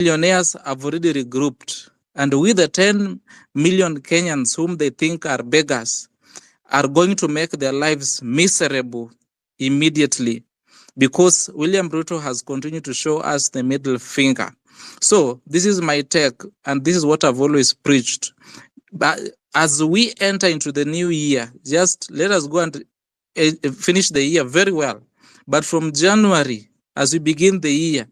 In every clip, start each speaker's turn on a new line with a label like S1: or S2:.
S1: Millionaires have already regrouped, and with the 10 million Kenyans whom they think are beggars are going to make their lives miserable immediately, because William Ruto has continued to show us the middle finger. So this is my take, and this is what I've always preached. But as we enter into the new year, just let us go and finish the year very well. But from January, as we begin the year,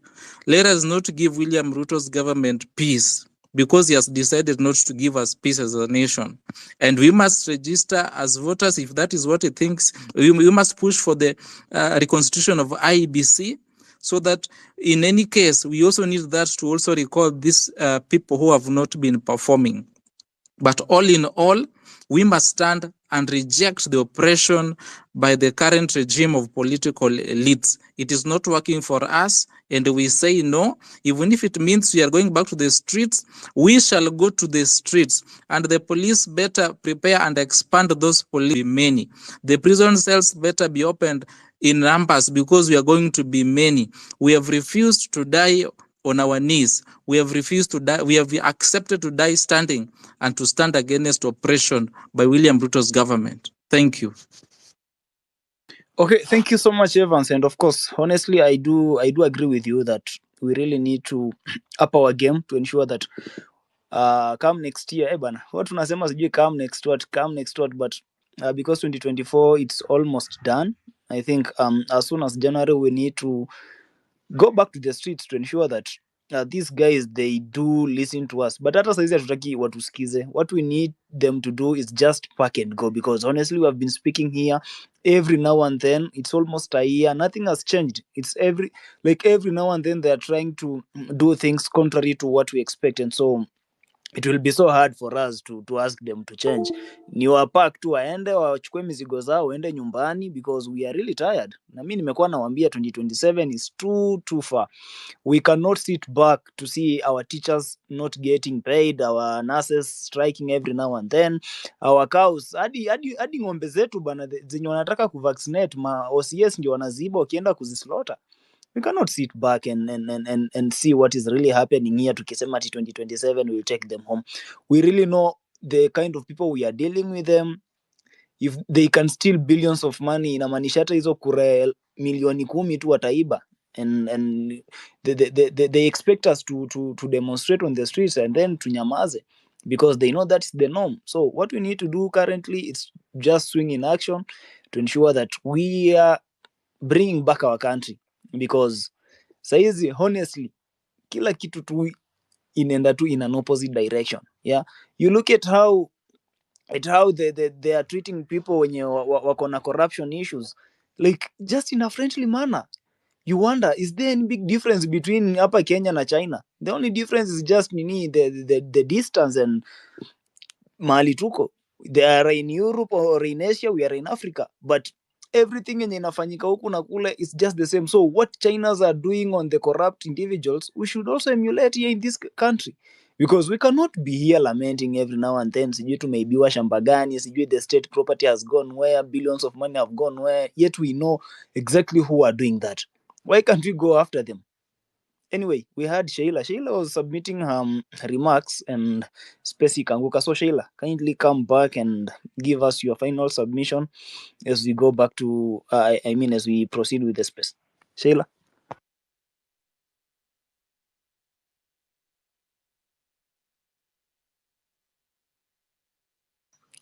S1: let us not give William Ruto's government peace, because he has decided not to give us peace as a nation. And we must register as voters if that is what he thinks. We must push for the reconstitution of IEBC, so that in any case, we also need that to also recall these people who have not been performing. But all in all, we must stand and reject the oppression by the current regime of political elites. It is not working for us, and we say no. Even if it means we are going back to the streets, we shall go to the streets, and the police better prepare and expand those police many. The prison cells better be opened in numbers, because we are going to be many. We have refused to die on our knees. We have refused to die. We have accepted to die standing, and to stand against oppression by William Ruto's government. Thank you.
S2: Okay, thank you so much, Evans. And of course, honestly, I do agree with you that we really need to up our game to ensure that come next year, bana, what tunasema sijui come next what, but because 2024 it's almost done. I think as soon as January we need to go back to the streets to ensure that these guys they do listen to us. But hata saizi hatutaki watusikize. What we need them to do is just pack and go, because honestly we have been speaking here every now and then. It's almost a year, nothing has changed. It's every now and then they are trying to do things contrary to what we expect, and so it will be so hard for us to ask them to change. Ni wapak tu waende wachukue mizigo zao waende nyumbani, because we are really tired. Na mimi nimekuwa nawaambia 2027 is too far. We cannot sit back to see our teachers not getting paid, our nurses striking every now and then, our cows, hadi ng'ombe zetu bana zenye wanataka kuvaccinate, ma OCS ndio wanaziba wakienda kuzislaughter. We cannot sit back and see what is really happening here tukisema ati 2027 will take them home. We really know the kind of people we are dealing with them. If they can steal billions of money, inamaanisha hata hizo kura milioni 10 tu wataiba, and they expect us to demonstrate on the streets and then tunyamaze, because they know that's the norm. So what we need to do currently is just swing in action to ensure that we are bringing back our country, because saizi honestly kila kitu tu inaenda tu in an opposite direction. Yeah, you look at how they are treating people wenye wako na corruption issues, like just in a friendly manner. You wonder, is there any big difference between hapa Kenya na China? The only difference is just the distance and mahali tuko. They are in Europe or in Asia, we are in Africa, but everything yenye inafanyika huku na kule is just the same. So what Chinas are doing on the corrupt individuals, we should also emulate here in this country, because we cannot be here lamenting every now and then, sijui tumeibiwa shamba gani, sijui the state property has gone where, billions of money have gone where, yet we know exactly who are doing that. Why can't we go after them? Anyway, we had Sheila. Sheila was submitting remarks and space ikanguka. So Sheila, kindly come back and give us your final submission as we go back to, as we proceed with the space. Sheila.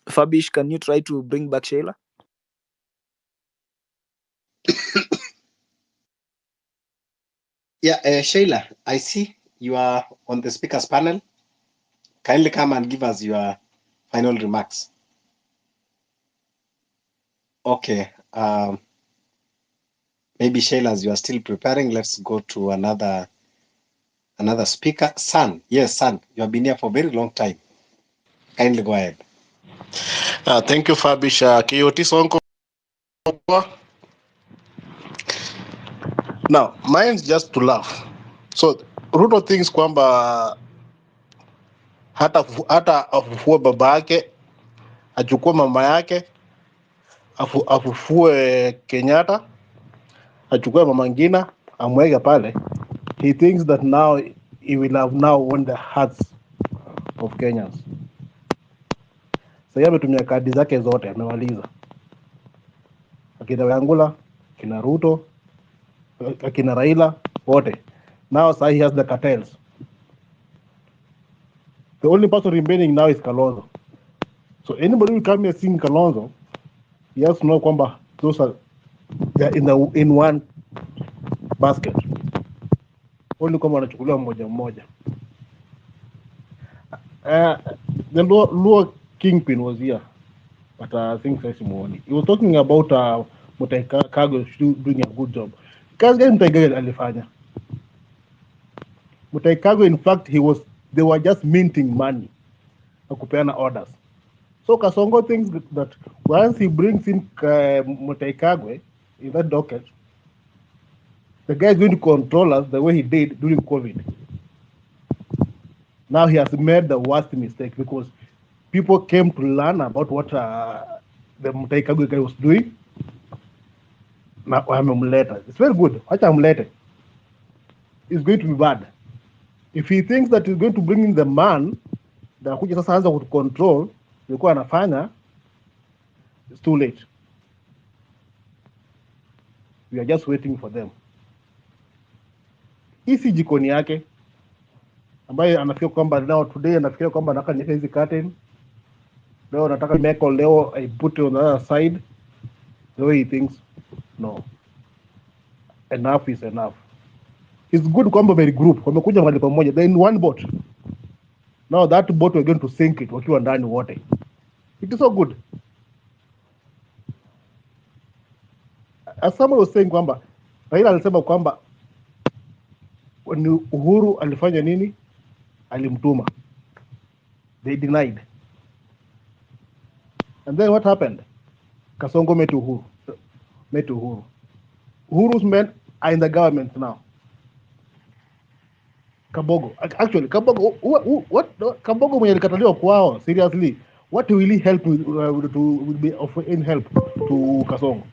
S2: Fabish, can you try to bring back Sheila?
S3: Yeah, Sheila, I see you are on the speakers panel. Kindly come and give us your final remarks. Okay. Maybe Sheila, as you are still preparing, let's go to another speaker. San, yes, San, you have been here for a very long time. Kindly go ahead.
S4: Thank you, Fabish. KOT Sonko. Now, mine's just to laugh. So Ruto thinks kwamba hata afufue baba yake, achukue mama yake, afufue Kenyatta, achukue mama Ngina, amweke pale. He thinks that now he will have now won the hearts of Kenyans. Sasa ametumia kadi zake zote, amemaliza. Akina Wangula, akina Ruto, akina Raila, wote. Now sasa he has the cartels. The only person remaining now is Kalonzo. So anybody who come here seeing Kalonzo, he has to know kwamba those are they're in one basket. Only kama wanachukuliwa mmoja mmoja. The Luo Kingpin was here, but I think Morning. He was talking about Mutai Kagwe doing a good job. Kazi gani Mutai Kagwe alifanya? Mutai Kagwe, in fact, they were just minting money na kupeana orders. So Kasongo thinks that once he brings in Mutai Kagwe in that docket, the guy is going to control us the way he did during COVID. Now he has made the worst mistake because people came to learn about what the Mutai Kagwe guy was doing. Now amemleta. It's very good. Acha amlete. It's going to be bad. If he thinks that he's going to bring in the man that kuja sasa anza control ilikuwa anafanya, it's too late. We are just waiting for them. Hii si jikoni yake ambaye anafikia kwamba now today anafikia kwamba nataka niweke hizi curtain, leo nataka meko, leo I put it on the other side. The way he thinks, no. Enough is enough. It's good kwamba very group wamekuja mahali pamoja, they're in one boat. Now that boat we're going to sink it wakiwa ndani wote. It is so good. As someone was saying kwamba Raila alisema kwamba ni Uhuru alifanya nini? Alimtuma. They denied. And then what happened? Kasongo met Uhuru. Uhuru's men are in the government now. Kabogo. Actually, Kabogo, what Kabogo mwenye alikataliwa kwao, seriously, what will he help will be of any help to Kasongo?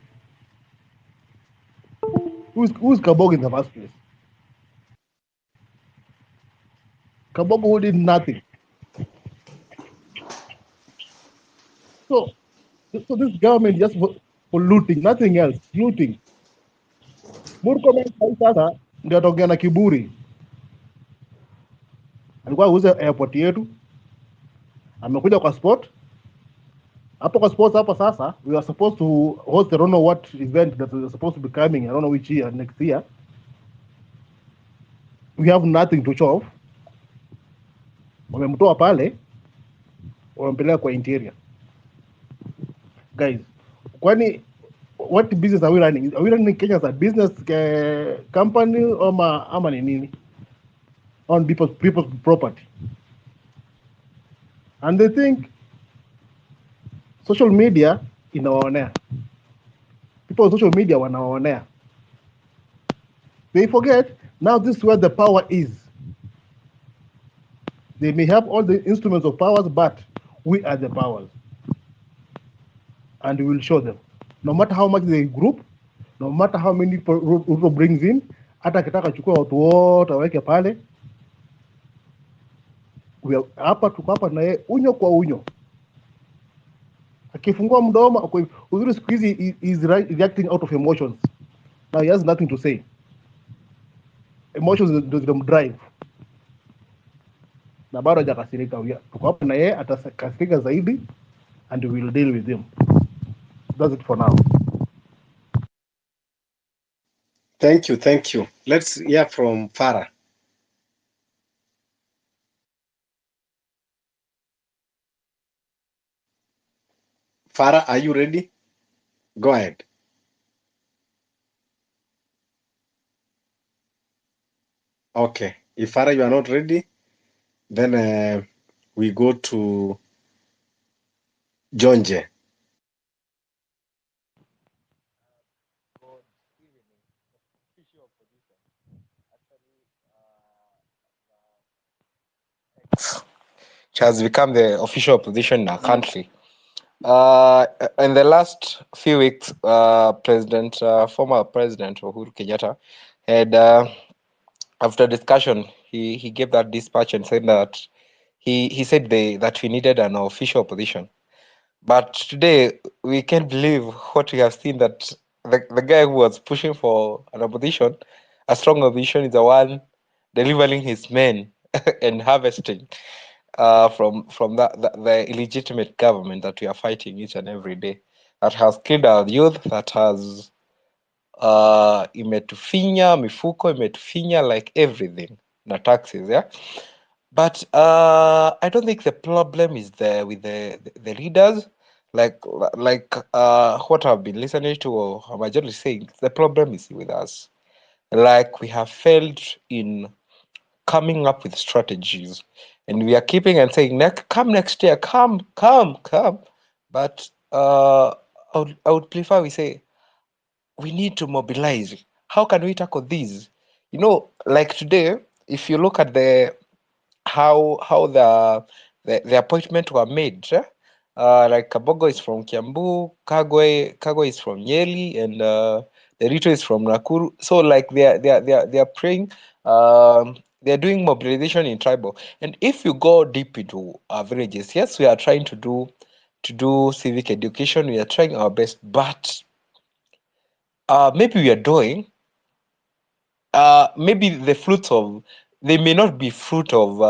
S4: Who's Kabogo in the first place? Kabogo who did nothing. So this government just for looting, nothing else, looting. Murkomen sasa ndio atongea na kiburi. Alikuwa auze airport yetu, amekuja kwa sport. Hapo kwa sports hapa sasa, we are supposed to host, I don't know what event that is supposed to be coming, I don't know which year, next year. We have nothing to show off. Wamemtoa pale, wamempeleka kwa interior. Guys, kwani what business are we running? Are we running Kenya as a business company ama ni nini? On people's property. And they think social media inawaonea. People on social media wanawaonea. They forget, now this is where the power is. They may have all the instruments of powers, but we are the powers. And we will show them. No matter how much they group, no matter how many Ruto brings in, hata kitaka chukua watu wote aweke pale, hapa tuko hapa na yeye unyo kwa unyo. Akifungua mdomo, uzuri siku hizi is reacting out of emotions. Now he has nothing to say. Emotions ndio zinamdrive. Na bado hajakasirika. Tuko hapa na yeye atakasirika zaidi, and we will deal with him. That's it for now.
S3: Thank you. Let's hear from Farah. Farah, are you ready? Go ahead. Okay. If Farah, you are not ready, then we go to Jonje.
S5: Which has become the official opposition in our country. In the last few weeks, former President Uhuru Kenyatta had after discussion, he gave that dispatch and said that he said that we needed an official opposition. But today we can't believe what we have seen, that the guy who was pushing for an opposition, a strong opposition, is the one delivering his men and harvesting from the illegitimate government that we are fighting each and every day, that has killed our youth, that has imetufinya mifuko, imetufinya like everything na taxes, yeah. But I don't think the problem is there with the leaders, like what I've been listening to or majority saying. The problem is with us. Like, we have failed in coming up with strategies, and we are keeping and saying, come next year, come. But I would prefer we say we need to mobilize. How can we tackle these? Like today, if you look at how the appointment were made, like Kabogo is from Kiambu, Kagwe is from Nyeri, and the Ruto is from Nakuru. So like they are praying. They're doing mobilization in tribal. And if you go deep into our villages, yes, we are trying to do civic education. We are trying our best, but maybe we are doing maybe the fruits of, they may not be fruit of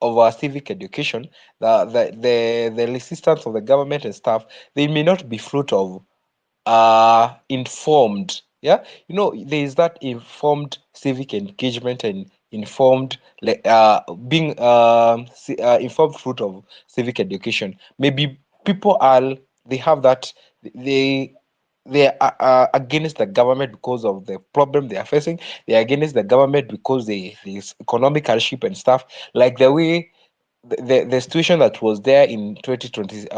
S5: our civic education, the resistance of the government and stuff. They may not be fruit of informed, yeah. There is that informed civic engagement and informed being informed fruit of civic education. Maybe people they have that, they are against the government because of the problem they are facing. They are against the government because there's economic hardship and stuff, like the way the situation that was there in 2020,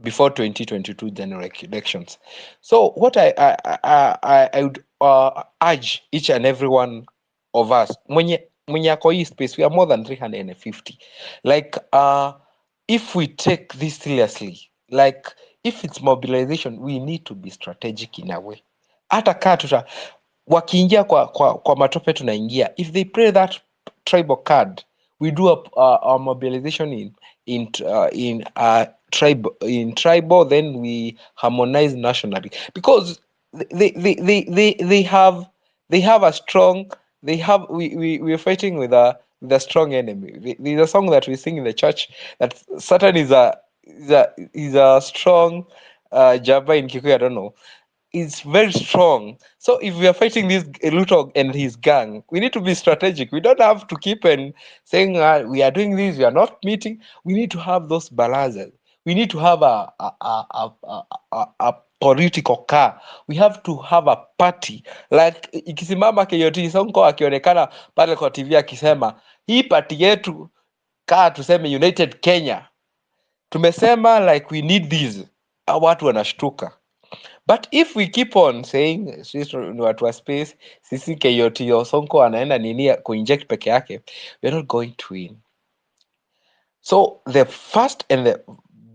S5: before 2022 general elections. So what I would urge each and every one of us, mwenye ako hii space, we are more than 350. Like, if we take this seriously, like, if it's mobilization, we need to be strategic in a way. Hata kaa wakiingia kwa matope tunaingia. If they play that tribal card, we do our mobilization in tribal, then we harmonize nationally, because they have a strong, we're fighting with a strong enemy. There's a song that we sing in the church that Satan is a strong Jabba in Kikuyu, I don't know. Is very strong. So if we are fighting this Ruto and his gang, we need to be strategic. We don't have to keep and saying we are doing this, we are not meeting. We need to have those balances. We need to have a political car. We have to have a party. Like ikisimama KOT Sonko akionekana pale kwa TV akisema hii party yetu kaa tuseme United Kenya. Tumesema like we need this. Watu wanashtuka. But if we keep on saying sisi ni watu wa space, sisi KOT Sonko anaenda nini kuinject peke yake, we're not going to win. So the first and the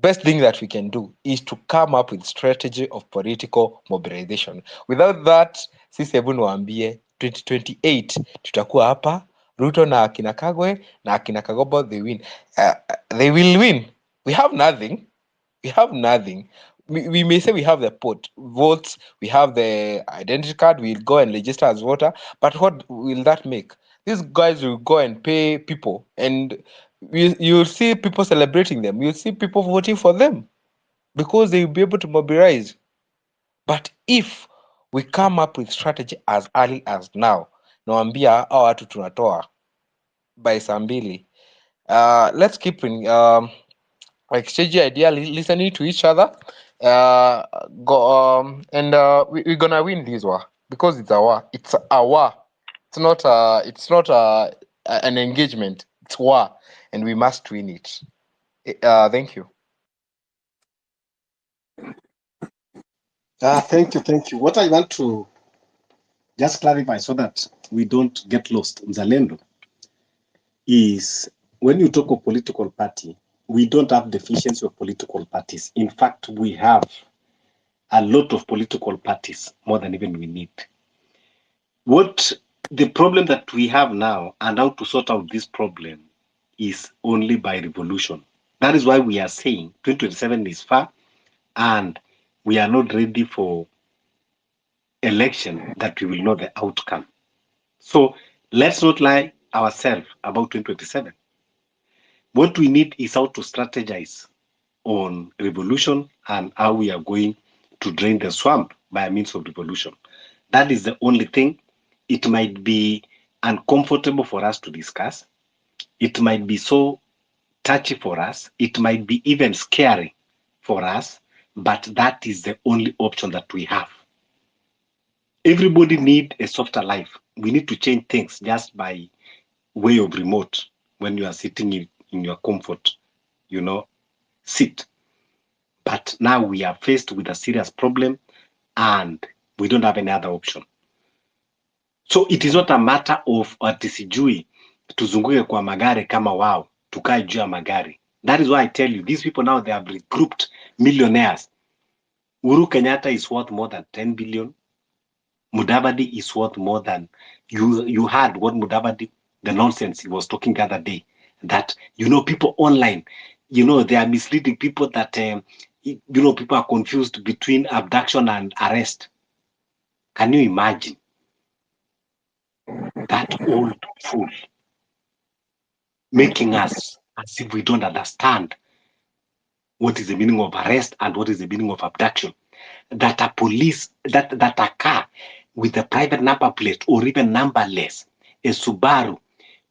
S5: best thing that we can do is to come up with strategy of political mobilization. Without that, sisi hebu niwaambie 2028 tutakuwa hapa, Ruto na akina Kagwe na akina Kagobo, they win. They will win. We have nothing. We may say we have the votes, we have the identity card, we'll go and register as voter, but what will that make? These guys will go and pay people, and you'll see people celebrating them. You'll see people voting for them because they will be able to mobilize. But if we come up with strategy as early as now, nawambia hao watu tunatoa by saa mbili. Let's keep in exchange idea, listening to each other, and we're gonna win this war, because it's a war. It's a war. It's not an engagement. It's war, and we must win it. Thank you.
S3: Thank you. What I want to just clarify so that we don't get lost, Mzalendo, is when you talk of political party, we don't have deficiency of political parties. In fact, we have a lot of political parties, more than even we need. What the problem that we have now and how to sort out this problem is only by revolution. That is why we are saying 2027 is far and we are not ready for election that we will know the outcome. So let's not lie ourselves about 2027. What we need is how to strategize on revolution and how we are going to drain the swamp by means of revolution. That is the only thing. It might be uncomfortable for us to discuss. It might be so touchy for us. It might be even scary for us, but that is the only option that we have. Everybody need a softer life. We need to change things just by way of remote when you are sitting in your comfort, sit. But now we are faced with a serious problem and we don't have any other option. So it is not a matter of ati sijui tuzunguke kwa magari kama wao, tukae juu ya magari. That is why I tell you, these people now, they have regrouped millionaires. Uhuru Kenyatta is worth more than 10 billion. Mudavadi is worth more than, you heard what Mudavadi, the nonsense he was talking the other day, that, people online, they are misleading people that, people are confused between abduction and arrest. Can you imagine? That old fool making us as if we don't understand what is the meaning of arrest and what is the meaning of abduction. That a police, that a car with a private number plate or even numberless, a Subaru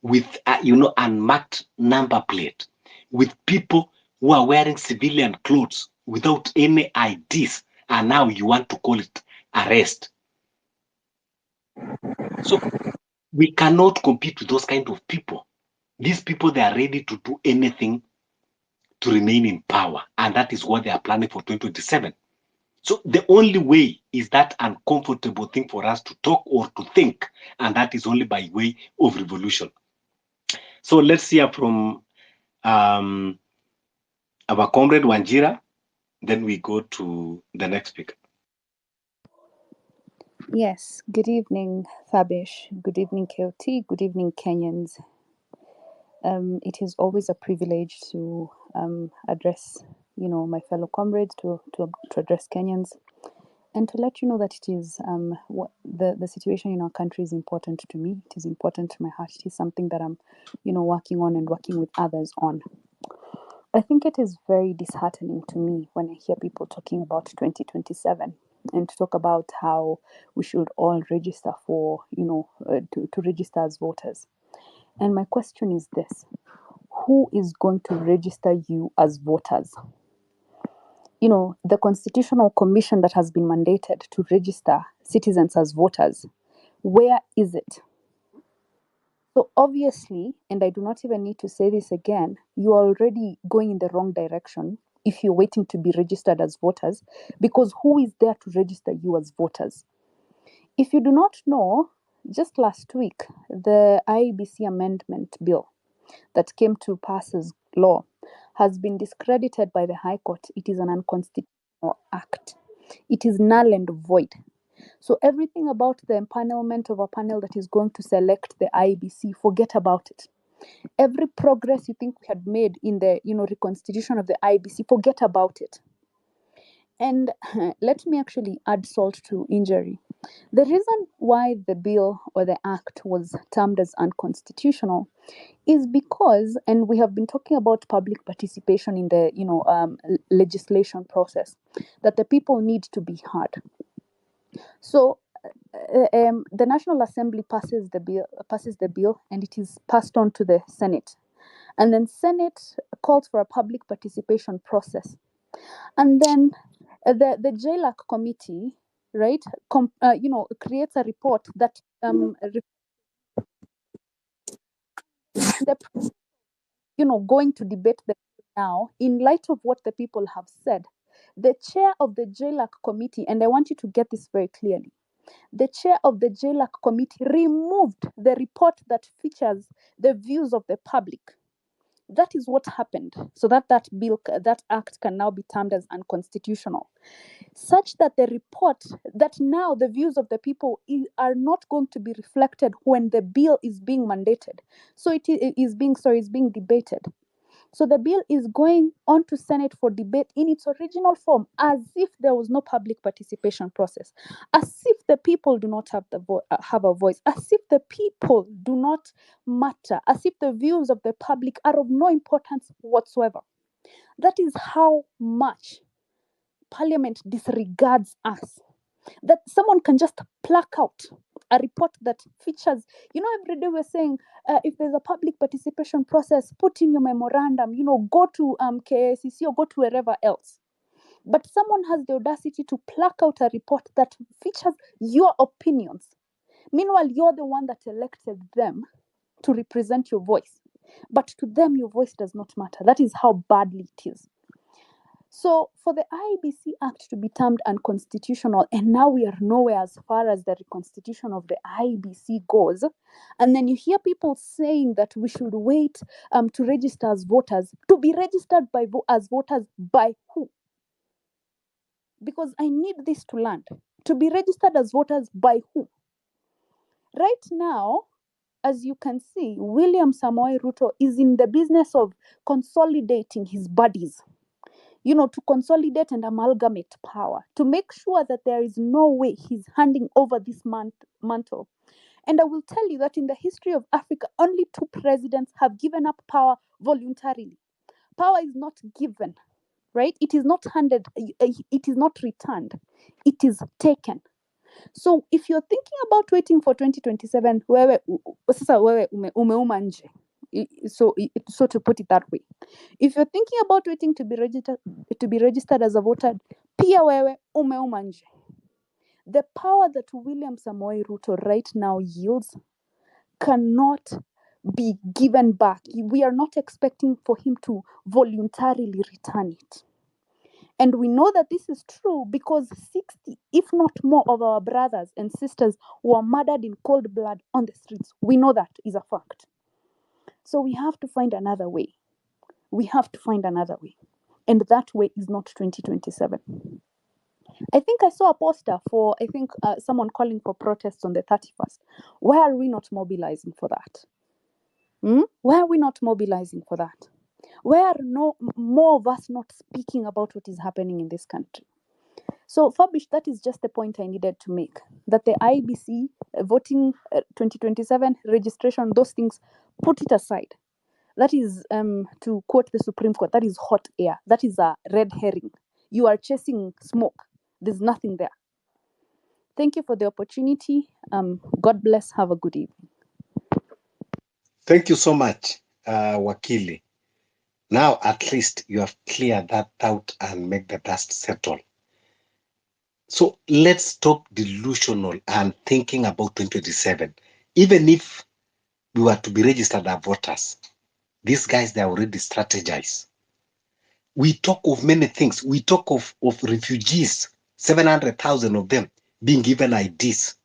S3: with unmarked number plate, with people who are wearing civilian clothes without any IDs, and now you want to call it arrest. So we cannot compete with those kind of people. These people, they are ready to do anything to remain in power, and that is what they are planning for 2027. So the only way is that uncomfortable thing for us to talk or to think, and that is only by way of revolution. So let's hear from our comrade Wanjira, then we go to the next speaker.
S6: Yes, good evening, Fabish. Good evening, KOT. Good evening, Kenyans. It is always a privilege to address, my fellow comrades, to address Kenyans, and to let you know that it is what the situation in our country is important to me. It is important to my heart. It is something that I'm, working on and working with others on. I think it is very disheartening to me when I hear people talking about 2027 and to talk about how we should all register for, to register as voters. And my question is this: who is going to register you as voters? The Constitutional Commission that has been mandated to register citizens as voters, where is it? So obviously, and I do not even need to say this again, you are already going in the wrong direction if you're waiting to be registered as voters, because who is there to register you as voters? If you do not know, just last week, the IEBC amendment bill that came to pass as law has been discredited by the High Court. It is an unconstitutional act. It is null and void. So everything about the empanelment of a panel that is going to select the IEBC, forget about it. Every progress you think we had made in the reconstitution of the IEBC, forget about it. And let me actually add salt to injury. The reason why the bill or the act was termed as unconstitutional is because, and we have been talking about public participation in the legislation process, that the people need to be heard. So the National Assembly passes the bill, and it is passed on to the Senate, and then Senate calls for a public participation process, and then the JLAC committee, right, creates a report that going to debate the now in light of what the people have said. The chair of the JLAC committee, and I want you to get this very clearly, the chair of the JLAC committee removed the report that features the views of the public. That is what happened, so that that act can now be termed as unconstitutional, such that the report, that now the views of the people are not going to be reflected when the bill is being mandated. So it is being debated. So the bill is going on to Senate for debate in its original form, as if there was no public participation process, as if the people do not have have a voice, as if the people do not matter, as if the views of the public are of no importance whatsoever. That is how much Parliament disregards us. That someone can just pluck out a report that features, every day we're saying, if there's a public participation process, put in your memorandum, go to KACC or go to wherever else. But someone has the audacity to pluck out a report that features your opinions. Meanwhile, you're the one that elected them to represent your voice. But to them, your voice does not matter. That is how badly it is. So for the IEBC Act to be termed unconstitutional, and now we are nowhere as far as the reconstitution of the IEBC goes, and then you hear people saying that we should wait to register as voters. To be registered as voters by who? Because I need this to land. To be registered as voters by who? Right now, as you can see, William Samoei Ruto is in the business of consolidating his buddies. To consolidate and amalgamate power, to make sure that there is no way he's handing over this mantle. And I will tell you that in the history of Africa, only 2 presidents have given up power voluntarily. Power is not given, right? It is not handed, it is not returned, it is taken. So if you're thinking about waiting for 2027, sasa wewe umeuma nje. So to put it that way, if you're thinking about waiting to be registered as a voter, pia wewe umeuma nje. The power that William Samoei Ruto right now yields cannot be given back. We are not expecting for him to voluntarily return it. And we know that this is true because 60, if not more, of our brothers and sisters were murdered in cold blood on the streets. We know that is a fact. So we have to find another way. We have to find another way. And that way is not 2027. I think I saw a poster for, someone calling for protests on the 31st. Why are we not mobilizing for that? Why are we not mobilizing for that? Why are more of us not speaking about what is happening in this country? So, Fabish, that is just the point I needed to make. That the IBC voting 2027 registration, those things, put it aside. That is, to quote the Supreme Court, that is hot air. That is a red herring. You are chasing smoke. There's nothing there. Thank you for the opportunity. God bless. Have a good evening.
S3: Thank you so much, Wakili. Now, at least you have cleared that doubt and make the dust settle. So let's stop delusional and thinking about 2027. Even if we were to be registered as voters, these guys, they already strategize. We talk of many things. We talk of refugees, 700,000 of them being given IDs.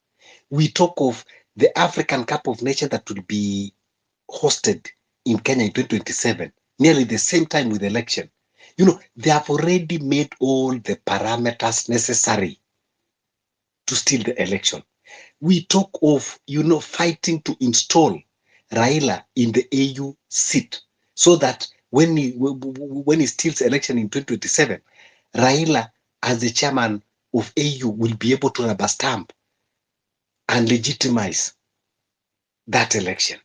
S3: We talk of the African Cup of Nations that will be hosted in Kenya in 2027, nearly the same time with the election. They have already made all the parameters necessary to steal the election. We talk of, fighting to install Raila in the AU seat so that when he steals election in 2027, Raila, as the chairman of AU, will be able to rubber stamp and legitimize that election.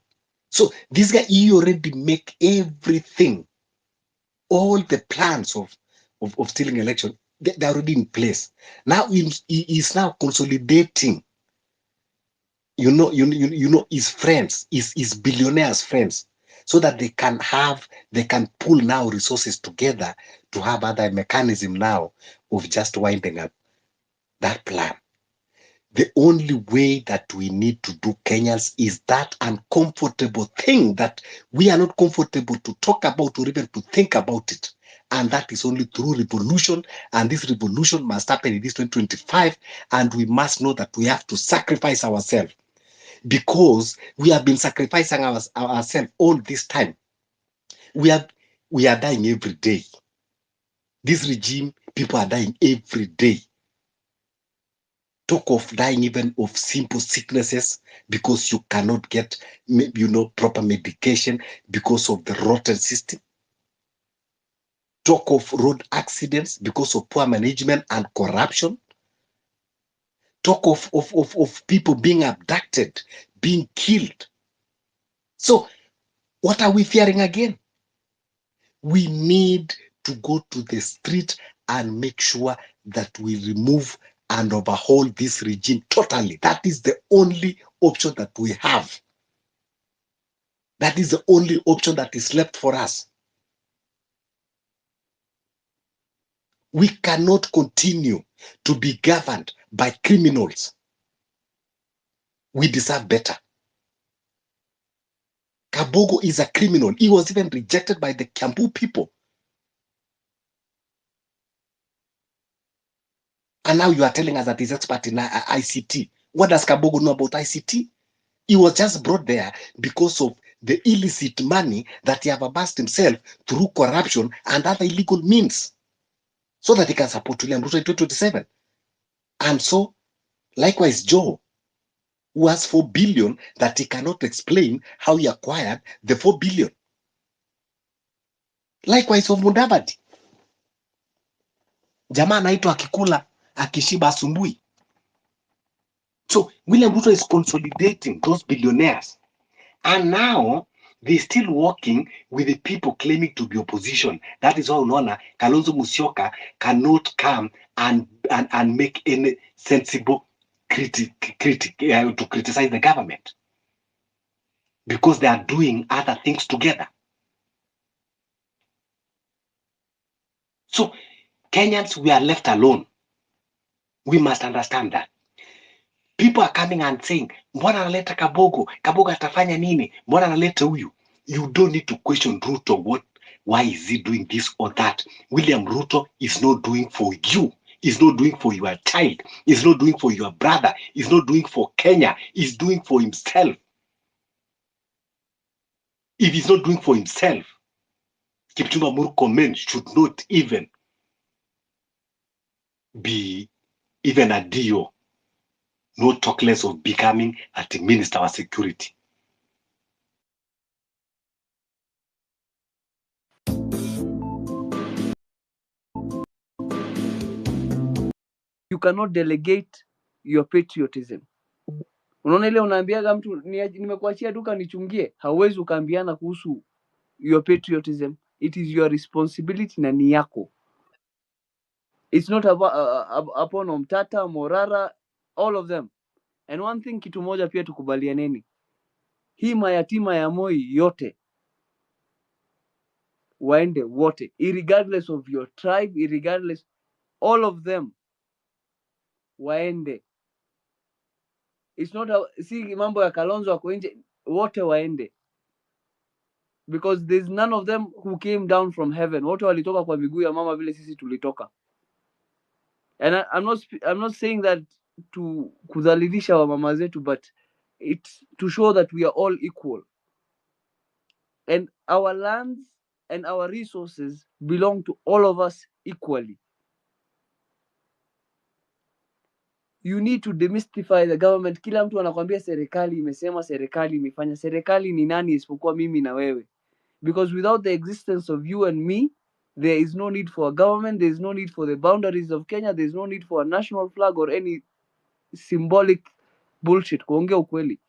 S3: So this guy, he already make everything, all the plans of stealing election, they're already in place. Now he is now consolidating, his friends, his billionaires' friends, so that they can pull now resources together to have other mechanism now of just winding up that plan. The only way that we need to do, Kenyans, is that uncomfortable thing that we are not comfortable to talk about or even to think about it. And that is only through revolution. And this revolution must happen in this 2025. And we must know that we have to sacrifice ourselves, because we have been sacrificing ourselves all this time. We are dying every day. This regime, people are dying every day. Talk of dying even of simple sicknesses because you cannot get, proper medication because of the rotten system. Talk of road accidents because of poor management and corruption. Talk of people being abducted, being killed. So what are we fearing again? We need to go to the street and make sure that we remove and overhaul this regime totally. That is the only option that we have. That is the only option that is left for us. We cannot continue to be governed by criminals. We deserve better. Kabogo is a criminal. He was even rejected by the Kiambu people. And now you are telling us that he's expert in ICT. What does Kabogo know about ICT? He was just brought there because of the illicit money that he have amassed himself through corruption and other illegal means, so that he can support William Ruto in 2027. And so, likewise, Joe, who has 4 billion that he cannot explain how he acquired the 4 billion. Likewise of Mudavadi. Jamaa anaitwa akikula akishiba asumbui. So William Ruto is consolidating those billionaires. And now they're still working with the people claiming to be opposition. That is why unaona Kalonzo Musyoka cannot come and make any sensible to criticize the government, because they are doing other things together. So Kenyans, we are left alone. We must understand that. People are coming and saying, mbona analeta Kabogo? Kabogo atafanya nini? Mbona analeta huyu? You don't need to question Ruto. Why is he doing this or that? William Ruto is not doing for you. He's not doing for your child. He's not doing for your brother. He's not doing for Kenya. He's doing for himself. If he's not doing for himself, Kipchumba Murkomen should not even be even a DO. No talk less of becoming a minister of security.
S7: You cannot delegate your patriotism. Unaona ile unaambiaga mtu nimekuachia duka nichungie, hauwezi ukaambiana kuhusu your patriotism. It is your responsibility na ni yako. It's not upon Omtata, Morara, all of them. And one thing, kitu moja pia tukubalianeni, hii mayatima ya Moi yote waende wote, irregardless of your tribe, irregardless, all of them waende. It's not si mambo ya Kalonzo wako nje, wote waende, because there's none of them who came down from heaven. Wote walitoka kwa miguu ya mama vile sisi tulitoka. And I'm not saying that to kudhalilisha wa mama zetu, but it's to show that we are all equal, and our lands and our resources belong to all of us equally. You need to demystify the government. Kila mtu anakuambia serikali imesema, serikali imefanya. Serikali ni nani isipokuwa mimi na wewe? Because without the existence of you and me, there is no need for a government, there is no need for the boundaries of Kenya, there is no need for a national flag or any symbolic bullshit, kuongea ukweli.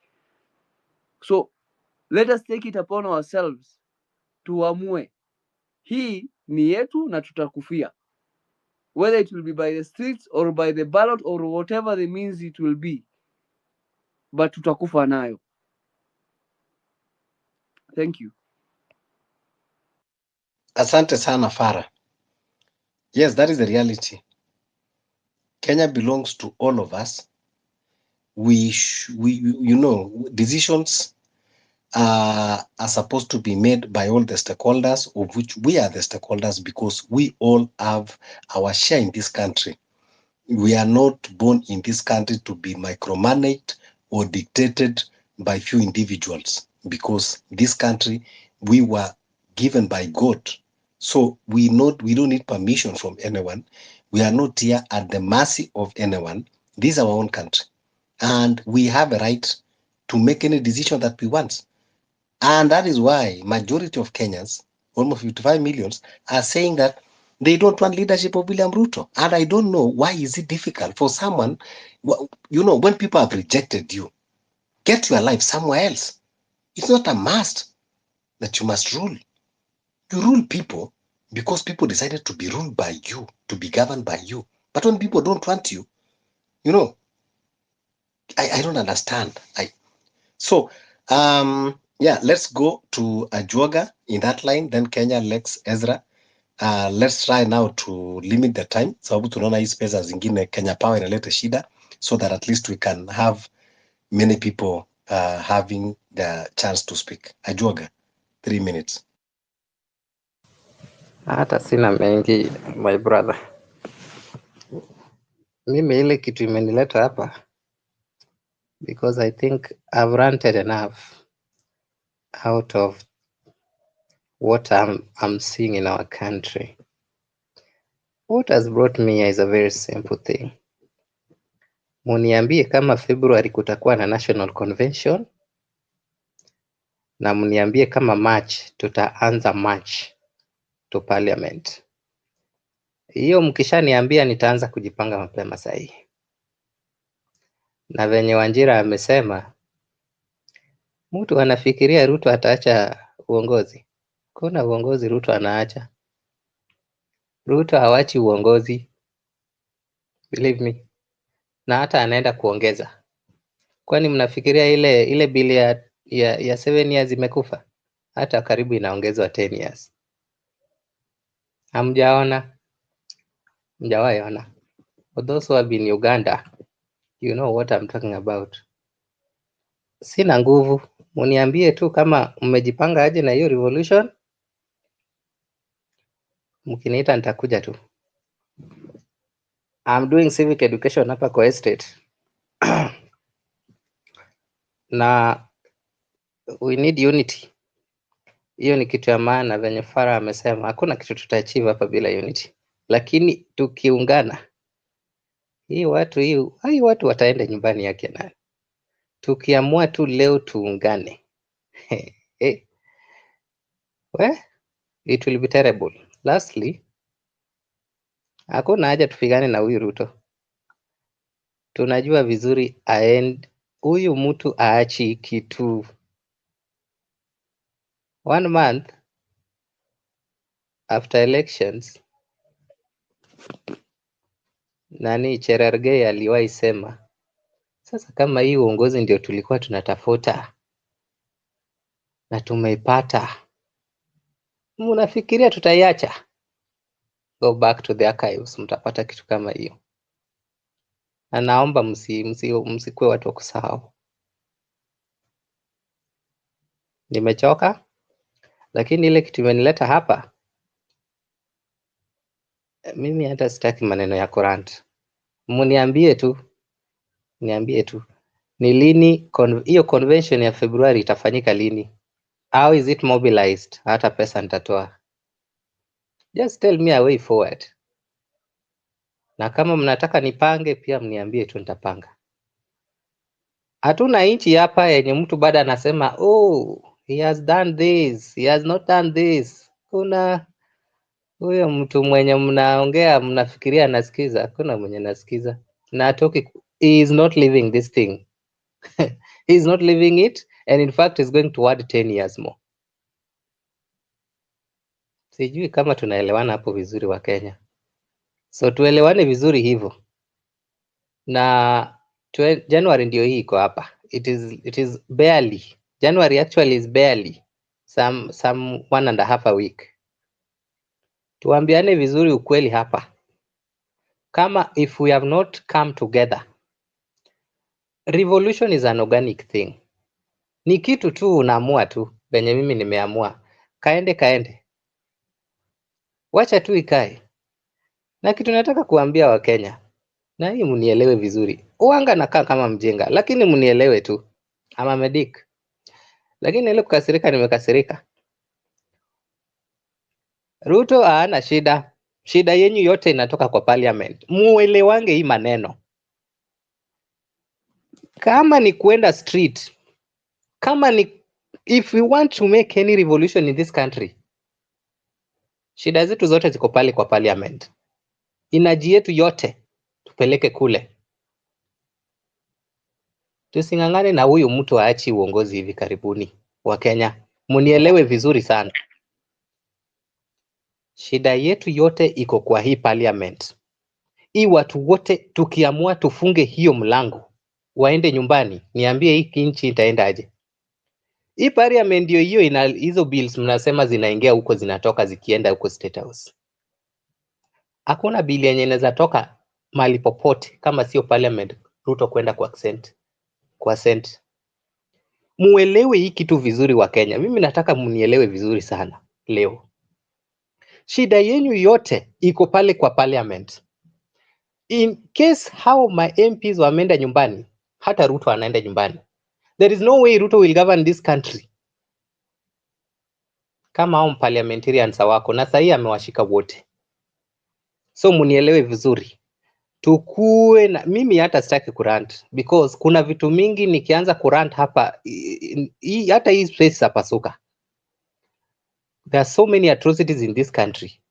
S7: So let us take it upon ourselves, tuamue hii ni yetu na tutakufia, whether it will be by the streets or by the ballot or whatever the means it will be, but tutakufa nayo. Thank you.
S3: Asante sana Farah. Yes, that is the reality. Kenya belongs to all of us. Decisions are supposed to be made by all the stakeholders, of which we are the stakeholders, because we all have our share in this country. We are not born in this country to be micromanaged or dictated by few individuals, because this country, we were given by God. So we don't need permission from anyone. We are not here at the mercy of anyone. This is our own country. And we have a right to make any decision that we want. And that is why majority of Kenyans, almost 55 millions, are saying that they don't want leadership of William Ruto. And I don't know why is it difficult for someone, when people have rejected you, get your life somewhere else. It's not a must that you must rule. You rule people because people decided to be ruled by you, to be governed by you. But when people don't want you, I don't understand. Let's go to Ajuaga in that line, then Kenya, Lex, Ezra. Let's try now to limit the time, sababu tunaona hii pesa zingine Kenya Power inaleta shida, so that at least we can have many people having the chance to speak. Ajuaga, 3 minutes.
S8: Hata sina mengi my brother. Mimi ile kitu imenileta hapa because I think I've ranted enough out of what I'm seeing in our country. What has brought me here is a very simple thing. Muniambie kama February kutakuwa na national convention, na muniambie kama March tutaanza march to parliament. Hiyo mkishaniambia nitaanza kujipanga mapema sahi. Na venye Wanjira amesema, mtu anafikiria Ruto ataacha uongozi. Kuna uongozi Ruto anaacha. Ruto hawachi uongozi, believe me. Na hata anaenda kuongeza. Kwani mnafikiria ile bili ya 7 years imekufa? Hata karibu inaongezwa 10 years. Hamjaona? Mjawahi ona? For those who have been in Uganda, you know what I'm talking about. Sina nguvu, muniambie tu kama mmejipanga aje na hiyo revolution. Mkiniita nitakuja tu. I'm doing civic education hapa kwa estate. Na we need unity. Hiyo ni kitu ya maana, venye Farah amesema hakuna kitu tutaachieve hapa bila unity. Lakini tukiungana, hii watu wataenda nyumbani yake nani. Tukiamua tu leo tuungane. It will be terrible. Lastly, hakuna haja tupigane na huyu Ruto. Tunajua vizuri huyu mtu aachi kitu. 1 month after elections, Cherargei aliwahi sema, sasa kama hii uongozi ndio tulikuwa tunatafuta na tumeipata, mnafikiria tutaiacha? Go back to the archives, mtapata kitu kama hiyo. Na naomba msikuwe watu wa kusahau. Nimechoka, lakini ile kitu imenileta hapa, mimi hata sitaki maneno ya Kurant. Niambie tu ni lini hiyo convention ya February itafanyika lini? How is it mobilized? Hata pesa nitatoa. Just tell me a way forward. Na kama mnataka nipange pia mniambie tu, nitapanga. Hatuna nchi hapa yenye mtu baada anasema he has done this, he has not done this. Kuna huyo mtu mwenye mnaongea mnafikiria anasikiza, hakuna mwenye anasikiza. Na he is not living this thing. He is not living it, and in fact is going to add 10 years more. Sijui kama tunaelewana hapo vizuri wa Kenya. So tuelewane vizuri hivyo. Na January ndio hii iko hapa. It is barely. January actually is barely some 1.5 week. Tuambiane vizuri ukweli hapa. Kama if we have not come together. Revolution is an organic thing. Ni kitu tu unaamua tu, benye mimi nimeamua. Kaende. Wacha tu ikae. Na kitu nataka kuambia wa Kenya, na hii mnielewe vizuri. Uanga nakaa kama mjenga, lakini mnielewe tu. Ama medic. Lakini ile kukasirika nimekasirika. Ruto hana shida. Shida yenyu yote inatoka kwa parliament. Muelewange hii maneno. Kama ni kuenda street, kama ni if we want to make any revolution in this country, shida zetu zote ziko pale kwa parliament. Inaji yetu yote tupeleke kule. Tusingangane na huyu mtu aachi uongozi hivi karibuni wa Kenya. Munielewe vizuri sana. Shida yetu yote iko kwa hii parliament. Hii watu wote tukiamua tufunge hiyo mlango waende nyumbani, niambie hii nchi itaendaje? Hii parliament ndio hiyo ina hizo bills mnasema zinaingia huko zinatoka zikienda huko State House. Hakuna bili yenye inaweza toka mahali popote kama sio parliament Ruto kwenda kwa sent. Muelewe hii kitu vizuri wa Kenya. Mimi nataka munielewe vizuri sana leo. Shida yenu yote iko pale kwa parliament. In case how my MPs wameenda nyumbani, hata Ruto anaenda nyumbani. There is no way Ruto will govern this country kama hao parliamentarians wako, na sahi amewashika wote. So munielewe vizuri. Tukue na mimi hata sitaki kurant because kuna vitu mingi nikianza kurant hapa hata hii space sapasuka. There are so many atrocities in this country.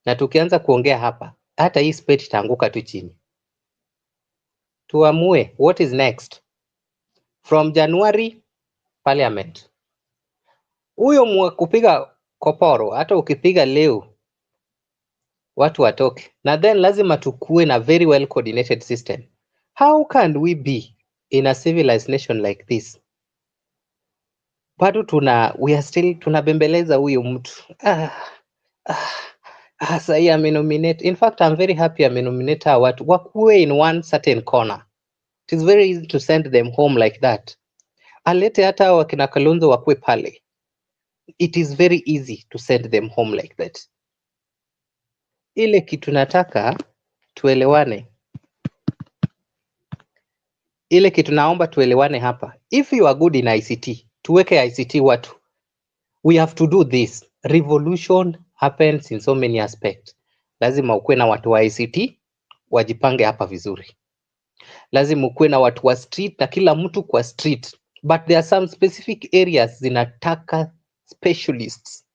S8: Na tukianza kuongea hapa hata hii space itaanguka tu chini. Tuamue what is next. From January parliament. Huyo kupiga koporo hata ukipiga leo watu watoke. Na then lazima tukue na very well coordinated system. How can we be in a civilized nation like this? Bado we are still tunabembeleza huyo mtu. Sahi amenominate. In fact, I'm very happy amenominate watu wakuwe in one certain corner. It is very easy to send them home like that. Alete hata wakina Kalonzo wakuwe pale. It is very easy to send them home like that. Ile kitu nataka tuelewane. Ile kitu naomba tuelewane hapa. If you are good in ICT, tuweke ICT watu. We have to do this. Revolution happens in so many aspects. Lazima ukue na watu wa ICT wajipange hapa vizuri. Lazima ukue na watu wa street na kila mtu kwa street. But there are some specific areas zinataka specialists.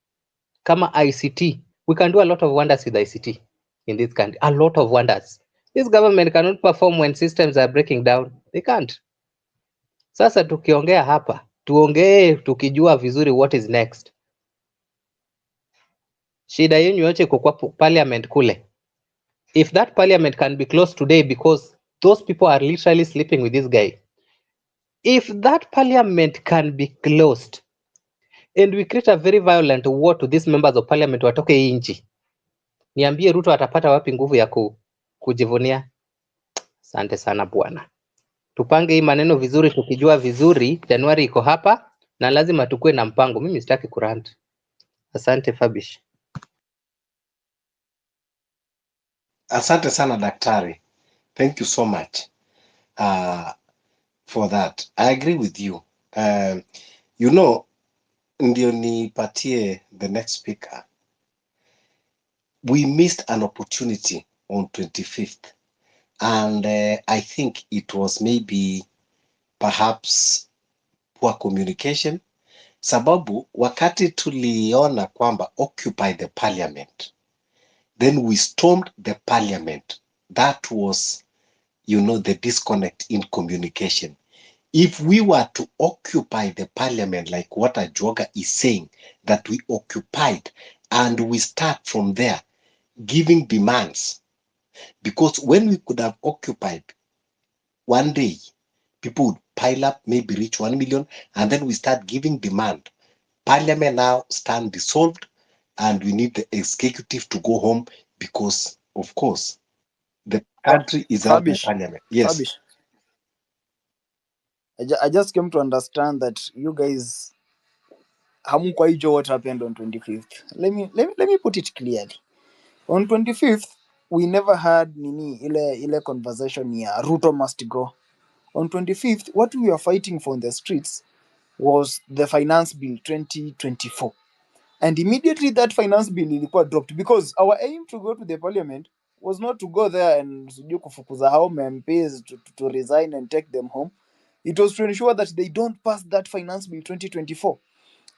S8: Kama ICT, we can do a lot of wonders with ICT in this country. A lot of wonders. This government cannot perform when systems are breaking down. They can't. Sasa tukiongea hapa, tuongee tukijua vizuri what is next. Shida yenu yote kwa parliament kule. If that parliament can be closed today because those people are literally sleeping with this guy. If that parliament can be closed and we create a very violent war to these members of parliament watoke hii nchi, niambie Ruto atapata wapi nguvu ya kujivunia? Asante sana bwana. Tupange hii maneno vizuri tukijua vizuri Januari iko hapa na lazima tukue na mpango. Mimi sitaki kurant. Asante Fabish.
S3: Asante sana daktari. Thank you so much for that. I agree with you. You know, ndio nipatie the next speaker. We missed an opportunity on 25th. And I think it was maybe perhaps poor communication. Sababu wakati tuliona kwamba occupy the parliament, then we stormed the parliament. That was, you know, the disconnect in communication. If we were to occupy the parliament like what Ajoga is saying, that we occupied, and we start from there giving demands, because when we could have occupied one day, people would pile up, maybe reach 1 million, and then we start giving demand. Parliament now stand dissolved, and we need the executive to go home because, of course, the country is out by
S2: Fabish,
S3: parliament. Yes.
S2: Fabish. I just came to understand that you guys hamkuijua what happened on 25th. Let me put it clearly. On 25th, we never had ile conversation ya Ruto must go. On 25th, what we were fighting for in the streets was the finance bill 2024. And immediately that finance bill ilikuwa dropped, because our aim to go to the parliament was not to go there and sijui kufukuza hao MPs to resign and take them home. It was to ensure that they don't pass that finance bill 2024.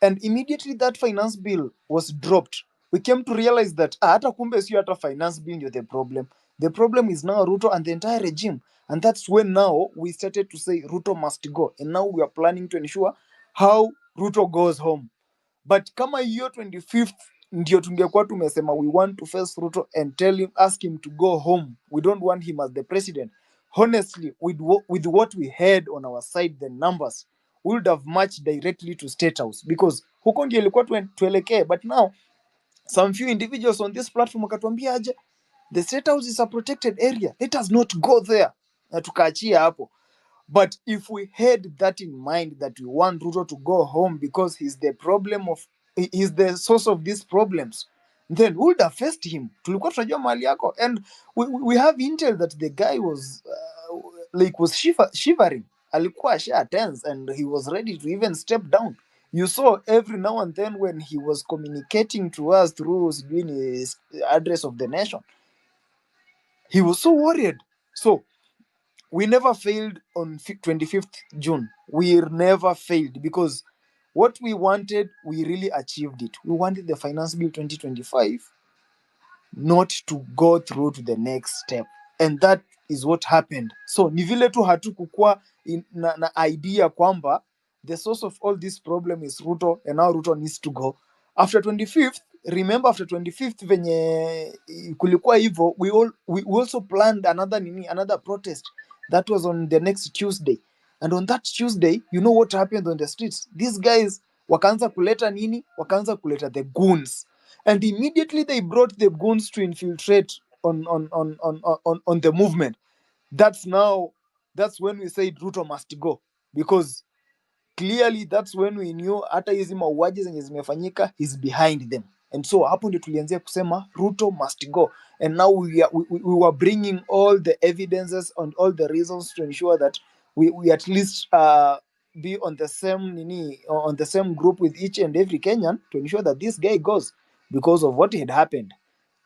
S2: And immediately that finance bill was dropped, we came to realize that hata kumbe sio hata finance bill ndio the problem. The problem is now Ruto and the entire regime. And that's when now we started to say Ruto must go. And now we are planning to ensure how Ruto goes home. But kama hiyo 25th ndio tungekuwa tumesema we want to face Ruto and ask him to go home, we don't want him as the president, honestly, with what we had on our side, the numbers, we would have marched directly to State House, because huko ndio ilikuwa tuelekee. But now some few individuals on this platform wakatuambia aje, the State House is a protected area, let us not go there, na tukaachia hapo. But if we had that in mind, that we want Ruto to go home because he's he's the source of these problems, then we would have faced him. Tulikuwa tunajua mahali yako. And we have intel that the guy was shivering. Alikuwa asha tense and he was ready to even step down. You saw every now and then when he was communicating to us through his address of the nation, he was so worried. So we never failed on 25th June. We never failed, because what we wanted, we really achieved it. We wanted the finance bill 2025 not to go through to the next step, and that is what happened. So ni vile tu hatukukua na idea kwamba the source of all this problem is Ruto, and now Ruto needs to go. After 25th, remember, after 25th venye kulikuwa hivyo, we also planned another protest that was on the next Tuesday. And on that Tuesday, you know what happened on the streets? These guys wakaanza kuleta the goons, and immediately they brought the goons to infiltrate on the movement. That's when we said Ruto must go, because clearly that's when we knew hata hizi mauaji zenye zimefanyika, he's behind them. And so hapo ndio tulianzia kusema Ruto must go. And now we were bringing all the evidences and all the reasons to ensure that we at least be on the same group with each and every Kenyan to ensure that this guy goes, because of what had happened.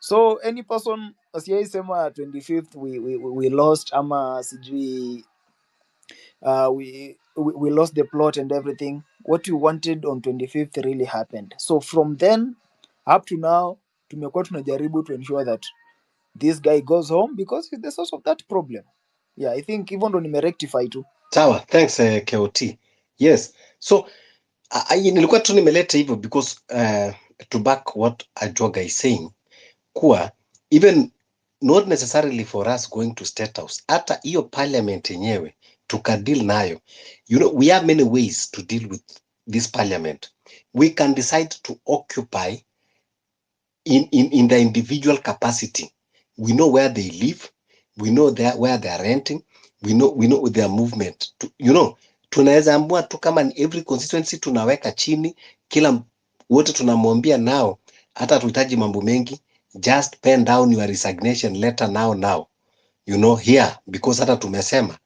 S2: So any person asiyai sema 25th we lost, ama sijui we lost the plot and everything. What we wanted on 25th really happened. So from then up to now, tumekuwa tunajaribu to ensure that this guy goes home, because he's the source of that problem. Yeah, I think hivyo ndo nimerectify tu.
S3: Sawa, thanks KOT. Yes, so nilikuwa tu nimeleta hivyo because to back what Ajoga is saying, kuwa even not necessarily for us going to State House, hata hiyo parliament yenyewe tukadeal nayo. You know, we have many ways to deal with this parliament. We can decide to occupy in the individual capacity. We know where they live, we know where they are renting, we know their movement. Tunaweza ambua tu kama every constituency tunaweka chini, kila wote tunamwambia nao, hata tuhitaji mambo mengi, just pen down your resignation letter now, here, because hata tumesema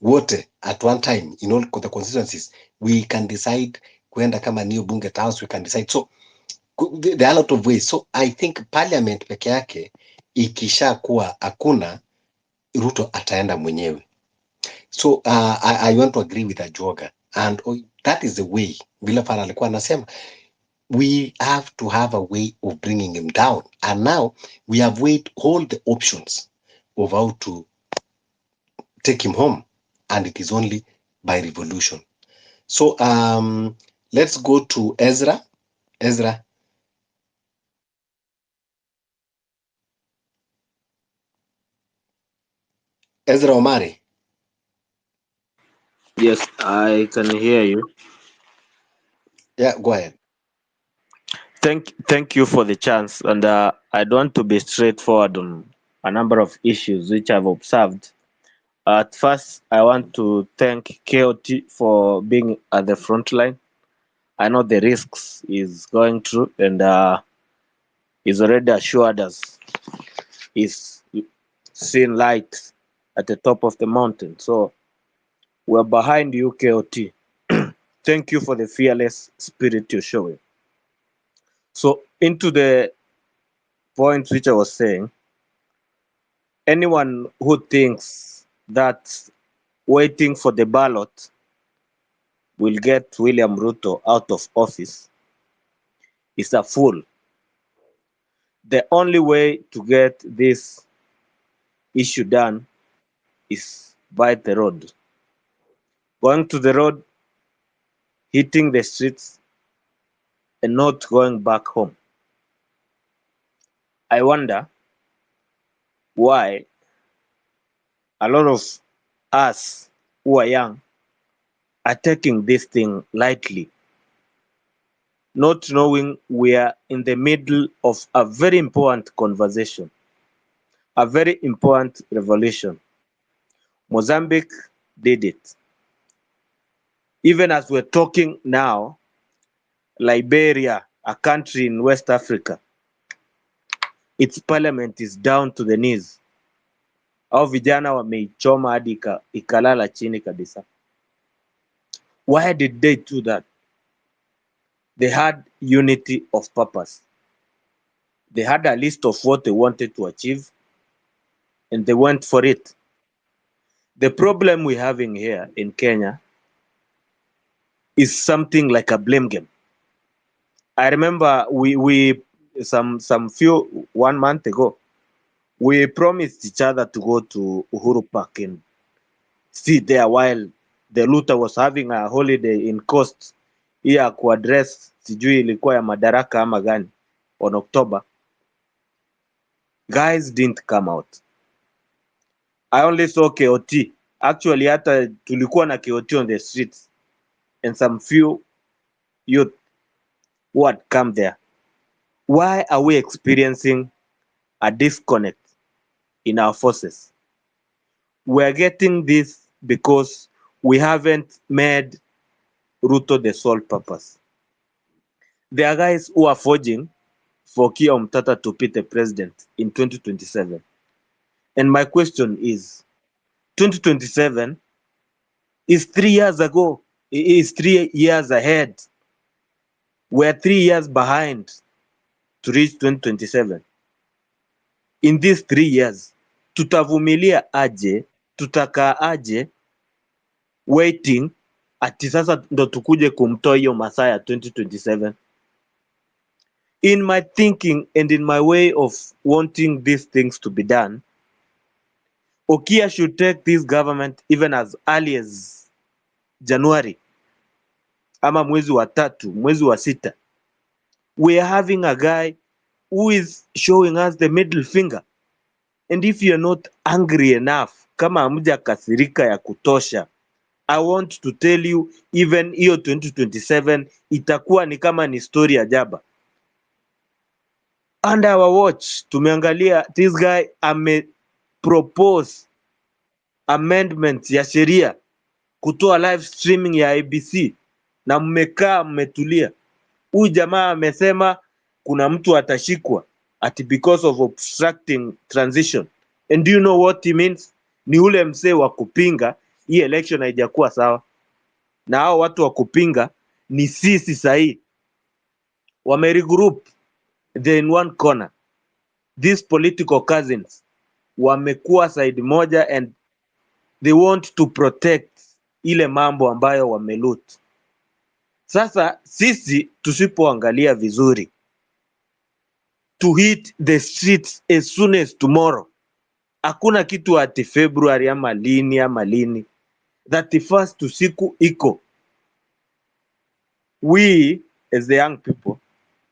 S3: wote at one time in all the constituencies we can decide kwenda kama new bunge house, we can decide. So there are a lot of ways. So I think parliament peke yake ikisha kuwa hakuna, Ruto ataenda mwenyewe. So I want to agree with Ajoga, and that is the way vile Fara alikuwa anasema, we have to have a way of bringing him down, and now we have weighed all the options of how to take him home, and it is only by revolution. So let's go to Ezra Omari.
S9: Yes, I can hear you.
S3: Yeah, go ahead.
S9: Thank you for the chance, and I want to be straightforward on a number of issues which I've observed. At first, I want to thank KOT for being at the front line. I know the risks he's going through, and he's already assured us he's seen light at the top of the mountain. So we're behind you, KOT. Thank you for the fearless spirit you're showing. So into the point which I was saying, anyone who thinks that waiting for the ballot will get William Ruto out of office is a fool. The only way to get this issue done is by the road. Going to the road, hitting the streets, and not going back home. I wonder why a lot of us who are young are taking this thing lightly, not knowing we are in the middle of a very important conversation, a very important revolution. Mozambique did it. Even as we're talking now, Liberia, a country in West Africa, its parliament is down to the knees. Au vijana wameichoma hadi ikalala chini kabisa. Why did they do that? They had unity of purpose. They had a list of what they wanted to achieve, and they went for it. The problem we're having here in Kenya is something like a blame game. I remember we some few 1 month ago, we promised each other to go to Uhuru Park and sit there while the Ruto was having a holiday in Coast hii ya kuaddress sijui ilikuwa ya madaraka ama gani on October. Guys didn't come out. I only saw KOT. Actually hata tulikuwa na KOT on the streets and some few youth who had come there. Why are we experiencing a disconnect in our forces? We're getting this because we haven't made Ruto the sole purpose. There are guys who are forging for Kia Omtata to be the president in 2027. And my question is, 2027 is 3 years ago. It is 3 years ahead. We're 3 years behind to reach 2027. In these 3 years, tutavumilia aje, tutakaa aje waiting ati sasa ndo tukuje kumtoa hiyo masaa ya 2027. In my thinking and in my way of wanting these things to be done, Okia should take this government even as early as January ama mwezi wa 3, mwezi wa 6. We are having a guy who is showing us the middle finger. And if you're not angry enough, kama hamja kasirika ya kutosha, I want to tell you, even hiyo 2027 itakuwa ni kama ni story ya jaba. Under our watch, tumeangalia this guy propose amendment ya sheria kutoa live streaming ya ABC na mmekaa mmetulia. Huyu jamaa amesema kuna mtu atashikwa ati because of obstructing transition. And do you know what he means? Ni ule msee wa kupinga hii election haijakuwa sawa. Na hao watu wa kupinga ni sisi sahi. Wameregroup, they're in one corner. These political cousins wamekuwa side moja and they want to protect ile mambo ambayo wameloot. Sasa sisi tusipoangalia vizuri, to hit the streets as soon as tomorrow, hakuna kitu ati February ama lini 31st usiku iko. We as the young people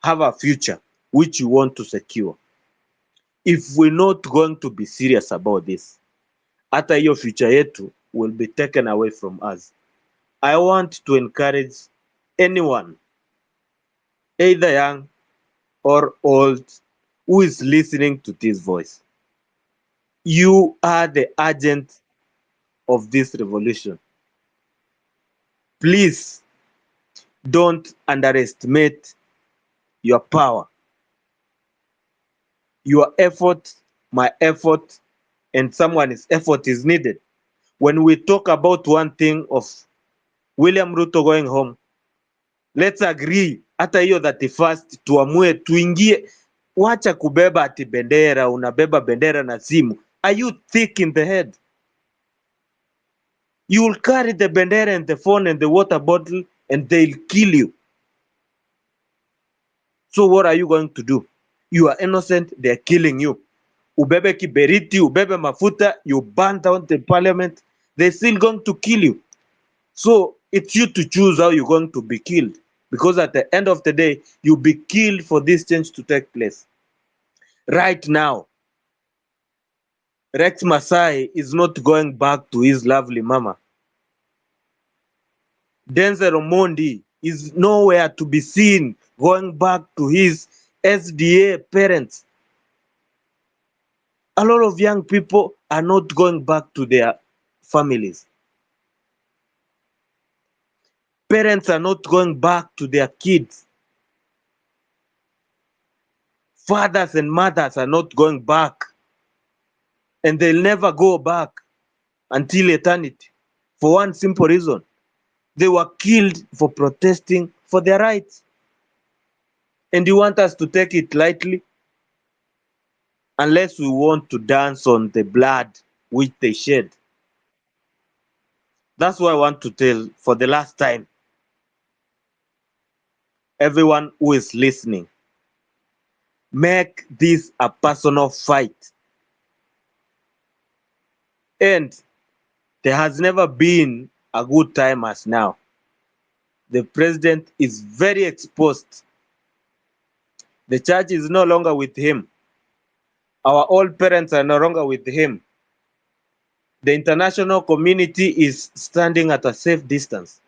S9: have a future which we want to secure. If we're not going to be serious about this, hata hiyo future yetu will be taken away from us. I want to encourage anyone, either young or old, who is listening to this voice. You are the agent of this revolution. Please don't underestimate your power. Your effort, my effort, and someone's effort is needed. When we talk about one thing of William Ruto going home, let's agree hata hiyo 31st tuamue tuingie. Wacha kubeba ati bendera, unabeba bendera na simu. Are you thick in the head? You will carry the bendera and the phone and the water bottle and they'll kill you. So what are you going to do? You are innocent, they're killing you. Ubebe kiberiti, ubebe mafuta, you burn down the parliament, they're still going to kill you. So it's you to choose how you're going to be killed. Because at the end of the day, you'll be killed for this change to take place. Right now, Rex Masai is not going back to his lovely mama. Denzel Omondi is nowhere to be seen going back to his SDA parents. A lot of young people are not going back to their families. Parents are not going back to their kids. Fathers and mothers are not going back. And they'll never go back until eternity. For one simple reason. They were killed for protesting for their rights. And you want us to take it lightly? Unless we want to dance on the blood which they shed. That's why I want to tell for the last time, everyone who is listening, make this a personal fight. And there has never been a good time as now. The president is very exposed. The church is no longer with him. Our old parents are no longer with him. The international community is standing at a safe distance.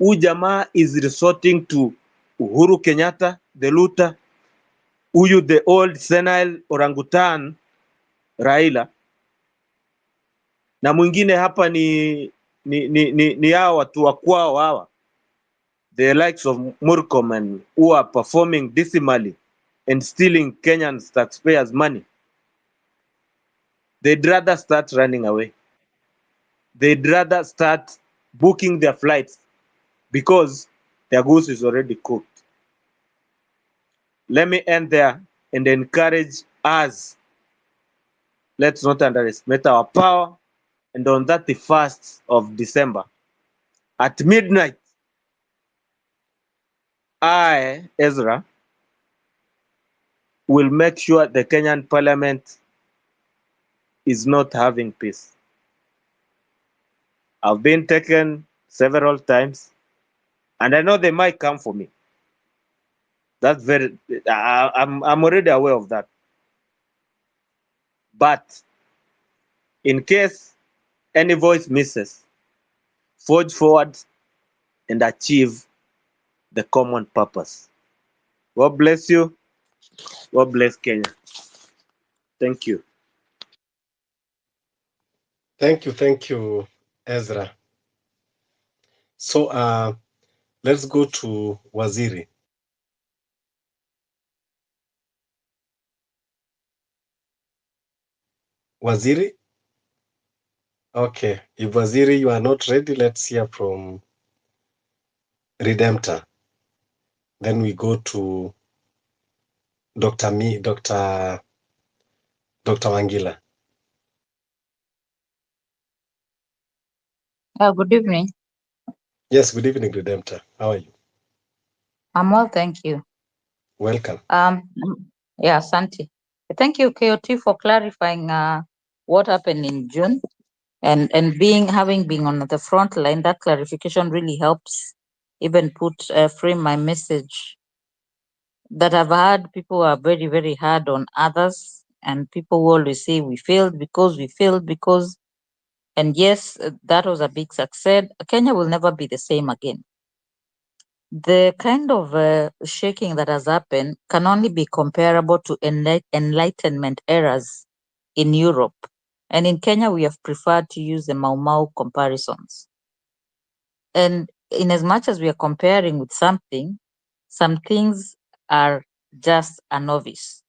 S9: Jamaa is resorting to Uhuru Kenyatta, the looter, huyu the old senile orangutan Raila, na mwingine hapa ni hawa watu wa kwao hawa, the likes of Murkomen, who are performing dismally and stealing Kenyan taxpayers' money. They'd rather start running away. They'd rather start booking their flights because their goose is already cooked. Let me end there and encourage us. Let's not underestimate our power. And on that the 1st of December, at midnight, I, Ezra, will make sure the Kenyan parliament is not having peace. I've been taken several times, and I know they might come for me. That's I'm already aware of that. But in case any voice misses, forge forward and achieve the common purpose. God bless you. God bless Kenya. Thank you.
S3: Thank you, Ezra. So let's go to Waziri. Waziri? Okay, if Waziri, you are not ready, let's hear from Redemptor. Then we go to Dr. Wangila.
S10: Good evening.
S3: Yes, good evening, Redemptor. How are you?
S10: I'm well, thank you.
S3: Welcome.
S10: Yeah, Santi. Thank you, KOT, for clarifying what happened in June, and having been on the front line. That clarification really helps even frame my message. That I've heard people are very, very hard on others, and people will always say we failed because, and yes, that was a big success. Kenya will never be the same again. The kind of shaking that has happened can only be comparable to Enlightenment eras in Europe. And in Kenya, we have preferred to use the Mau Mau comparisons. And in as much as we are comparing with something, some things are just a novice.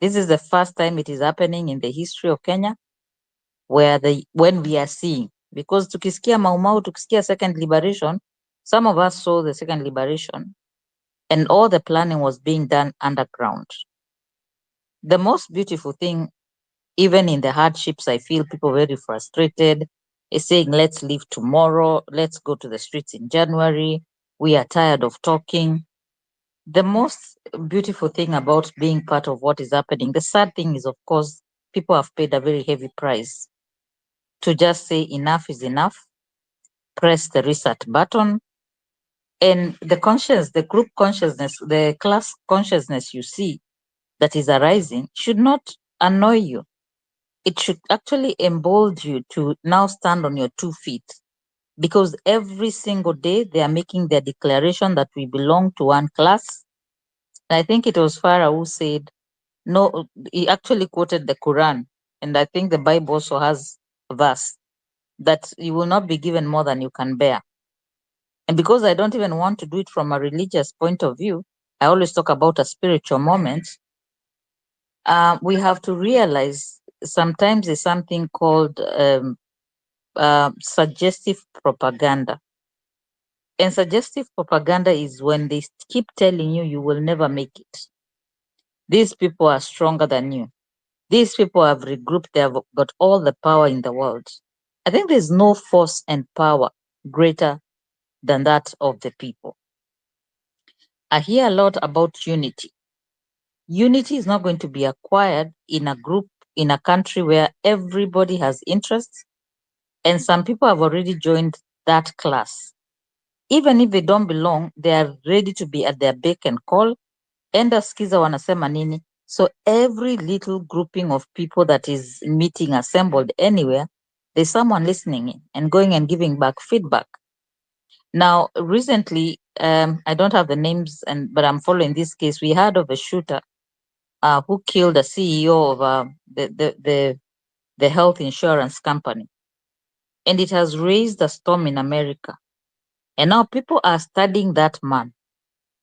S10: This is the first time it is happening in the history of Kenya when we are seeing, because tukisikia Mau Mau, tukisikia second liberation, some of us saw the second liberation. and all the planning was being done underground. The most beautiful thing, even in the hardships, I feel people very frustrated, is saying, let's leave tomorrow, let's go to the streets in January, we are tired of talking. The most beautiful thing about being part of what is happening, the sad thing is, of course, people have paid a very heavy price to just say enough is enough, press the reset button, and the group consciousness, the class consciousness you see that is arising should not annoy you. It should actually embolden you to now stand on your 2 feet, because every single day they are making their declaration that we belong to one class. And I think it was Farah who said, no, he actually quoted the Quran, and I think the Bible also has a verse that you will not be given more than you can bear. And because I don't even want to do it from a religious point of view, I always talk about a spiritual moment. We have to realize sometimes there's something called suggestive propaganda. And suggestive propaganda is when they keep telling you you will never make it. These people are stronger than you. These people have regrouped, they have got all the power in the world. I think there's no force and power greater than that of the people. I hear a lot about unity. Unity is not going to be acquired in a group, in a country where everybody has interests, and some people have already joined that class. Even if they don't belong, they are ready to be at their beck and call. Enda skiza wanasema nini. So every little grouping of people that is meeting assembled anywhere, there's someone listening in and going and giving back feedback. Now, recently, I don't have the names, but I'm following this case. We heard of a shooter who killed the CEO of the health insurance company, and it has raised a storm in America. And now people are studying that man.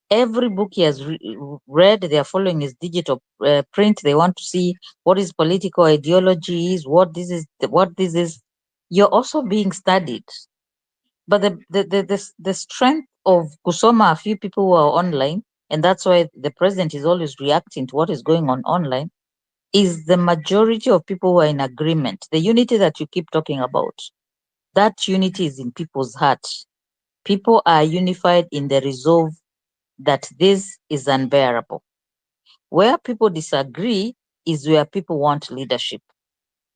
S10: Every book he has read, they are following his digital print. They want to see what his political ideology is, what this is, what this is. You're also being studied. But the strength of Kusoma, a few people who are online, and that's why the president is always reacting to what is going on online, is the majority of people who are in agreement. The unity that you keep talking about, that unity is in people's hearts. People are unified in the resolve that this is unbearable. Where people disagree is where people want leadership.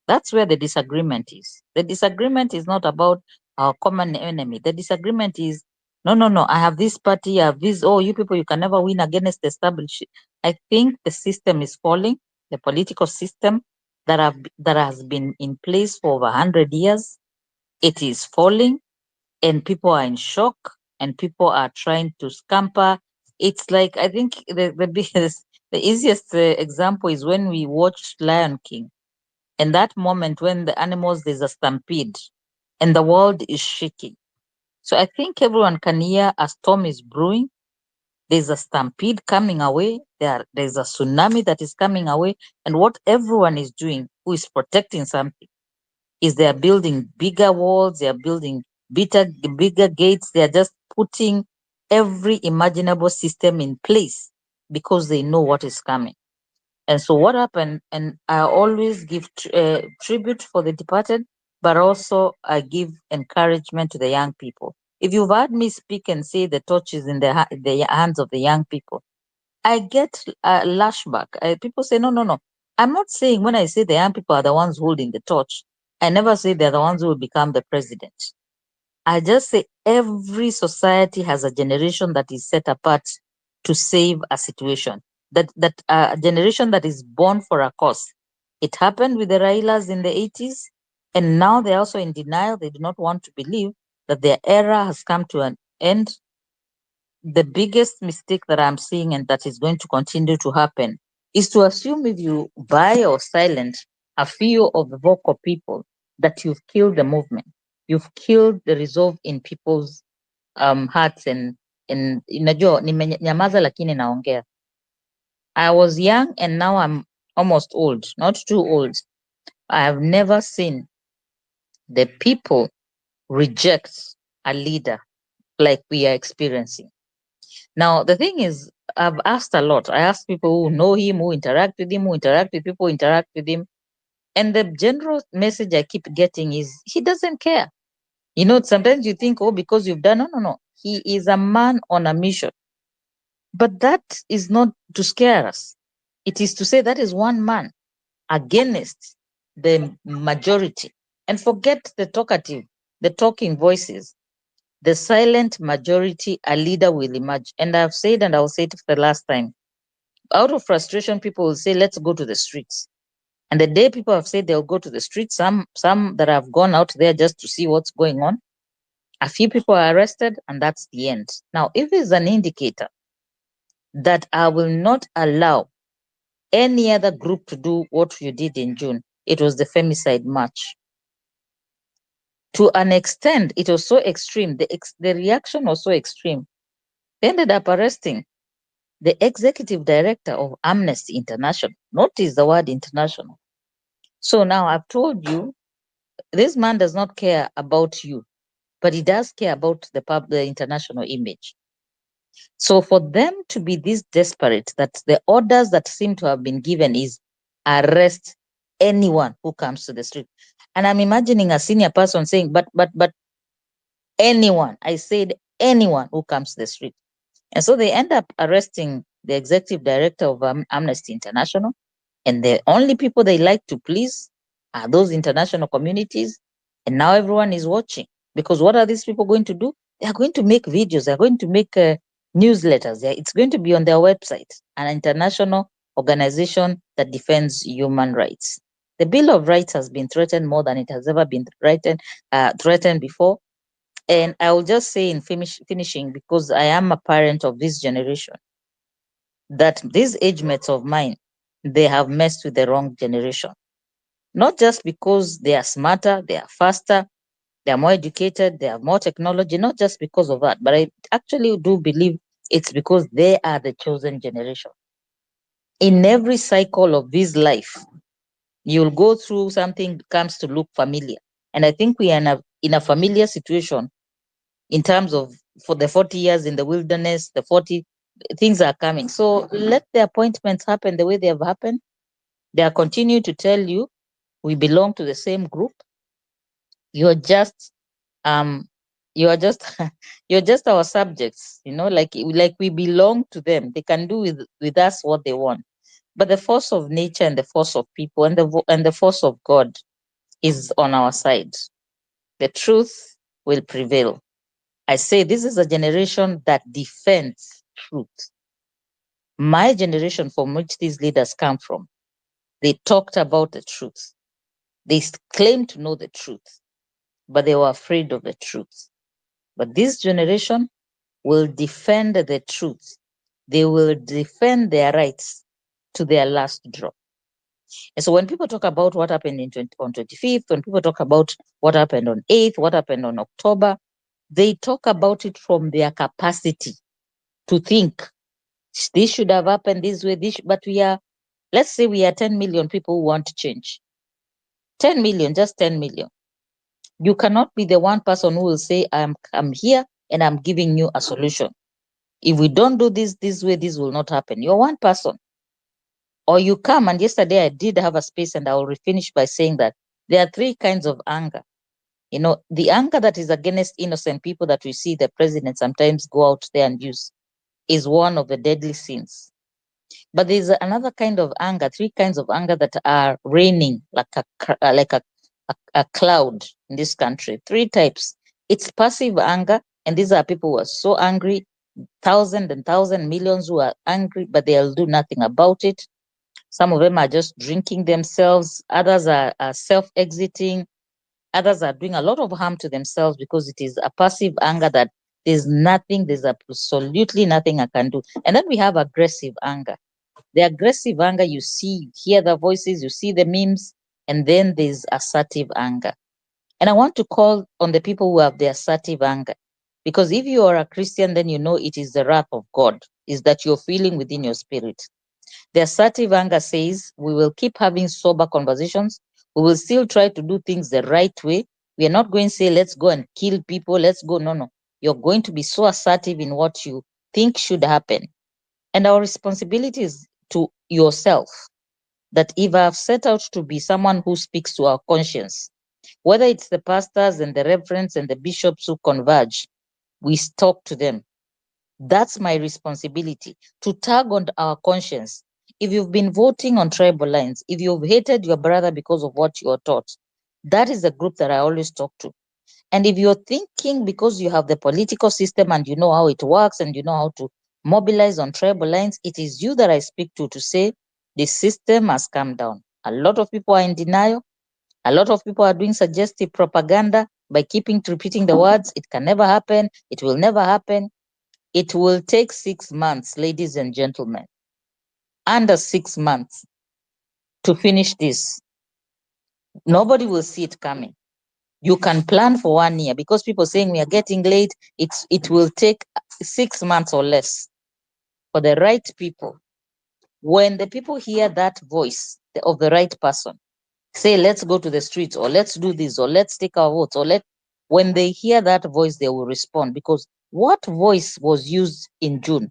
S10: That's where the disagreement is. The disagreement is not about our common enemy. The disagreement is, no, I have this party, I have this, oh, you people, you can never win against the established. I think the system is falling, the political system that has been in place for over 100 years, it is falling, and people are in shock, and people are trying to scamper. It's like, I think the biggest, the easiest example is when we watched Lion King. And that moment when the animals, there's a stampede and the world is shaking. So I think everyone can hear a storm is brewing. There's a stampede coming away. There's a tsunami that is coming away. And what everyone is doing, who is protecting something, is they are building bigger walls, they are building bigger gates, they are just putting every imaginable system in place because they know what is coming. And so what happened, and I always give tribute for the departed, but also I give encouragement to the young people. If you've heard me speak and say the torch is in the hands of the young people, I get a lashback. People say, no. I'm not saying when I say the young people are the ones holding the torch, I never say they're the ones who will become the president. I just say every society has a generation that is set apart to save a situation. That a generation that is born for a cause. It happened with the Railas in the 80s, and now they're also in denial. They do not want to believe that their era has come to an end. The biggest mistake that I'm seeing, and that is going to continue to happen, is to assume if you buy or silence a few of the vocal people that you've killed the movement. You've killed the resolve in people's hearts and inajua nimenyamaza lakini naongea. I was young and now I'm almost old, not too old. I have never seen the people reject a leader like we are experiencing. Now, the thing is, I've asked a lot. I asked people who know him, who interact with him, who interact with people who interact with him. And the general message I keep getting is he doesn't care. You know, sometimes you think, oh, because you've done, no. He is a man on a mission. But that is not to scare us. It is to say that is one man against the majority. And forget the talkative, the talking voices. The silent majority, a leader will emerge. And I've said, and I'll say it for the last time, out of frustration, people will say, let's go to the streets. And the day people have said they'll go to the streets, some that have gone out there just to see what's going on, a few people are arrested, and that's the end. Now, if it's an indicator that I will not allow any other group to do what you did in June, it was the femicide march. To an extent, it was so extreme. The reaction was so extreme. They ended up arresting the executive director of Amnesty International. Notice the word international. So now I've told you, this man does not care about you, but he does care about the international image. So for them to be this desperate, that the orders that seem to have been given is arrest anyone who comes to the street. And I'm imagining a senior person saying, but anyone, I said anyone who comes to the street. And so they end up arresting the executive director of Amnesty International. And the only people they like to please are those international communities. And now everyone is watching, because what are these people going to do? They are going to make videos. They're going to make newsletters. It's going to be on their website, an international organization that defends human rights. The Bill of Rights has been threatened more than it has ever been threatened before. And I will just say in finishing, because I am a parent of this generation, that these age mates of mine, they have messed with the wrong generation. Not just because they are smarter, they are faster, they are more educated, they have more technology, not just because of that, but I actually do believe it's because they are the chosen generation. In every cycle of this life, you'll go through something comes to look familiar. And I think we are in a familiar situation in terms of for the 40 years in the wilderness, the 40 things are coming. So let the appointments happen the way they have happened. They are continuing to tell you, we belong to the same group. You're just you're just you're just our subjects, like we belong to them. They can do with us what they want. But the force of nature and the force of people and the force of God is on our side. The truth will prevail. I say this is a generation that defends truth. My generation from which these leaders come from, they talked about the truth. They claimed to know the truth, but they were afraid of the truth. But this generation will defend the truth. They will defend their rights to their last drop. And so when people talk about what happened on 25th, when people talk about what happened on 8th, what happened on October, they talk about it from their capacity to think this should have happened this way, but let's say we are 10 million people who want to change. 10 million, just 10 million. You cannot be the one person who will say, I'm here and I'm giving you a solution. If we don't do this way, this will not happen. You're one person. Or you come, and yesterday I did have a space, and I will finish by saying that there are three kinds of anger. The anger that is against innocent people that we see the president sometimes go out there and use is one of the deadly sins. But there's another kind of anger, three kinds of anger that are reigning like a cloud in this country. Three types. It's passive anger, and these are people who are so angry, thousands and thousands, millions who are angry, but they'll do nothing about it. Some of them are just drinking themselves. Others are self-exiting. Others are doing a lot of harm to themselves because it is a passive anger that there's absolutely nothing I can do. And then we have aggressive anger. The aggressive anger, you hear the voices, you see the memes, and then there's assertive anger. And I want to call on the people who have the assertive anger, because if you are a Christian, then you know it is the wrath of God, is that you're feeling within your spirit. The assertive anger says, we will keep having sober conversations. We will still try to do things the right way. We are not going to say, let's go and kill people. Let's go. No. You're going to be so assertive in what you think should happen. And our responsibility is to yourself, that if I've set out to be someone who speaks to our conscience, whether it's the pastors and the reverends and the bishops who converge, we talk to them. That's my responsibility, to tug on our conscience. If you've been voting on tribal lines, if you've hated your brother because of what you are taught, that is the group that I always talk to. And if you're thinking because you have the political system and you know how it works and you know how to mobilize on tribal lines, it is you that I speak to say the system has come down. A lot of people are in denial. A lot of people are doing suggestive propaganda by keeping repeating the words, it can never happen, it will never happen. It will take 6 months, ladies and gentlemen, under 6 months to finish this. Nobody will see it coming. You can plan for 1 year because people saying we are getting late. It will take 6 months or less for the right people. When the people hear that voice of the right person, say, let's go to the streets or let's do this or let's take our votes when they hear that voice, they will respond, because what voice was used in June?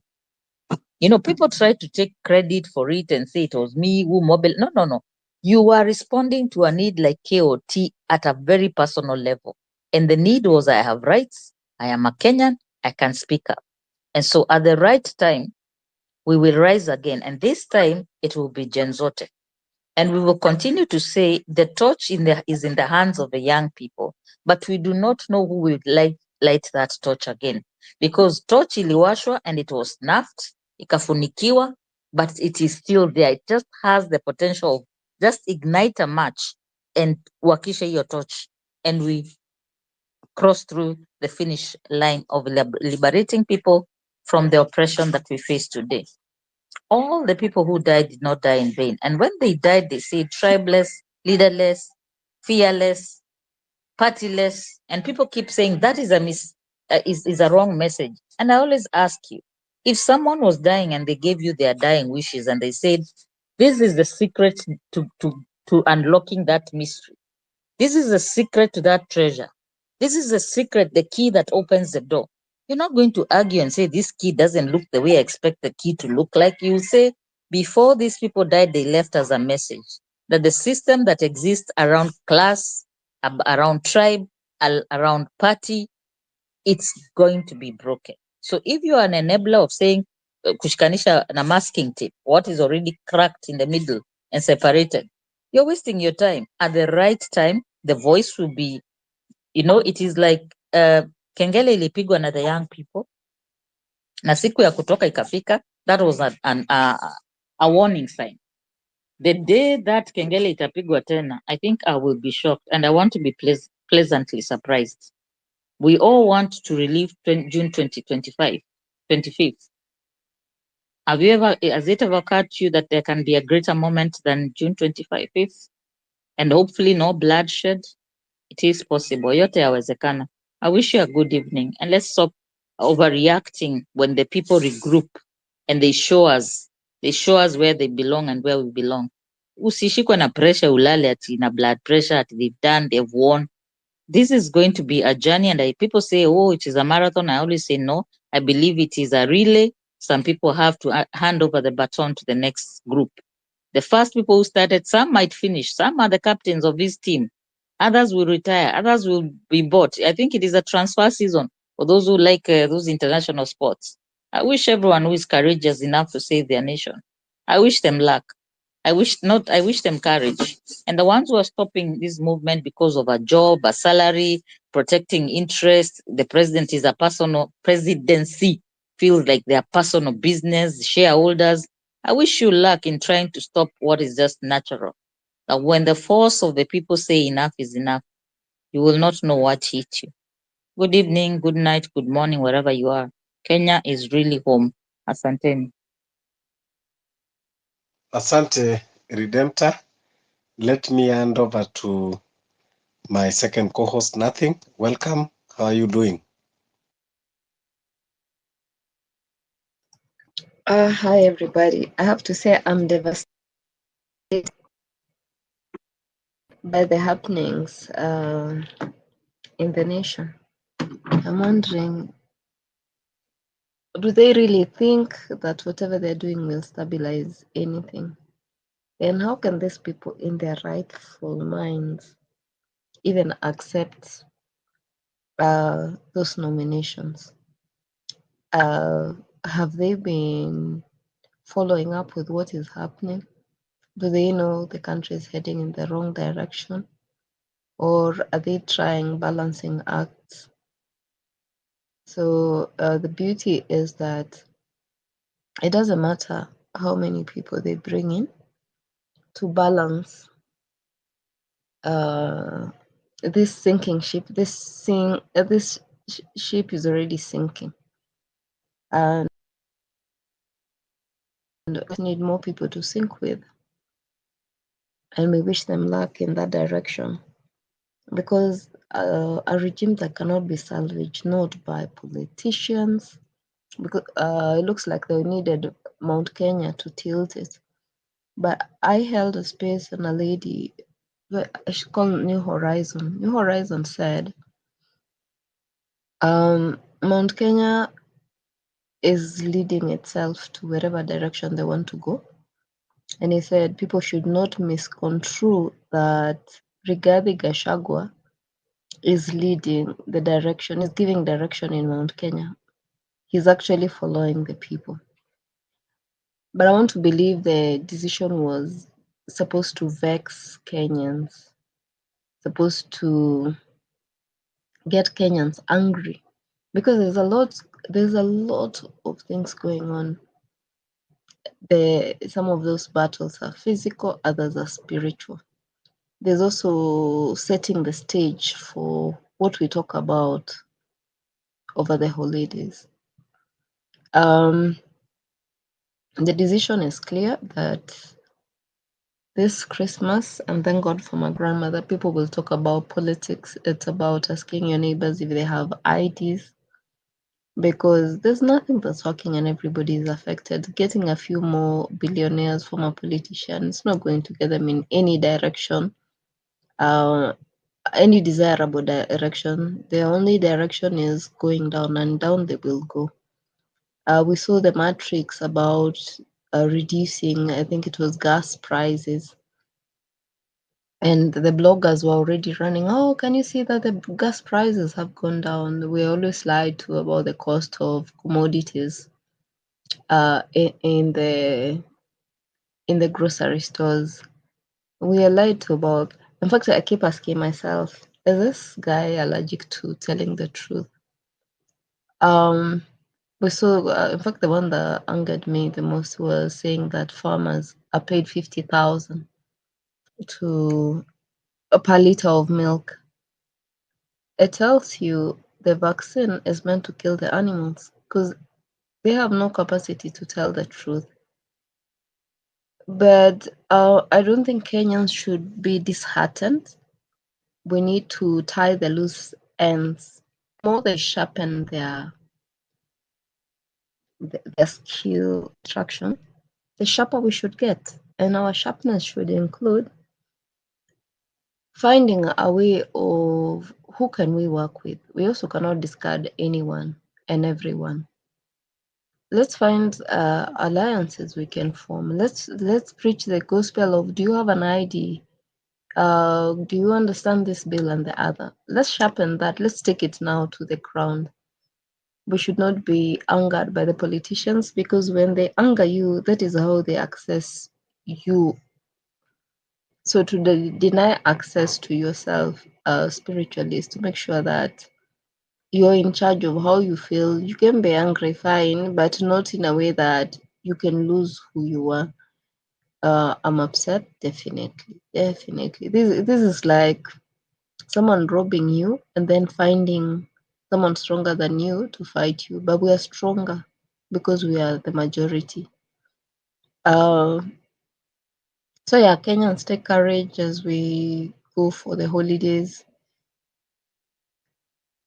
S10: People try to take credit for it and say it was me who mobile. No, no, no. You are responding to a need like KOT at a very personal level. And the need was, I have rights, I am a Kenyan, I can speak up. And so at the right time, we will rise again. And this time, it will be Gen Zote. And we will continue to say the torch is in the hands of the young people, but we do not know who will light that torch again, because torch iliwashwa and it was snuffed, ikafunikiwa, but it is still there. It just has the potential of just ignite a match and wakisha your torch, and we cross through the finish line of liberating people from the oppression that we face today. All the people who died did not die in vain. And when they died, they say tribeless, leaderless, fearless, partyless. And people keep saying that is a wrong message. And I always ask you, if someone was dying and they gave you their dying wishes and they said, this is the secret to unlocking that mystery. This is the secret to that treasure. This is the secret, the key that opens the door. You're not going to argue and say this key doesn't look the way I expect the key to look like. You say, before these people died, they left us a message that the system that exists around class, around tribe, around party, it's going to be broken. So if you are an enabler of saying, kushikanisha na masking tape, what is already cracked in the middle and separated, you're wasting your time. At the right time, the voice will be, it is like kengele ilipigwa na the young people na siku ya kutoka ikafika. That was a warning sign. The day that kengele itapigwa tena, I think I will be shocked, and I want to be pleasantly surprised. We all want to relive June 2025, 25th. Has it ever occurred to you that there can be a greater moment than June 25th? And hopefully no bloodshed. It is possible. Yote yawezekana. I wish you a good evening, and let's stop overreacting when the people regroup and they show us where they belong and where we belong. Usishikwe na pressure ulale ati na blood pressure ati they've won. This is going to be a journey, and people say, oh, it is a marathon. I always say no. I believe it is a relay. Some people have to hand over the baton to the next group. The first people who started, some might finish. Some are the captains of this team. Others will retire. Others will be bought. I think it is a transfer season for those who like those international sports. I wish everyone who is courageous enough to save their nation. I wish them luck. I wish them courage. And the ones who are stopping this movement because of a job, a salary, protecting interest, the president is a personal presidency, feels like they are personal business, shareholders. I wish you luck in trying to stop what is just natural. That when the force of the people say enough is enough, you will not know what hit you. Good evening, good night, good morning, wherever you are. Kenya is really home. Asanteni.
S3: Asante, Redemptor. Let me hand over to my second co-host, Nothing. Welcome. How are you doing?
S11: Hi, everybody. I have to say I'm devastated by the happenings in the nation. I'm wondering do they really think that whatever they're doing will stabilize anything? And how can these people in their rightful minds even accept those nominations? Have they been following up with what is happening? Do they know the country is heading in the wrong direction? Or are they trying balancing acts? So the beauty is that it doesn't matter how many people they bring in to balance this sinking ship. This ship is already sinking, and we need more people to sink with. And we wish them luck in that direction, because a regime that cannot be salvaged not by politicians, because it looks like they needed Mount Kenya to tilt it. But I held a space and a lady, she called New Horizon. New Horizon said, Mount Kenya is leading itself to wherever direction they want to go. And he said people should not misconstrue that Rigathi Gachagua is leading the direction, is giving direction in Mount Kenya. He's actually following the people. But I want to believe the decision was supposed to vex Kenyans, supposed to get Kenyans angry, because there's a lot of things going on. Some of those battles are physical, others are spiritual. There's also setting the stage for what we talk about over the holidays. The decision is clear that this Christmas, and thank God for my grandmother, people will talk about politics. It's about asking your neighbors if they have IDs, because there's nothing that's working and everybody is affected. Getting a few more billionaires from a politician, it's not going to get them in any direction, any desirable direction. The only direction is going down, and down they will go. We saw the matrix about reducing, I think it was gas prices. And the bloggers were already running, oh, can you see that the gas prices have gone down? We always lied to about the cost of commodities in the grocery stores. We are lied to about. In fact, I keep asking myself, is this guy allergic to telling the truth? We saw, in fact, the one that angered me the most was saying that farmers are paid 50,000 to per liter of milk. It tells you the vaccine is meant to kill the animals, because they have no capacity to tell the truth. But I don't think Kenyans should be disheartened. We need to tie the loose ends. The more they sharpen their skill extraction, the sharper we should get. And our sharpness should include finding a way of who can we work with. We also cannot discard anyone and everyone. Let's find alliances we can form. Let's preach the gospel of, do you have an ID? Do you understand this bill and the other? Let's sharpen that. Let's take it now to the ground. We should not be angered by the politicians, because when they anger you, that is how they access you. So to deny access to yourself spiritually is to make sure that you're in charge of how you feel. You can be angry, fine, but not in a way that you can lose who you are. I'm upset, definitely. This is like someone robbing you and then finding someone stronger than you to fight you. But we are stronger because we are the majority. So yeah, Kenyans, take courage as we go for the holidays.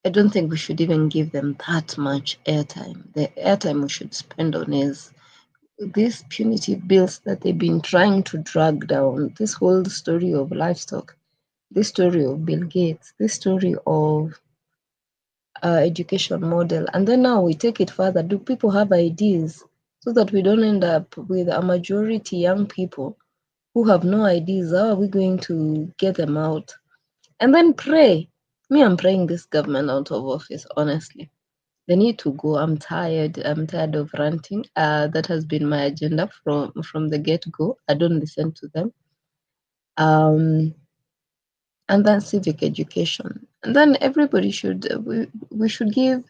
S11: I don't think we should even give them that much airtime. The airtime we should spend on is these punitive bills that they've been trying to drag down. This whole story of livestock, this story of Bill Gates, this story of education model. And then now we take it further. Do people have ideas so that we don't end up with a majority young people who have no ideas? How are we going to get them out? And then pray. Me, I'm praying this government out of office, honestly. They need to go. I'm tired. I'm tired of ranting. That has been my agenda from the get-go. I don't listen to them. And then civic education. And then everybody should, we should give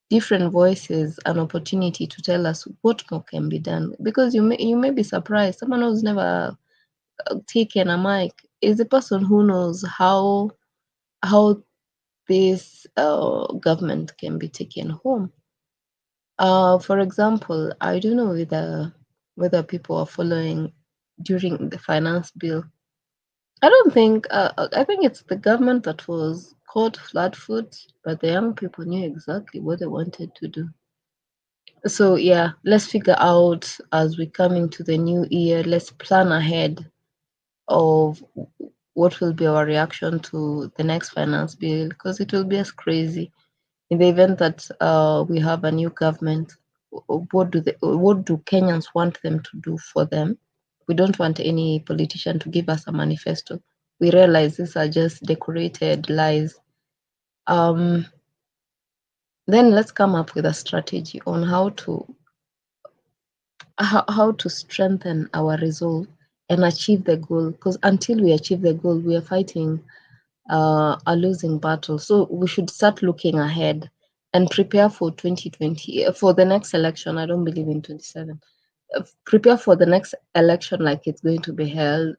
S11: different voices an opportunity to tell us what more can be done. Because you may be surprised. Someone who's never taken a mic is the person who knows how this government can be taken home. For example, I don't know whether people are following during the finance bill. I don't think, I think it's the government that was caught flat-foot, but the young people knew exactly what they wanted to do. So yeah, let's figure out as we come into the new year, let's plan ahead of what will be our reaction to the next finance bill, because it will be as crazy. In the event that we have a new government, what do Kenyans want them to do for them? We don't want any politician to give us a manifesto. We realize these are just decorated lies. Then let's come up with a strategy on how to strengthen our resolve and achieve the goal. Because until we achieve the goal, we are fighting a losing battle. So we should start looking ahead and prepare for 2020, for the next election. I don't believe in 27. Prepare for the next election like it's going to be held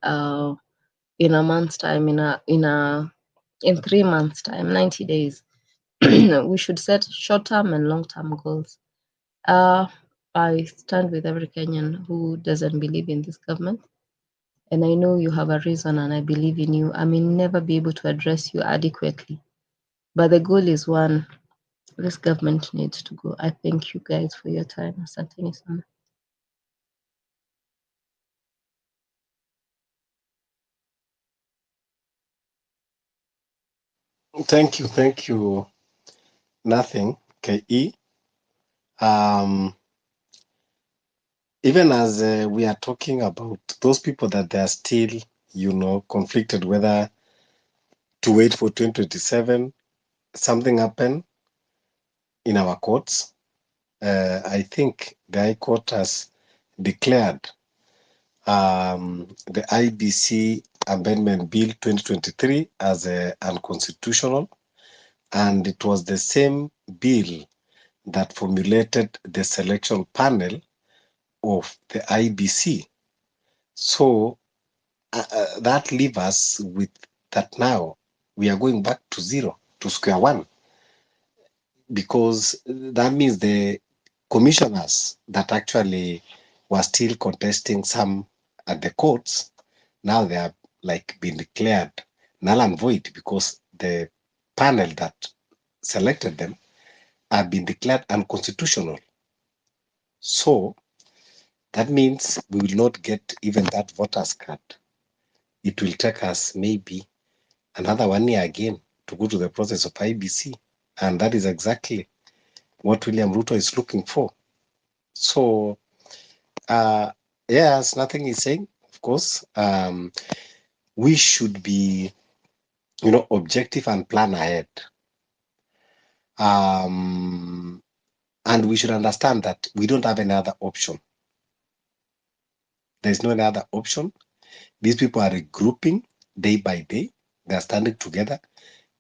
S11: in a month's time, in 3 months' time, 90 days. We should set short-term and long-term goals. I stand with every Kenyan who doesn't believe in this government. And I know you have a reason, and I believe in you. I may never be able to address you adequately, but the goal is one. This government needs to go. I thank you guys for your time. Asanteni sana.
S3: Thank you. Nothing, KE. Even as we are talking about those people that they are still, conflicted whether to wait for 2027, something happened in our courts. I think the High Court has declared the IBC Amendment Bill 2023 as unconstitutional, and it was the same bill that formulated the selection panel of the IBC. So that leaves us with that now we are going back to zero, to square one, because that means the commissioners that actually were still contesting some at the courts, now they have like been declared null and void because the panel that selected them have been declared unconstitutional. So that means we will not get even that voters card. It will take us maybe another 1 year again to go to the process of IBC. And that is exactly what William Ruto is looking for. So, yes, nothing is saying, of course, we should be, objective and plan ahead. And we should understand that we don't have any other option. There's no any other option. These people are regrouping day by day. They are standing together.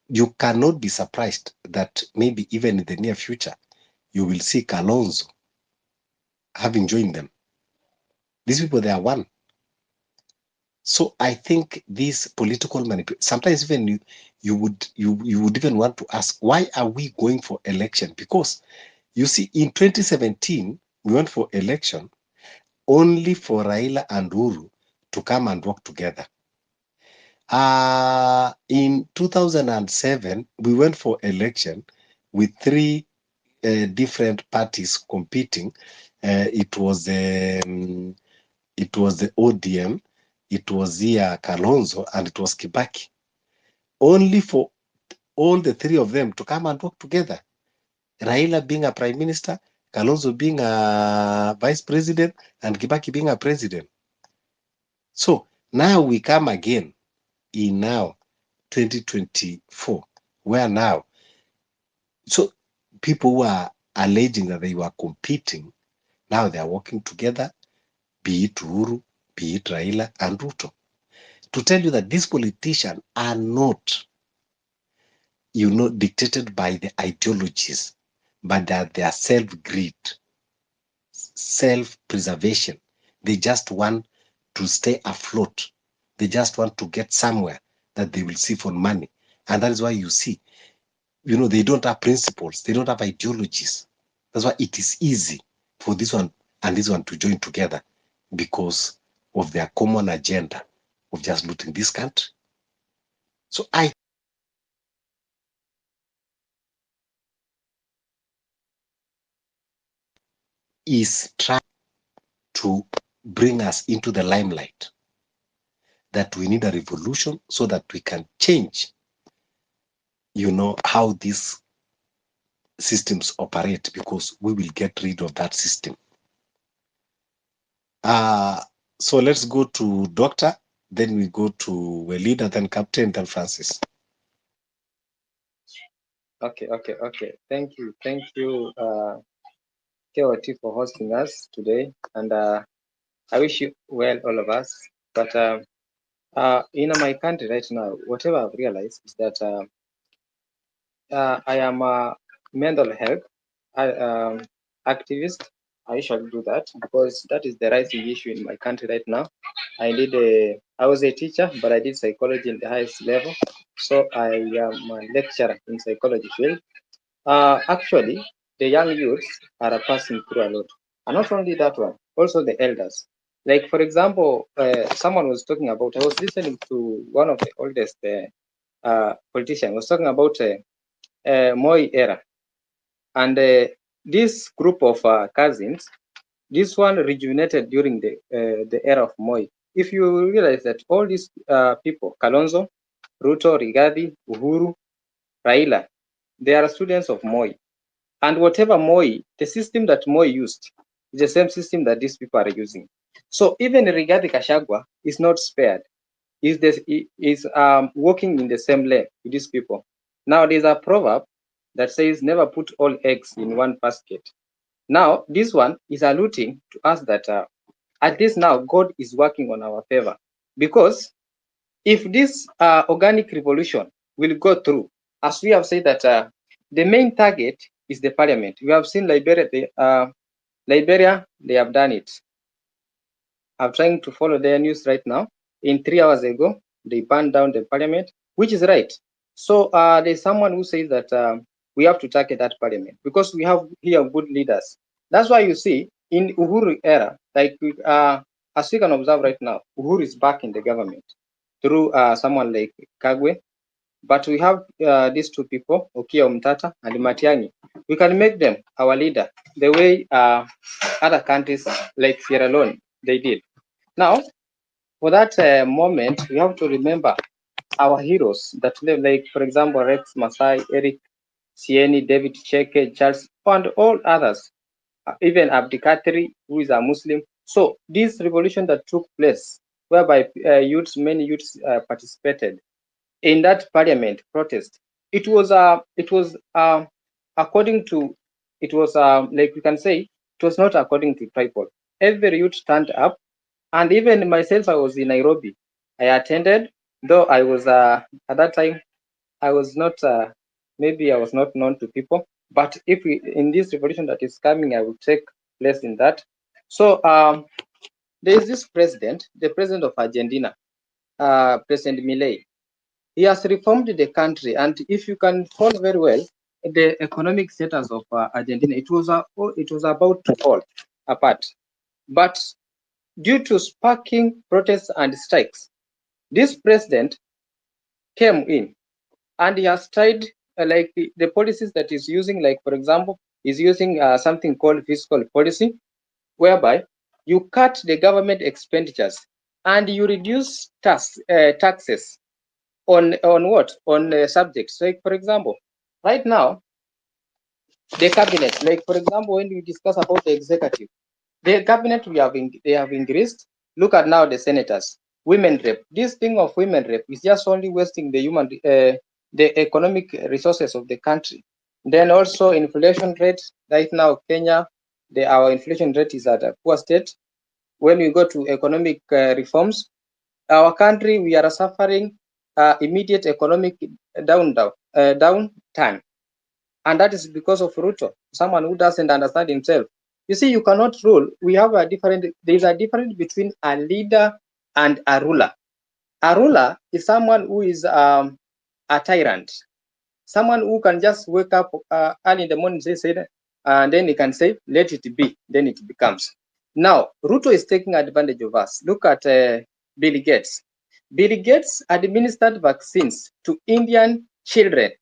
S3: You cannot be surprised that maybe even in the near future, you will see Kalonzo having joined them. These people, they are one. So I think this political manipulation, sometimes even you would even want to ask, why are we going for election? Because you see, in 2017, we went for election only for Raila and Uhuru to come and work together. In 2007, we went for election with three different parties competing. It was the ODM, it was here Kalonzo, and it was Kibaki. Only for all the three of them to come and work together. Raila being a prime minister, Kalonzo being a vice president, and Kibaki being a president. So now we come again in now 2024, where now, so people who are alleging that they were competing, now they are working together, be it Uhuru, be it Raila and Ruto, to tell you that these politicians are not, dictated by the ideologies, but that they are self-greed, self-preservation. They just want to stay afloat. They just want to get somewhere that they will see for money. And that is why you see, they don't have principles. They don't have ideologies. That's why it is easy for this one and this one to join together, because of their common agenda of just looting this country. So I is trying to bring us into the limelight, that we need a revolution so that we can change, how these systems operate, because we will get rid of that system. So let's go to Doctor, then we go to Welida, then Captain, then Francis.
S12: Okay. Thank you, KOT, for hosting us today, and I wish you well, all of us. But in my country right now, whatever I've realized is that I am a mental health activist. I usually do that because that is the rising issue in my country right now. I was a teacher, but I did psychology in the highest level. So I am a lecturer in psychology field. Actually, the young youths are passing through a lot. And not only that one, also the elders. Like, for example, someone was talking about, I was listening to one of the oldest politicians, was talking about Moi era. And this group of cousins, this one rejuvenated during the era of Moi. If you realize that all these people, Kalonzo, Ruto, Rigathi, Uhuru, Raila, they are students of Moi. And whatever Moi, the system that Moi used is the same system that these people are using. So even Rigathi Gachagua is not spared. Is working in the same lane with these people. Now there's a proverb that says, never put all eggs in one basket. Now this one is alluding to us that at least now God is working on our favor, because if this organic revolution will go through, as we have said that the main target is the parliament. We have seen Liberia, they have done it. I'm trying to follow their news right now. In 3 hours ago, they burned down the parliament, which is right. So there's someone who says that we have to target that parliament because we have here good leaders. That's why you see in Uhuru era, like as we can observe right now, Uhuru is back in the government through someone like Kagwe. But we have these two people, Okiya Omtata and Matiang'i. We can make them our leader the way other countries like Sierra Leone, they did. Now, for that moment, we have to remember our heroes that live, like, for example, Rex Masai, Eric Sieni, David Cheke, Charles, and all others, even Abdikatri, who is a Muslim. So this revolution that took place, whereby many youths participated in that parliament protest, it was according to, it was like we can say, it was not according to tribal. Every youth stand up, and even myself, I was in Nairobi. I attended, though I was at that time, I was not maybe I was not known to people. But if we, in this revolution that is coming, I will take place in that. So there is this president, the president of Argentina, President Milei. He has reformed the country, and if you can follow very well the economic status of Argentina, it was about to fall apart. But due to sparking protests and strikes, this president came in, and he has tried like the policies that he's using, like for example, is using something called fiscal policy, whereby you cut the government expenditures and you reduce taxes on what? On subjects. Like for example, right now, the cabinet. Like for example, when we discuss about the executive, the cabinet they have increased. Look at now the senators, women rep. This thing of women rep is just only wasting the the economic resources of the country. Then also inflation rate. Right now, Kenya, our inflation rate is at a poor state. When we go to economic reforms, our country, we are suffering immediate economic downturn. And that is because of Ruto, someone who doesn't understand himself. You see, you cannot rule. There's a difference between a leader and a ruler. A ruler is someone who is a tyrant, someone who can just wake up early in the morning, and then he can say, let it be, then it becomes. Now, Ruto is taking advantage of us. Look at Bill Gates. Bill Gates administered vaccines to Indian children.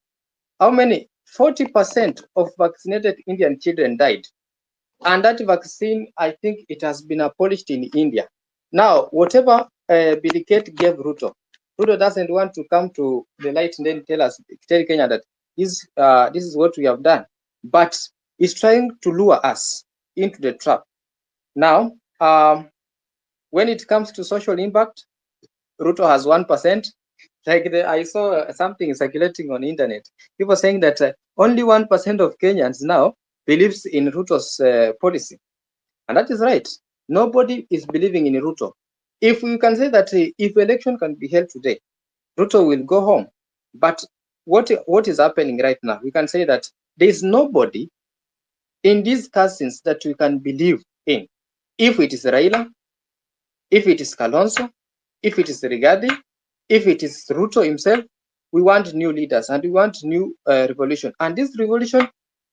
S12: How many? 40% of vaccinated Indian children died. And that vaccine, I think it has been abolished in India. Now, whatever Bill Gates gave Ruto, Ruto doesn't want to come to the light and then tell Kenya that this is what we have done. But he's trying to lure us into the trap. Now, when it comes to social impact, Ruto has 1%. Like I saw something circulating on the internet. People saying that only 1% of Kenyans now believes in Ruto's policy. And that is right. Nobody is believing in Ruto. If we can say that if election can be held today, Ruto will go home. But what is happening right now? We can say that there is nobody in these cousins that we can believe in. If it is Raila, if it is Kalonzo, if it is Rigathi, if it is Ruto himself, we want new leaders and we want new revolution. And this revolution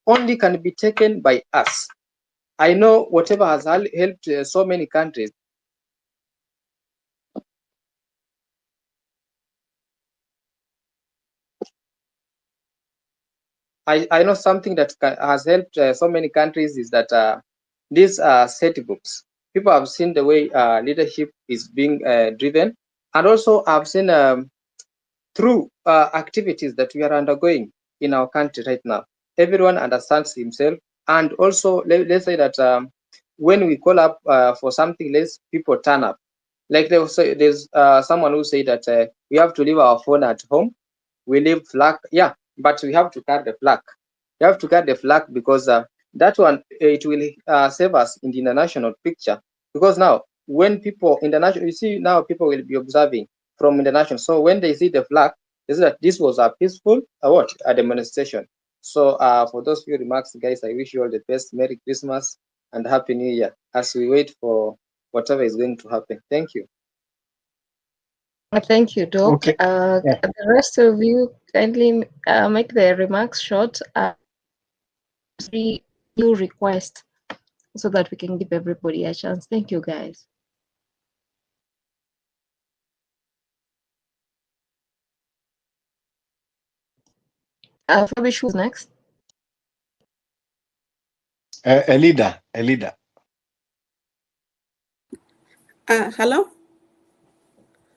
S12: only can be taken by us. I know whatever has helped so many countries. I know something that has helped so many countries is that these set books. People have seen the way leadership is being driven, and also I've seen through activities that we are undergoing in our country right now. Everyone understands himself, and also let's say that when we call up for something, less people turn up. Like there's someone who say that we have to leave our phone at home. We leave flag, yeah, but we have to carry the flag. You have to carry the flag because that one it will save us in the international picture. Because now when people international, you see now people will be observing from international. So when they see the flag, they say that this was a peaceful a demonstration. So for those few remarks, guys, I wish you all the best. Merry Christmas and Happy New Year as we wait for whatever is going to happen. Thank you.
S11: Thank you, Doc.
S3: Okay. Yeah.
S11: The rest of you kindly make the remarks short. You request so that we can give everybody a chance. Thank you, guys. Fabish, who's next?
S3: Elida.
S13: Hello?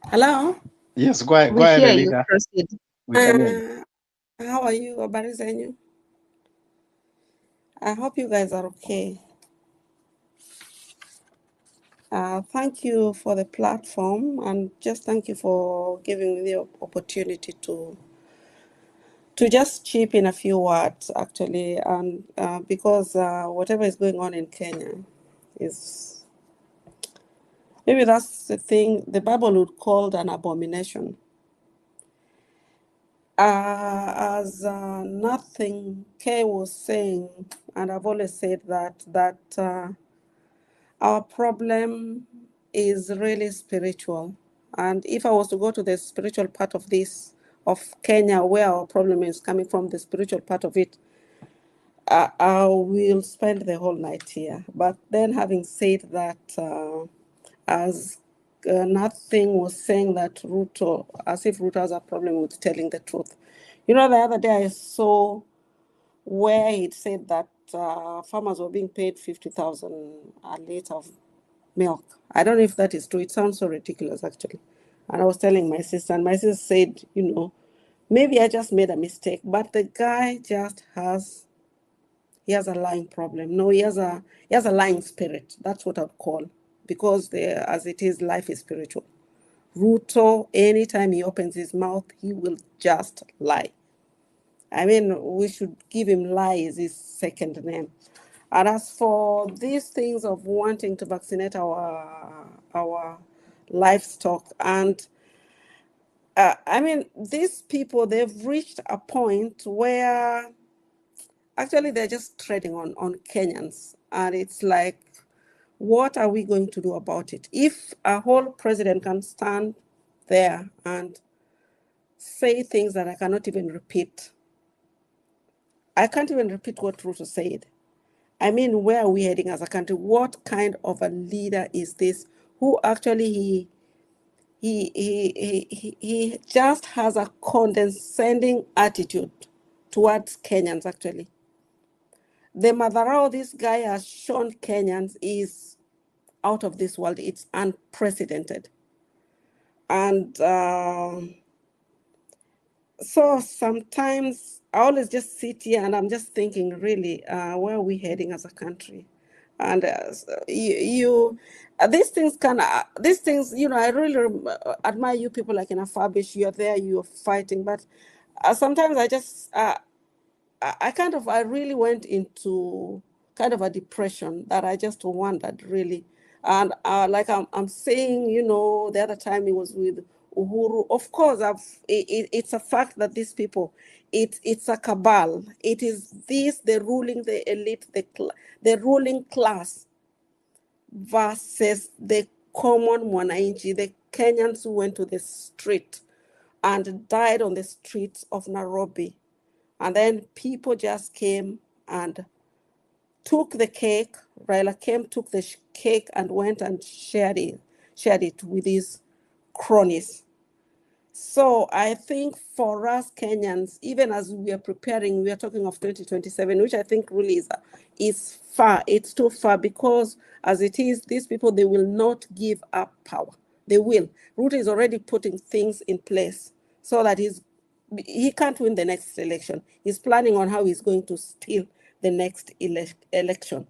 S13: Hello?
S3: Yes, go ahead,
S11: We hear
S3: Elida.
S11: you. Proceed.
S3: We can hear you.
S13: How are you, Obarizenyu? I hope you guys are okay. Thank you for the platform, and just thank you for giving me the opportunity to just chip in a few words, actually, and because whatever is going on in Kenya is, maybe that's the thing the Bible would call an abomination. As nothing Kay was saying, and I've always said that our problem is really spiritual. And if I was to go to the spiritual part of this, of Kenya, where our problem is coming from, the spiritual part of it, I will spend the whole night here. But then having said that, as nothing was saying that Ruto, as if Ruto has a problem with telling the truth. You know, the other day I saw where it said that farmers were being paid 50,000 a liter of milk. I don't know if that is true. It sounds so ridiculous, actually. And I was telling my sister, and my sister said, maybe I just made a mistake, but the guy just has he has a lying problem. No, he has a lying spirit. That's what I'd call, because as it is, life is spiritual. Ruto, anytime he opens his mouth, he will just lie. I mean, we should give him lie as his second name. And as for these things of wanting to vaccinate our livestock, and I mean, these people, they've reached a point where actually they're just treading on Kenyans. And it's like, what are we going to do about it? If a whole president can stand there and say things that I cannot even repeat, I can't even repeat what Ruto said. I mean, where are we heading as a country? What kind of a leader is this who actually he just has a condescending attitude towards Kenyans, actually. The madharau this guy has shown Kenyans is out of this world. It's unprecedented. And so sometimes I always just sit here and I'm just thinking, really, where are we heading as a country? And these things, I really admire you people like in a Fabish. You're there, you're fighting, but sometimes I just, I really went into kind of a depression that I just wondered, really. And like I'm saying, the other time it was with Uhuru. Of course, it's a fact that these people, it's a cabal. It is the ruling, the elite, the ruling class versus the common mwananchi, the Kenyans who went to the street and died on the streets of Nairobi. And then people just came and took the cake. Raila took the cake and went and shared it with his cronies. So I think for us Kenyans, even as we are preparing, we are talking of 2027, which I think really is far. It's too far, because as it is, these people, they will not give up power. They will. Ruto is already putting things in place so that he can't win the next election. He's planning on how he's going to steal the next election.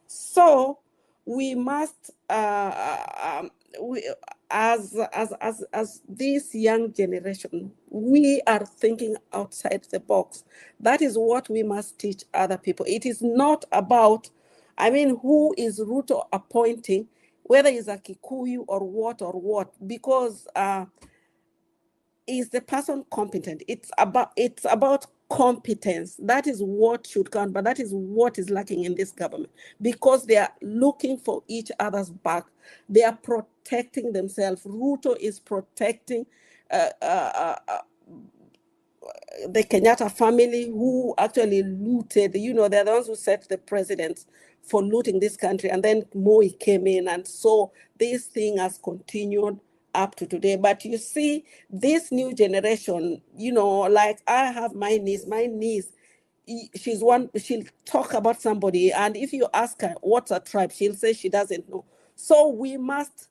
S13: So we must, as this young generation, we are thinking outside the box. That is what we must teach other people. It is not about, who is Ruto appointing, whether it's a Kikuyu or what, because is the person competent? It's about competence. That is what should count, but that is what is lacking in this government, because they are looking for each other's back. They are protecting themselves. Ruto is protecting the Kenyatta family, who actually looted. They're the ones who set the president for looting this country, and then Moi came in, and so this thing has continued up to today. But you see, this new generation, like I have my niece, she'll talk about somebody, and if you ask her what's a tribe, she'll say she doesn't know. So we must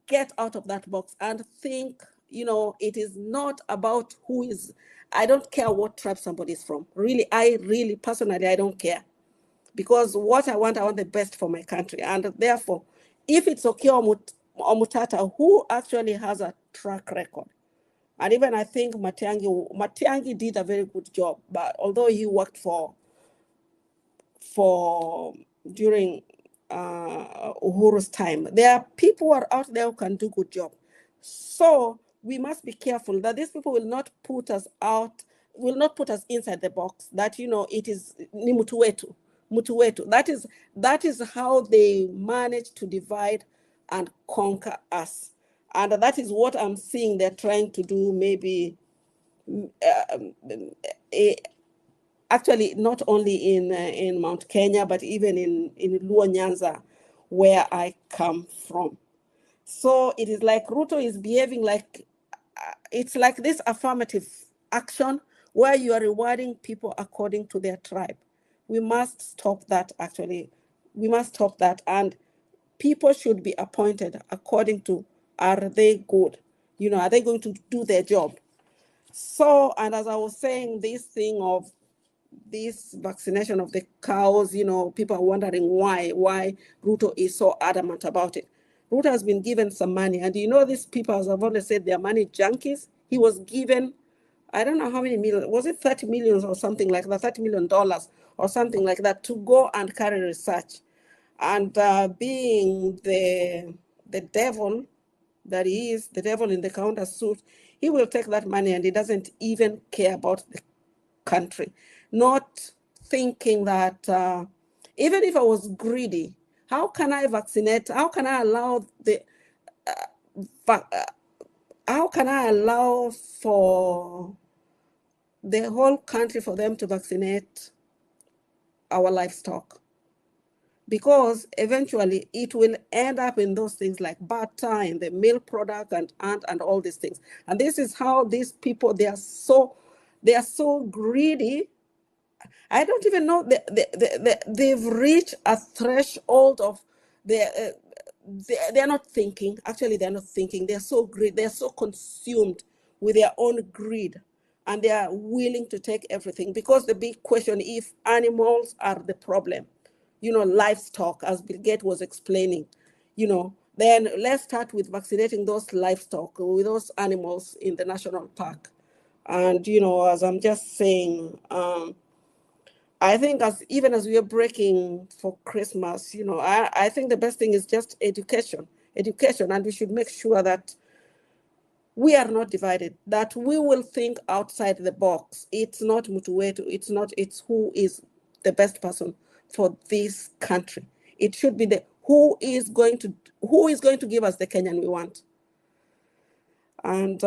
S13: get out of that box and think, it is not about who is, I don't care what tribe somebody is from. Really, personally, I don't care. Because what I want the best for my country. And therefore, if it's Okiya Omutata, who actually has a track record, and even I think Matiang'i did a very good job, but although he worked for during Uhuru's time, there are people who are out there who can do good job. So we must be careful that these people will not put us inside the box, that it is ni mtu wetu. That is how they manage to divide and conquer us. And that is what I'm seeing they're trying to do, maybe actually not only in Mount Kenya, but even in Luo Nyanza, where I come from. So it is like Ruto is behaving like, it's like this affirmative action where you are rewarding people according to their tribe. We must stop that, actually. We must stop that. And people should be appointed according to, are they good? Are they going to do their job? So, and as I was saying, this thing of this vaccination of the cows, people are wondering why Ruto is so adamant about it. Ruto has been given some money, and these people, as I've always said, they're money junkies. He was given, I don't know how many million, was it 30 million or something like that, $30 million or something like that, to go and carry research. And being the devil that he is, the devil in the counter suit, he will take that money and he doesn't even care about the country, not thinking that even if I was greedy, how can I vaccinate? How can I allow how can I allow for the whole country for them to vaccinate our livestock? Because eventually it will end up in those things like butter and the milk product and all these things. And this is how these people, they are so greedy. I don't even know, they've reached a threshold of they're not thinking. Actually, they're not thinking. They're so greedy. They're so consumed with their own greed, and they are willing to take everything. Because the big question, if animals are the problem, livestock, as Bill Gates was explaining, then let's start with vaccinating those livestock, with those animals in the national park. And, as I'm just saying, I think even as we are breaking for Christmas, I think the best thing is just education, and we should make sure that we are not divided, that we will think outside the box. It's not Mutuwetu, it's who is the best person for this country. It should be who is going to give us the Kenyan we want. And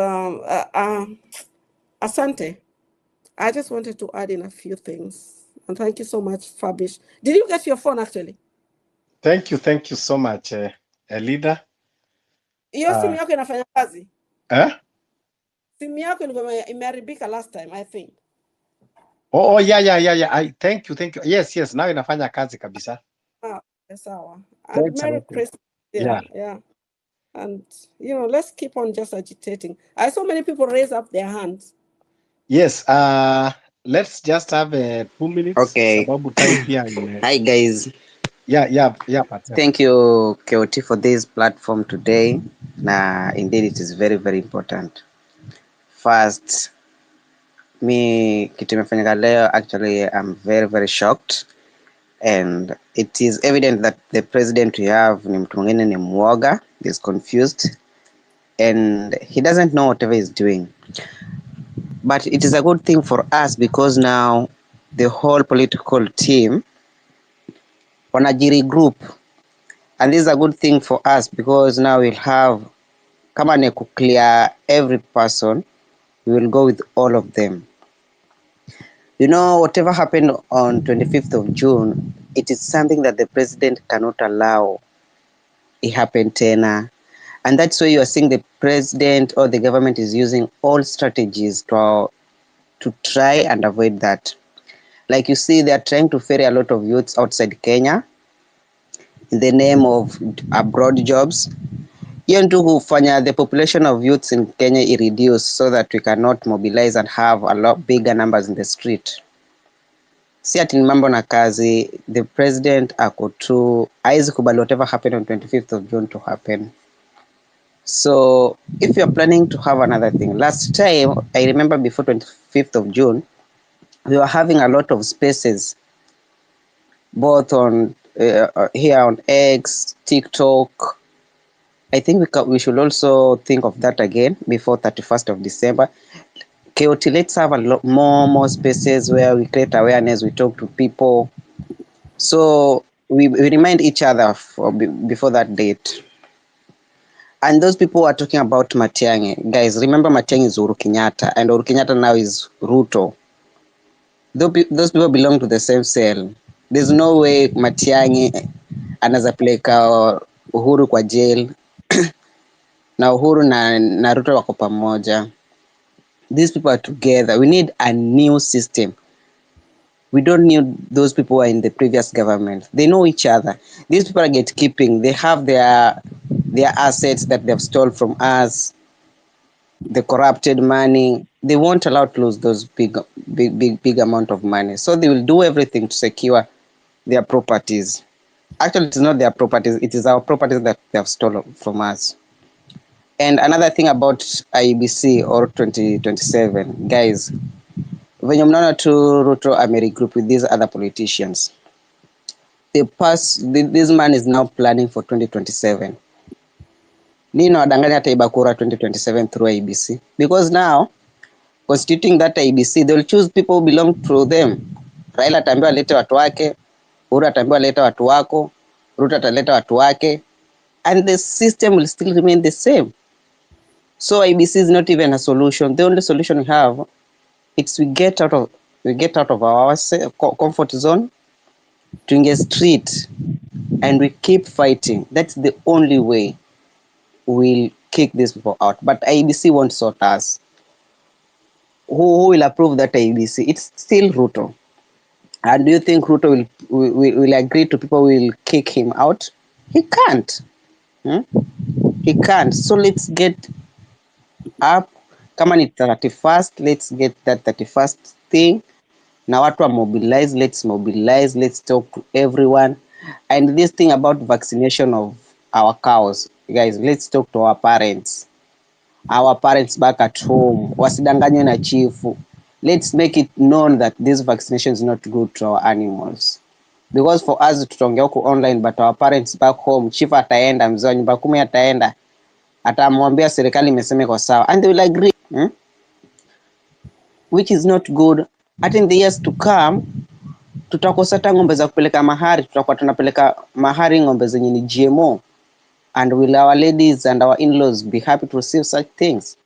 S13: Asante, I just wanted to add in a few things. And thank you so much, Fabish. Did you get your phone actually?
S3: Thank you so much, leader.
S13: Hiyo simu yako inafanya kazi? Simu yako imeharibika last time, I think.
S3: Oh, yeah. Thank you. Yes, now inafanya kazi kabisa.
S13: Sawa. And Merry Christmas. Yeah. And, let's keep on just agitating. I saw many people raise up their hands.
S3: Yes, let's just have 2 minutes.
S14: Okay. Hi, guys.
S3: Yeah.
S14: Thank you, KOT, for this platform today. Indeed, it is very, very important. First, kitu imefanyika leo, actually, I'm very, very shocked. And it is evident that the president we have, ni mtu mwingine ni mwoga, is confused, and he doesn't know whatever he's doing. But it is a good thing for us because now the whole political team wanajiri group, and this is a good thing for us because now we'll have, kama ni clear every person, we will go with all of them. Whatever happened on 25th of June, it is something that the president cannot allow it happen tena. And that's why you are seeing the president or the government is using all strategies to try and avoid that. Like you see, they are trying to ferry a lot of youths outside Kenya in the name of abroad jobs. Hiyo ndio kufanya the population of youths in Kenya reduce so that we cannot mobilize and have a lot bigger numbers in the street. Si ati mambo na kazi, the president ako tu haizi kubali whatever happened on 25th of June to happen. So if you're planning to have another thing, last time, I remember before 25th of June, we were having a lot of spaces, both on here on X, TikTok. I think we should also think of that again before 31st of December. KOT, let's have a lot more spaces where we create awareness, we talk to people. So we remind each other before that date. And those people are talking about Matiang'i. Guys, remember Matiang'i is Uhuru Kenyatta, and Uhuru Kenyatta now is Ruto. Those people belong to the same cell. There's no way Matiang'i anaweza peleka Uhuru kwa jail na Uhuru na Ruto wako pamoja. These people are together. We need a new system. We don't need those people who are in the previous government. They know each other. These people are gatekeeping. They have their assets that they've stolen from us. the corrupted money. They won't allow to lose those big amount of money. So they will do everything to secure their properties. Actually, it is not their properties, it is our properties that they have stolen from us. And another thing about IEBC or 2027, guys, venye mnaona tu Ruto ameregroup with these other politicians, this man is now planning for 2027. Nini nawadanganya ataiba kura 2027 through IEBC? Because now, constituting that IEBC, they will choose people who belong to them. Raila ataambiwa alete watu wake, Uhuru ataambiwa alete watu wako, Ruto ataleta watu wake, and the system will still remain the same. So IEBC is not even a solution. The only solution we have is we get out of our comfort zone, to a street, and we keep fighting. That's the only way we'll kick these people out. But IEBC won't sort us. Who will approve that IEBC? It's still Ruto. And do you think Ruto will agree to people who will kick him out? He can't. He can't. So let's get up. Kama ni 31st, let's get that 31st thing. Na watu wa mobilize, let's talk to everyone. And this thing about vaccination of our cows, guys, let's talk to our parents back at home, wasidanganywe na chifu. Let's make it known that this vaccination is not good to our animals. Because for us tutaongea huko online, but our parents back home, chief ataenda, mzee wa nyumba kumi ataenda, atamwambia serikali imesema iko sawa, and they will agree, which is not good. I think the years to come, tutakosa hata ng'ombe za kupeleka mahari, tutakuwa tunapeleka mahari ng'ombe zenye ni GMO. And will our ladies and our in-laws be happy to receive such things?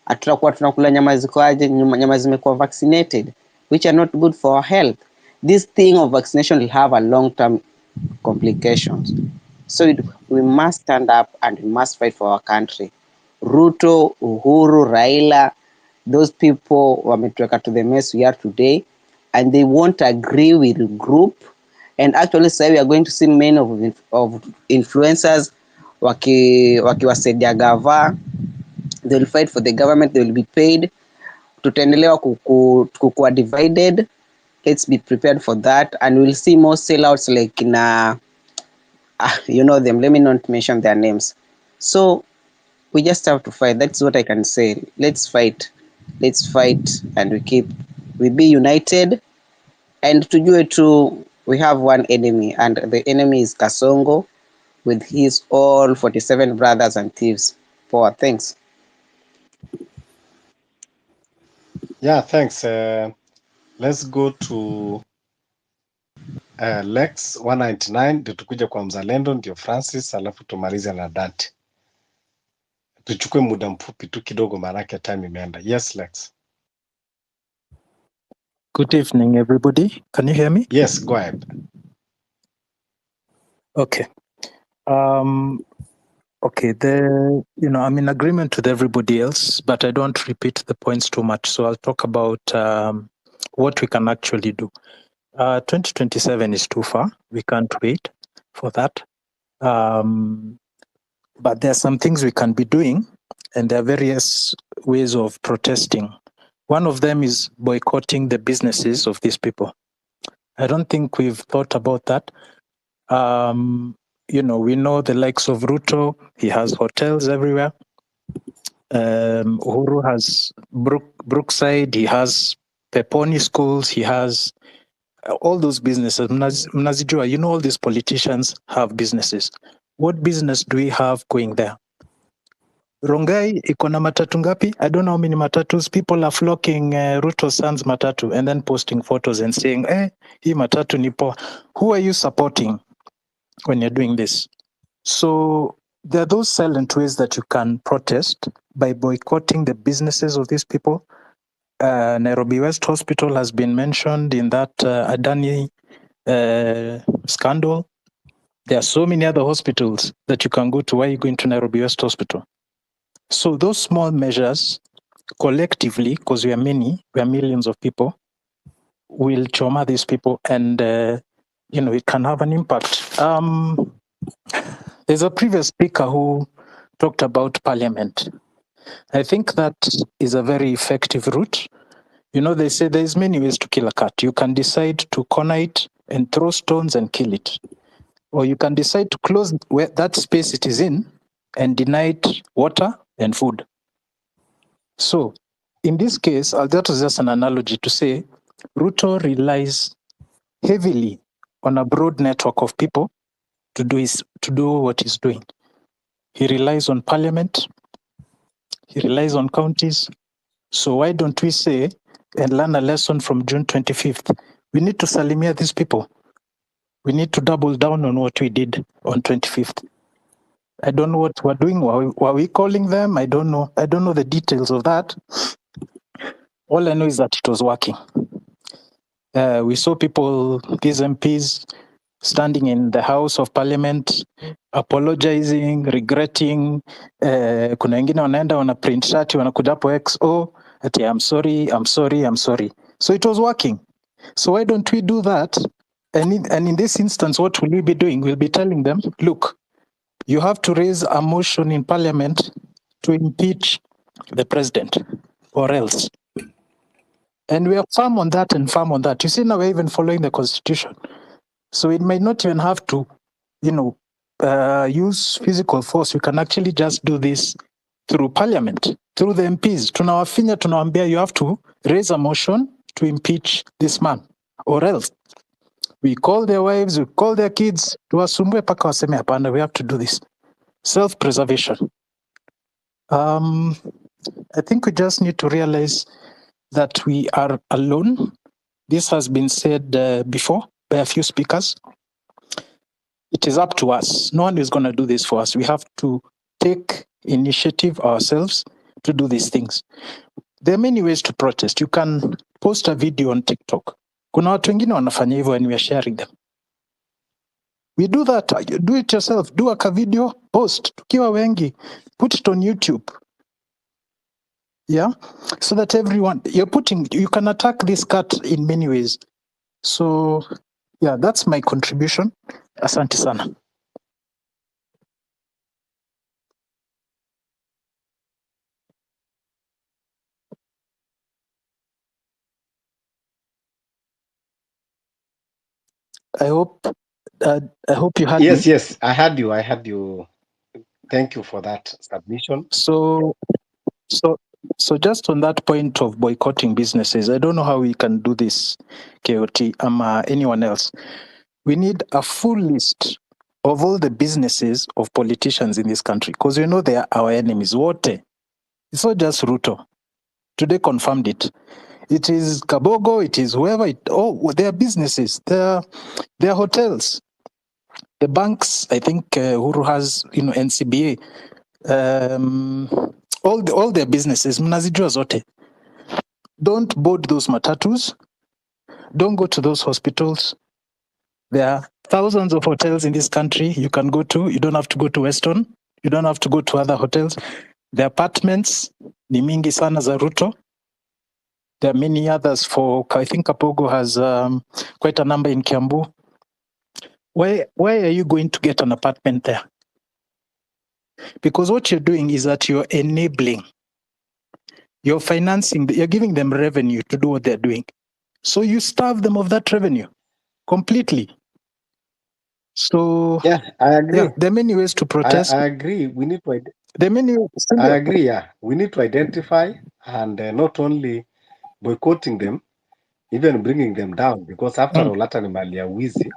S14: Tutakuwa tunakula nyama ziko aje, nyama zimekuwa vaccinated, which are not good for our health. This thing of vaccination will have a long-term complications. So we must stand up and we must fight for our country. Ruto, Uhuru, Raila, those people wametuweka to the mess we are today, and they won't agree with the group. And actually say we are going to see many of influencers wakiwasaidia gava. They will fight for the government, they will be paid. Tutaendelewa kukua divided. Let's be prepared for that, and we'll see more sellouts like you know them, let me not mention their names. So we just have to fight. That's what I can say. Let's fight, and we be united. And to do it too, we have one enemy, and the enemy is Kasongo with his all 47 brothers and thieves. Poor, thanks.
S3: Yeah, thanks. Let's go to Lex 199 ndio tukuja kwa Mzalendo, ndio Francis, alafu tumalize na Dante. Tuchukue muda mfupi tu kidogo, maanake time imeenda. Yes, Lex.
S15: Good evening, everybody. Can you hear me?
S3: Yes, go ahead.
S15: Okay. Okay. I'm in agreement with everybody else, but I don't repeat the points too much. So I'll talk about what we can actually do. 2027 is too far. We can't wait for that. But there are some things we can be doing, and there are various ways of protesting. One of them is boycotting the businesses of these people. I don't think we've thought about that. We know the likes of Ruto, he has hotels everywhere. Uhuru has Brookside, he has Peponi schools, he has all those businesses. Mnazijua, all these politicians have businesses. What business do we have going there? Rongai iko na matatu ngapi? I don't know how many matatus. People are flocking Ruto Sons matatu and then posting photos and saying, hii matatu ni poa. Who are you supporting when you're doing this? So there are those silent ways that you can protest by boycotting the businesses of these people. Nairobi West Hospital has been mentioned in that Adani scandal. There are so many other hospitals that you can go to. Why are you going to Nairobi West Hospital? So those small measures collectively, because we are millions of people, will trauma these people, and it can have an impact. There's a previous speaker who talked about parliament. I think that is a very effective route. You know, they say there's many ways to kill a cat. You can decide to corner it and throw stones and kill it. Or you can decide to close where that space it is in and deny it water and food. So in this case, that was just an analogy to say Ruto relies heavily on a broad network of people to do what he's doing. He relies on parliament, he relies on counties. So why don't we say and learn a lesson from June 25th? We need to salimia these people. We need to double down on what we did on 25th. I don't know what we're doing. Were we calling them? I don't know. I don't know the details of that. All I know is that it was working. We saw people, these MPs, standing in the House of Parliament, apologizing, regretting. Kuna wengine wanaenda wana print shati wanakuja hapo XO ati I'm sorry, I'm sorry, I'm sorry. So it was working. So why don't we do that? And in this instance, what will we be doing? We'll be telling them, look, you have to raise a motion in Parliament to impeach the president, or else. And we are firm on that and firm on that. You see, now we're even following the Constitution. So it might not even have to, use physical force. We can actually just do this through Parliament, through the MPs. Tunawafinya, tunawaambia, you have to raise a motion to impeach this man, or else. We call their wives, we call their kids, tuwasumbue paka waseme hapana, we have to do this. Self-preservation. I think we just need to realize that we are alone. This has been said before by a few speakers. It is up to us. No one is going to do this for us. We have to take initiative ourselves to do these things. There are many ways to protest. You can post a video on TikTok. Kuna watu wengine wanafanya hivyo and we are sharing them. We do that. Do it yourself. Do a video, post. Tukiwa wengi. Put it on YouTube. Yeah, so that everyone, you can attack this cat in many ways. So, yeah, that's my contribution. Asante sana. I hope you heard
S3: Yes,
S15: me.
S3: yes, I heard you. I heard you. Thank you for that submission.
S15: So just on that point of boycotting businesses, I don't know how we can do this, KOT, anyone else. We need a full list of all the businesses of politicians in this country, because we know they are our enemies. What? It's not just Ruto. Today confirmed it. It is Kabogo, it is whoever, they are businesses, they are hotels. The banks, I think Uhuru has, NCBA, all their businesses, mnazijua zote. Don't board those matatus. Don't go to those hospitals. There are thousands of hotels in this country you can go to. You don't have to go to Weston. You don't have to go to other hotels. The apartments, ni mingi sana za Ruto. There are many others I think Kapogo has quite a number in Kiambu. Why are you going to get an apartment there? Because what you're doing is that you're enabling, you're financing, you're giving them revenue to do what they're doing. So you starve them of that revenue completely. So
S3: yeah, I agree.
S15: Yeah, there are many ways to protest.
S3: I agree. We need to.
S15: There are many.
S3: I agree. Yeah, we need to identify and not only boycotting them, even bringing them down, because after all, hata ni mali ya wizi.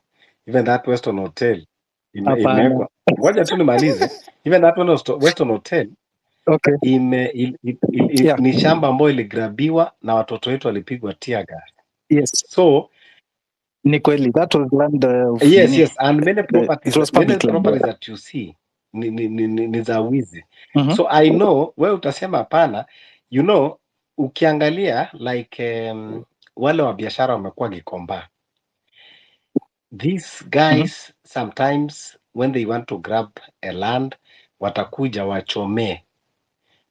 S3: Even that Western Hotel imewekwa. Ngoja tu nimalize. Even that Western Hotel
S15: okay,
S3: ni shamba ambayo iligrabiwa na watoto wetu walipigwa tear gas.
S15: Yes.
S3: So
S15: ni kweli, that was land of
S3: yes, and many properties,
S15: it was public
S3: properties that you see ni za wizi. So I know wewe utasema hapana, ukiangalia like wale wa biashara wamekuwa Gikomba. These guys sometimes when they want to grab a land, watakuja wachomee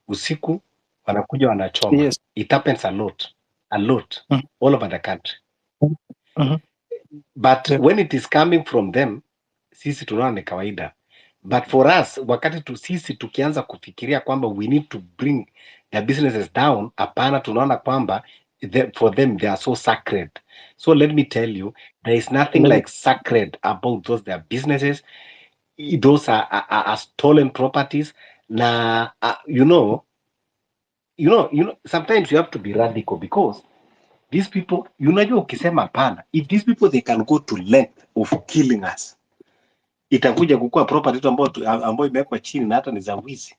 S3: usiku, wanakuja wanachoma.
S15: Yes.
S3: It happens a lot all over the country. But when it is coming from them, sisi tunaona ni kawaida. But for us, wakati sisi tukianza kufikiria kwamba we need to bring their businesses down, hapana, tunaona kwamba for them they are so sacred. So let me tell you, there is nothing like sacred about those their businesses. Those are stolen properties. Na you know, sometimes you have to be radical because these people, unajua ukisema hapana, if these people they can go to length of killing us, itakuja kukua property tu ambayo imewekwa chini na hata ni za wizi.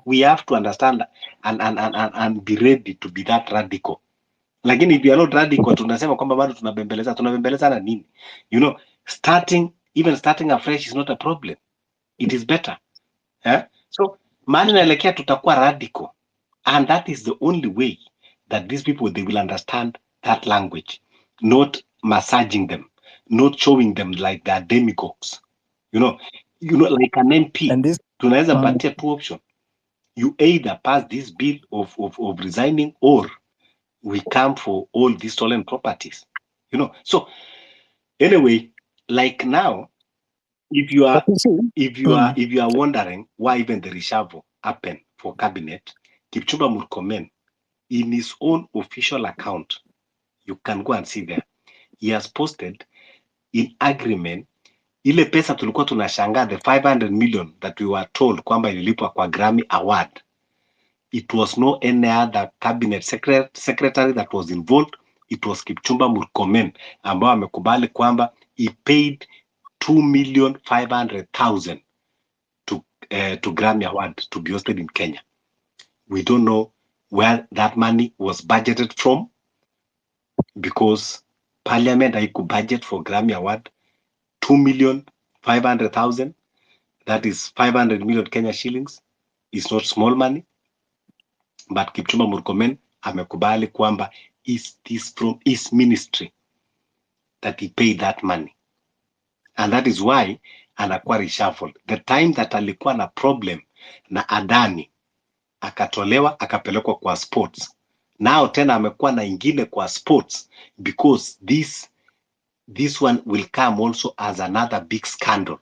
S3: We have to understand and be ready to be that radical. Lakini if you are not radical, tunasema kwamba bado tunabembeleza na nini? Starting afresh is not a problem. It is better. So mahali naelekea tutakuwa radical, and that is the only way that these people they will understand that language, not massaging them, not showing them like they are demigods. Like an MP, tunaweza patia two option. You either pass this bill of resigning, or we come for all these stolen properties. So anyway, like now, if you are wondering why even the reshuffle happened for cabinet, Kipchumba Murkomen, in his own official account, you can go and see there, he has posted in agreement ile pesa tulikuwa tunashangaa, the 500 million that we were told kwamba ililipwa kwa Grammy Award. It was no any other cabinet secretary that was involved. It was Kipchumba Murkomen ambao amekubali kwamba he paid 2,500,000 to Grammy Award to be hosted in Kenya. We don't know where that money was budgeted from, because Parliament haiku budget for Grammy Award 2,500,000. That is 500 million Kenya shillings. It's not small money. But Kipchumba Murkomen amekubali kwamba is from his ministry that he paid that money. And that is why anakuwa reshuffled. The time that alikuwa na problem na Adani, akatolewa akapelekwa kwa sports. Now tena amekuwa na ingine kwa sports, because this one will come also as another big scandal.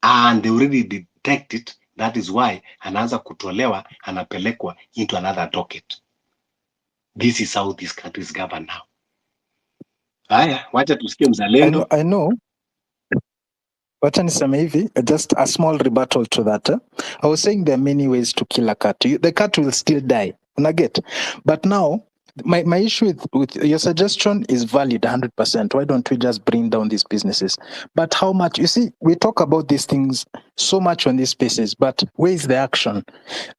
S3: And they already detect it. That is why anaanza kutolewa, anapelekwa into another docket. This is how this country is governed now. Haya, wacha tusikie mzalendo.
S15: I know. Wacha niseme hivi, just a small rebuttal to that. I was saying there are many ways to kill a cat. The cat will still die. Unaget? But now, my issue with your suggestion is valid 100%. Why don't we just bring down these businesses? But how much? You see, we talk about these things so much on these spaces, but where is the action?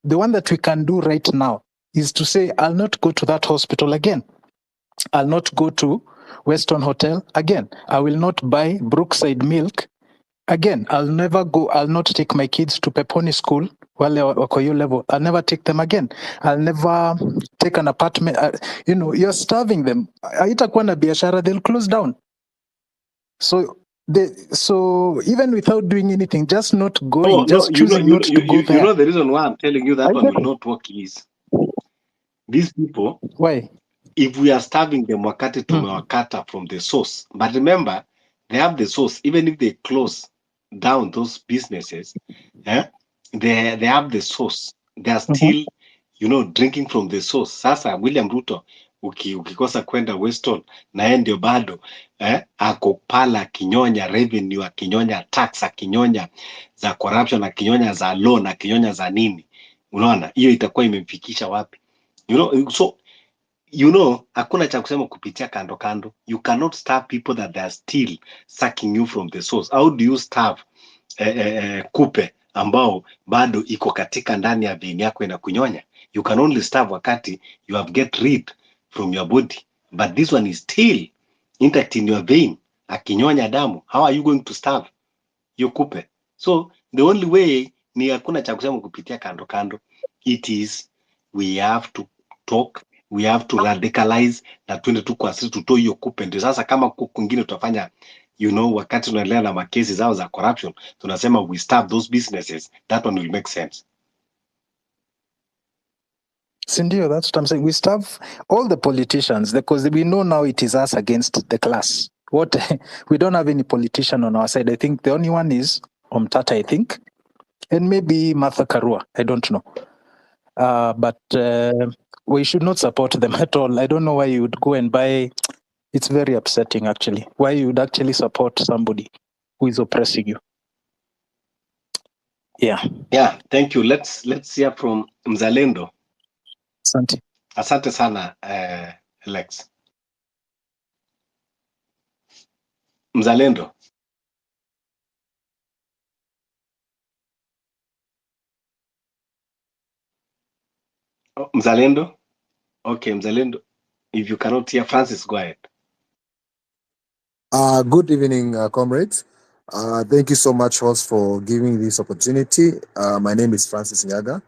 S15: The one that we can do right now is to say, I'll not go to that hospital again. I'll not go to Weston Hotel again. I will not buy Brookside milk again. I'll not take my kids to Peponi school wale wako hiyo level. I'll never take them again. I'll never take an apartment. You're starving them. Haitakuwa na biashara, they'll close down. So even without doing anything, just not going, choosing not to go there.
S3: You know the reason why I'm telling you that one will not work is, these people,
S15: why?
S3: If we are starving them wakati tumewakata from the source. But remember, they have the source. Even if they close down those businesses, they have the source. They are still, drinking from the source. Sasa William Ruto, ukikosa kwenda Weston, na yeye ndio bado ako pala akinyonya revenue, akinyonya tax, akinyonya za corruption, akinyonya za loan, akinyonya za nini. Unaona, hiyo itakuwa imemfikisha wapi? Hakuna cha kusema kupitia kando kando. You cannot starve people that they are still sucking you from the source. How do you starve kupe ambao bado iko katika ndani ya vein yako inakunyonya? You can only starve wakati you have get rid from your body, but this one is still intact in your vein, akinyonya damu. How are you going to starve your kupe? So the only way ni hakuna cha kusema kupitia kando kando. It is we have to talk, we have to radicalize, na tuende tu kwa sisi tutoe hiyo kupe. Ndio sasa kama kwingine tutafanya wakati tunaendelea na makesi zao za corruption, tunasema we starve those businesses, that one will make sense.
S15: Sindio, that's what I'm saying. We starve all the politicians because we know now it is us against the class. We don't have any politician on our side. I think the only one is Omtata, I think, and maybe Martha Karua. I don't know. But we should not support them at all. I don't know why you would go and buy. It's very upsetting, actually. Why you would actually support somebody who is oppressing you. Yeah.
S3: Yeah, thank you. Let's hear from Mzalendo.
S15: Asante.
S3: Asante sana, Alex. Mzalendo. Oh, Mzalendo. Okay, Mzalendo. If you cannot hear Francis, go ahead.
S16: Good evening, comrades. Thank you so much, host, for giving this opportunity. My name is Francis Nyaga,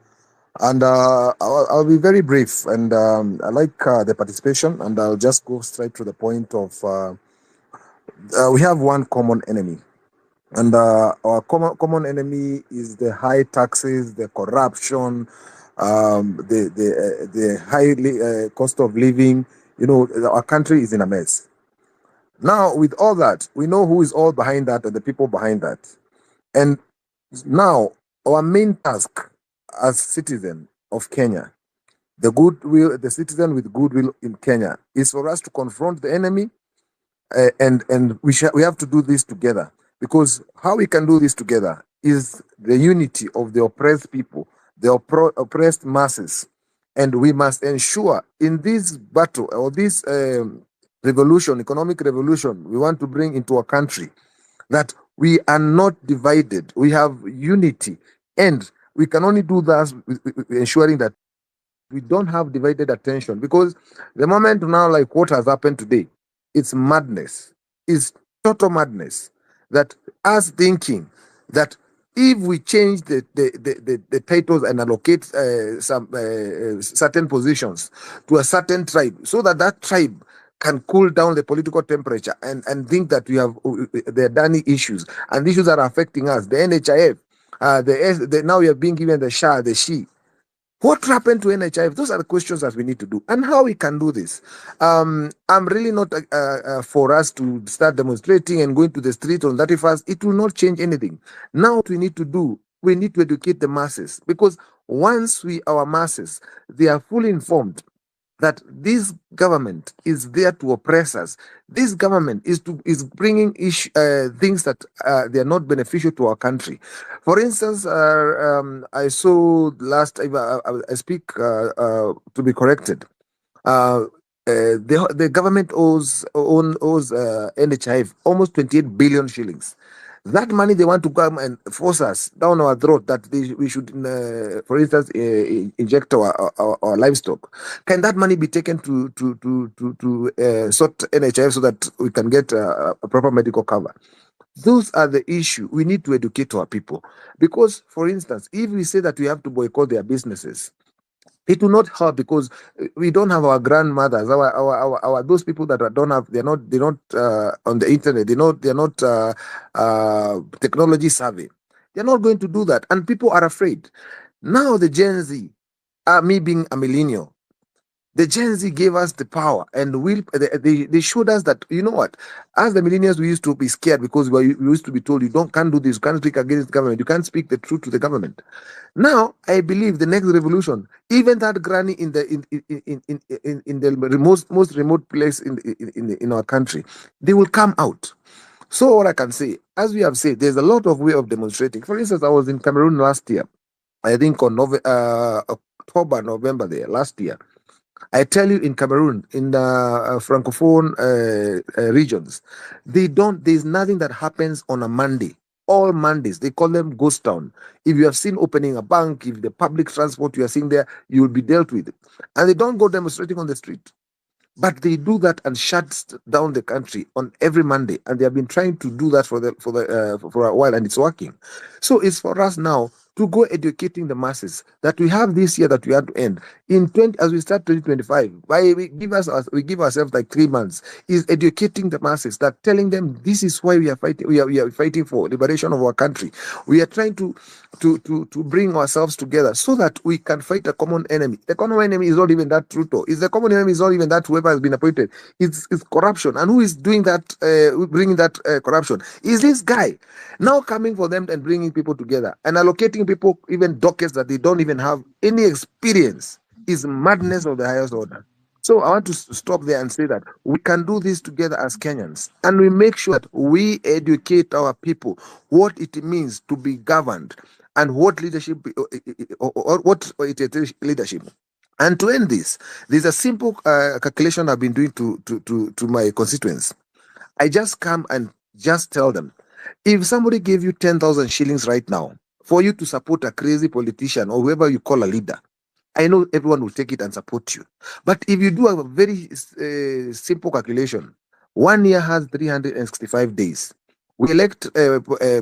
S16: and I'll be very brief. And I like the participation, and I'll just go straight to the point of we have one common enemy, and our common enemy is the high taxes, the corruption, the high cost of living. You know, our country is in a mess. Now, with all that, we know who is all behind that and the people behind that. And now, our main task as citizen of Kenya, the citizen with goodwill in Kenya, is for us to confront the enemy, and we have to do this together. Because how we can do this together is the unity of the oppressed people, the oppressed masses, and we must ensure in this battle or this revolution, economic revolution, we want to bring into our country, that we are not divided. We have unity, and we can only do that with ensuring that we don't have divided attention. Because the moment now, like what has happened today, it's madness. It's total madness. That us thinking that if we change the titles and allocate some certain positions to a certain tribe, so that that tribe can cool down the political temperature and think that we have the Adani issues, and issues that are affecting us, the NHIF, now we are being given the SHA, the SHE. What happened to NHIF? Those are the questions that we need to do, and how we can do this. I'm really not for us to start demonstrating and going to the street on 31st. It will not change anything. Now, what we need to do, we need to educate the masses, because once our masses, they are fully informed that this government is there to oppress us. This government is bringing things that they are not beneficial to our country. For instance, I saw last time, I speak to be corrected. The government owes NHIF almost 28 billion shillings. That money they want to come and force us down our throat that we should, for instance, inject our livestock. Can that money be taken to sort NHIF so that we can get a proper medical cover? Those are the issue. We need to educate our people, because, for instance, if we say that we have to boycott their businesses, it will not help, because we don't have our grandmothers, our those people that don't have, they're not on the internet, they're not technology savvy. They're not going to do that, and people are afraid. Now the Gen Z, me being a millennial, the Gen Z gave us the power, and they showed us that, you know what, as the millennials, we used to be scared because we used to be told, can't do this, you can't speak against the government, you can't speak the truth to the government. Now, I believe the next revolution, even that granny in the most remote place in our country, they will come out. So what I can say, as we have said, there's a lot of way of demonstrating. For instance, I was in Cameroon last year, I think on October, November there, last year. I tell you, in Cameroon, in the Francophone regions, there's nothing that happens on a Monday. All Mondays, they call them ghost town. If you have seen opening a bank, if the public transport you are seeing there, you will be dealt with. And they don't go demonstrating on the street. But they do that and shut down the country on every Monday, and they have been trying to do that for a while, and it's working. So it's for us now to go educating the masses that we have this year that we have to end in 20 as we start 2025. We give ourselves like 3 months, is educating the masses, that telling them this is why we are fighting. We are fighting for liberation of our country. We are trying to bring ourselves together so that we can fight a common enemy. The common enemy is not even that Ruto. Is the common enemy is not even that whoever has been appointed. It's corruption, and who is doing that? Bringing that corruption is this guy now coming for them and bringing people together and allocating people even dockets that they don't even have any experience. Is madness of the highest order. So I want to stop there and say that we can do this together as Kenyans, and we make sure that we educate our people what it means to be governed and what leadership or what it is leadership. And to end this, there's a simple calculation I've been doing to my constituents. I just come and just tell them, if somebody gave you 10,000 shillings right now for you to support a crazy politician or whoever you call a leader, I know everyone will take it and support you. But if you do a very simple calculation, 1 year has 365 days. We elect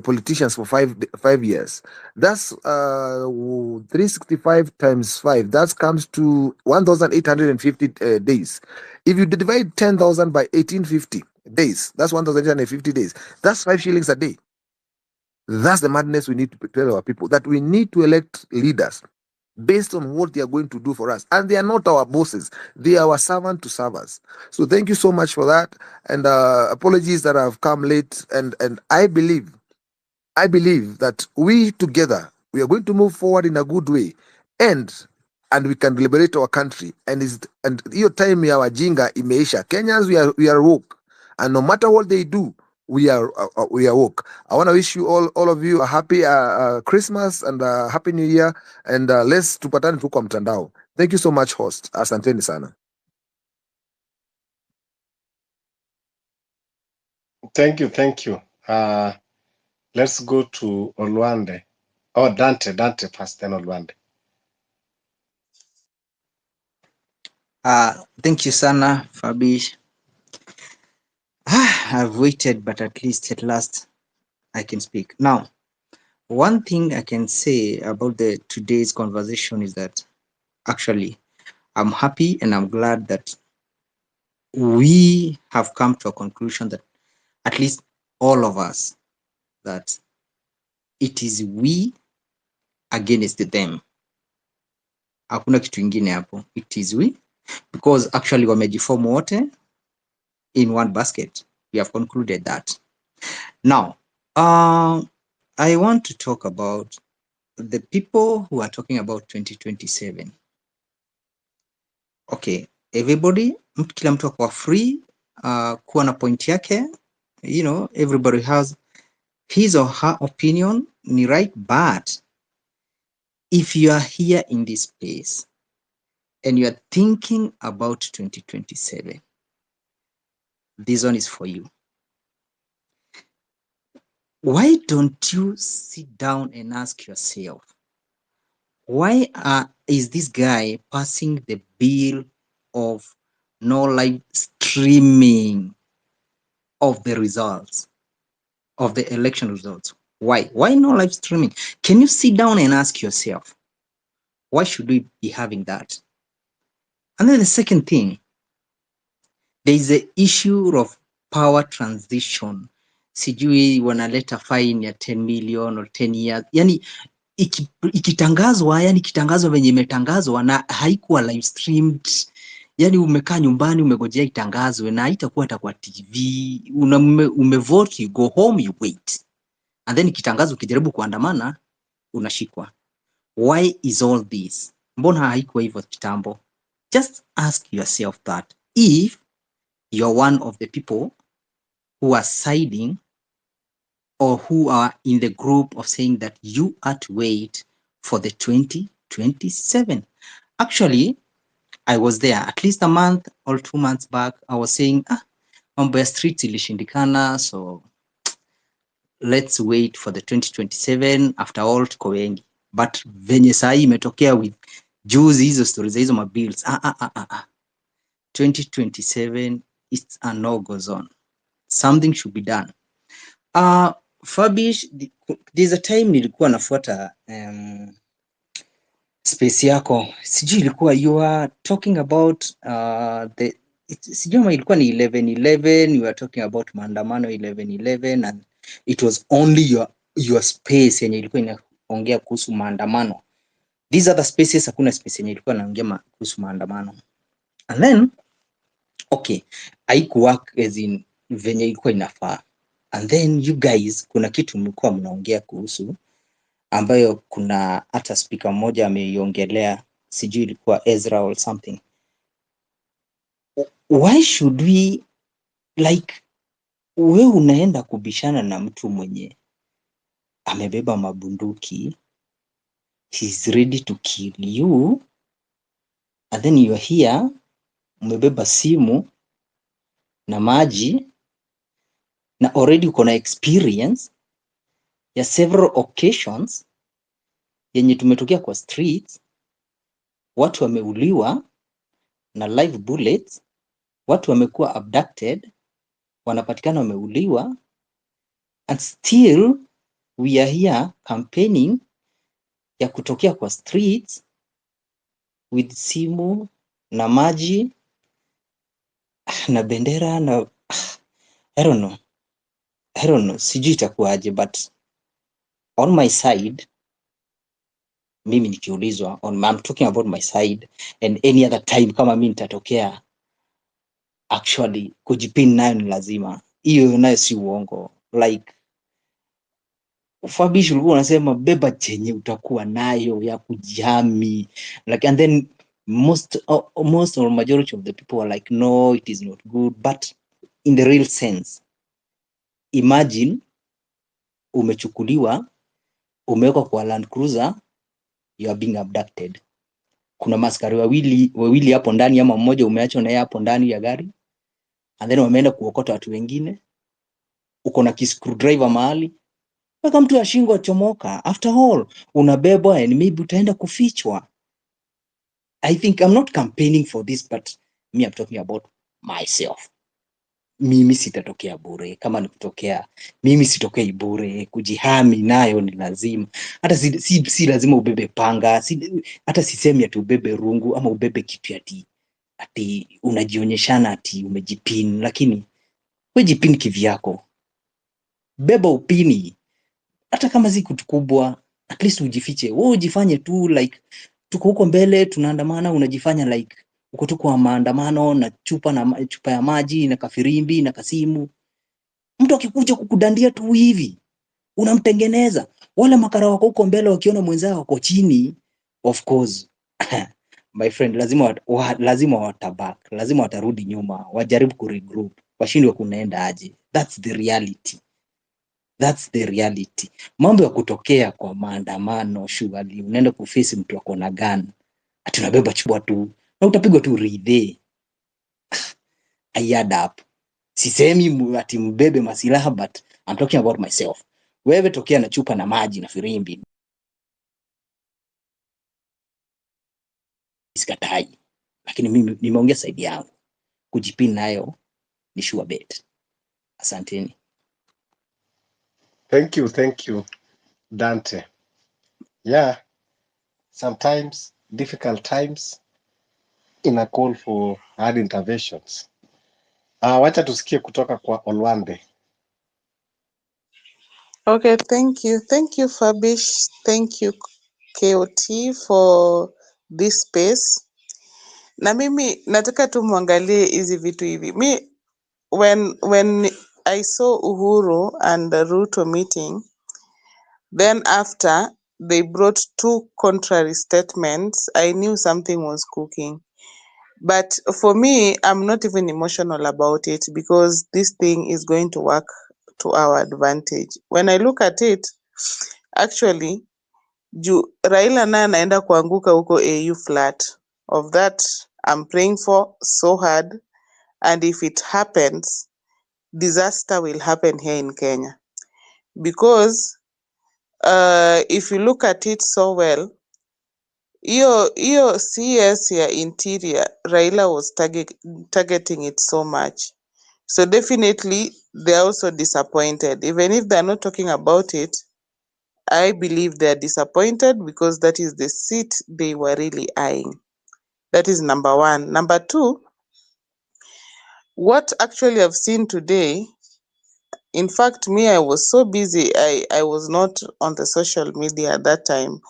S16: politicians for 5 years. That's 365 times 5. That comes to 1,850 days. If you divide 10,000 by 1850 days, that's 1,850 days. That's 5 shillings a day. That's the madness we need to tell our people, that we need to elect leaders based on what they are going to do for us. And they are not our bosses. They are our servant to serve us. So thank you so much for that. And apologies that I've come late. And I believe that we together, we are going to move forward in a good way. And we can liberate our country. And your time ya wajinga imeisha. Kenyans, we are woke. And no matter what they do, we are woke. I want to wish you all of you a happy Christmas and a happy New Year, and let's tupatane tu kwa mtandao. Thank you so much, host. Asanteni sana.
S3: Thank you. Let's go to Olwande. Oh, Dante first, then Olwande.
S17: Thank you, Sana, Fabish. I've waited, but at least at last I can speak. Now, one thing I can say about today's conversation is that actually I'm happy and I'm glad that we have come to a conclusion that at least all of us, that it is we against them. Hakuna kitu ingine hapo. It is we, because actually wamejiform wote in one basket. We have concluded that. Now, I want to talk about the people who are talking about 2027. Okay, everybody, kila mtu ako free kuwa na point yake. You know, everybody has his or her opinion, ni right, but if you are here in this space and you are thinking about 2027, this one is for you. Why don't you sit down and ask yourself, why is this guy passing the bill of no live streaming of the results, of the election results? Why no live streaming? Can you sit down and ask yourself, why should we be having that? And then the second thing, there is the issue of power transition. Sijui wanaleta fine ya 10 million or 10 years. Yani ikitangazwa, yani kitangazwa venye imetangazwa na haikuwa live streamed. Yani umekaa nyumbani umegojea itangazwe na haitakuwa hata kwa TV. Umevote, you go home, you wait. And then ikitangazwa ukijaribu kuandamana unashikwa. Why is all this? Mbona haikuwa hivyo kitambo? Just ask yourself that. If you're one of the people who are siding or who are in the group of saying that you are to wait for the 2027. Actually, I was there at least a month or 2 months back. I was saying, mambo ya streets ilishindikana, so let's wait for the 2027. After all, tuko wengi. But venye sahi imetokea with juzi hizo stories hizo mabills. 2027 it's a no-go zone. Something should be done. Fabish, there's a time nilikuwa nafuata space yako, sijui ilikuwa you are talking about sijui kama ilikuwa ni 11/11, you were talking about maandamano 11/11 and it was only your space yenye ilikuwa inaongea kuhusu maandamano. These other spaces hakuna space yenye ilikuwa inaongea kuhusu maandamano. And then okay, haikuwork as in venye ilikuwa inafaa. And then you guys kuna kitu mlikuwa mnaongea kuhusu ambayo kuna hata speaker mmoja ameiongelea, sijui ilikuwa Ezra or something. Why should we like, we unaenda kubishana na mtu mwenye amebeba mabunduki, he's ready to kill you, and then you are here umebeba simu na maji na already uko na experience ya several occasions yenye tumetokea kwa streets, watu wameuliwa na live bullets, watu wamekuwa abducted, wanapatikana wameuliwa, and still we are here campaigning ya kutokea kwa streets with simu na maji na bendera na I don't know, sijui itakuwaje, but on my side, mimi nikiulizwa, I'm talking about my side, and any other time kama mimi nitatokea, actually kujipin nayo ni lazima, hiyo nayo si uongo. Like Fabish ulikuwa unasema beba chenye utakuwa nayo ya kujihami, like, and then most or majority of the people are like no, it is not good, but in the real sense, imagine umechukuliwa, umewekwa kwa Land Cruiser, you are being abducted. Kuna maskari wawili hapo ndani, ama mmoja umeachwa na yeye hapo ndani ya gari, and then wameenda kuokota watu wengine, uko na screwdriver mahali, mpaka mtu ashingwa chomoka. After all, unabebwa and maybe utaenda kufichwa. I think I'm not campaigning for this, but me, I'm talking about myself. Mimi sitatokea bure. Kama ni kutokea, mimi sitokei bure. Kujihami nayo ni lazima. Hata si lazima ubebe panga, hata sisemi ati ubebe rungu ama ubebe kitu ati unajionyeshana ati umejipin, lakini we jipin kivyako. Beba upini. Hata kama si kitu kubwa, at least ujifiche. Wewe ujifanye tu like tuko huko mbele tunaandamana, unajifanya like uko tu kwa maandamano na chupa ya maji na kafirimbi na kasimu. Mtu akikuja kukudandia tu hivi, unamtengeneza. Wale makara wako huko mbele wakiona mwenzao wako chini, of course my friend, lazima watabak, lazima watarudi nyuma, wajaribu kuregroup, washindwe kunaenda aje. That's the reality. That's the reality. Mambo ya kutokea kwa maandamano, surely unaenda kufisi mtu wako na gun, ati unabeba chubwa tu na utapigwa tu ride. I add up. Sisemi ati mbebe masilaha, but I'm talking about myself. Wewe tokea na chupa na maji na firimbi, sikatai, lakini mimi nimeongea side yangu. Kujipin nayo ni sure bet. Asanteni.
S3: Thank you, Dante. Yeah, sometimes difficult times in a call for hard interventions. Wacha tusikie kutoka kwa Olwande.
S18: Okay, thank you. Thank you, Fabish. Thank you, KOT, for this space. Na mimi nataka tu muangalie hizi vitu hivi. When I saw Uhuru and the Ruto meeting, then after they brought two contrary statements, I knew something was cooking. But for me, I'm not even emotional about it because this thing is going to work to our advantage. When I look at it, actually, Raila naye anaenda kuanguka huko AU flat. Of that, I'm praying for so hard, and if it happens, disaster will happen here in Kenya. Because if you look at it so well, hiyo CS ya interior, Raila was targeting it so much. So definitely they're also disappointed. Even if they're not talking about it, I believe they're disappointed because that is the seat they were really eyeing. That is number one. Number two, what actually I've seen today, in fact, me, I was so busy, I was not on the social media at that time.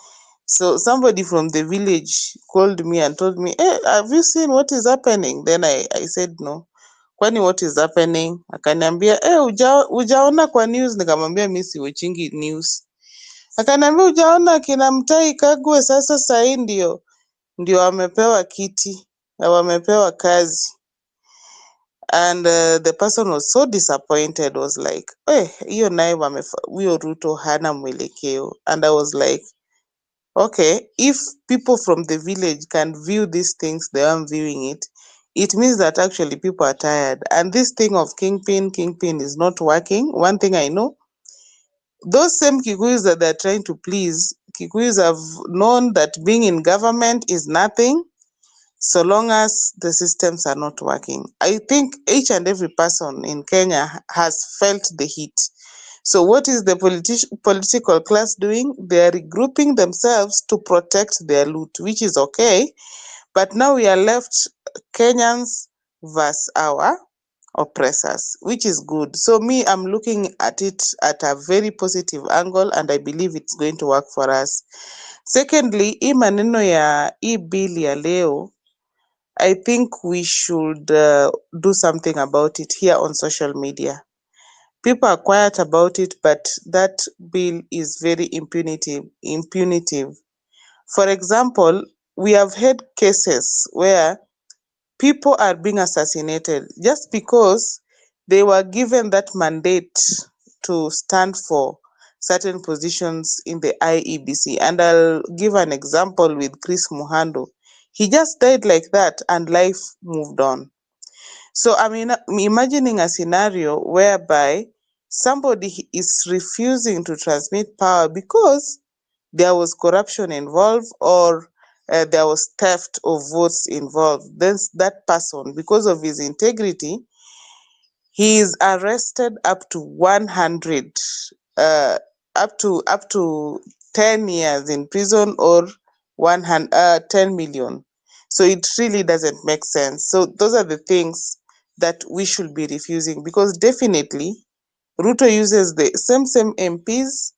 S18: So somebody from the village called me and told me, hey, have you seen what is happening? Then I said no. Kwani what is happening? Akaniambia, ujaona kwa news? Nikamwambia mi siwatchingi news. Akaniambia ujaona kina Mutahi Kagwe sasa sahii ndio wamepewa kiti na wamepewa kazi. And the person was so disappointed, was like, hiyo naye huyo Ruto hana mwelekeo. And I was like, okay, if people from the village can view these things the way I'm viewing it, it means that actually people are tired. And this thing of kingpin is not working. One thing I know, those same Kikuyus that they're trying to please, Kikuyus have known that being in government is nothing so long as the systems are not working. I think each and every person in Kenya has felt the heat. So what is the political class doing? They are regrouping themselves to protect their loot, which is okay. But now we are left Kenyans versus our oppressors, which is good. So me, I'm looking at it at a very positive angle, and I believe it's going to work for us. Secondly, hii maneno ya hii bill ya leo, I think we should do something about it here on social media. People are quiet about it, but that bill is very impunitive. For example, we have had cases where people are being assassinated just because they were given that mandate to stand for certain positions in the IEBC. And I'll give an example with Chris Muhando. He just died like that and life moved on. So I'm imagining a scenario whereby somebody is refusing to transmit power because there was corruption involved, or there was theft of votes involved. Then that person, because of his integrity, he is arrested up to 100, up to 10 years in prison, or 10 million. So it really doesn't make sense. So those are the things that we should be refusing, because definitely Ruto uses the same MPs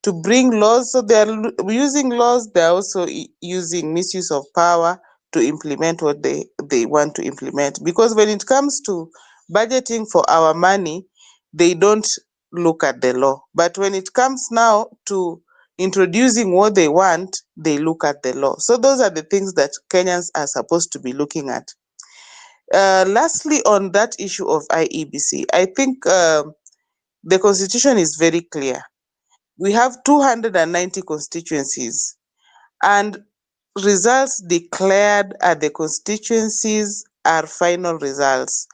S18: to bring laws. So they are using laws, they are also using misuse of power to implement what they want to implement. Because when it comes to budgeting for our money, they don't look at the law. But when it comes now to introducing what they want, they look at the law. So those are the things that Kenyans are supposed to be looking at. Lastly, on that issue of IEBC, I think the constitution is very clear. We have 290 constituencies, and results declared at the constituencies are final results.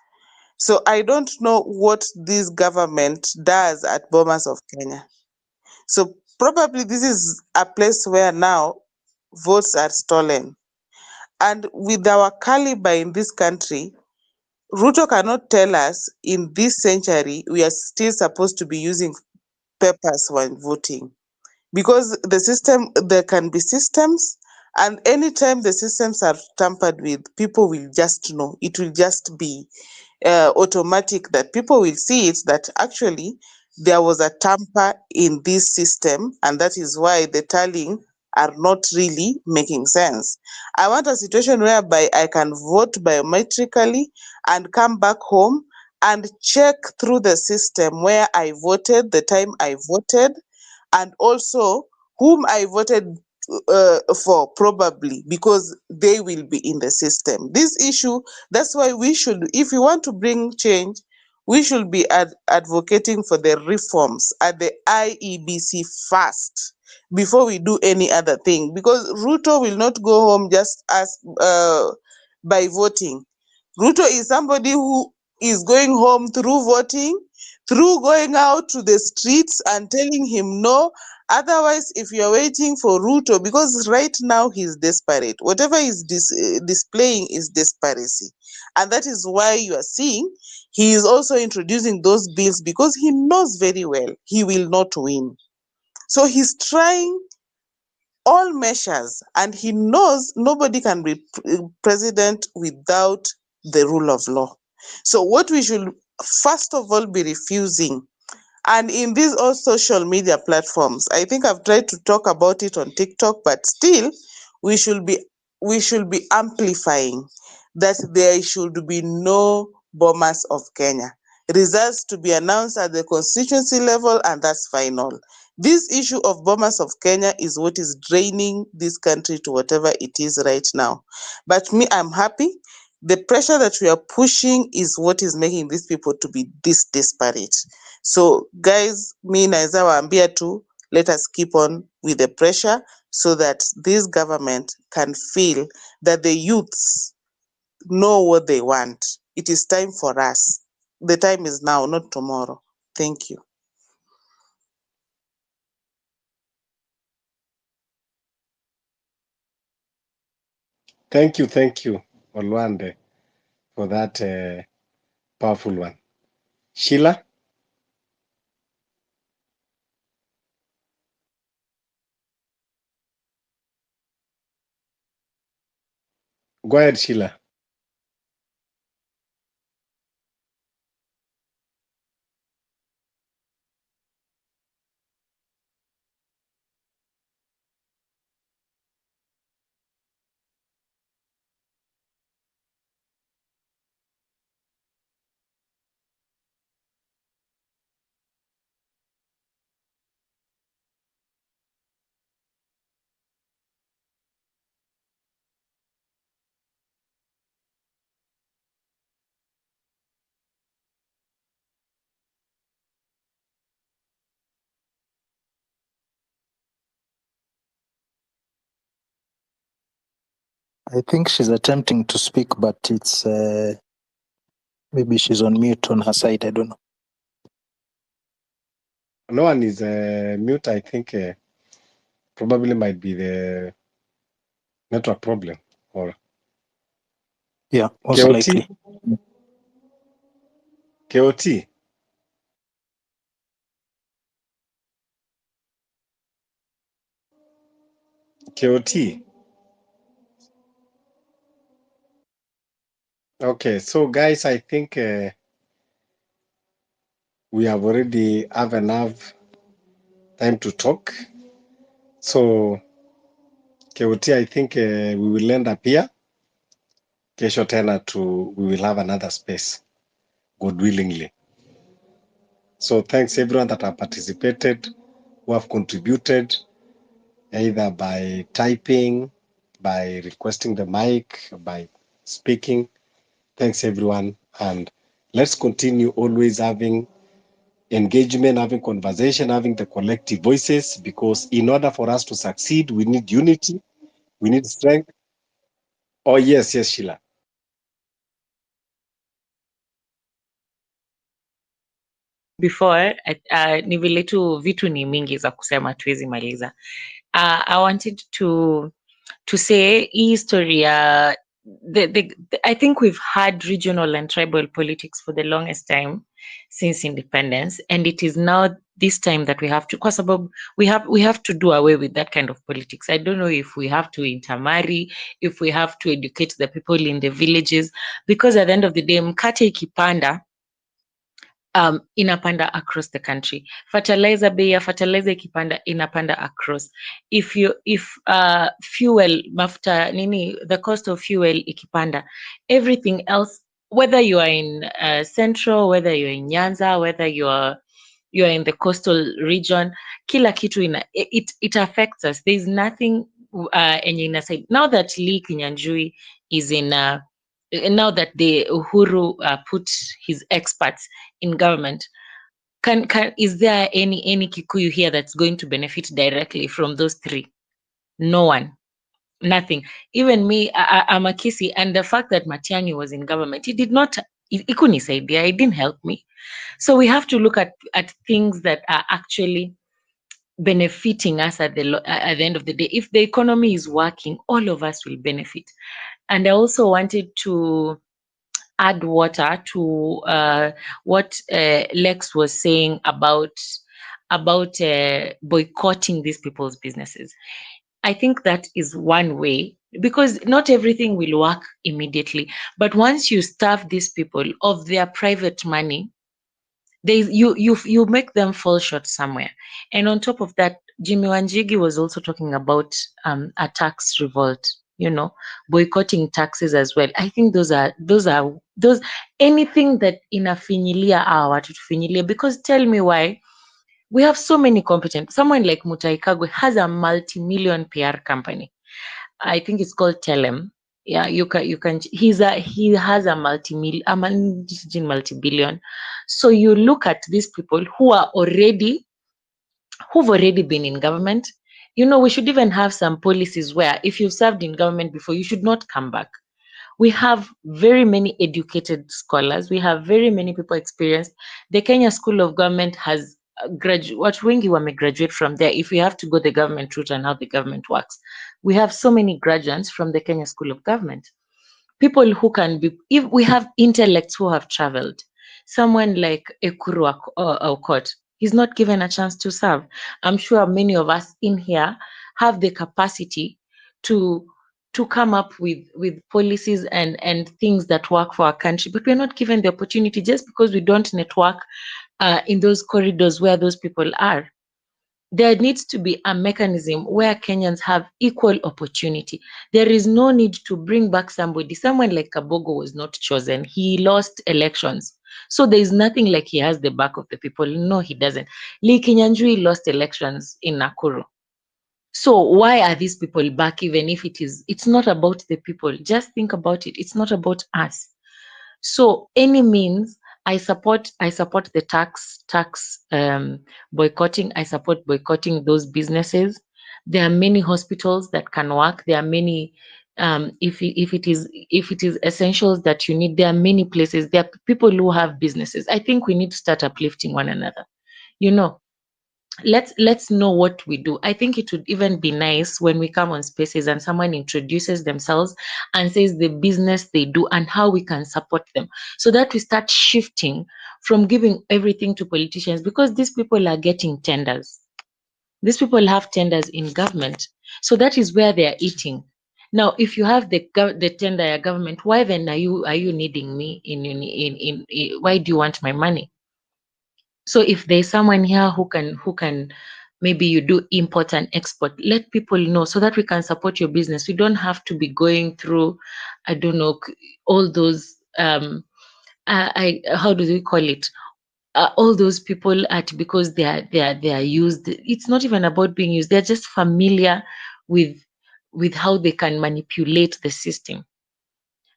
S18: So I don't know what this government does at Bomas of Kenya. So probably this is a place where now votes are stolen. And with our caliber in this country, Ruto cannot tell us in this century we are still supposed to be using papers when voting, because the system, there can be systems, and anytime the systems are tampered with, people will just know. It will just be automatic that people will see it, that actually there was a tamper in this system, and that is why the tallying are not really making sense. I want a situation whereby I can vote biometrically and come back home and check through the system where I voted, the time I voted, and also whom I voted for, probably because they will be in the system. This issue, that's why we should, if we want to bring change, we should be advocating for the reforms at the IEBC first before we do any other thing, because Ruto will not go home just as by voting. Ruto is somebody who is going home through voting, through going out to the streets and telling him no. Otherwise, if you're waiting for Ruto, because right now he's desperate, whatever he's displaying is desperation. And that is why you are seeing he is also introducing those bills because he knows very well he will not win. So he's trying all measures and he knows nobody can be president without the rule of law. So what we should first of all be refusing, and in these all social media platforms, I think I've tried to talk about it on TikTok, but still we should be amplifying that there should be no bombers of Kenya. Results to be announced at the constituency level, and that's final. This issue of bombers of Kenya is what is draining this country to whatever it is right now. But me, I'm happy. The pressure that we are pushing is what is making these people to be this desperate. So guys, me naweza waambia tu, let us keep on with the pressure so that this government can feel that the youths know what they want. It is time for us. The time is now, not tomorrow. Thank you.
S3: Thank you, Olwande, for that powerful one. Sheila? Go ahead, Sheila.
S15: I think she's attempting to speak, but it's maybe she's on mute on her side. I don't know.
S3: No one is mute. I think probably might be the network problem. Or
S15: Yeah, most
S3: KOT?
S15: likely.
S3: KOT? KOT? Okay, so guys, I think we have already have enough time to talk. So KOT, I think we will end up here. Kesho tena we will have another space, God willingly. So thanks everyone that have participated, who have contributed, either by typing, by requesting the mic, by speaking. Thanks everyone. And let's continue always having engagement, having conversation, having the collective voices, because in order for us to succeed, we need unity, we need strength. Oh, yes, Sheila.
S19: Before ni vile tu vitu ni mingi za kusema tuwezi maliza. I wanted to say hii story ya I think we've had regional and tribal politics for the longest time since independence, and it is now this time that we have to, kwa sababu we have to do away with that kind of politics. I don't know if we have to intermarry, if we have to educate the people in the villages, because at the end of the day mkate ikipanda inapanda across the country. Bei ya fertilizer ikipanda inapanda across. If fuel mafuta the cost of fuel ikipanda, everything else, whether you are in central, whether you're in Nyanza, whether you are in the coastal region, kila kitu it affects us. There's nothing enye inasaidia. Now that Lee Kinyanjui is in now that the Uhuru put his experts in government, is there any Kikuyu here that's going to benefit directly from those three? No one. Nothing. Even me, I'm a Kisi, and the fact that Matiang'i was in government, it didn't help me. So we have to look at things that are actually benefiting us at the end of the day. If the economy is working, all of us will benefit. And I also wanted to add water to what Lex was saying about boycotting these people's businesses. I think that is one way, because not everything will work immediately. But once you starve these people of their private money, you make them fall short somewhere. And on top of that, Jimmy Wanjigi was also talking about a tax revolt, boycotting taxes as well. I think those anything that inafinyilia our watu tufinyilia, because tell me why. We have so many competent. Someone like Mutai Kagwe has a multi-million PR company. I think it's called Telem. Yeah, you can. He has a multi-billion. So you look at these people who've already been in government. We should even have some policies where if you've served in government before, you should not come back. We have very many educated scholars. We have very many people experienced. The Kenya School of Government has watu wengi wamegraduate from there. If we have to go the government route and how the government works, we have so many graduates from the Kenya School of Government. People who can be, if we have intellects who have traveled. Someone like Ekuru Aukot, he's not given a chance to serve. I'm sure many of us in here have the capacity to come up with policies and things that work for our country, but we're not given the opportunity just because we don't network in those corridors where those people are. There needs to be a mechanism where Kenyans have equal opportunity. There is no need to bring back somebody. Someone like Kabogo was not chosen. He lost elections. So there is nothing like he has the back of the people. No, he doesn't. Lee Kinyanjui lost elections in Nakuru. So why are these people back, even if it's not about the people? Just think about it. It's not about us. So any means, I support the tax boycotting. I support boycotting those businesses. There are many hospitals that can work. There are many, if it is essentials that you need, there are many places. There are people who have businesses. I think we need to start uplifting one another. Let's know what we do. I think it would even be nice when we come on spaces and someone introduces themselves and says the business they do and how we can support them, so that we start shifting from giving everything to politicians, because these people are getting tenders. These people have tenders in government, so that is where they are eating. Now, if you have the tender government, why then are you needing me in why do you want my money? So if there's someone here who can, maybe you do import and export, let people know so that we can support your business. We don't have to be going through, I don't know, all those how do we call it? All those people because they are used. It's not even about being used. They're just familiar with how they can manipulate the system.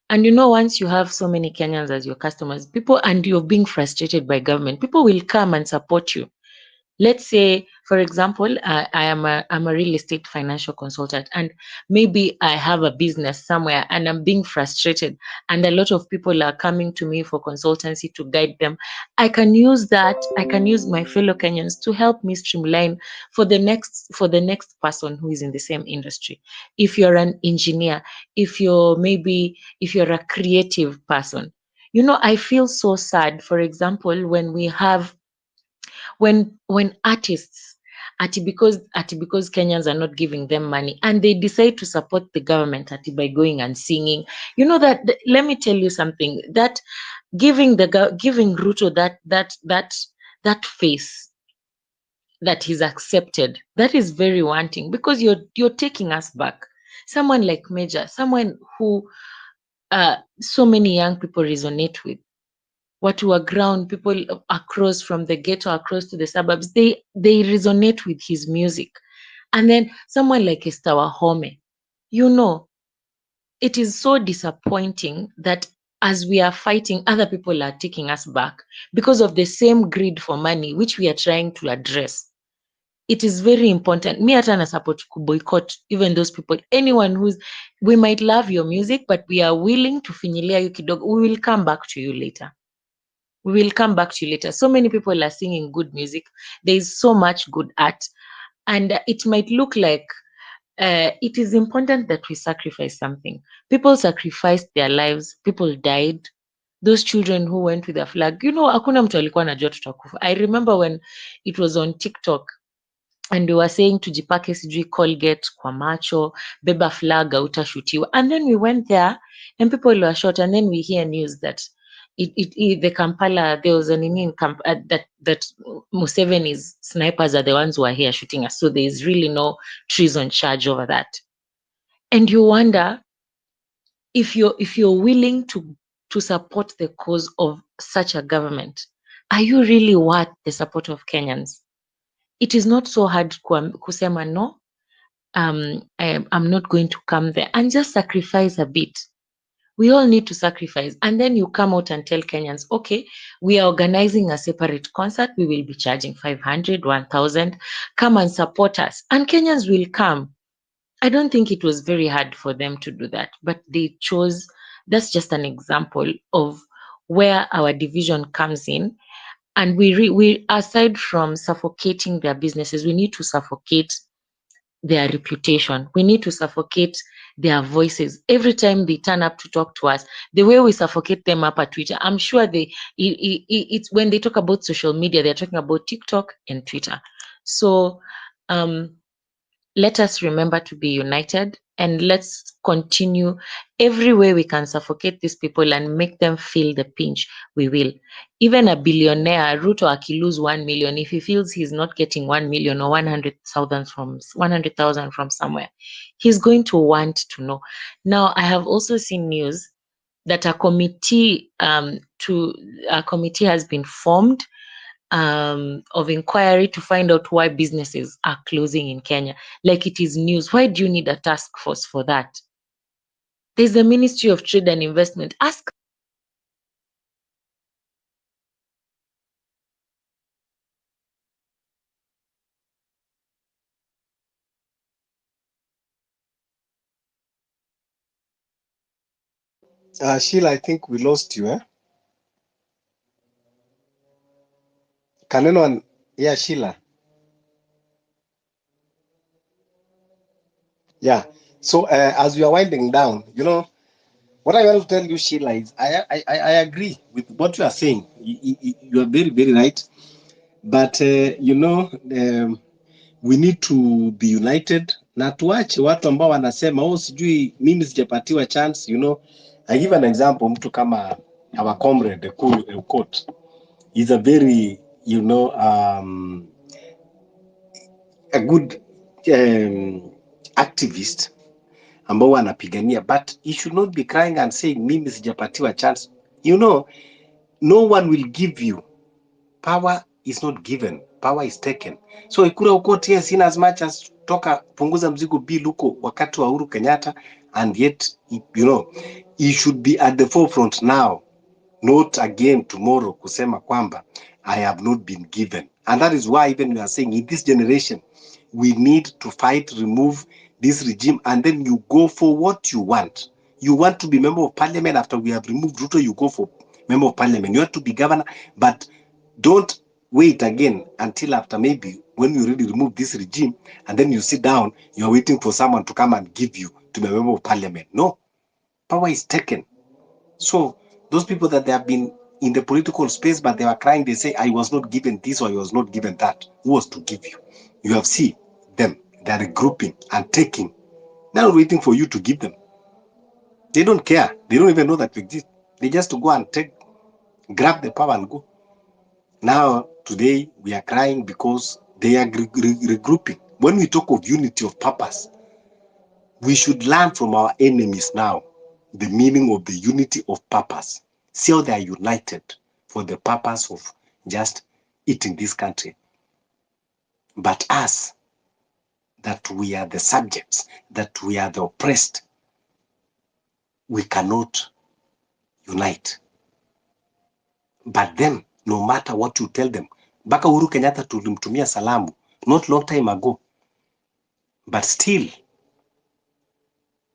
S19: And once you have so many Kenyans as your customers, and you're being frustrated by government, people will come and support you. Let's say, for example, I'm a real estate financial consultant, and maybe I have a business somewhere and I'm being frustrated, and a lot of people are coming to me for consultancy to guide them. I can use that. I can use my fellow Kenyans to help me streamline for the next person who is in the same industry. If you're an engineer, if you're a creative person, I feel so sad, for example, when we have when artists because Kenyans are not giving them money and they decide to support the government by going and singing, let me tell you something, that giving Ruto that face that he's accepted, that is very wanting, because you're taking us back. Someone like Major, someone who so many young people resonate with, watu wa ground, people across from the ghetto across to the suburbs, they resonate with his music. And then someone like Esther Wahome, it is so disappointing that as we are fighting, other people are taking us back because of the same greed for money, which we are trying to address. It is very important. Me hata na support ku boycott even those people. Anyone we might love your music, but we are willing to finyilia you kidogo. We will come back to you later. We will come back to you later. So many people are singing good music. There is so much good art. And it might look like it is important that we sacrifice something. People sacrificed their lives. People died. those children who went with a flag, hakuna mtu alikuwa anajua tutakufa. I remember when it was on TikTok and we were saying tujipake sijui Colgate kwa macho, beba flag utashutiwa, and then we went there and people were shot, and then we hear news that the Kampala, there was an in that Museveni's snipers are the ones who are here shooting us, so there is really no treason charge over that. And you wonder if you're willing to support the cause of such a government, are you really worth the support of Kenyans? It is not so hard kusema no, I'm not going to come there, and just sacrifice a bit. We all need to sacrifice, and then you come out and tell Kenyans, okay, we are organizing a separate concert, we will be charging 500, 1,000, come and support us, and Kenyans will come. I don't think it was very hard for them to do that, but they chose. That's just an example of where our division comes in. And we aside from suffocating their businesses, we need to suffocate their reputation. We need to suffocate their voices. Every time they turn up to talk to us, the way we suffocate them up at Twitter, I'm sure it's when they talk about social media, they're talking about TikTok and Twitter. So let us remember to be united, and let's continue every way we can suffocate these people and make them feel the pinch. We will. Even a billionaire, Ruto, lose 1 million, if he feels he's not getting 1 million or 100,000 from somewhere, he's going to want to know. Now, I have also seen news that a committee has been formed of inquiry to find out why businesses are closing in Kenya. Like it is news. Why do you need a task force for that? There's the Ministry of Trade and Investment. Ask
S3: Sheila, I think we lost you, eh? Can anyone? Yeah, Sheila. Yeah. So as we are winding down, what I want to tell you, Sheila, is I agree with what you are saying. You are very, very right. But we need to be united na tuache watu ambao wanasema sijui mimi sijapatiwa chance. I give an example, mtu kama our comrade Court is a very a good activist ambao wanapigania, but he should not be crying and saying mimi sijapatiwa chance. No one will give you power. Is not given, power is taken. So Ikura Okot, yes, in as much as toka punguza mzigo bill huko wakati wa Uhuru Kenyatta, and yet he should be at the forefront now, not again tomorrow kusema kwamba I have not been given. And that is why even we are saying in this generation we need to fight, remove this regime, and then you go for what you want. You want to be member of parliament. After we have removed Ruto, you go for member of parliament. You want to be governor, but don't wait again until after maybe when you really remove this regime, and then you sit down, you're waiting for someone to come and give you to be a member of parliament. No, power is taken. So those people that they have been in the political space, but they were crying, they say, I was not given this or I was not given that. Who was to give you? You have seen them. They are regrouping and taking. They're not waiting for you to give them. They don't care. They don't even know that you exist. They just to go and grab the power and go. Now, today, we are crying because they are regrouping. When we talk of unity of purpose, we should learn from our enemies now the meaning of the unity of purpose. See how they are united for the purpose of just eating this country. But us, that we are the subjects, that we are the oppressed, we cannot unite. But them, no matter what you tell them, Baka Uhuru Kenyatta tulimtumia salamu not long time ago, but still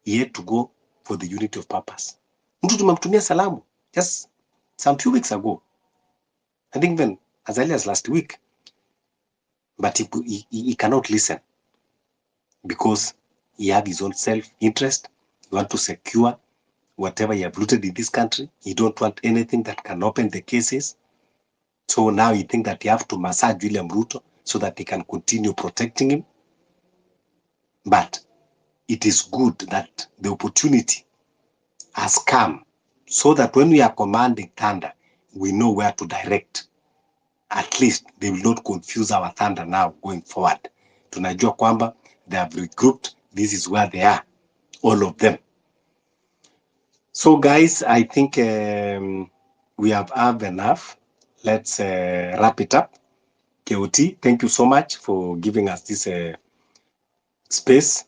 S3: he had to go for the unity of purpose. Mtu tumemtumia salamu just some few weeks ago, I think even as early as last week, but he cannot listen because he had his own self-interest. He want to secure whatever you have looted in this country. You don't want anything that can open the cases. So now you think that you have to massage William Ruto so that they can continue protecting him. But it is good that the opportunity has come so that when we are commanding thunder, we know where to direct. At least they will not confuse our thunder now going forward. Tunajua kwamba they have regrouped. This is where they are, all of them. So guys, I think we have had enough. Let's wrap it up. KOT, thank you so much for giving us this space.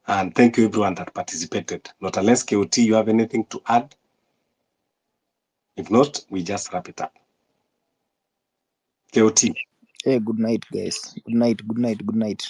S3: And thank you everyone that participated. Not unless KOT, you have anything to add? If not, we just wrap it up. KOT.
S2: Hey, good night, guys. Good night, good night, good night.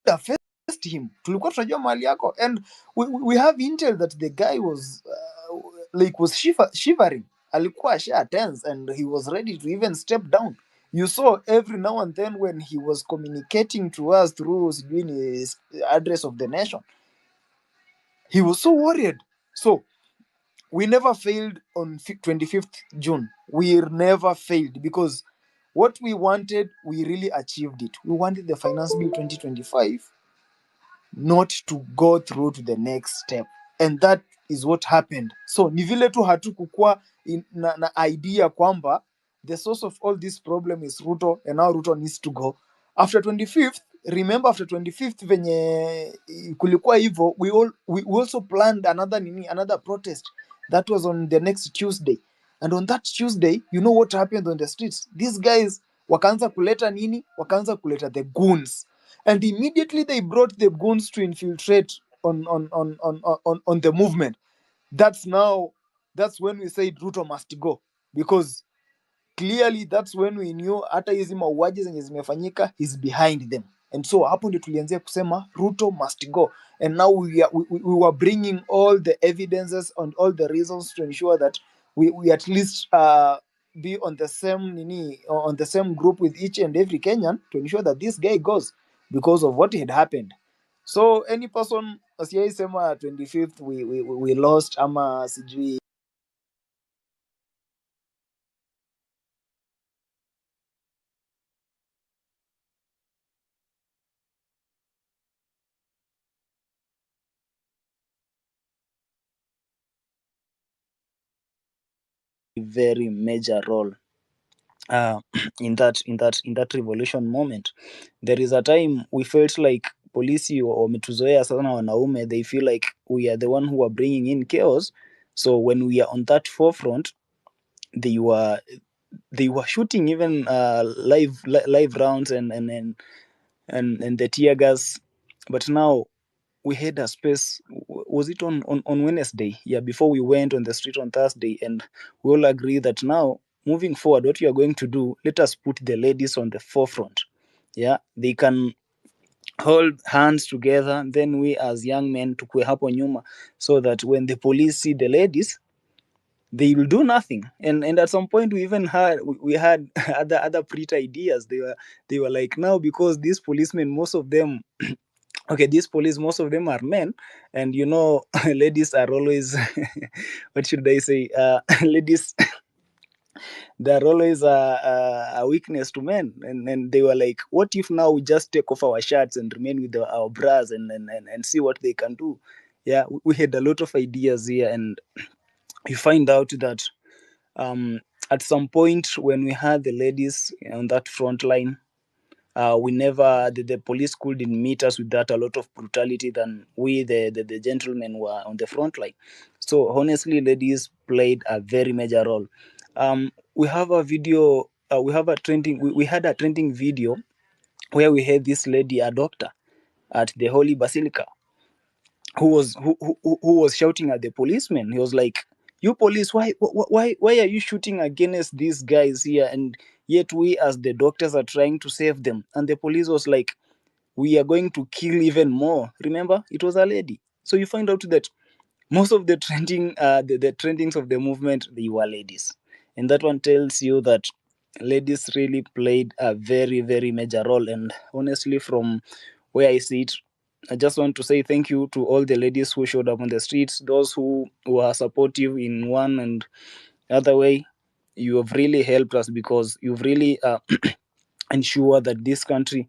S2: faced him. Tulikuwa tunajua mali yako, and we have intel that the guy was shivering. Alikuwa tense and he was ready to even step down. You saw every now and then when he was communicating to us through his address of the nation, he was so worried. So we never failed on 25th June. We never failed because what we wanted, we really achieved it. We wanted the Finance Bill 2025 not to go through to the next step, and that is what happened. So ni vile tu hatukukua na idea kwamba the source of all this problem is Ruto, and now Ruto needs to go after 25th. Remember, after 25th venye kulikuwa hivyo, we also planned another protest that was on the next Tuesday, and on that Tuesday, you know what happened on the streets? These guys wakaanza kuleta the goons, and immediately they brought the goons to infiltrate on the movement. That's when we said Ruto must go, because clearly that's when we knew hata hizi mauaji zenye zimefanyika, he's behind them. And so hapo ndio tulianzia kusema Ruto must go, and now we were bringing all the evidences and all the reasons to ensure that we at least be on the same group with each and every Kenyan to ensure that this guy goes because of what had happened. So any person asiyai sema 25th we lost ama sijui very major role in that revolution moment. There is a time we felt like polisi wametuzoea sana wanaume, they feel like we are the one who are bringing in chaos. So when we are on that forefront, they were shooting even live rounds and the tear gas. But now we had a space, was it on Wednesday, yeah, before we went on the street on Thursday, and we all agree that now moving forward, what we are going to do, let us put the ladies on the forefront. Yeah, they can hold hands together, then we as young men tukue hapo nyuma, so that when the police see the ladies, they will do nothing. And at some point we even had other pretty ideas. They were like, now because these policemen, most of them okay, these police, most of them are men, and ladies are always what should I say, ladies they're always a weakness to men, and they were like, what if now we just take off our shirts and remain with our bras and see what they can do. Yeah, we had a lot of ideas here, and you find out that at some point when we had the ladies on that front line, we never the police couldn't meet us with that a lot of brutality than we the gentlemen were on the front line. So honestly, ladies played a very major role. We have a video, we have a trending, we had a trending video where we had this lady, a doctor at the Holy Basilica, who was shouting at the policemen. He was like, you police, why are you shooting against these guys here, and yet we as the doctors are trying to save them? And the police was like, we are going to kill even more. Remember, it was a lady. So you find out that most of the trending the trendings of the movement, they were ladies, and that one tells you that ladies really played a very, very major role. And honestly, from where I see it, I just want to say thank you to all the ladies who showed up on the streets, those who were supportive in one and other way. You have really helped us, because you've really ensured that this country,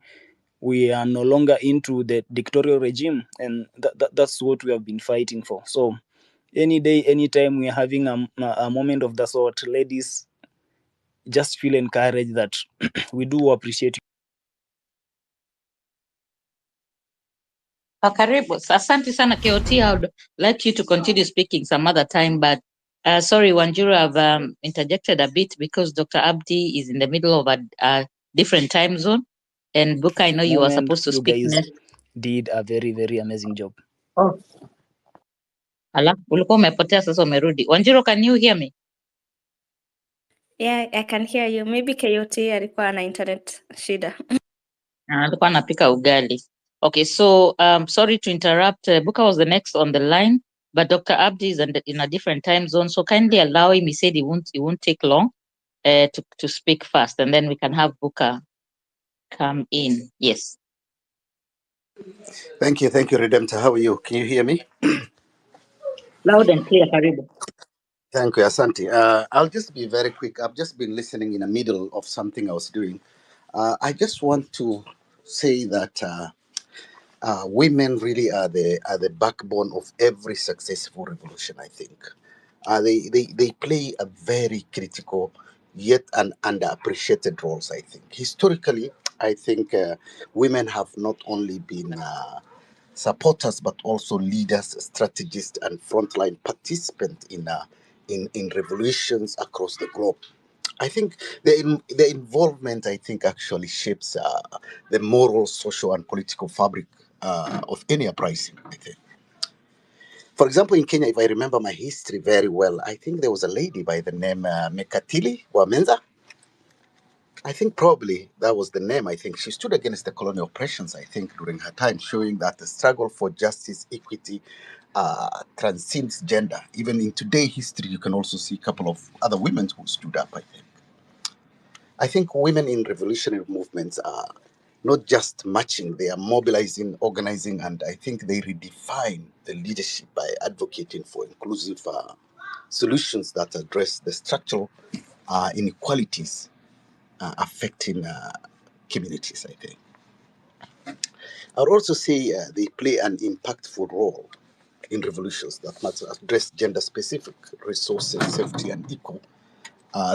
S2: we are no longer into the dictatorial regime, and that's what we have been fighting for. So any day, anytime we are having a moment of the sort, ladies, just feel encouraged that we do appreciate you.
S10: Karibu. Asante sana KOT. I would like you to continue speaking some other time, but sorry, Wanjuru, I've interjected a bit because Dr. Abdi is in the middle of a different time zone. And Buka, I know you were supposed to speak
S2: guys
S10: next.
S2: did a very, very amazing job.
S10: Oh. Ala, ulikuwa umepotea, sasa umerudi. Wanjiro, can you hear me?
S20: Yeah, I can hear you. Maybe KOT alikuwa na internet shida.
S10: Alikuwa anapika ugali. Okay, so sorry to interrupt. Buka was the next on the line, but Dr. Abdi is in a different time zone. So kindly allow him. He said it won't take long to speak fast, and then we can have Buka come in. Yes.
S20: Thank you, Redemptor. How are you? Can you hear me?
S10: Loud and clear, Karibu.
S20: Thank you, Asante. I'll just be very quick. I've just been listening in the middle of something I was doing. I just want to say that women really are the backbone of every successful revolution. I think they play a very critical yet an underappreciated roles. I think historically, I think women have not only been supporters but also leaders, strategists, and frontline participants in revolutions across the globe. I think the involvement, I think, actually shapes the moral, social, and political fabric of any uprising. I think. For example, in Kenya, if I remember my history very well, I think there was a lady by the name Mekatili Wamenza. I think probably that was the name. I think she stood against the colonial oppressions, I think, during her time, showing that the struggle for justice, equity, transcends gender. Even in today's history, you can also see a couple of other women who stood up, I think. I think women in revolutionary movements are not just marching, they are mobilizing, organizing, and I think they redefine the leadership by advocating for inclusive solutions that address the structural inequalities affecting communities, I think. I would also say they play an impactful role in revolutions that must address gender specific resources, safety, and equal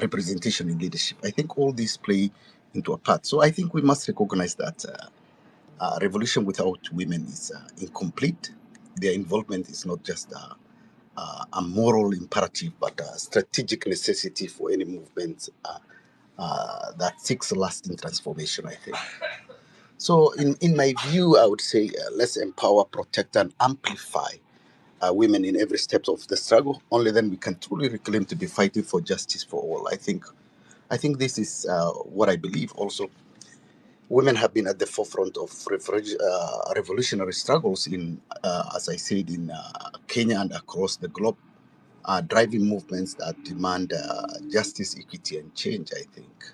S20: representation in leadership. I think all these play into a part. So I think we must recognize that revolution without women is incomplete. Their involvement is not just a moral imperative, but a strategic necessity for any movement that seeks lasting transformation, I think. So, in my view, I would say let's empower, protect, and amplify women in every step of the struggle. Only then we can truly reclaim to be fighting for justice for all. I think this is what I believe. Also, women have been at the forefront of revolutionary struggles in, as I said, in Kenya and across the globe, driving movements that demand justice, equity, and change. I think.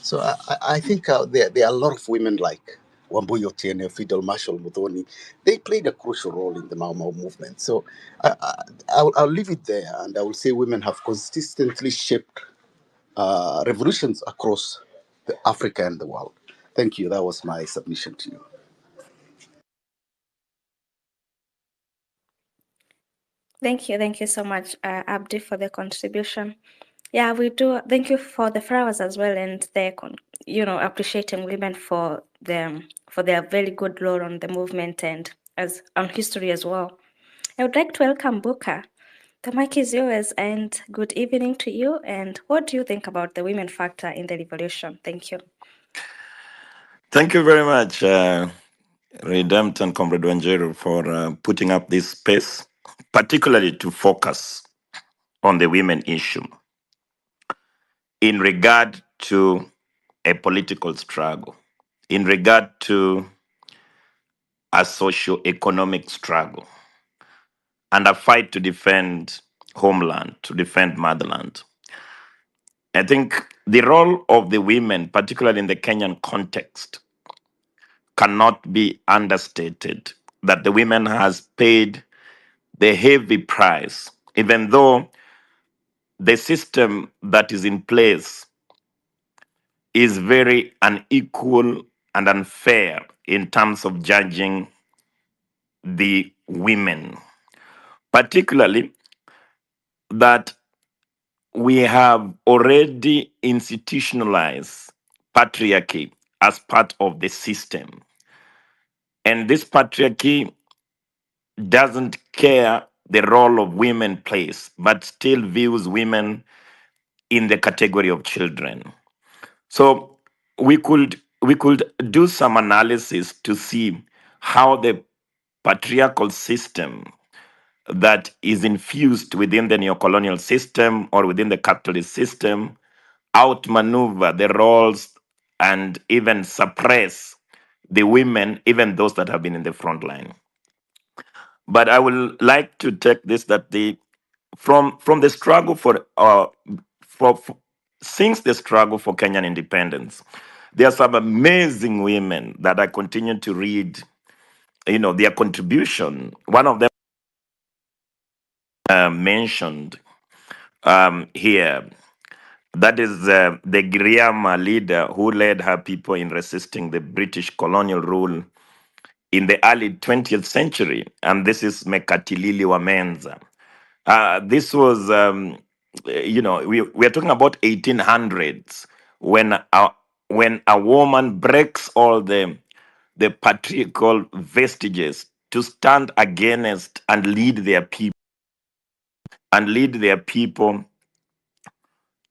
S20: So I think there are a lot of women like Wambuyo Tiene, Fidel Marshall Muthoni. They played a crucial role in the Mau Mau movement. So I'll leave it there, and I will say women have consistently shaped revolutions across Africa and the world. Thank you. That was my submission to you.
S21: Thank you so much, Abdi, for the contribution. Yeah, we do. Thank you for the flowers as well, and appreciating women for their very good role on the movement and as on history as well. I would like to welcome Buka. The mic is yours, and good evening to you. And what do you think about the women factor in the revolution? Thank you.
S22: Thank you very much, Redempt and Comrade Wanjeru, for putting up this space, particularly to focus on the women issue in regard to a political struggle, in regard to a socio-economic struggle, and a fight to defend homeland, to defend motherland. I think the role of the women, particularly in the Kenyan context, cannot be understated. That the women has paid the heavy price, even though the system that is in place is very unequal and unfair in terms of judging the women, particularly that we have already institutionalized patriarchy as part of the system. And this patriarchy doesn't care the role of women plays, but still views women in the category of children. So we could do some analysis to see how the patriarchal system that is infused within the neocolonial system or within the capitalist system outmaneuver the roles and even suppress the women, even those that have been in the front line. But I would like to take this that the from the struggle for since the struggle for Kenyan independence, there are some amazing women that I continue to read, their contribution. One of them mentioned here, that is the Giriama leader who led her people in resisting the British colonial rule in the early 20th century, and this is Mekatilili Wamenza. This was, we are talking about 1800s when a woman breaks all the patriarchal vestiges to stand against and lead their people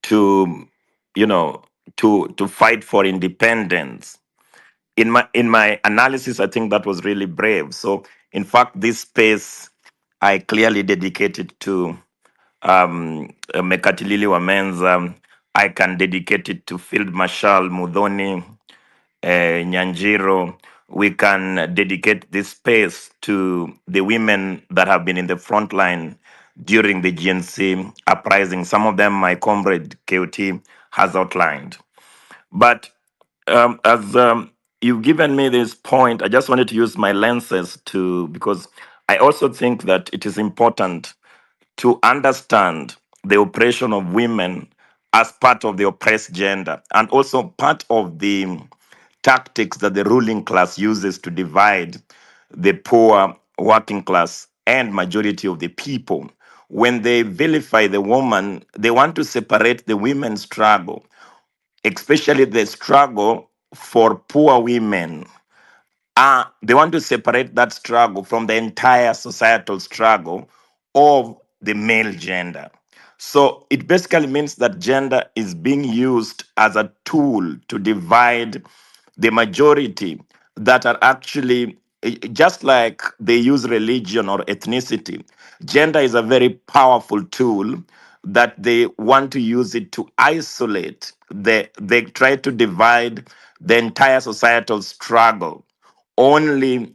S22: to, to fight for independence. In my analysis, I think that was really brave. So, in fact, this space I clearly dedicated to Mekatilili Wamenza. I can dedicate it to Field Marshal Mudhoni Nyanjiro. We can dedicate this space to the women that have been in the front line during the GNC uprising. Some of them, my comrade KOT has outlined. But as you've given me this point, I just wanted to use my lenses because I also think that it is important to understand the oppression of women as part of the oppressed gender and also part of the tactics that the ruling class uses to divide the poor, working class, and majority of the people. When they vilify the woman, they want to separate the women's struggle, especially the struggle for poor women. They want to separate that struggle from the entire societal struggle of the male gender. So it basically means that gender is being used as a tool to divide the majority that are actually just like they use religion or ethnicity. Gender is a very powerful tool that they want to use it to isolate. They try to divide the entire societal struggle only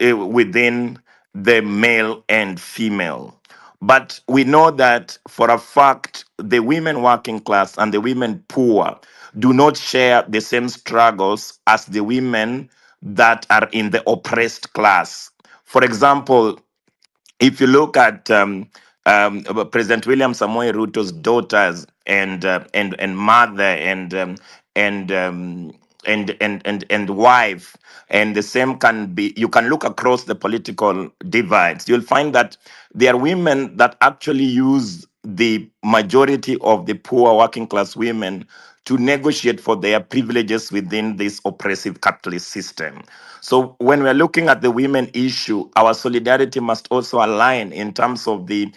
S22: within the male and female. But we know that for a fact, the women working class and the women poor do not share the same struggles as the women that are in the oppressed class. For example, if you look at President William Samoei Ruto's daughters and mother and wife, and the same can be, you can look across the political divides. You'll find that there are women that actually use the majority of the poor working class women to negotiate for their privileges within this oppressive capitalist system. So when we're looking at the women issue, our solidarity must also align in terms of the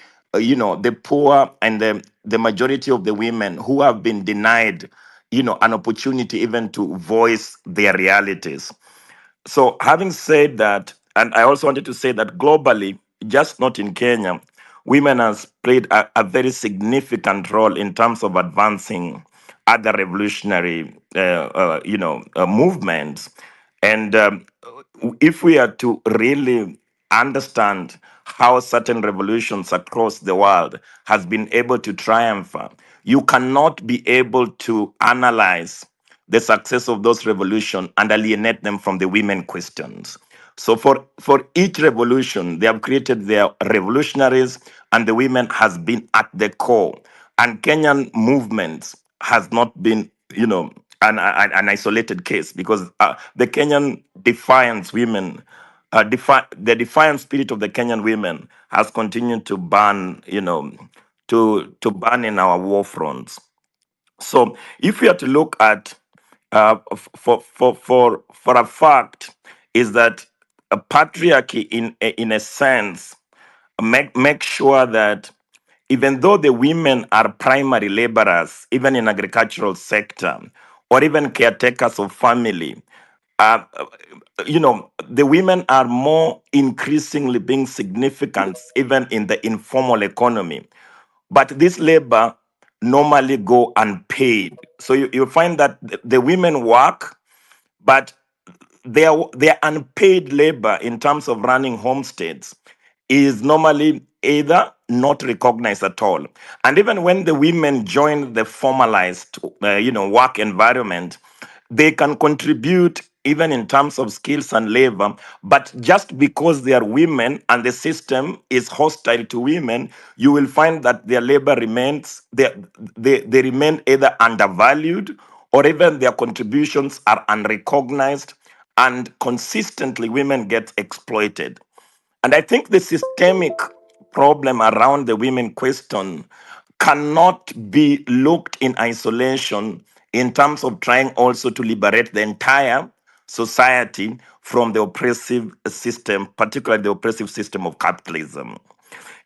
S22: poor and the majority of the women who have been denied, an opportunity even to voice their realities. So, having said that, and I also wanted to say that globally, just not in Kenya, women has played a very significant role in terms of advancing other revolutionary, movements. And if we are to really understand how certain revolutions across the world has been able to triumph, you cannot be able to analyze the success of those revolutions and alienate them from the women questions. So for each revolution, they have created their revolutionaries, and the women has been at the core. And Kenyan movements has not been, an isolated case, because the Kenyan defiance women, the defiant spirit of the Kenyan women has continued to burn, to burn in our war fronts. So if we are to look at for a fact is that a patriarchy in a sense make sure that even though the women are primary laborers, even in agricultural sector, or even caretakers of family, uh, the women are more increasingly being significant even in the informal economy. But this labor normally go unpaid. So you find that the women work, but their unpaid labor in terms of running homesteads is normally either not recognized at all. And even when the women join the formalized, work environment, they can contribute even in terms of skills and labor, but just because they are women and the system is hostile to women, you will find that their labor remains, they remain either undervalued or even their contributions are unrecognized, and consistently women get exploited. And I think the systemic problem around the women question cannot be looked in isolation in terms of trying also to liberate the entire society from the oppressive system, particularly the oppressive system of capitalism.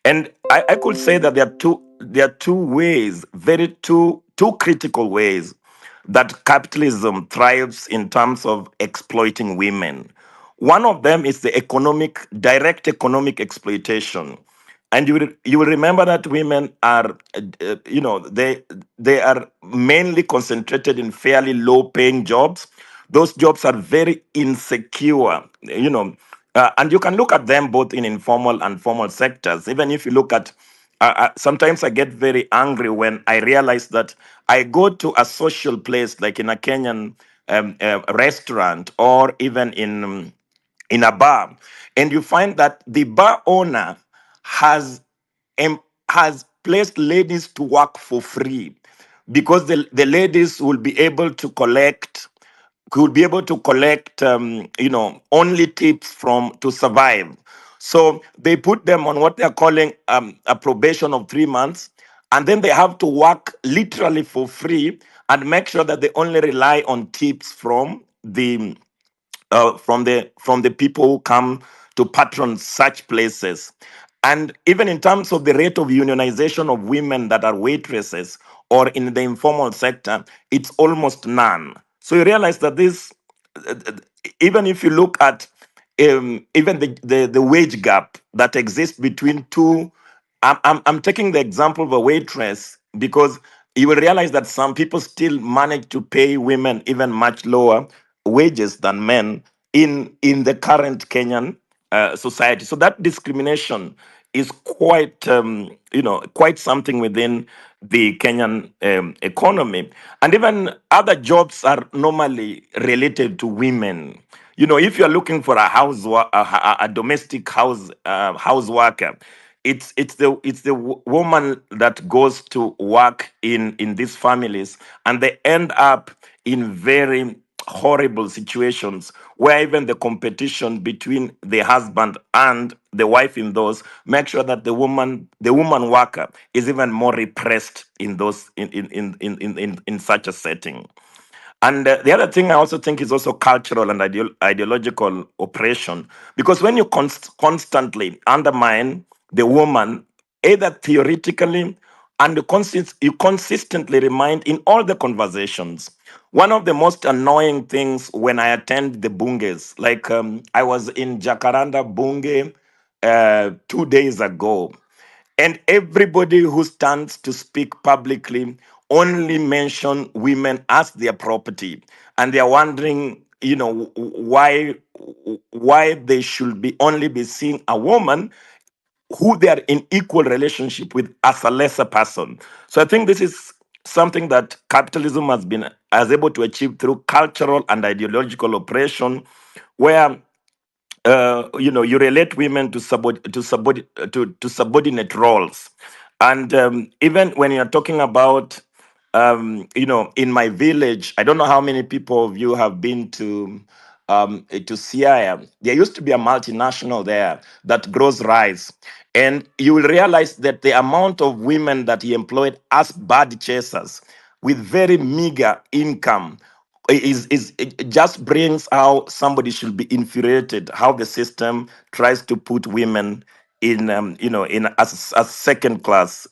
S22: And I could say that there are two ways, very two critical ways that capitalism thrives in terms of exploiting women. One of them is the direct economic exploitation. And you will remember that women are, they are mainly concentrated in fairly low paying jobs. Those jobs are very insecure, and you can look at them both in informal and formal sectors. Even if you look at, sometimes I get very angry when I realize that I go to a social place like in a Kenyan restaurant or even in a bar, and you find that the bar owner has has placed ladies to work for free because the ladies will be able to collect could be able to collect only tips from to survive. So they put them on what they're calling a probation of 3 months, and then they have to work literally for free and make sure that they only rely on tips from the people who come to patron such places. And even in terms of the rate of unionization of women that are waitresses or in the informal sector, it's almost none. So you realize that this, even if you look at even the wage gap that exists between two, I'm taking the example of a waitress because you will realize that some people still manage to pay women even much lower wages than men in the current Kenyan society. So that discrimination is quite something within the Kenyan economy. And even other jobs are normally related to women. If you're looking for a domestic house worker, it's the woman that goes to work in these families, and they end up in very horrible situations where even the competition between the husband and the wife in those make sure that the woman worker is even more repressed in those in such a setting. And the other thing I also think is also cultural and ideological oppression, because when you constantly undermine the woman, either theoretically and you consistently remind in all the conversations. One of the most annoying things when I attend the bunges, like I was in Jacaranda Bunge 2 days ago, and everybody who stands to speak publicly only mention women as their property. And they're wondering, why they should be only be seeing a woman who they are in equal relationship with as a lesser person. So I think this is something that capitalism has able to achieve through cultural and ideological oppression, where you relate women to subordinate roles. And even when you're talking about in my village, I don't know how many people of you have been to Siaya. There used to be a multinational there that grows rice, and you will realize that the amount of women that he employed as bird chasers with very meager income it just brings how somebody should be infuriated, how the system tries to put women in as second class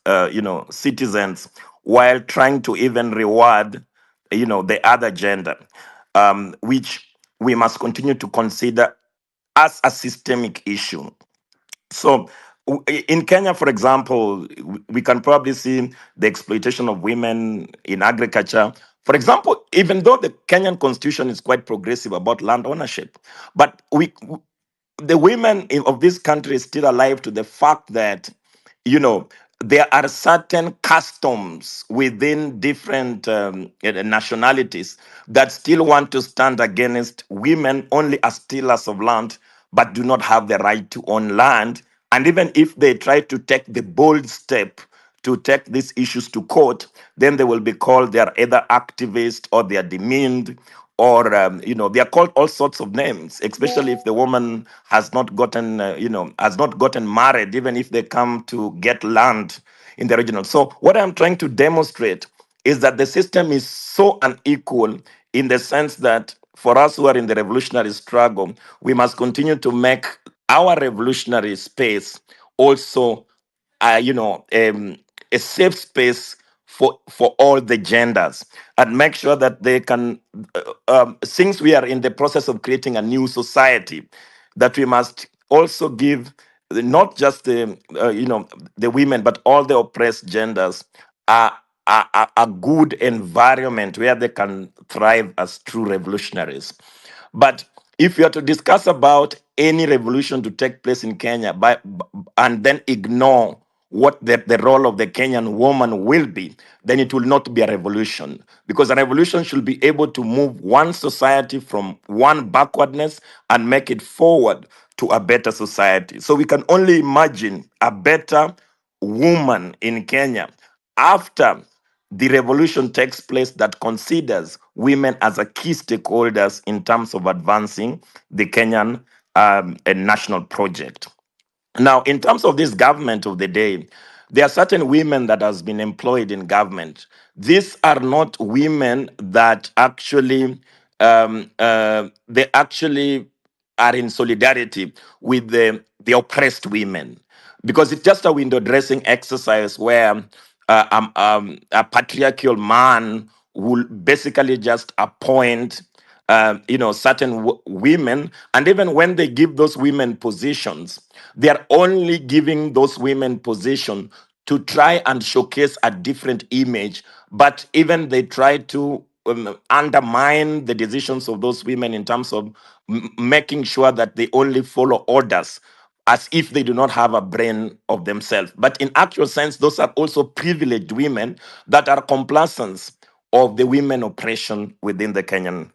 S22: citizens, while trying to even reward the other gender, which we must continue to consider as a systemic issue. So in Kenya, for example, we can probably see the exploitation of women in agriculture, For example, even though the Kenyan constitution is quite progressive about land ownership, but the women of this country is still alive to the fact that, you know, there are certain customs within different nationalities that still want to stand against women only as stealers of land, but do not have the right to own land. And even if they try to take the bold step to take these issues to court, then they will be called, they are either activists or they are demeaned, or they are called all sorts of names, especially if the woman has not gotten has not gotten married, even if they come to get land in the regional. So what I'm trying to demonstrate is that the system is so unequal, in the sense that for us who are in the revolutionary struggle, we must continue to make our revolutionary space also a safe space for all the genders, and make sure that they can, since we are in the process of creating a new society, that we must also give not just the women, but all the oppressed genders a good environment where they can thrive as true revolutionaries. But if you are to discuss about any revolution to take place in Kenya and then ignore what the role of the Kenyan woman will be, then it will not be a revolution. Because a revolution should be able to move one society from one backwardness and make it forward to a better society. So we can only imagine a better woman in Kenya after the revolution takes place, that considers women as a key stakeholders in terms of advancing the Kenyan a national project. Now, in terms of this government of the day, there are certain women that has been employed in government. These are not women that actually they actually are in solidarity with the oppressed women, because it's just a window dressing exercise where a patriarchal man will basically just appoint certain women, and even when they give those women positions, they are only giving those women position to try and showcase a different image. But even they try to undermine the decisions of those women in terms of making sure that they only follow orders, as if they do not have a brain of themselves. But in actual sense, those are also privileged women that are complacents of the women oppression within the Kenyan,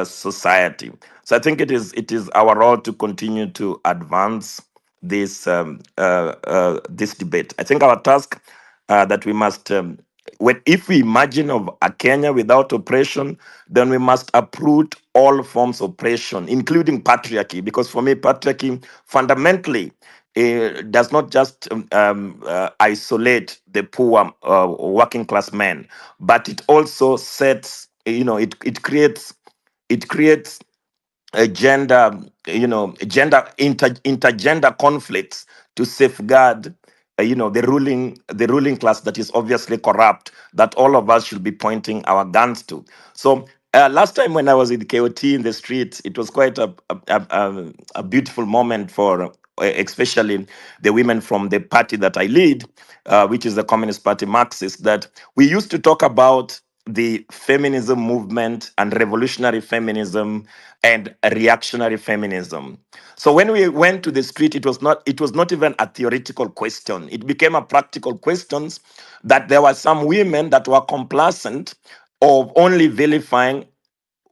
S22: society. So I think it is our role to continue to advance this debate. I think our task that we must if we imagine of a Kenya without oppression, then we must uproot all forms of oppression, including patriarchy, because for me, patriarchy fundamentally does not just isolate the poor working class men, but it also sets, it creates a gender, intergender conflicts to safeguard, the ruling class that is obviously corrupt, that all of us should be pointing our guns to. So last time when I was in KOT in the streets, it was quite a beautiful moment for especially the women from the party that I lead, which is the Communist Party Marxist, that we used to talk about the feminism movement and revolutionary feminism and reactionary feminism. So when we went to the street, it was not even a theoretical question. It became a practical question, that there were some women that were complacent of only vilifying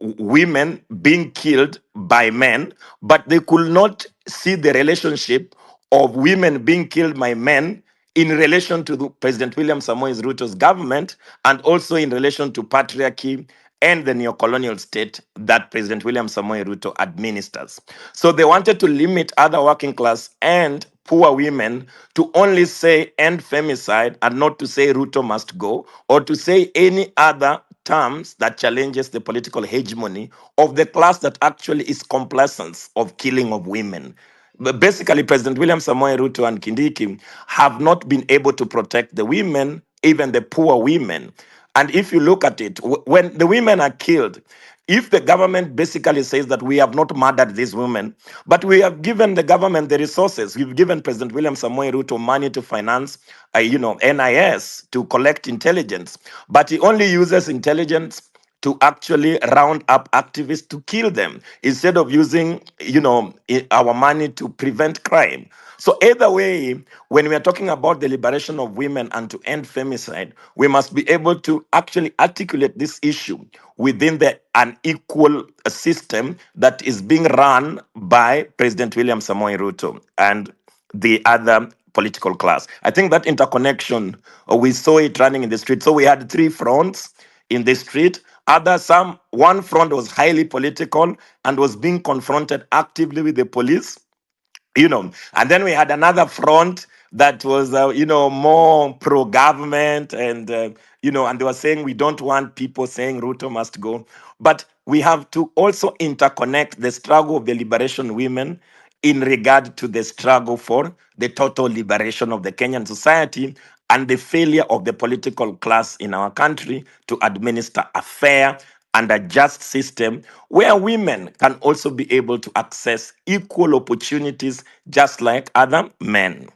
S22: women being killed by men, but they could not see the relationship of women being killed by men in relation to President William Samoei Ruto's government, and also in relation to patriarchy and the neocolonial state that President William Samoei Ruto administers. So they wanted to limit other working class and poor women to only say end femicide, and not to say Ruto must go, or to say any other terms that challenges the political hegemony of the class that actually is complacent of killing of women. But basically, President William Samoei Ruto and Kindiki have not been able to protect the women, even the poor women. And if you look at it, when the women are killed, If the government basically says that we have not murdered these women, but we have given the government the resources, we've given President William Samoei Ruto money to finance, NIS to collect intelligence, but he only uses intelligence to actually round up activists to kill them instead of using, our money to prevent crime. So either way, when we are talking about the liberation of women and to end femicide, we must be able to actually articulate this issue within the unequal system that is being run by President William Samoei Ruto and the other political class. I think that interconnection, we saw it running in the street. So we had three fronts in the street. One front was highly political and was being confronted actively with the police, and then we had another front that was more pro-government, and and they were saying we don't want people saying Ruto must go. But we have to also interconnect the struggle of the liberation women in regard to the struggle for the total liberation of the Kenyan society and the failure of the political class in our country to administer a fair and a just system where women can also be able to access equal opportunities just like other men.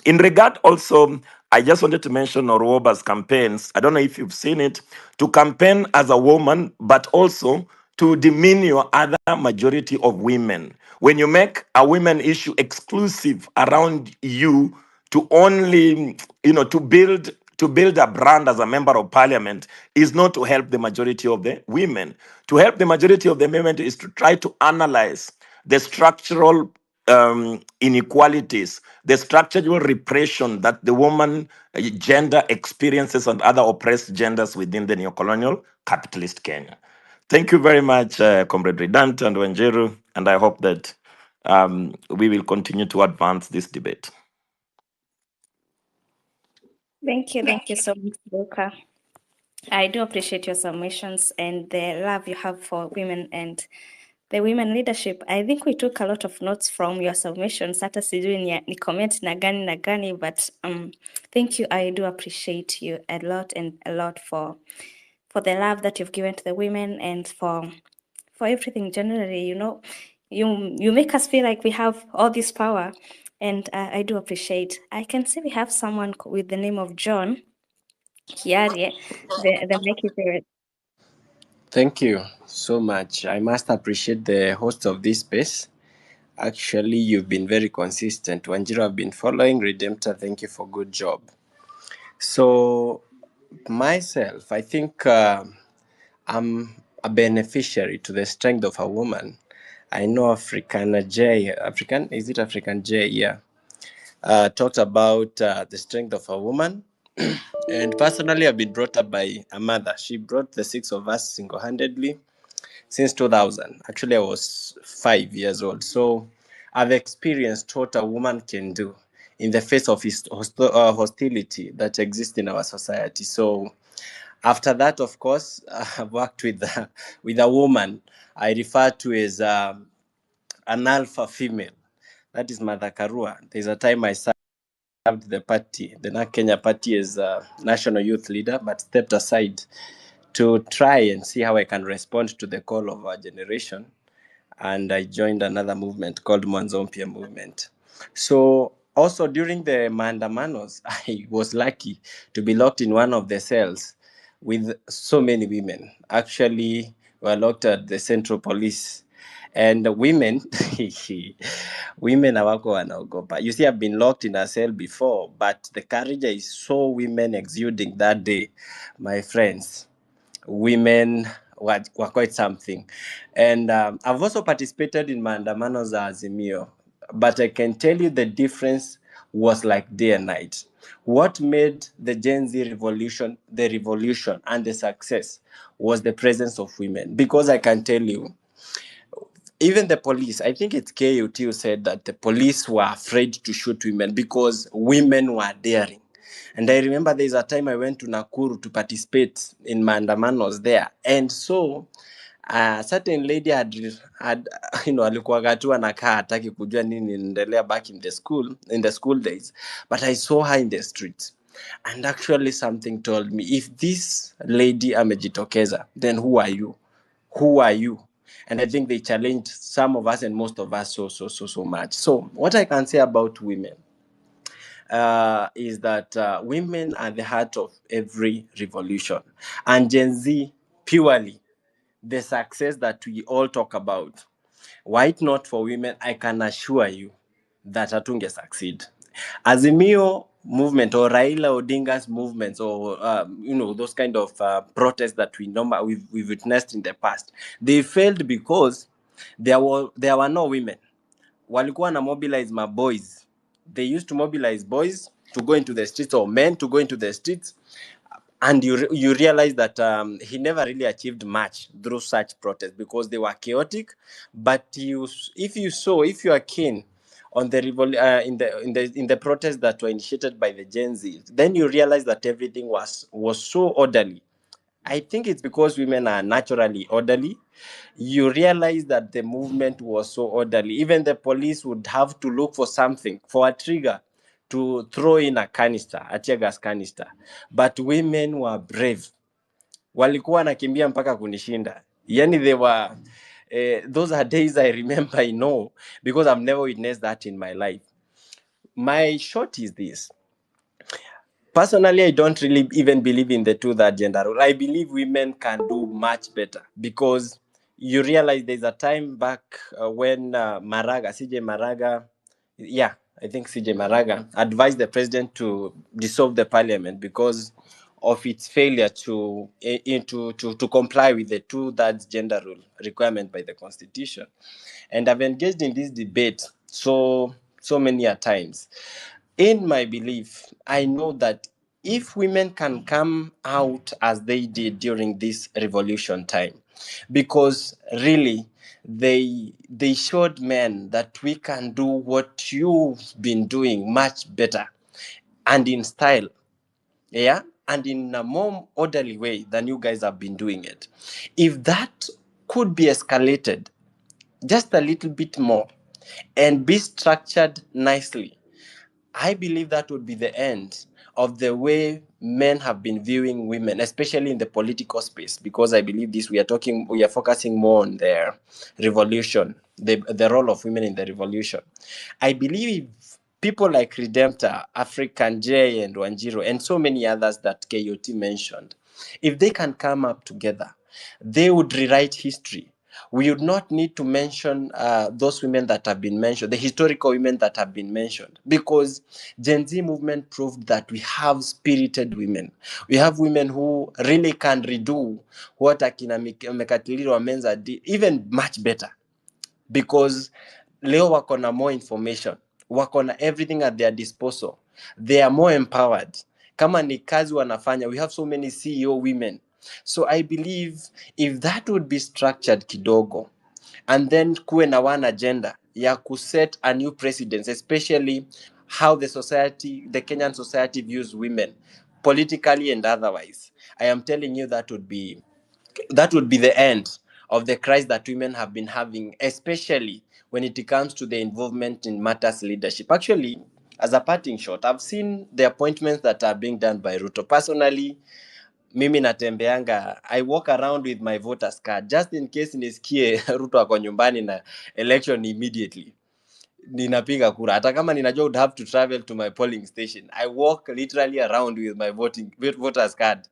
S22: In regard also, I just wanted to mention Oroba's campaigns. I don't know if you've seen it, to campaign as a woman, but also to demean your other majority of women. When you make a women issue exclusive around you to only, to build a brand as a member of parliament is not to help the majority of the women. To help the majority of the women is to try to analyze the structural inequalities, the structural repression that the woman gender experiences and other oppressed genders within the neocolonial capitalist Kenya. Thank you very much, Comrade Redant and Wanjeru, and I hope that we will continue to advance this debate.
S21: Thank you so much, Luca. I do appreciate your submissions and the love you have for women and the women leadership. I think we took a lot of notes from your submissions. Hata sijui ni comment na gani, but thank you. I do appreciate you a lot for the love that you've given to the women and for everything generally. You make us feel like we have all this power, and I do appreciate. I can see we have someone with the name of John Kiarie. The mic is yours.
S1: Thank you so much. I must appreciate the host of this space. Actually, you've been very consistent. Wanjiro, I've been following. Redemptor, thank you for good job. So, myself, I think I'm a beneficiary to the strength of a woman. I know African J, Yeah. Talked about the strength of a woman. And personally, I've been brought up by a mother. She brought the six of us single-handedly since 2000. Actually, I was 5 years old. So I've experienced what a woman can do in the face of hostility that exists in our society. So after that, of course, I've worked with a woman I refer to as an alpha female. That is Mother Karua. There's a time I served the party, the NARC Kenya party, as a national youth leader, but stepped aside to try and see how I can respond to the call of our generation. And I joined another movement called Mwanzompia Movement. So also during the Maandamanos, I was lucky to be locked in one of the cells with so many women. Actually, we were locked at the Central Police. And women, women hawako wanaogopa. You see, I've been locked in a cell before, but the courage I saw women exuding that day, my friends, women were quite something. And I've also participated in maandamano za Azimio, but I can tell you the difference was like day and night. What made the Gen Z revolution the revolution and the success was the presence of women. Because I can tell you, even the police, I think it's KUT who said that the police were afraid to shoot women because women were daring. And I remember there's a time I went to Nakuru to participate in maandamanos there. And so a certain lady had alikuwaga tu anakaa hataki kujua nini inaendelea back in the school days. But I saw her in the streets. And actually something told me, if this lady amejitokeza, then who are you? Who are you? And I think they challenged some of us and most of us so much. So what I can say about women is that women are the heart of every revolution, and Gen Z purely the success that we all talk about. Were it not for women, I can assure you that Atunge succeed. Azimio movement or Raila Odinga's movements, or those kind of protests that we've witnessed in the past, they failed because there were no women. Walikuwa na mobilize my boys. They used to mobilize boys to go into the streets, or men to go into the streets, and you realize that he never really achieved much through such protests because they were chaotic. But if you are keen on the in the protests that were initiated by the Gen Z, then you realize that everything was so orderly. I think it's because women are naturally orderly. You realize that the movement was so orderly. Even the police would have to look for something, for a trigger to throw in a tear gas canister. But women were brave. Walikuwa wanakimbia mpaka kunishinda. Yani those are days I remember, I know, because I've never witnessed that in my life. My short is this. Personally, I don't really even believe in the two-third gender rule. I believe women can do much better because you realize there's a time back when CJ Maraga, yeah, I think CJ Maraga advised the president to dissolve the parliament because of its failure to comply with the two-thirds gender rule requirement by the constitution. And I've engaged in this debate so many a times. In my belief, I know that if women can come out as they did during this revolution time, because really they showed men that we can do what you've been doing much better and in style, yeah, and in a more orderly way than you guys have been doing it. If that could be escalated just a little bit more and be structured nicely, I believe that would be the end of the way men have been viewing women, especially in the political space, because I believe we are focusing more on their revolution, the role of women in the revolution. I believe people like Redemptor, African J and Wanjiro, and so many others that KOT mentioned, if they can come up together, they would rewrite history. We would not need to mention those women that have been mentioned, the historical women that have been mentioned, because Gen Z movement proved that we have spirited women. We have women who really can redo what Akina Mekatilili Wamenza did, even much better, because leo wako na more information, wako na everything at their disposal. They are more empowered. Kama ni kazi wanafanya, we have so many CEO women. So I believe if that would be structured kidogo, and then kuwe na one agenda ya kuset a new precedence, especially how the Kenyan society views women, politically and otherwise, I am telling you that would be the end of the crisis that women have been having, especially when it comes to the involvement in matters leadership. Actually, as a parting shot, I've seen the appointments that are being done by Ruto. Personally, mimi natembeanga, I walk around with my voter's card just in case nisikie Ruto ako nyumbani na election immediately ninapiga kura. Hata kama ninajua would have to travel to my polling station, I walk literally around with my voter's card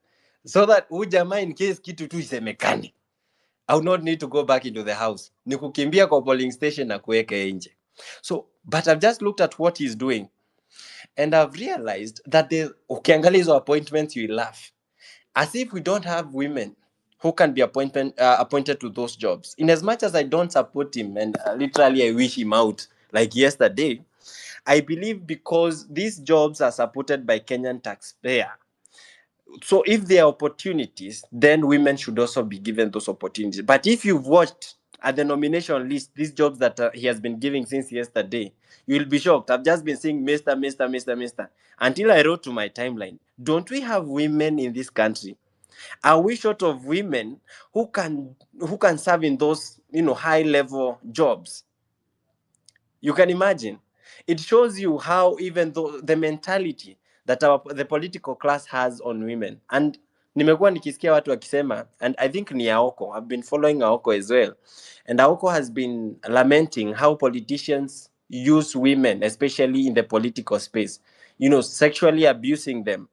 S1: so that jamaa in case kitu tu isemekane, I would not need to go back into the house. Ni kukimbia kwa polling station na kuweka nje. So, but I've just looked at what he's doing and I've realized that ukiangalia hizo appointments, you laugh. As if we don't have women who can be appointed to those jobs. In as much as I don't support him and literally I wish him out like yesterday, I believe because these jobs are supported by Kenyan taxpayer. So if there are opportunities, then women should also be given those opportunities. But if you've watched at the nomination list, these jobs that he has been giving since yesterday, you'll be shocked. I've just been seeing Mr. Until I wrote to my timeline, don't we have women in this country? Are we short of women who can serve in those high level jobs? You can imagine. It shows you how even though the mentality that the political class has on women, and nimekuwa nikisikia watu wakisema, and I think ni Aoko, I've been following Aoko as well, and Aoko has been lamenting how politicians use women, especially in the political space, you know, sexually abusing them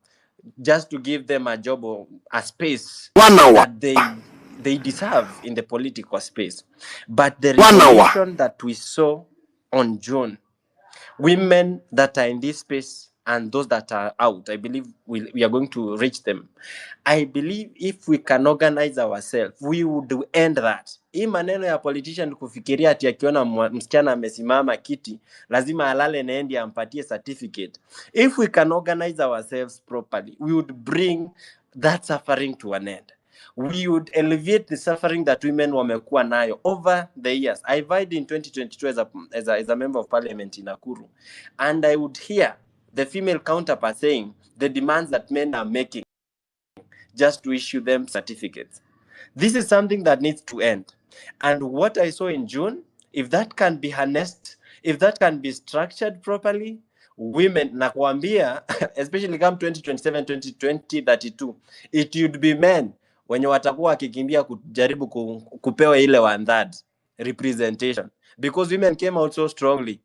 S1: just to give them a job or a space that they deserve in the political space. But the revolution that we saw on June, women that are in this space and those that are out, I believe we are going to reach them. I believe if we can organize ourselves, we would end that. Hii maneno ya politician kufikiria ati akiona msichana amesimama kiti lazima alale naendi ampatie certificate. If we can organize ourselves properly, we would bring that suffering to an end. We would alleviate the suffering that women wamekuwa nayo over the years. I vied in 2022 as a member of parliament in Nakuru, and I would hear the female counterpart saying the demands that men are making just to issue them certificates. This is something that needs to end. And what I saw in June, if that can be harnessed, if that can be structured properly, women, nakwambia, especially come 2027, 2032, it would be men wenye watakuwa wakikimbia kujaribu kupewa ile one-third representation, because women came out so strongly.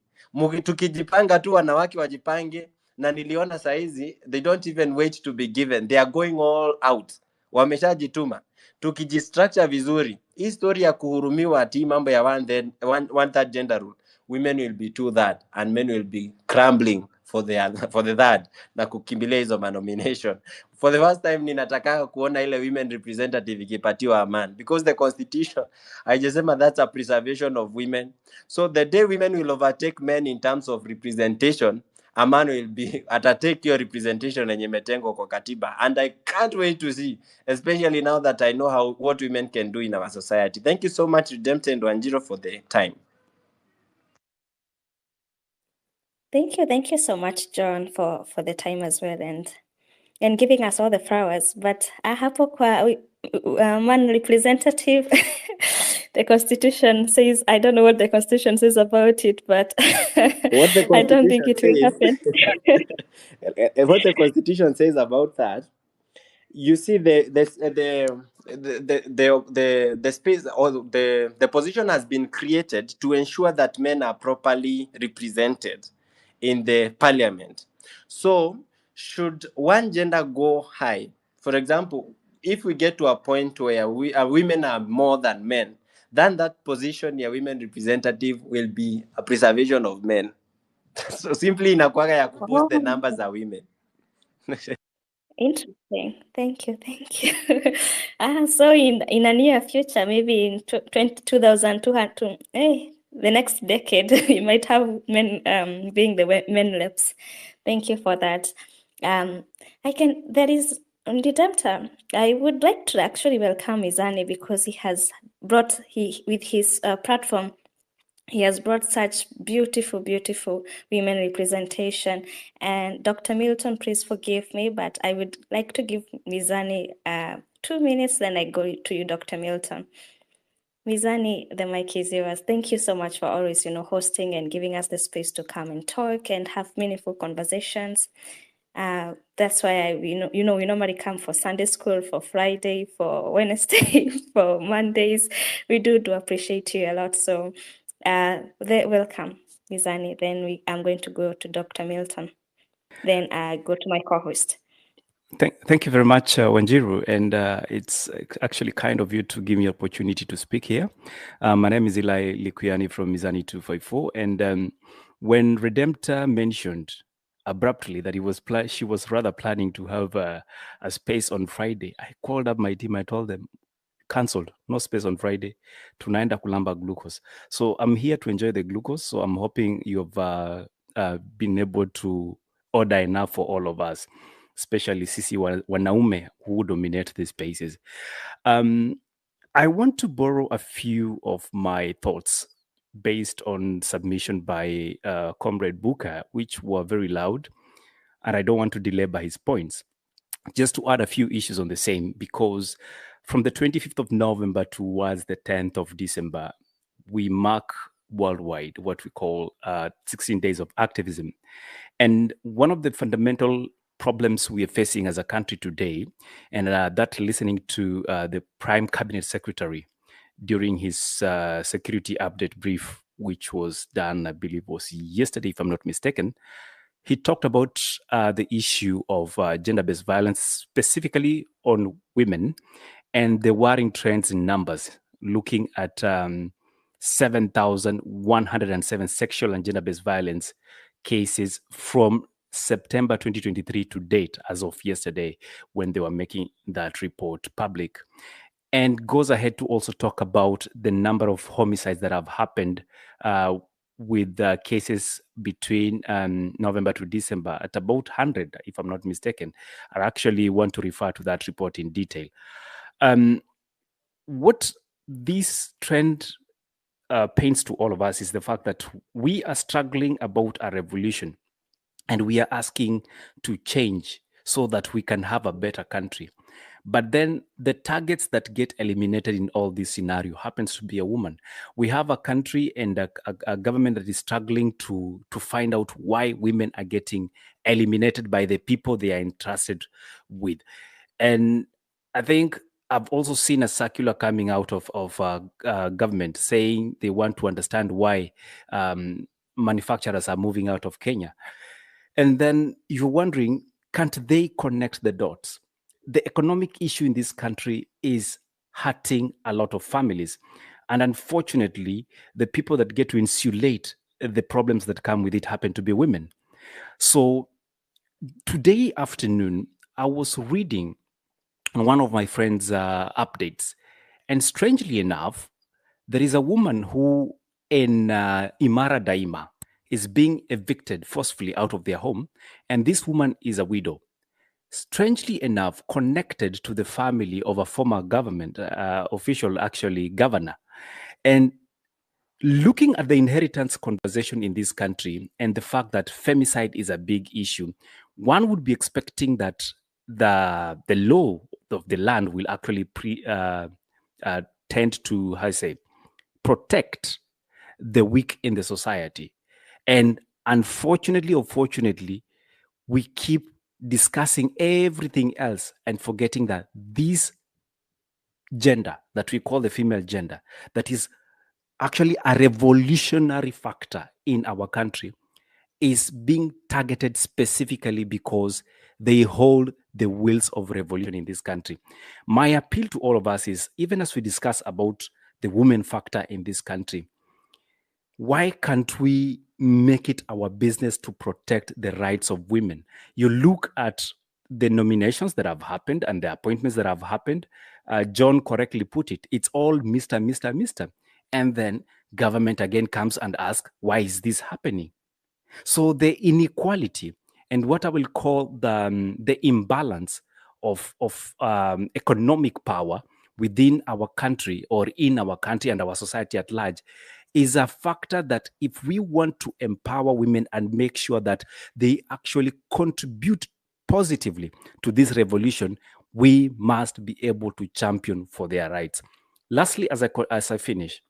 S1: Tukijipanga tu wanawake wajipange, na niliona saizi they don't even wait to be given, they are going all out, wameshajituma. Tukijistructure vizuri, hii story ya kuhurumiwa ati mambo ya one third gender rule, women will be two third and men will be crumbling for the third na kukimbilia hizo manomination. For the first time ninataka kuona ile women representative ikipatiwa a man, because the constitution haijasema that's a preservation of women. So the day women will overtake men in terms of representation, a man will be atatake your representation yenye imetengwa kwa katiba, and I can't wait to see, especially now that I know what women can do in our society. Thank you so much, Redempted and Wanjiro, for the time.
S21: Thank you so much, John, for the time as well and giving us all the flowers. But hapo kwa one representative, the Constitution says, I don't know what the Constitution says about it, but
S1: What the
S21: I don't think it will happen.
S1: What the Constitution says about that, you see the space, or the position has been created to ensure that men are properly represented in the parliament. So should one gender go high, for example, if we get to a point where women are more than men, then that position, a women representative, will be a preservation of men. So simply inakuwaga ya kuboost the numbers of women.
S21: Interesting. Thank you. So in a near future, maybe in 2200, the next decade, we might have men being the men reps. Thank you for that. There is Redemptor. I would like to actually welcome Mizani, because he has brought with his platform. He has brought such beautiful women representation. And Dr. Milton, please forgive me, but I would like to give Mizani 2 minutes, then I go to you, Dr. Milton. Mizani, the mic is yours. Thank you so much for always, hosting and giving us the space to come and talk and have meaningful conversations. That's why we normally come for Sunday school, for Friday, for Wednesday, for Mondays. We do appreciate you a lot. So welcome, Mizani. Then I'm going to go to Dr. Milton. Then I go to my co-host.
S4: Thank you very much, Wanjiru, and it's actually kind of you to give me opportunity to speak here. My name is Eli Likuyani from Mizani 254, and when Redemptor mentioned abruptly that she was rather planning to have a space on Friday, I called up my team. I told them, cancelled, no space on Friday, tunaenda kulamba glucose. So I'm here to enjoy the glucose. So I'm hoping you've been able to order enough for all of us, especially sisi wanaume who dominate these spaces. I want to borrow a few of my thoughts based on submission by Comrade Booker, which were very loud, and I don't want to delay by his points. Just to add a few issues on the same, because from the 25th of November towards the 10th of December, we mark worldwide what we call 16 days of activism. And one of the fundamental problems we are facing as a country today, and that listening to the Prime Cabinet Secretary during his security update brief, which was done, I believe was yesterday, if I'm not mistaken, he talked about the issue of gender-based violence, specifically on women, and the worrying trends in numbers, looking at 7,107 sexual and gender-based violence cases from September 2023 to date, as of yesterday, when they were making that report public. And goes ahead to also talk about the number of homicides that have happened with cases between November to December at about 100, if I'm not mistaken. I actually want to refer to that report in detail. What this trend paints to all of us is the fact that we are struggling about a revolution, and we are asking to change so that we can have a better country. But then the targets that get eliminated in all this scenario happens to be a woman. We have a country and a government that is struggling to find out why women are getting eliminated by the people they are entrusted with. And I think I've also seen a circular coming out of government saying they want to understand why manufacturers are moving out of Kenya. And then you're wondering, can't they connect the dots? The economic issue in this country is hurting a lot of families. And unfortunately, the people that get to insulate the problems that come with it happen to be women. So today afternoon, I was reading one of my friend's updates. And strangely enough, there is a woman who in Imara Daima is being evicted forcefully out of their home. And this woman is a widow. Strangely enough, connected to the family of a former government official, actually governor. And looking at the inheritance conversation in this country and the fact that femicide is a big issue, one would be expecting that the law of the land will actually tend to, how I say, protect the weak in the society. And unfortunately or fortunately, we keep discussing everything else and forgetting that this gender that we call the female gender, that is actually a revolutionary factor in our country, is being targeted specifically because they hold the wheels of revolution in this country. My appeal to all of us is, even as we discuss about the women factor in this country, why can't we make it our business to protect the rights of women? You look at the nominations that have happened and the appointments that have happened. John correctly put it. It's all Mr., Mr., Mr. And then government again comes and asks, why is this happening? So the inequality and what I will call the imbalance of economic power within our country or in our country and our society at large is a factor that if we want to empower women and make sure that they actually contribute positively to this revolution, we must be able to champion for their rights. Lastly, as I finish,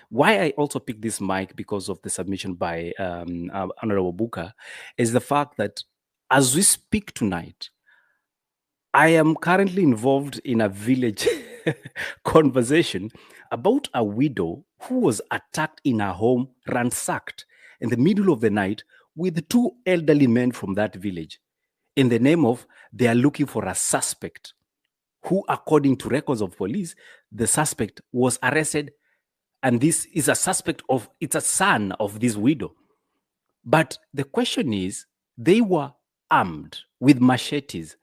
S4: why I also picked this mic because of the submission by Honorable Buka is the fact that as we speak tonight, I am currently involved in a village conversation about a widow who was attacked in her home, ransacked in the middle of the night with two elderly men from that village in the name of they are looking for a suspect who, according to records of police, the suspect was arrested. And this is a suspect of, it's a son of this widow. But the question is, they were armed with machetes.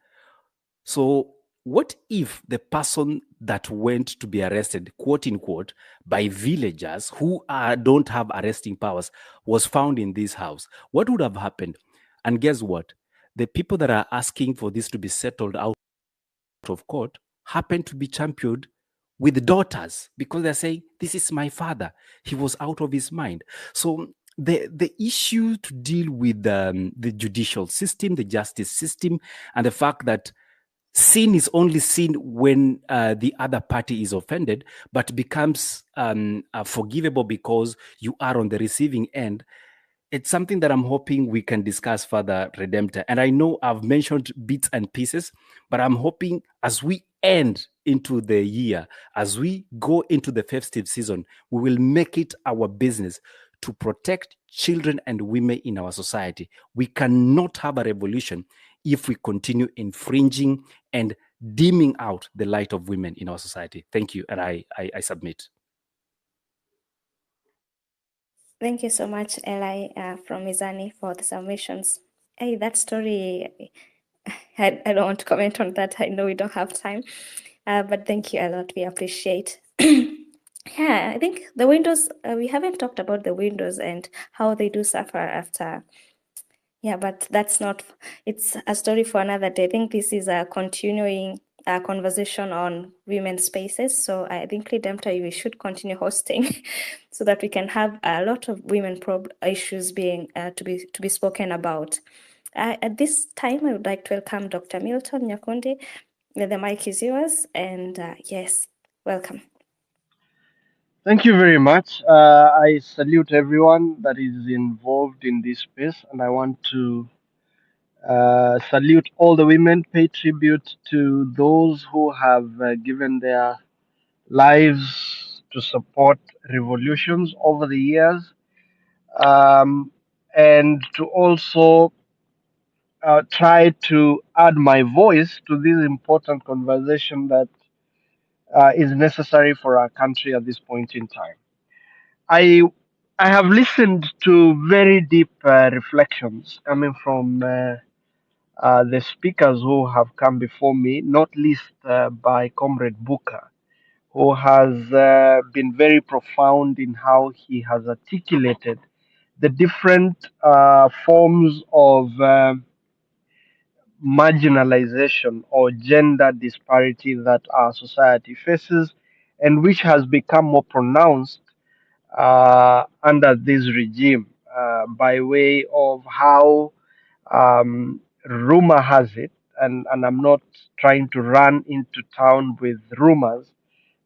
S4: So what if the person that went to be arrested, quote unquote, by villagers who don't have arresting powers was found in this house? What would have happened? And guess what? The people that are asking for this to be settled out of court happen to be championed with daughters because they're saying, this is my father. He was out of his mind. So the issue to deal with the judicial system, the justice system, and the fact that sin is only sin when the other party is offended, but becomes forgivable because you are on the receiving end, it's something that I'm hoping we can discuss further, Redemptor. And I know I've mentioned bits and pieces, but I'm hoping as we end into the year, as we go into the festive season, we will make it our business to protect children and women in our society. We cannot have a revolution if we continue infringing and dimming out the light of women in our society. Thank you, and I submit.
S21: Thank you so much, Eli, from Mizani, for the submissions. Hey, that story, I don't want to comment on that. I know we don't have time, but thank you a lot. We appreciate. Yeah, I think the windows, we haven't talked about the windows and how they do suffer after. Yeah, but that's not, it's a story for another day. I think this is a continuing conversation on women's spaces. So I think, Redemptor, we should continue hosting so that we can have a lot of women issues being to be spoken about. At this time, I would like to welcome Dr. Milton Nyakundi. The mic is yours. And yes, welcome.
S5: Thank you very much. I salute everyone that is involved in this space, and I want to salute all the women, pay tribute to those who have given their lives to support revolutions over the years, and to also try to add my voice to this important conversation that is necessary for our country at this point in time. I I have listened to very deep reflections coming from the speakers who have come before me, not least by Comrade Booker, who has been very profound in how he has articulated the different forms of marginalization or gender disparity that our society faces, and which has become more pronounced under this regime by way of how rumor has it, and I'm not trying to run into town with rumors,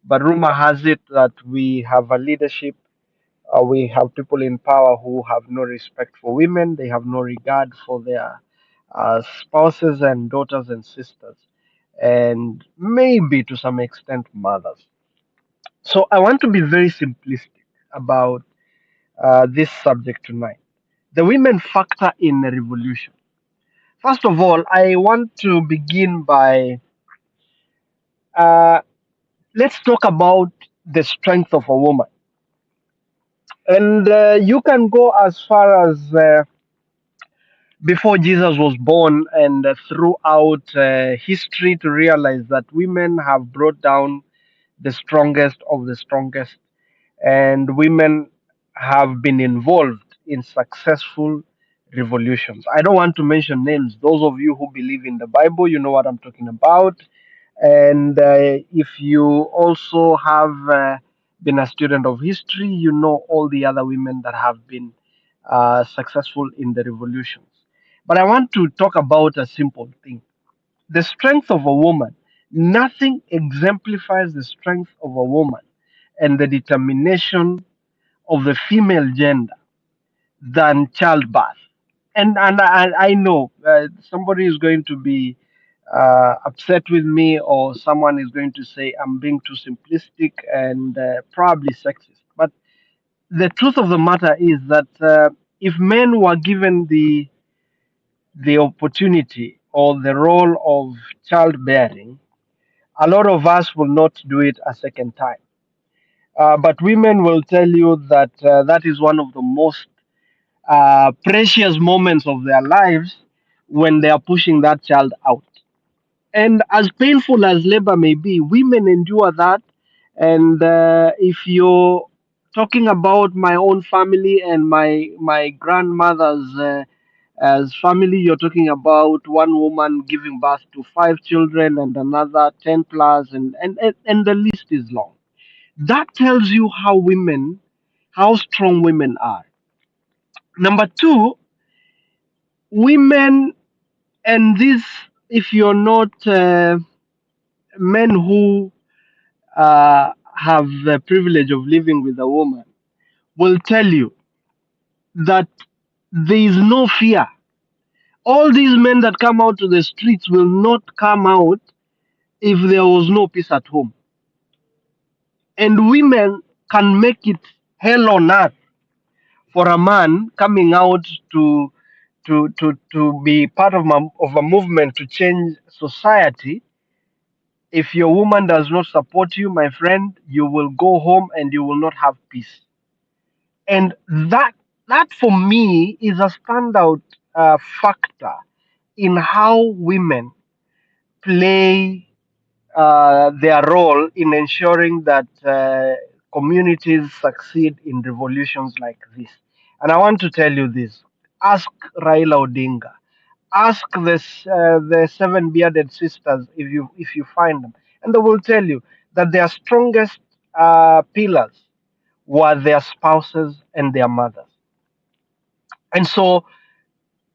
S5: but rumor has it that we have a leadership, we have people in power who have no respect for women, they have no regard for their spouses and daughters and sisters, and maybe to some extent mothers. So I want to be very simplistic about this subject tonight. The women factor in a revolution. First of all, I want to begin by uh, let's talk about the strength of a woman. And you can go as far as before Jesus was born and throughout history to realize that women have brought down the strongest of the strongest, and women have been involved in successful revolutions. I don't want to mention names. Those of you who believe in the Bible, you know what I'm talking about. And if you also have been a student of history, you know all the other women that have been successful in the revolutions. But I want to talk about a simple thing: the strength of a woman. Nothing exemplifies the strength of a woman and the determination of the female gender than childbirth. And I know somebody is going to be upset with me, or someone is going to say I'm being too simplistic and probably sexist. But the truth of the matter is that if men were given the opportunity or the role of childbearing, a lot of us will not do it a second time. But women will tell you that that is one of the most precious moments of their lives when they are pushing that child out. And as painful as labor may be, women endure that. And if you're talking about my own family and my grandmother's as family, you're talking about one woman giving birth to 5 children and another 10 plus, and the list is long. That tells you how strong women are. Number two, women, and this, if you're not men who have the privilege of living with a woman, will tell you that there is no fear. All these men that come out to the streets will not come out if there was no peace at home. And women can make it hell on earth for a man coming out to be part of, of a movement to change society. If your woman does not support you, my friend, you will go home and you will not have peace. And that for me is a standout factor in how women play their role in ensuring that communities succeed in revolutions like this. And I want to tell you this: ask Raila Odinga, ask the seven bearded sisters if you find them, and they will tell you that their strongest pillars were their spouses and their mothers. And so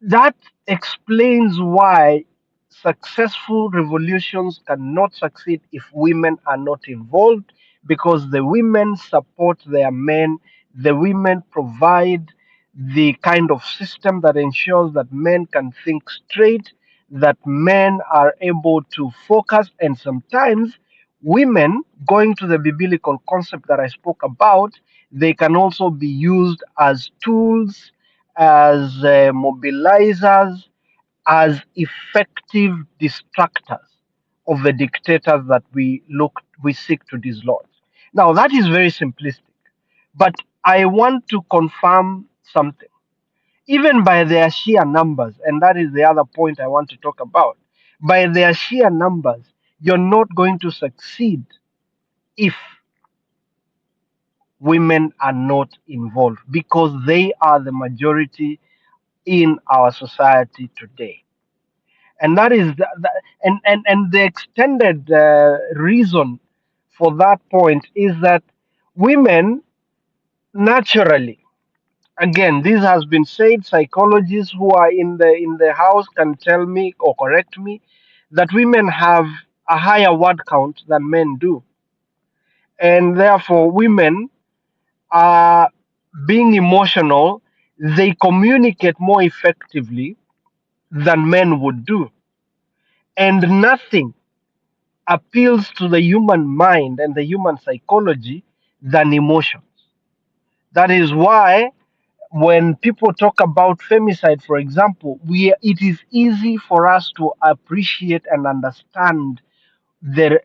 S5: that explains why successful revolutions cannot succeed if women are not involved, because the women support their men, the women provide the kind of system that ensures that men can think straight, that men are able to focus, and sometimes women, going to the biblical concept that I spoke about, they can also be used as tools, as mobilizers, as effective distractors of the dictators that we seek to dislodge. Now that is very simplistic, but I want to confirm something. Even by their sheer numbers, and that is the other point I want to talk about, by their sheer numbers, you're not going to succeed if women are not involved, because they are the majority in our society today. And that is and the extended reason for that point is that women naturally, again, this has been said, psychologists who are in the house can tell me or correct me, that women have a higher word count than men do, and therefore women are being emotional, they communicate more effectively than men would do. And nothing appeals to the human mind and the human psychology than emotions. That is why when people talk about femicide, for example, it is easy for us to appreciate and understand the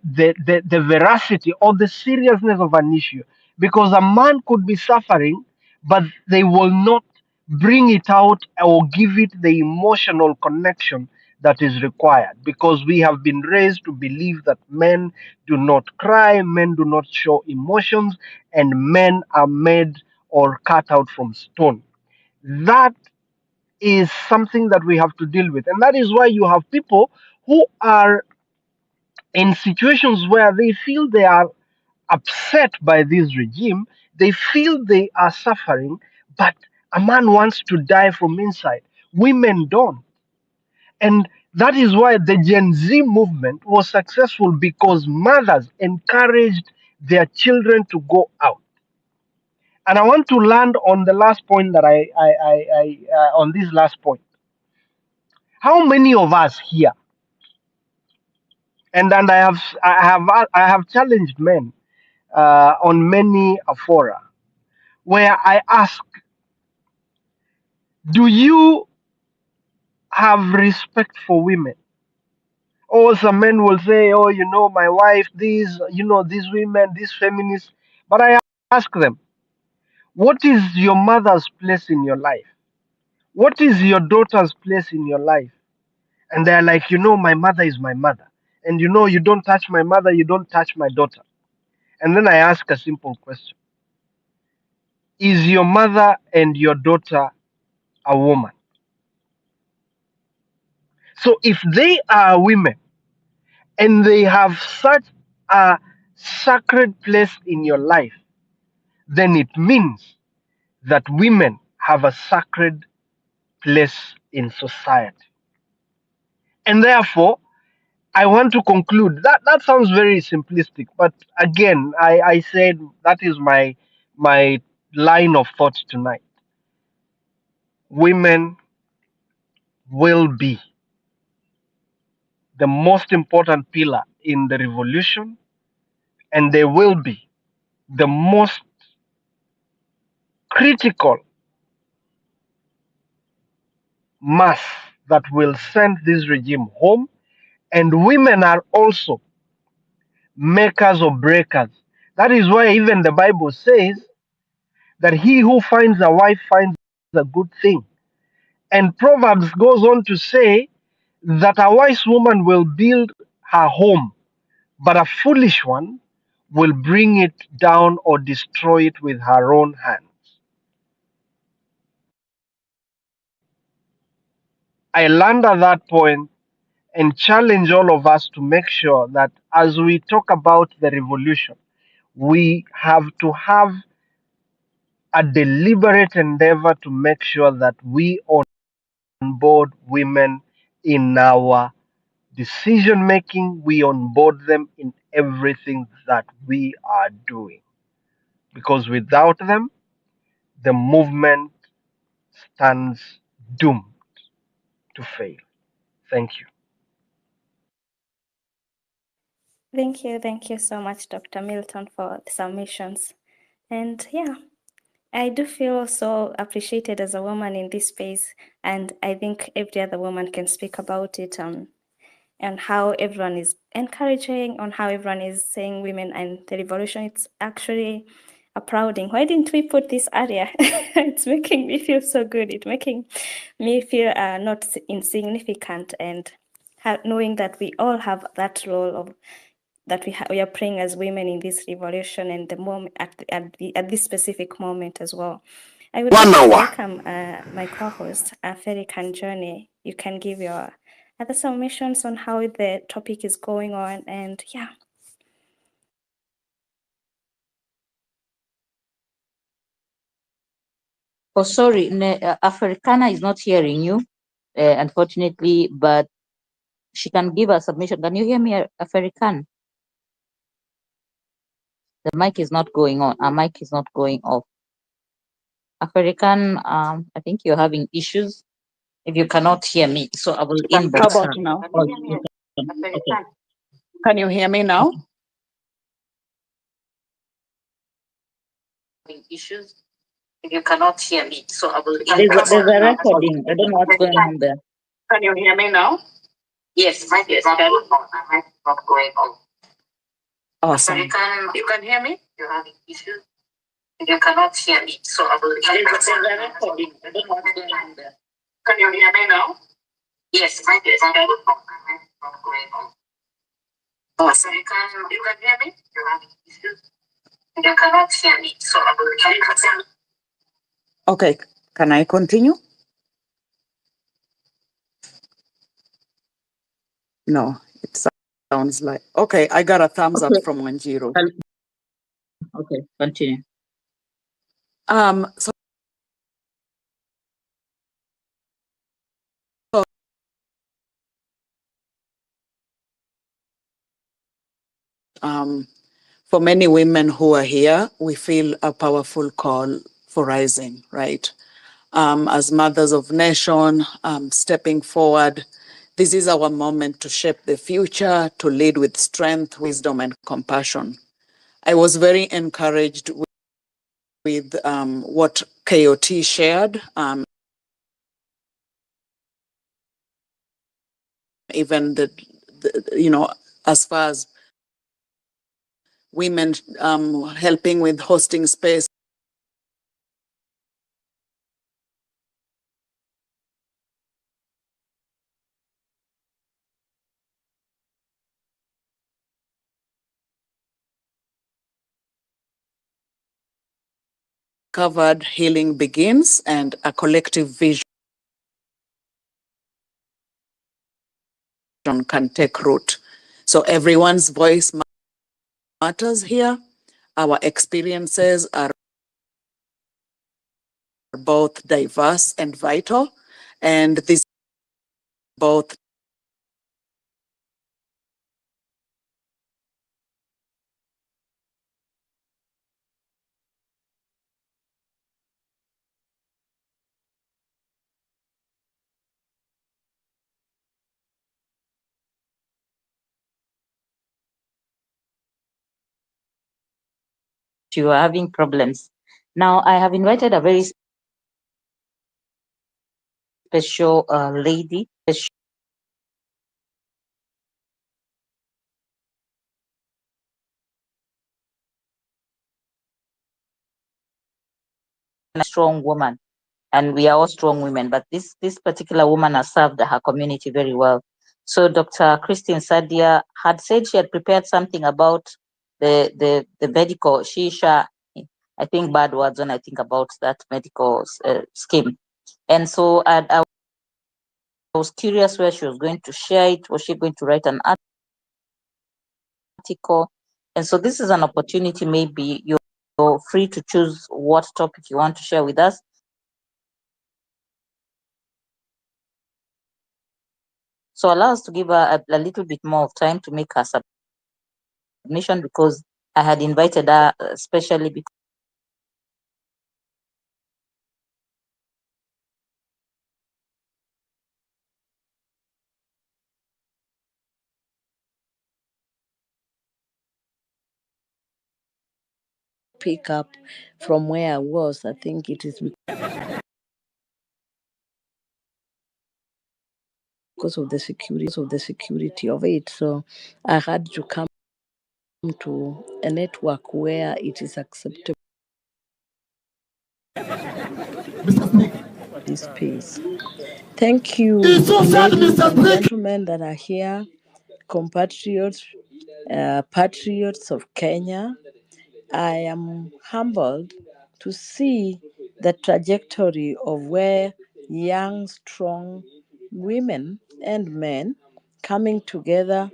S5: veracity or the seriousness of an issue, because a man could be suffering, but they will not bring it out or give it the emotional connection that is required, because we have been raised to believe that men do not cry, men do not show emotions, and men are made or cut out from stone. That is something that we have to deal with, and that is why you have people who are in situations where they feel they are upset by this regime, they feel they are suffering, but a man wants to die from inside. Women don't. And that is why the Gen Z movement was successful, because mothers encouraged their children to go out. And I want to land on the last point that on this last point. How many of us here, and I have challenged men on many a fora, where I ask, do you have respect for women? Or some men will say, oh, you know, my wife, these, you know, these women, these feminists. But I ask them, what is your mother's place in your life? What is your daughter's place in your life? And they're like, you know, my mother is my mother. And you know, you don't touch my mother, you don't touch my daughter. And then I ask a simple question: is your mother and your daughter a woman? So if they are women and they have such a sacred place in your life, then it means that women have a sacred place in society. And therefore, I want to conclude that that sounds very simplistic, but again, I said that is my line of thought tonight. women will be the most important pillar in the revolution, and they will be the most critical mass that will send this regime home. And women are also makers or breakers. That is why even the Bible says that he who finds a wife finds a good thing. And Proverbs goes on to say that a wise woman will build her home, but a foolish one will bring it down or destroy it with her own hands. I land at that point and challenge all of us to make sure that as we talk about the revolution, we have to have a deliberate endeavor to make sure that we onboard women in our decision making, we onboard them in everything that we are doing. Because without them, the movement stands doomed to fail. Thank you.
S21: Thank you so much, Dr. Milton, for the submissions. And yeah, I do feel so appreciated as a woman in this space, and I think every other woman can speak about it. And how everyone is encouraging, on how everyone is saying women and the revolution. It's actually applauding. Why didn't we put this earlier? It's making me feel so good. It's making me feel not insignificant, and knowing that we all have that role of that we are playing as women in this revolution and the moment at this specific moment as well. I would like to welcome my co-host, Ferik and Johnny. You can give your other submissions on how the topic is going on, and yeah.
S10: Oh, sorry, Africana is not hearing you, unfortunately, but she can give a submission. Can you hear me, African? The mic is not going on. Our mic is not going off. African, I think you're having issues if you cannot hear me. So I will inbox
S6: How about
S10: her.
S6: now?
S10: Oh, you can. Okay.
S6: Can you hear me now?
S10: Having issues if you cannot hear me. So I will inbox her. There's a recording. I don't know what's going on there.
S6: Can you hear me now?
S10: Yes, mic is not going on. My mic is not going on.
S6: Awesome.
S10: You can hear me? You're having issues. If you cannot hear me, so I will inbox her. There's a recording. I don't know what's going on there.
S6: Can you hear me now?
S10: Yes, mic is not going on. My mic is not going on.
S6: Awesome.
S10: You can hear me? You're having issues. If you cannot hear me, so I will inbox her.
S6: Okay, can I continue? No, it sounds like, okay, I got a thumbs up from Wanjiru.
S10: Okay, continue.
S6: So for many women who are here, we feel a powerful call for rising, right? As mothers of nation, stepping forward, this is our moment to shape the future, to lead with strength, wisdom, and compassion. I was very encouraged with what KOT shared, even as far as women helping with hosting space. Covered healing begins and a collective vision can take root. So everyone's voice matters here. Our experiences are both diverse and vital, and this both
S10: you are having problems. Now, I have invited a very special lady. A strong woman, and we are all strong women, but this particular woman has served her community very well. So Dr. Christine Sadia had said she had prepared something about the medical. I think bad words when I think about that medical scheme. And so I was curious where she was going to share it. Was she going to write an article? And so this is an opportunity. Maybe you're free to choose what topic you want to share with us. So allow us to give her a little bit more of time to make her submission, because I had invited her especially because
S7: pick up from where I was. I think it is because of the security of it. So I had to come to a network where it is acceptable this space. Thank you, ladies and gentlemen that are here, compatriots, patriots of Kenya. I am humbled to see the trajectory of where young, strong women and men coming together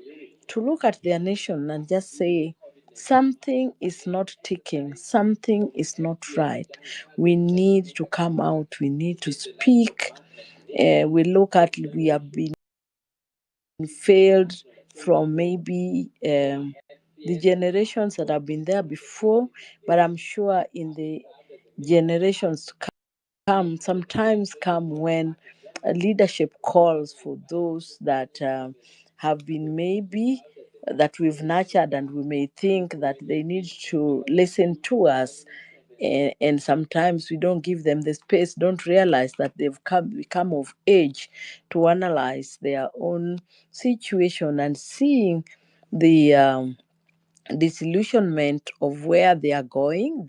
S7: to look at their nation and just say, something is not ticking, something is not right. We need to come out, we need to speak. We have been failed from maybe the generations that have been there before, but I'm sure in the generations to come when leadership calls for those that have been maybe that we've nurtured, and we may think that they need to listen to us, and sometimes we don't give them the space, don't realize that they've become of age to analyze their own situation, and seeing the disillusionment of where they are going,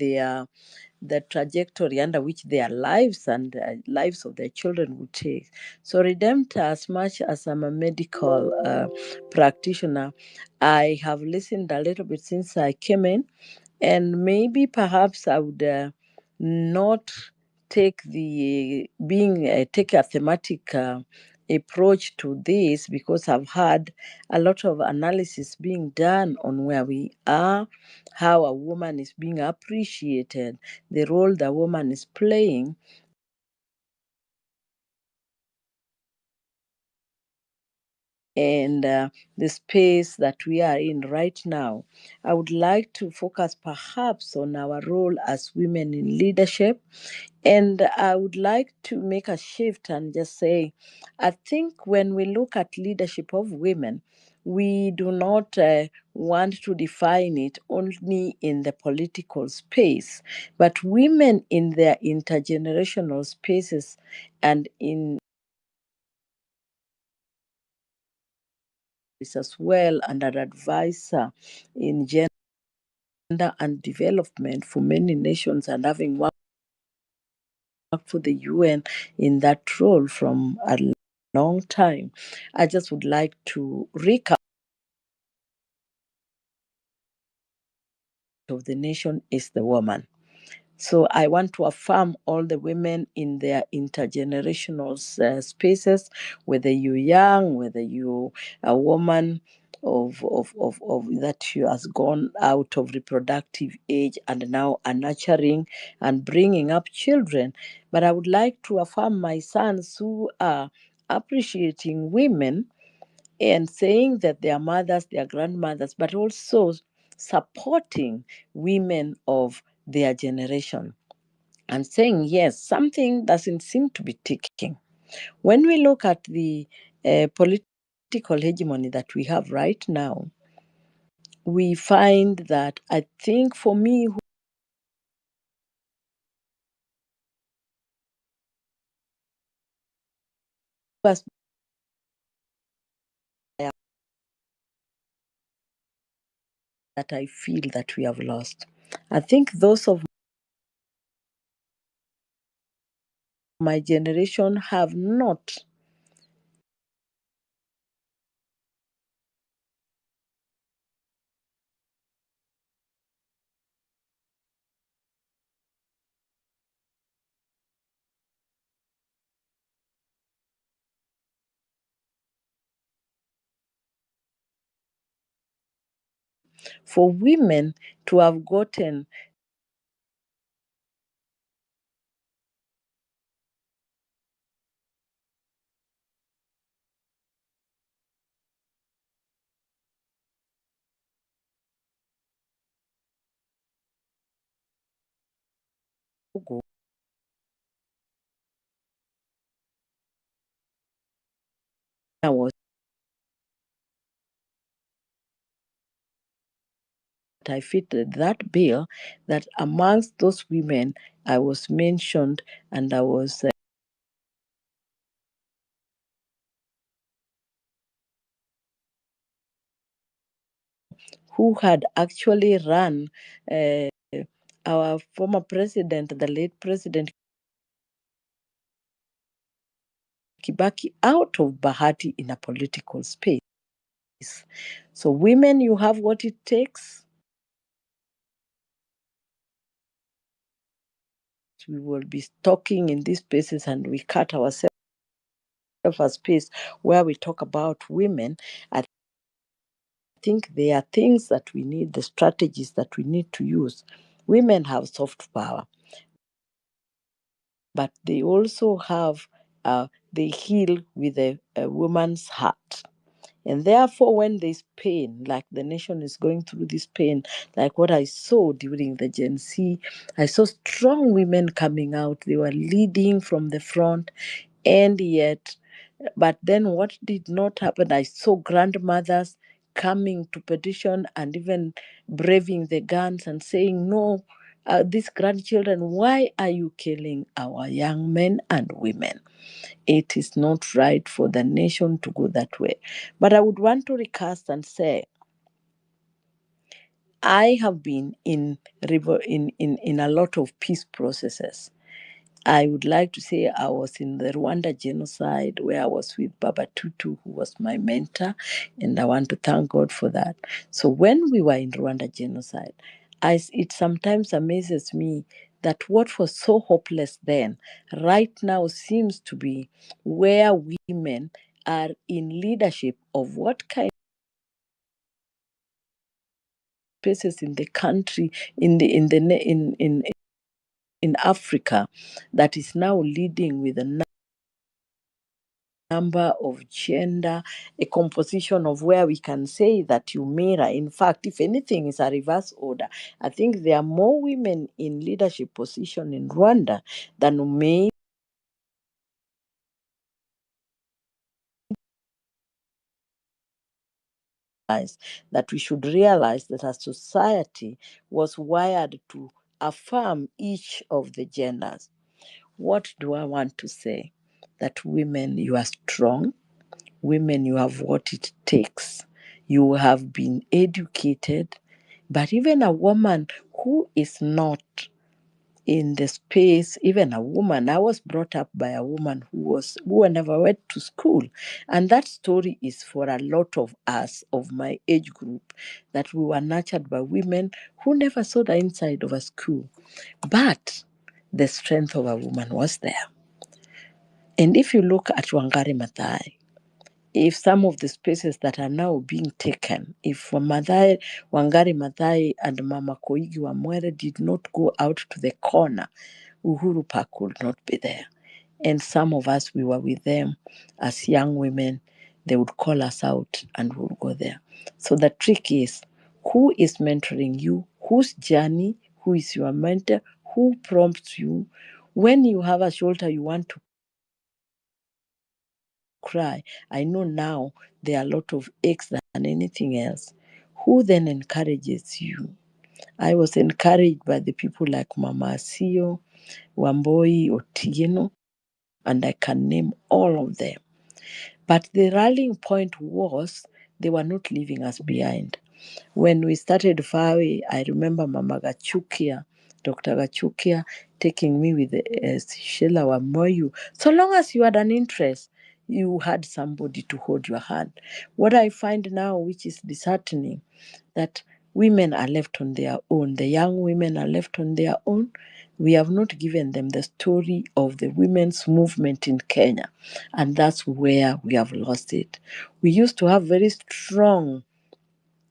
S7: the trajectory under which their lives and lives of their children will take. So, Redemptor, as much as I'm a medical practitioner, I have listened a little bit since I came in, and maybe perhaps I would not take take a thematic approach to this, because I've had a lot of analysis being done on where we are, how a woman is being appreciated, the role the woman is playing, and the space that we are in right now. I would like to focus perhaps on our role as women in leadership. And I would like to make a shift and just say, I think when we look at leadership of women, we do not want to define it only in the political space, but women in their intergenerational spaces and in as well, and an advisor in gender and development for many nations, and having worked for the UN in that role from a long time. I just would like to recap of the nation is the woman. So I want to affirm all the women in their intergenerational spaces, whether you're young, whether you're a woman of that she has gone out of reproductive age and now are nurturing and bringing up children. But I would like to affirm my sons who are appreciating women and saying that they are mothers, they are grandmothers, but also supporting women of their generation and saying, yes, something doesn't seem to be ticking. When we look at the political hegemony that we have right now, we find that I think for me, Us that I feel that we have lost. I think those of my generation have not for women to have gotten I was I fitted that bill that amongst those women I was mentioned and I was who had actually run our former president, the late President Kibaki, out of Bahati in a political space. So, women, you have what it takes. We will be talking in these spaces and we cut ourselves a space where we talk about women. I think there are things that we need, the strategies that we need to use. Women have soft power, but they also have, they heal with a woman's heart. And therefore, when there's pain, like the nation is going through this pain, like what I saw during the Gen Z, I saw strong women coming out. They were leading from the front, and yet, but then what did not happen? I saw grandmothers coming to petition and even braving the guns and saying, no, these grandchildren, why are you killing our young men and women? It is not right for the nation to go that way. But I would want to recast and say, I have been in a lot of peace processes. I would like to say I was in the Rwanda genocide where I was with Baba Tutu, who was my mentor, and I want to thank God for that. So when we were in Rwanda genocide, it sometimes amazes me that what was so hopeless then, right now seems to be where women are in leadership of what kind of places in the country, in Africa, that is now leading with a number of gender, a composition of where we can say that you mirror. In fact, if anything, is a reverse order. I think there are more women in leadership position in Rwanda than may that we should realize that our society was wired to affirm each of the genders. What do I want to say? That women, you are strong. Women, you have what it takes. You have been educated. But even a woman who is not in the space, even a woman, I was brought up by a woman who never went to school. And that story is for a lot of us of my age group, that we were nurtured by women who never saw the inside of a school. But the strength of a woman was there. And if you look at Wangari Maathai, if some of the spaces that are now being taken, if Wangari Maathai and Mama Koigi Wamwere did not go out to the corner, Uhuru Park would not be there. And some of us, we were with them as young women. They would call us out and we would go there. So the trick is, who is mentoring you? Whose journey? Who is your mentor? Who prompts you? When you have a shoulder you want to cry, I know now there are a lot of aches than anything else. Who then encourages you? I was encouraged by the people like Mama Asio, Wamboi, Otieno, and I can name all of them. But the rallying point was they were not leaving us behind. When we started FAWE, I remember Mama Gachukia, Dr. Gachukia, taking me with Sheila Wamoyu. So long as you had an interest, you had somebody to hold your hand. What I find now, which is disheartening, that women are left on their own. The young women are left on their own. We have not given them the story of the women's movement in Kenya. And that's where we have lost it. We used to have very strong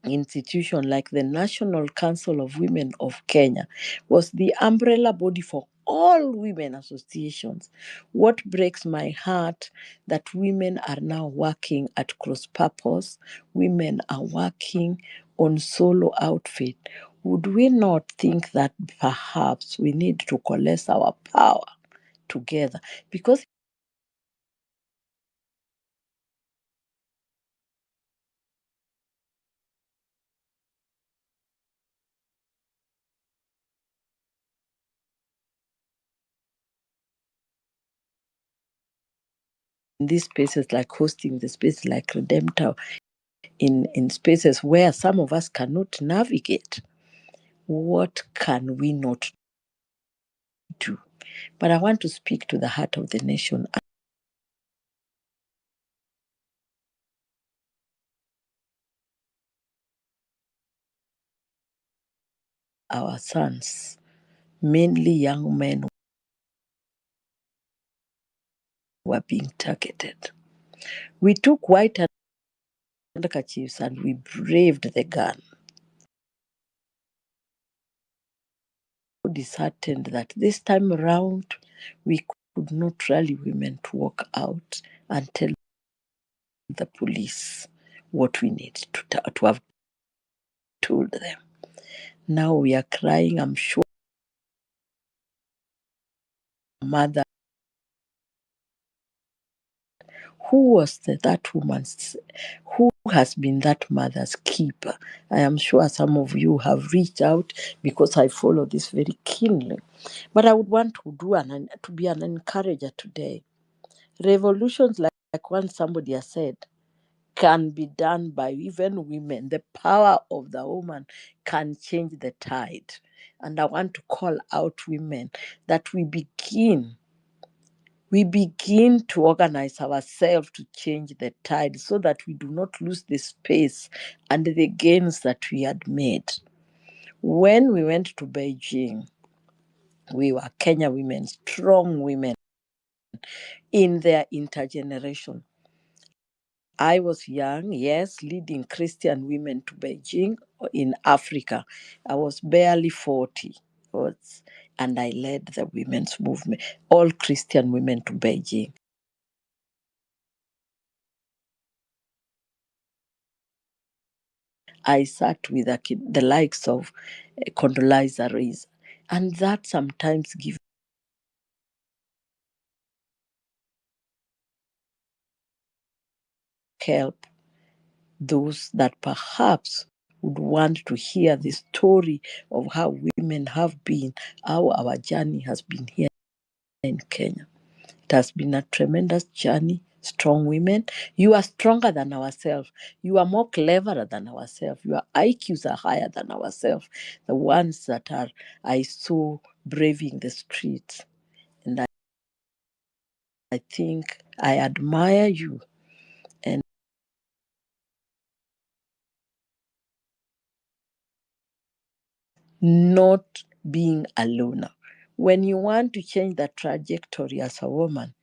S7: institution like the National Council of Women of Kenya was the umbrella body for all women associations. What breaks my heart that women are now working at cross purpose, women are working on solo outfit. Would we not think that perhaps we need to coalesce our power together? Because in these spaces like hosting the space like Redemptor, in spaces where some of us cannot navigate, what can we not do? But I want to speak to the heart of the nation. Our sons, mainly young men, were being targeted. We took white handkerchiefs and we braved the gun. Disheartened that this time around we could not rally women to walk out and tell the police what we need to have told them. Now we are crying. I'm sure mother, who was that woman's, who has been that mother's keeper? I am sure some of you have reached out because I follow this very keenly. But I would want to to be an encourager today. Revolutions like one somebody has said can be done by even women. The power of the woman can change the tide. And I want to call out women that we begin to organize ourselves to change the tide so that we do not lose the space and the gains that we had made. When we went to Beijing, we were Kenya women, strong women in their intergeneration. I was young, yes, leading Christian women to Beijing in Africa. I was barely 40, and I led the women's movement, all Christian women to Beijing. I sat with the likes of Condoleezza Rice, and that sometimes gives help those that perhaps would want to hear the story of how women have been, how our journey has been here in Kenya. It has been a tremendous journey. Strong women. You are stronger than ourselves. You are more cleverer than ourselves. Your IQs are higher than ourselves. The ones that I saw braving the streets. And I think I admire you and not being alone. When you want to change the trajectory as a woman,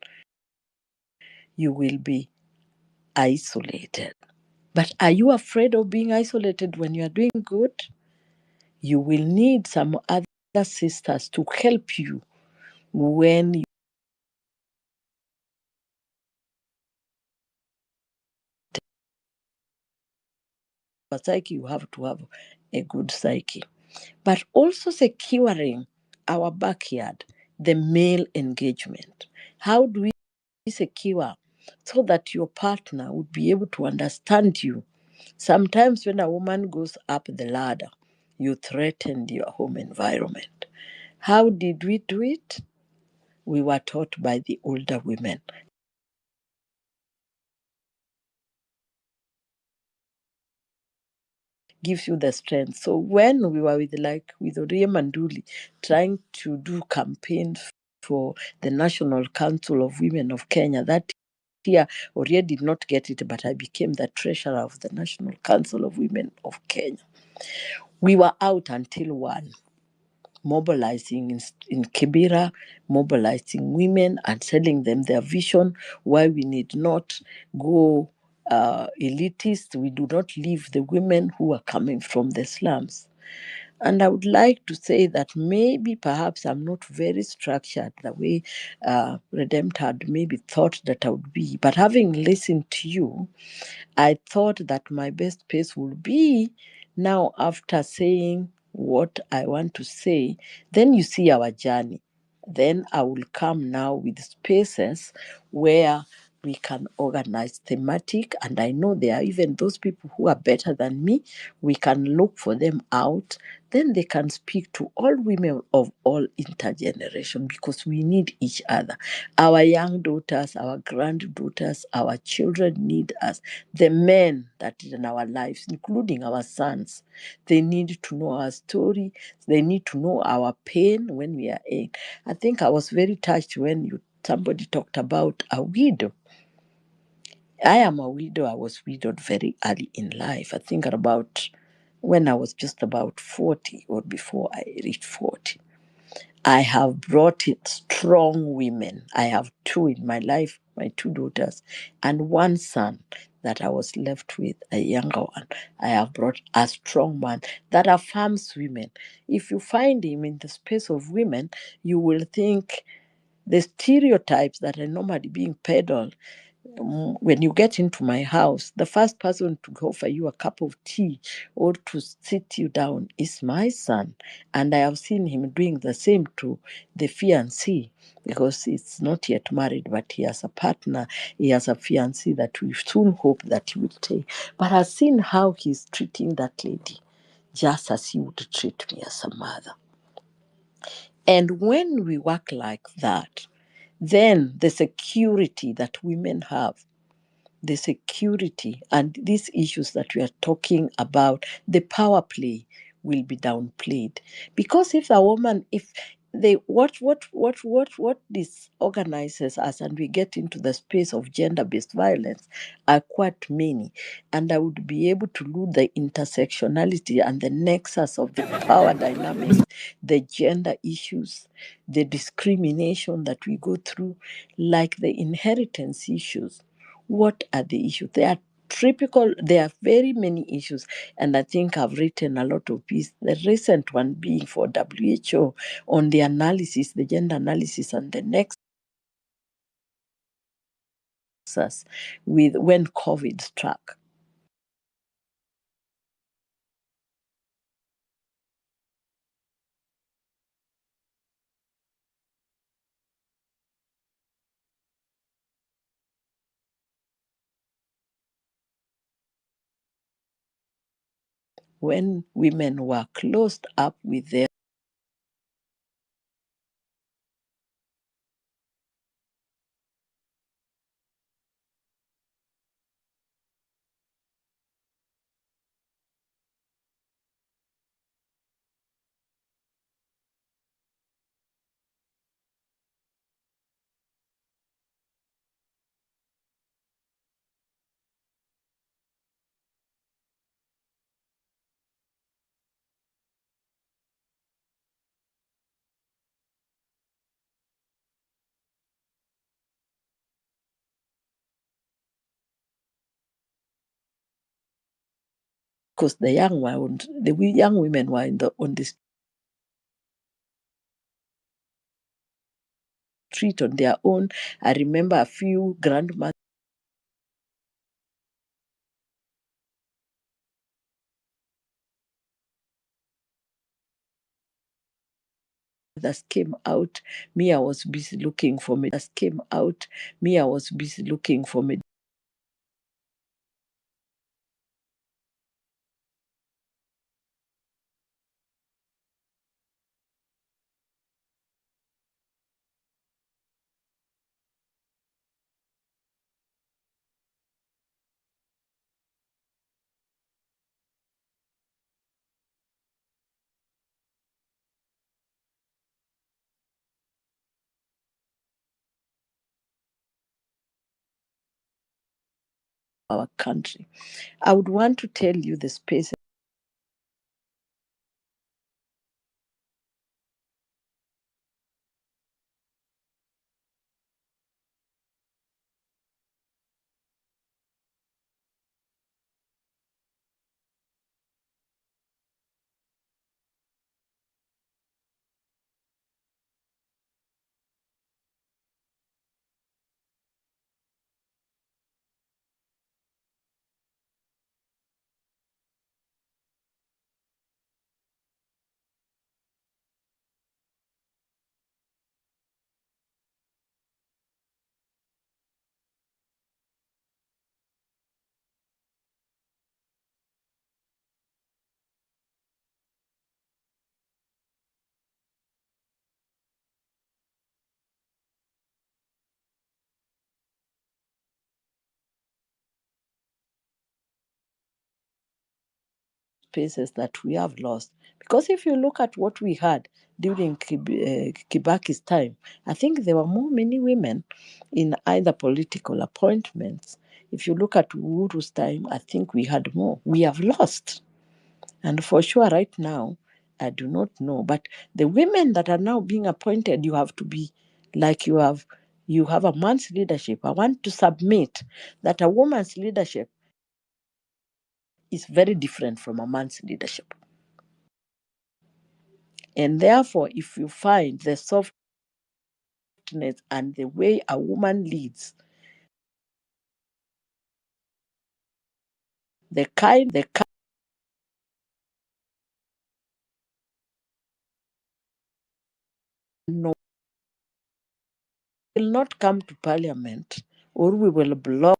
S7: you will be isolated. But are you afraid of being isolated when you are doing good? You will need some other sisters to help you when you have a psyche, you have to have a good psyche. But also securing our backyard, the male engagement. How do we secure so that your partner would be able to understand you? Sometimes when a woman goes up the ladder, you threatened your home environment. How did we do it? We were taught by the older women. gives you the strength. So when we were with Orie Manduli trying to do campaigns for the National Council of Women of Kenya, that year Orie did not get it, but I became the treasurer of the National Council of Women of Kenya. We were out until 1, mobilizing in Kibera, mobilizing women and telling them their vision, why we need not go elitist. We do not leave the women who are coming from the slums. And I would like to say that maybe perhaps I'm not very structured the way Redempt had maybe thought that I would be. But having listened to you, I thought that my best pace would be now, after saying what I want to say, then you see our journey. Then I will come now with spaces where we can organize thematic, and I know there are even those people who are better than me. We can look for them out. Then they can speak to all women of all intergeneration, because we need each other. Our young daughters, our granddaughters, our children need us. The men that are in our lives, including our sons, they need to know our story. They need to know our pain when we are in. I think I was very touched when somebody talked about a widow. I am a widow. I was widowed very early in life. I think at about when I was just about 40 or before I reached 40. I have brought in strong women. I have 2 in my life, my 2 daughters, and 1 son that I was left with, a younger one. I have brought a strong man that affirms women. If you find him in the space of women, you will think the stereotypes that are normally being peddled. When you get into my house, the first person to offer you a cup of tea or to sit you down is my son. And I have seen him doing the same to the fiancé, because he's not yet married, but he has a partner, he has a fiancé that we soon hope that he will take. But I've seen how he's treating that lady, just as he would treat me as a mother. And when we work like that, then the security that women have, the security and these issues that we are talking about, the power play will be downplayed. Because if a woman, if they what disorganizes us, and we get into the space of gender-based violence, are quite many. And I would be able to look the intersectionality and the nexus of the power dynamics, the gender issues, the discrimination that we go through, like the inheritance issues. What are the issues? There are very many issues, and I think I've written a lot of pieces. The recent one being for WHO on the analysis, the gender analysis, and the nexus with when COVID struck. When women were closed up with their because the young women were on the street on their own. I remember a few grandmothers came out. Me, I was busy looking for me. Came out. Me, I was busy looking for me. our country. I would want to tell you the spaces that we have lost. Because if you look at what we had during Kibaki's time, I think there were many women in either political appointments. If you look at Uhuru's time, I think we had more. We have lost. And for sure, right now, I do not know. But the women that are now being appointed, you have to be like you have a man's leadership. I want to submit that a woman's leadership is very different from a man's leadership. And therefore, if you find the softness and the way a woman leads, the kind no will not come to parliament, or we will block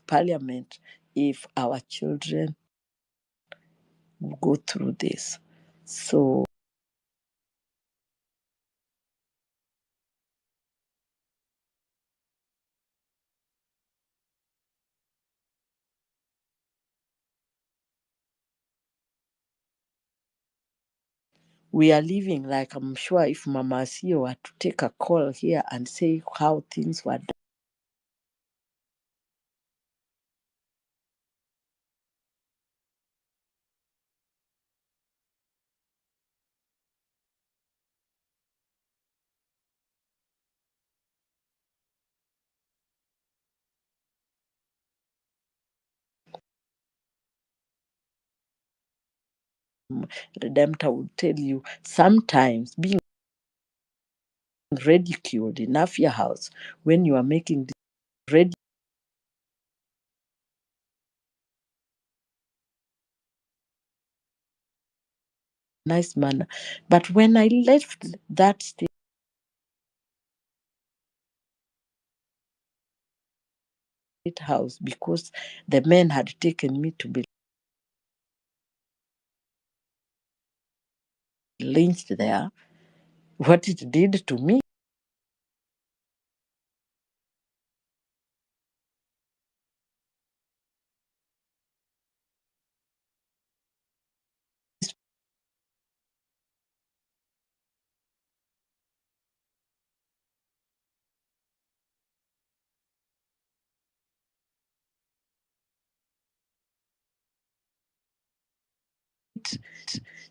S7: parliament if our children go through this. So we are living like, I'm sure if Mama Sio were to take a call here and say how things were done, Redemptor would tell you sometimes being ridiculed in Afia House when you are making this nice manner. But when I left that state house because the men had taken me to be lynched there, what it did to me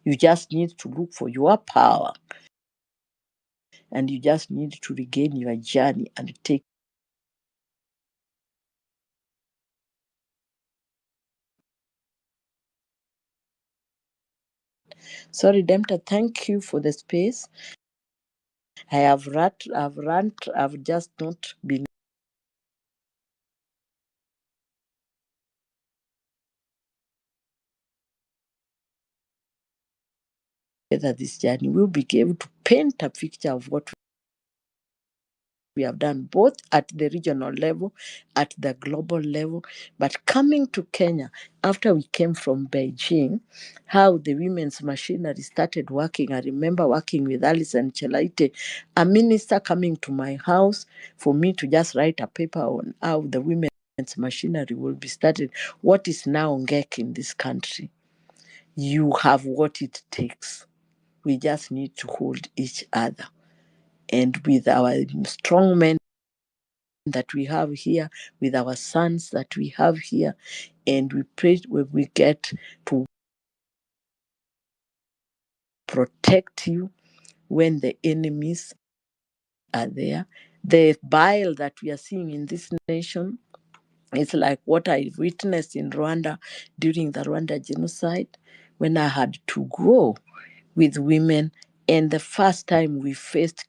S7: you just need to look for your power and you just need to regain your journey and take. Sorry, Dempta, thank you for the space. I've just not been together this journey. We'll be able to paint a picture of what we have done both at the regional level, at the global level. But coming to Kenya, after we came from Beijing, how the women's machinery started working. I remember working with Alison Chelaite, a minister coming to my house for me to just write a paper on how the women's machinery will be started. What is now NGEK in this country? You have what it takes. We just need to hold each other. And with our strong men that we have here, with our sons that we have here, and we pray when we get to protect you when the enemies are there. The bile that we are seeing in this nation is like what I witnessed in Rwanda during the Rwanda genocide, when I had to go with women, and the first time we faced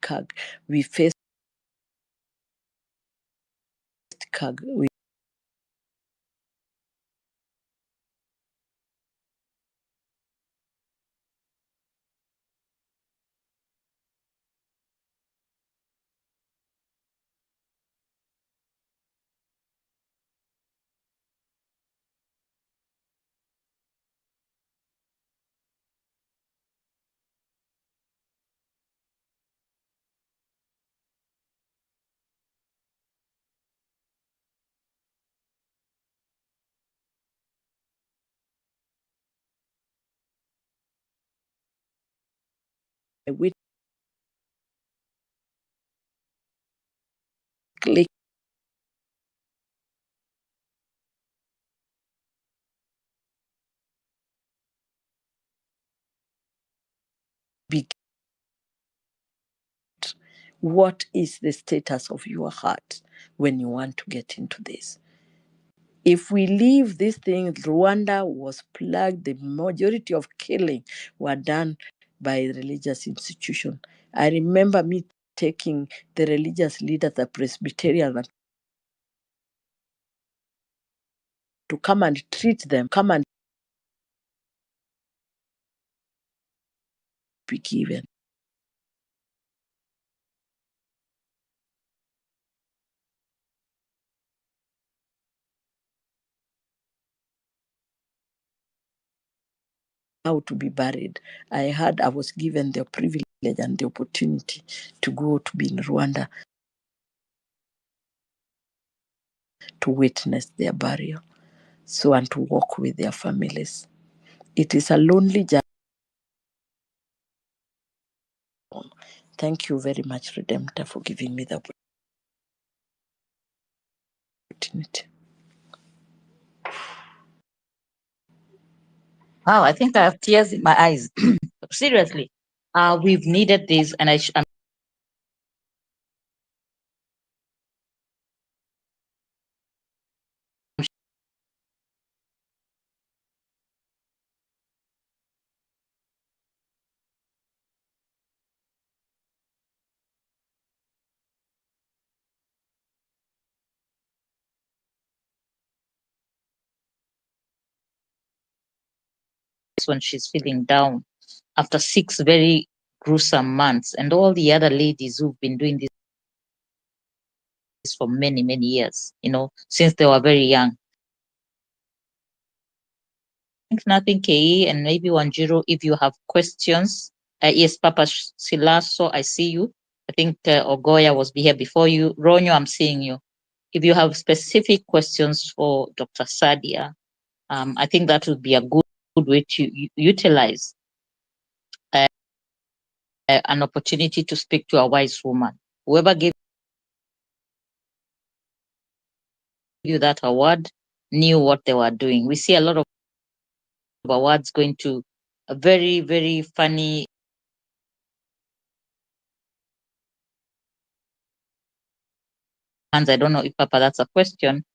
S7: we click what is the status of your heart when you want to get into this. If we leave this thing, Rwanda was plagued, the majority of killing were done by religious institution. I remember me taking the religious leader, the Presbyterian, to come and treat them, come and be given. How to be buried. I was given the privilege and the opportunity to go to be in Rwanda to witness their burial, so and to walk with their families. It is a lonely journey. Thank you very much, Redemptor, for giving me the opportunity.
S10: Wow, I think I have tears in my eyes. Seriously, we've needed this, and I'm when she's feeling down after 6 very gruesome months, and all the other ladies who've been doing this for many, many years, since they were very young. Nothing, KE, and maybe Wanjiro, if you have questions. Yes, Papa Silaso, I see you. I think Ogoya was here before you. Ronyo, I'm seeing you. If you have specific questions for Dr. Sadia, I think that would be a good way to utilize an opportunity to speak to a wise woman. Whoever gave you that award knew what they were doing. We see a lot of awards going to a very, very funny hands. I don't know if, Papa, that's a question.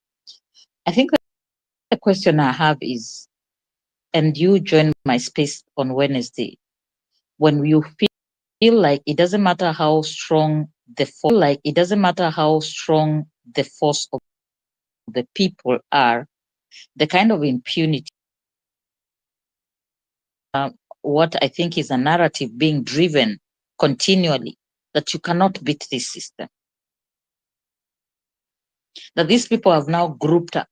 S10: I think the question I have is, and you join my space on Wednesday, when you feel like it doesn't matter how strong the force of the people are, the kind of impunity, what I think is a narrative being driven continually, that you cannot beat this system, that these people have now grouped up.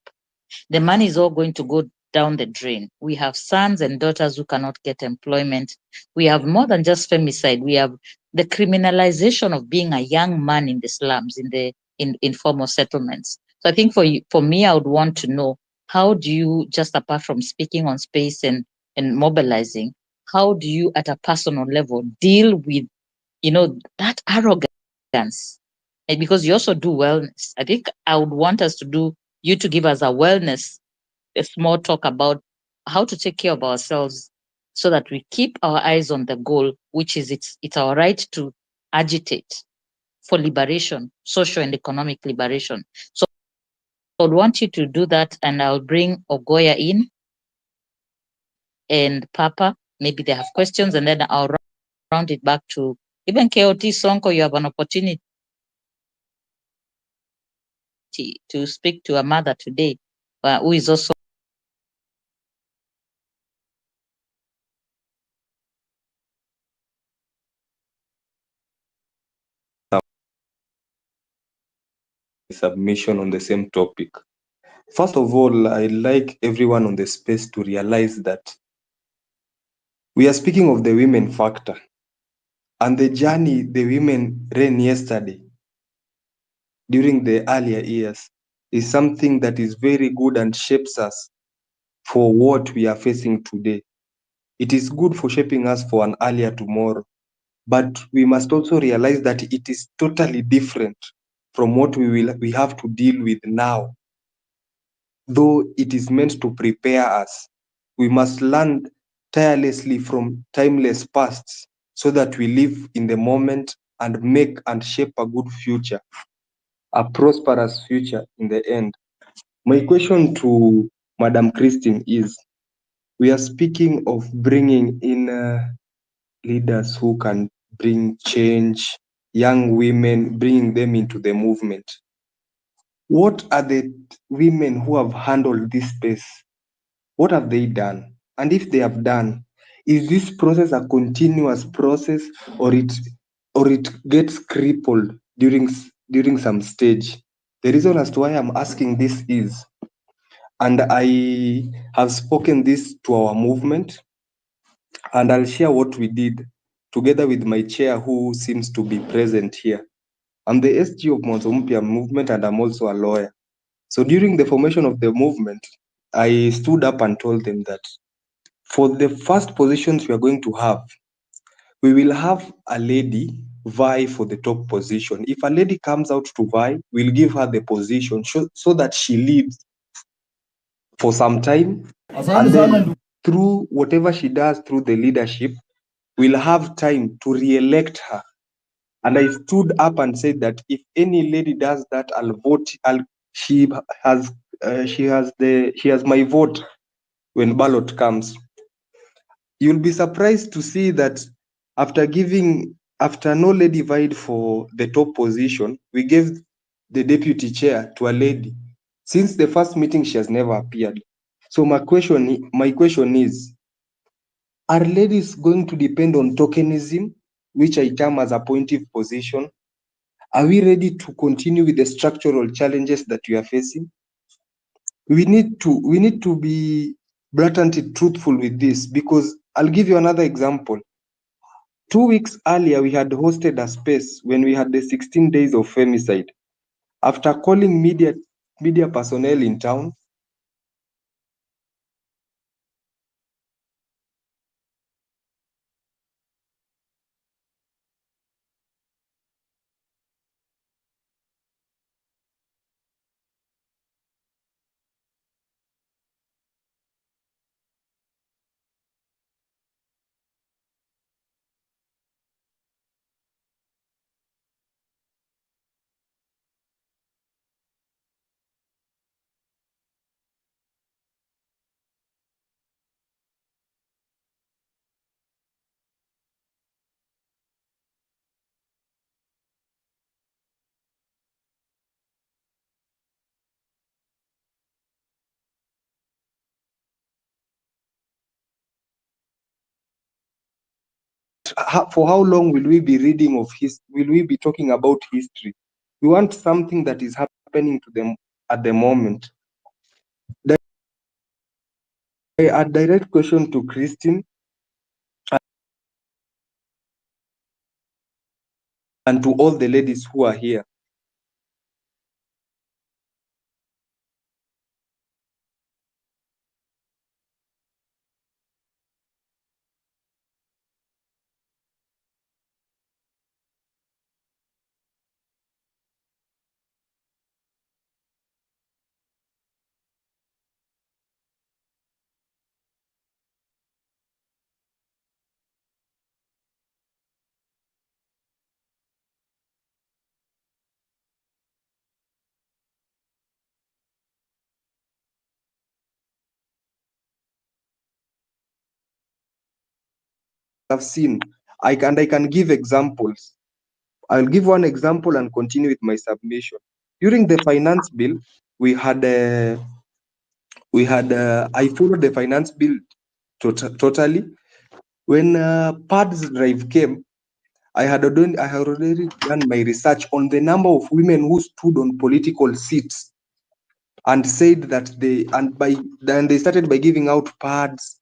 S10: The money is all going to go down the drain. We have sons and daughters who cannot get employment. We have more than just femicide. We have the criminalization of being a young man in the slums, in the informal settlements. So I think for me, I would want to know, how do you, just apart from speaking on space and mobilizing, how do you at a personal level deal with, that arrogance And because you also do wellness, I think I would want us to do, you to give us a wellness, a small talk about how to take care of ourselves so that we keep our eyes on the goal, which is it's our right to agitate for liberation, social and economic liberation. So I would want you to do that, and I'll bring Ogoya in and Papa. Maybe they have questions, and then I'll round it back to even KOT Sonko. You have an opportunity to speak to a mother today who is also
S8: submission on the same topic. First of all, I'd like everyone on the space to realize that we are speaking of the women factor, and the journey the women ran yesterday during the earlier years is something that is very good and shapes us for what we are facing today. It is good for shaping us for an earlier tomorrow, but we must also realize that it is totally different from what we have to deal with now. Though it is meant to prepare us, we must learn tirelessly from timeless pasts so that we live in the moment and make and shape a good future, a prosperous future in the end. My question to Madam Christine is, we are speaking of bringing in leaders who can bring change, young women, bringing them into the movement. What are the women who have handled this space? What have they done? And if they have done, is this process a continuous process, or it gets crippled during some stage? The reason as to why I'm asking this is, and I have spoken this to our movement, and I'll share what we did together with my chair, who seems to be present here. I'm the SG of Mwanzo movement, and I'm also a lawyer. So during the formation of the movement, I stood up and told them that for the first positions we are going to have, we will have a lady vie for the top position. If a lady comes out to vie, we'll give her the position so that she leads for some time. And then through whatever she does through the leadership, we'll have time to re-elect her. And I stood up and said that if any lady does that, I'll vote. She has my vote when ballot comes. You'll be surprised to see that after no lady vied for the top position, we gave the deputy chair to a lady. Since the first meeting, she has never appeared. So my question is, are ladies going to depend on tokenism, which I term as a appointive position? Are we ready to continue with the structural challenges that we are facing? We need to be blatantly truthful with this, because I'll give you another example. 2 weeks earlier, we had hosted a space when we had the 16 days of femicide. After calling media personnel in town, for how long will we be reading of will we be talking about history? We want something that is happening to them at the moment. A direct question to Christine and to all the ladies who are here. I've seen. I can give examples. I'll give one example and continue with my submission. During the finance bill, we had I followed the finance bill totally. When PADS drive came, I had already done my research on the number of women who stood on political seats and said that they started by giving out pads,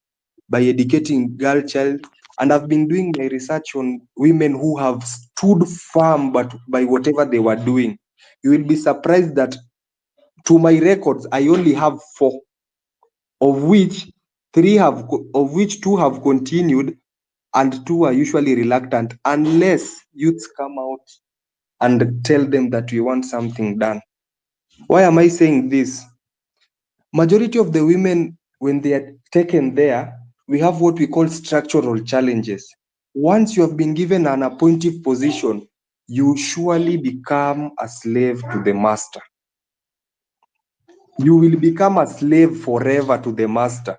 S8: by educating girl child. And I've been doing my research on women who have stood firm but by whatever they were doing. You will be surprised that to my records, I only have 4, of which two have continued and 2 are usually reluctant unless youths come out and tell them that we want something done. Why am I saying this? Majority of the women, when they are taken there, we have what we call structural challenges. Once you have been given an appointive position, you surely become a slave to the master. You will become a slave forever to the master.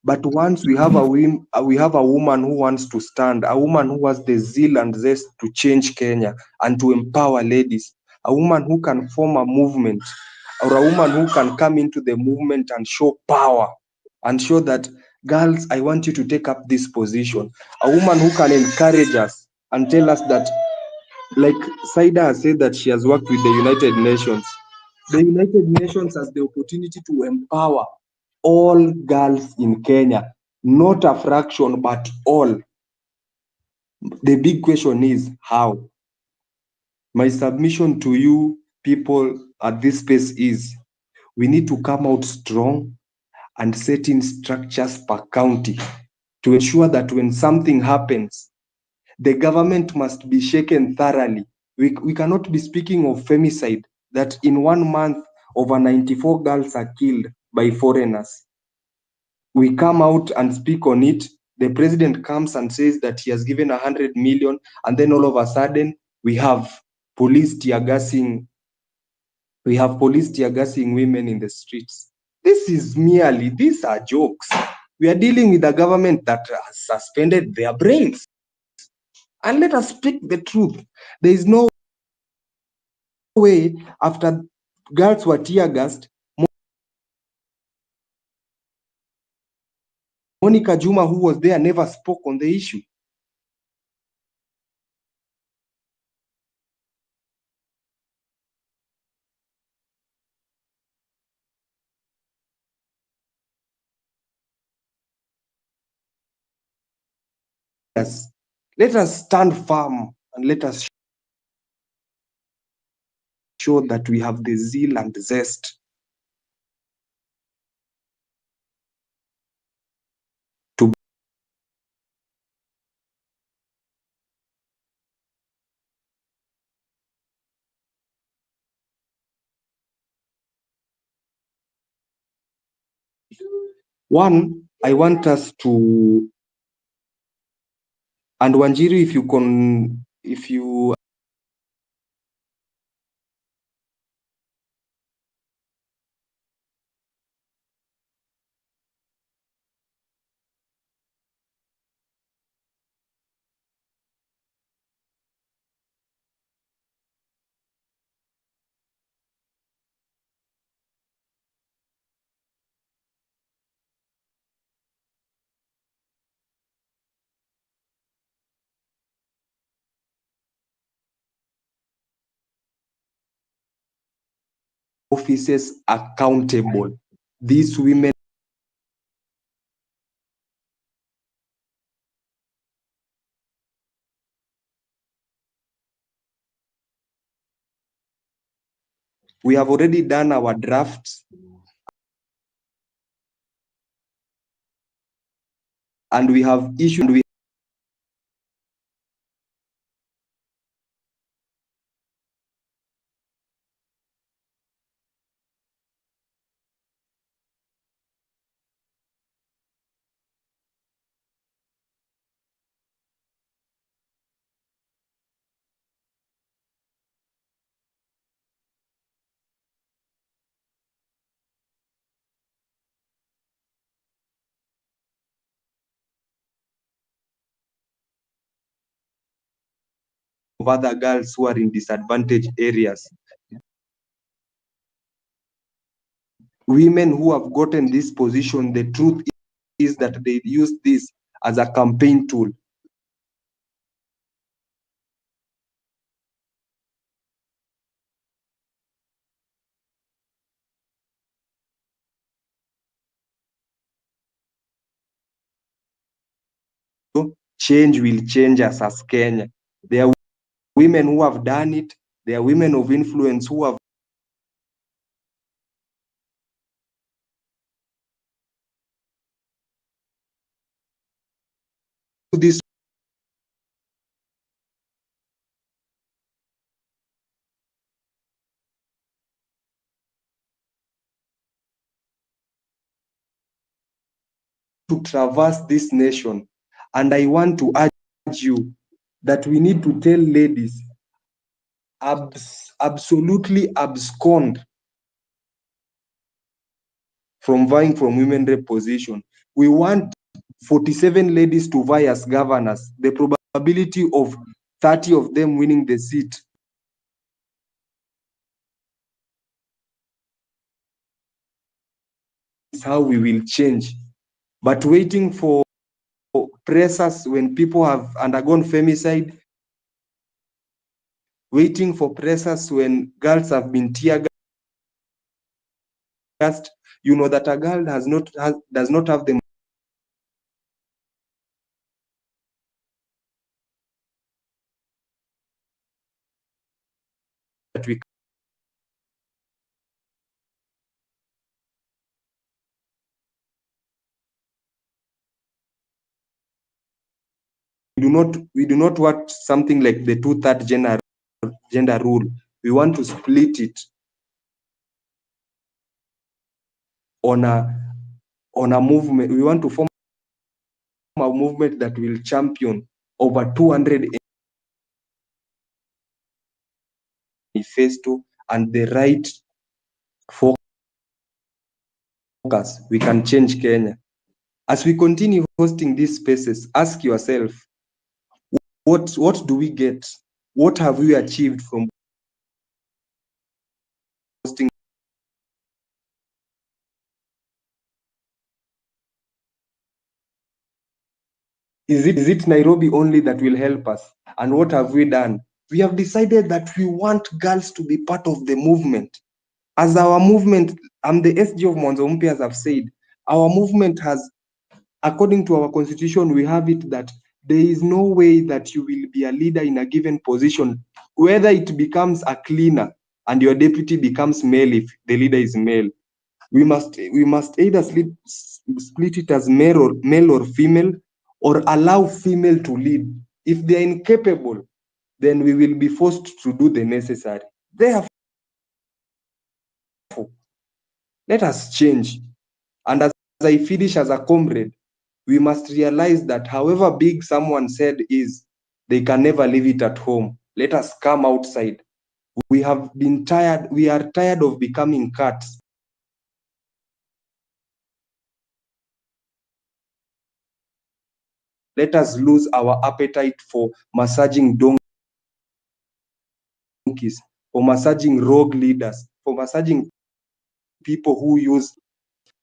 S8: But once we have a woman who wants to stand, a woman who has the zeal and zest to change Kenya and to empower ladies, a woman who can form a movement, or a woman who can come into the movement and show power and show that, girls, I want you to take up this position. A woman who can encourage us and tell us that, like Saida has said that she has worked with the United Nations. The United Nations has the opportunity to empower all girls in Kenya, not a fraction, but all. The big question is how? My submission to you people at this space is, we need to come out strong and set in structures per county to ensure that when something happens, the government must be shaken thoroughly. We cannot be speaking of femicide, that in 1 month over 94 girls are killed by foreigners. We come out and speak on it. The president comes and says that he has given 100 million, and then all of a sudden we have police tear gassing. We have police tear gassing women in the streets. These are jokes. We are dealing with a government that has suspended their brains. And let us speak the truth. There is no way after girls were tear gassed, Monica Juma, who was there, never spoke on the issue. Yes. Let us stand firm and let us show that we have the zeal and zest to. One, I want us to, and Wanjiru, if you offices accountable, these women, we have already done our drafts and we have issued. other girls who are in disadvantaged areas. Women who have gotten this position, the truth is that they use this as a campaign tool. Change will change us as Kenya. There are women who have done it. There are women of influence who have this to traverse this nation. And I want to urge you that we need to tell ladies, absolutely abscond from vying from women rep position. We want 47 ladies to vie as governors. The probability of 30 of them winning the seat is how we will change. But waiting for pressers when people have undergone femicide, waiting for pressers when girls have been tear gassed, you know that a girl does not have the that we do not want something like the 2/3 gender rule. We want to split it on a movement. We want to form a movement that will champion over 200 manifesto and the right focus. We can change Kenya. As we continue hosting these spaces, ask yourself, what do we get? What have we achieved from hosting? Is it Nairobi only that will help us? And what have we done? We have decided that we want girls to be part of the movement. As our movement, the SG of Mwanzo Mpya have said, our movement has, according to our constitution, we have it that there is no way that you will be a leader in a given position, whether it becomes a cleaner and your deputy becomes male if the leader is male. We must either split it as male or female, or allow female to lead. If they are incapable, then we will be forced to do the necessary. Therefore, let us change. And as I finish as a comrade, we must realize that however big someone said is, they can never leave it at home. Let us come outside. We have been tired. We are tired of becoming cats. Let us lose our appetite for massaging donkeys, for massaging rogue leaders, for massaging people who use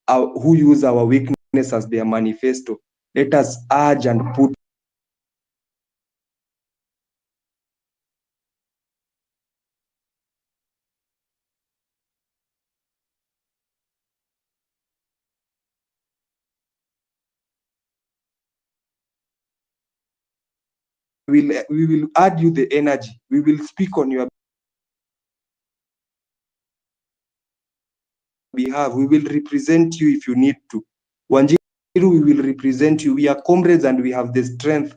S8: our weakness as their manifesto. Let us urge and put we will add you the energy. We will speak on your behalf. We will represent you if you need to. Wanjiru, we will represent you. We are comrades and we have the strength.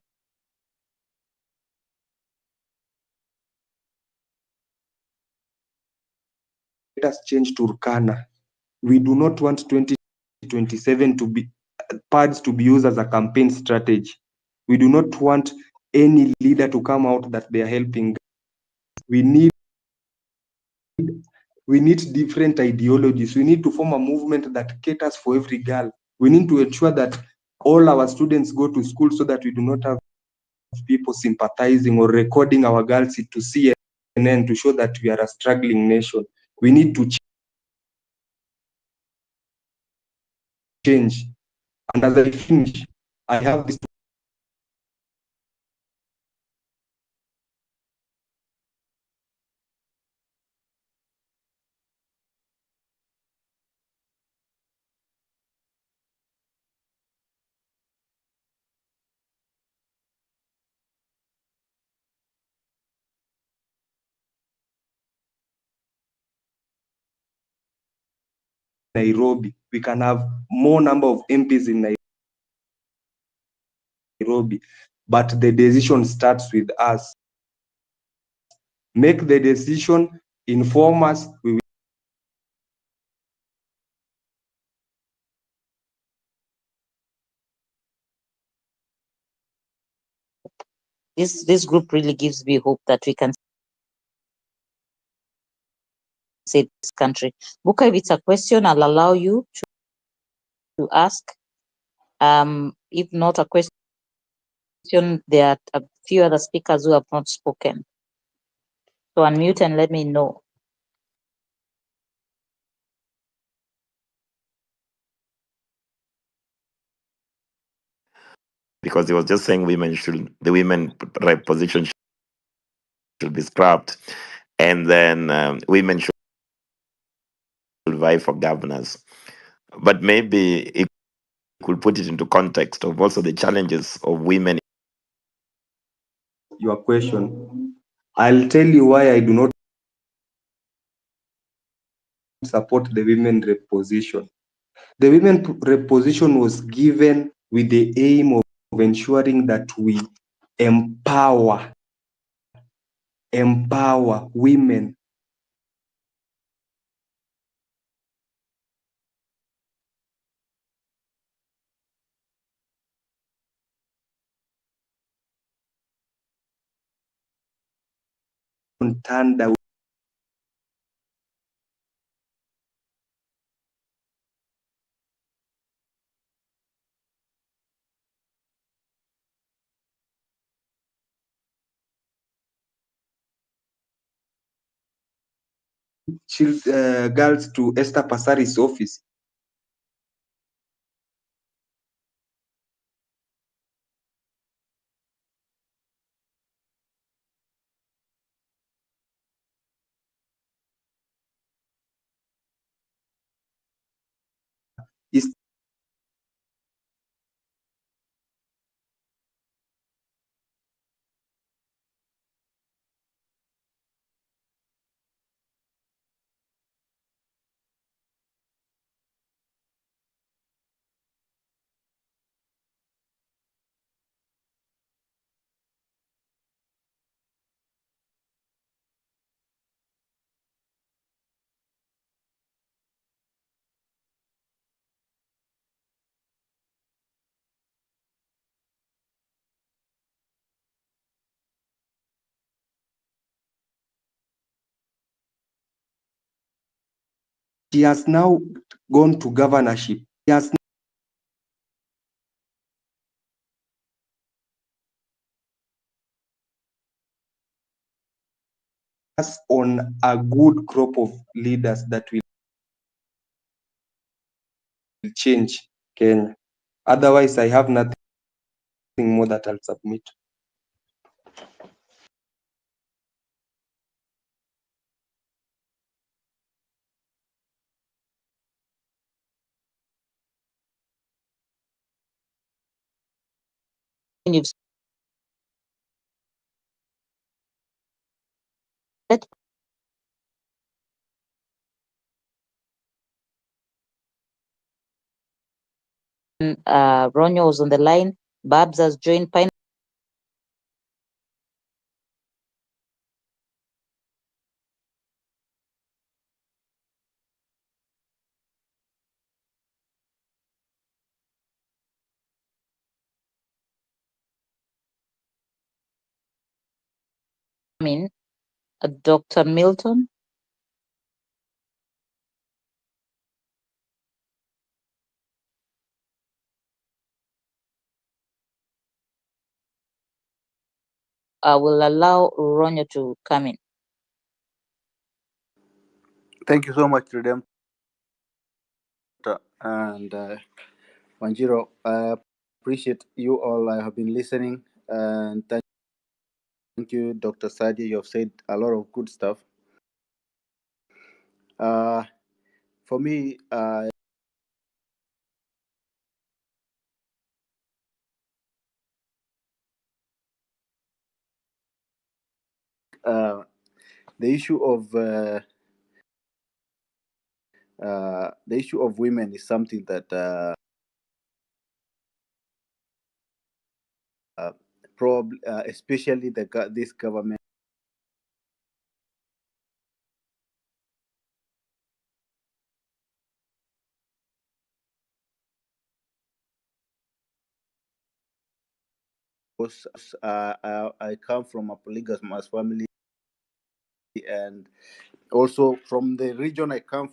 S8: Let us change Turkana. We do not want 2027 to be pads to be used as a campaign strategy. We do not want any leader to come out that they are helping. We need different ideologies. We need to form a movement that caters for every girl. We need to ensure that all our students go to school so that we do not have people sympathizing or recording our girls to CNN to show that we are a struggling nation. We need to change. And as I finish, I have this Nairobi. We can have more number of MPs in Nairobi, but the decision starts with us. Make the decision, inform us. We will
S10: This group really gives me hope that we can save this country. Buka, if it's a question, I'll allow you to ask. If not a question, there are a few other speakers who have not spoken. So unmute and let me know.
S22: Because he was just saying the women rep position should be scrapped, and then women should vie for governors. But maybe it could put it into context of also the challenges of women.
S8: your question. I'll tell you why I do not support the women rep position. The women rep position was given with the aim of ensuring that we empower women turned away. Girls to Esther Pasari's office. Is she has now gone to governorship. She has us on a good crop of leaders that will change Kenya. Otherwise, I have nothing more that I'll submit.
S10: Ronyo was on the line. Babs has joined. Dr. Milton. I will allow Ronyo to come in.
S9: Thank you so much, Redemptor and Wanjiro. I appreciate you all. I have been listening, and thank you, Dr. Sadi. You have said a lot of good stuff. Uh, for me, uh, the issue of women is something that probably, especially this government, was, I come from a polygamous family, and also from the region I come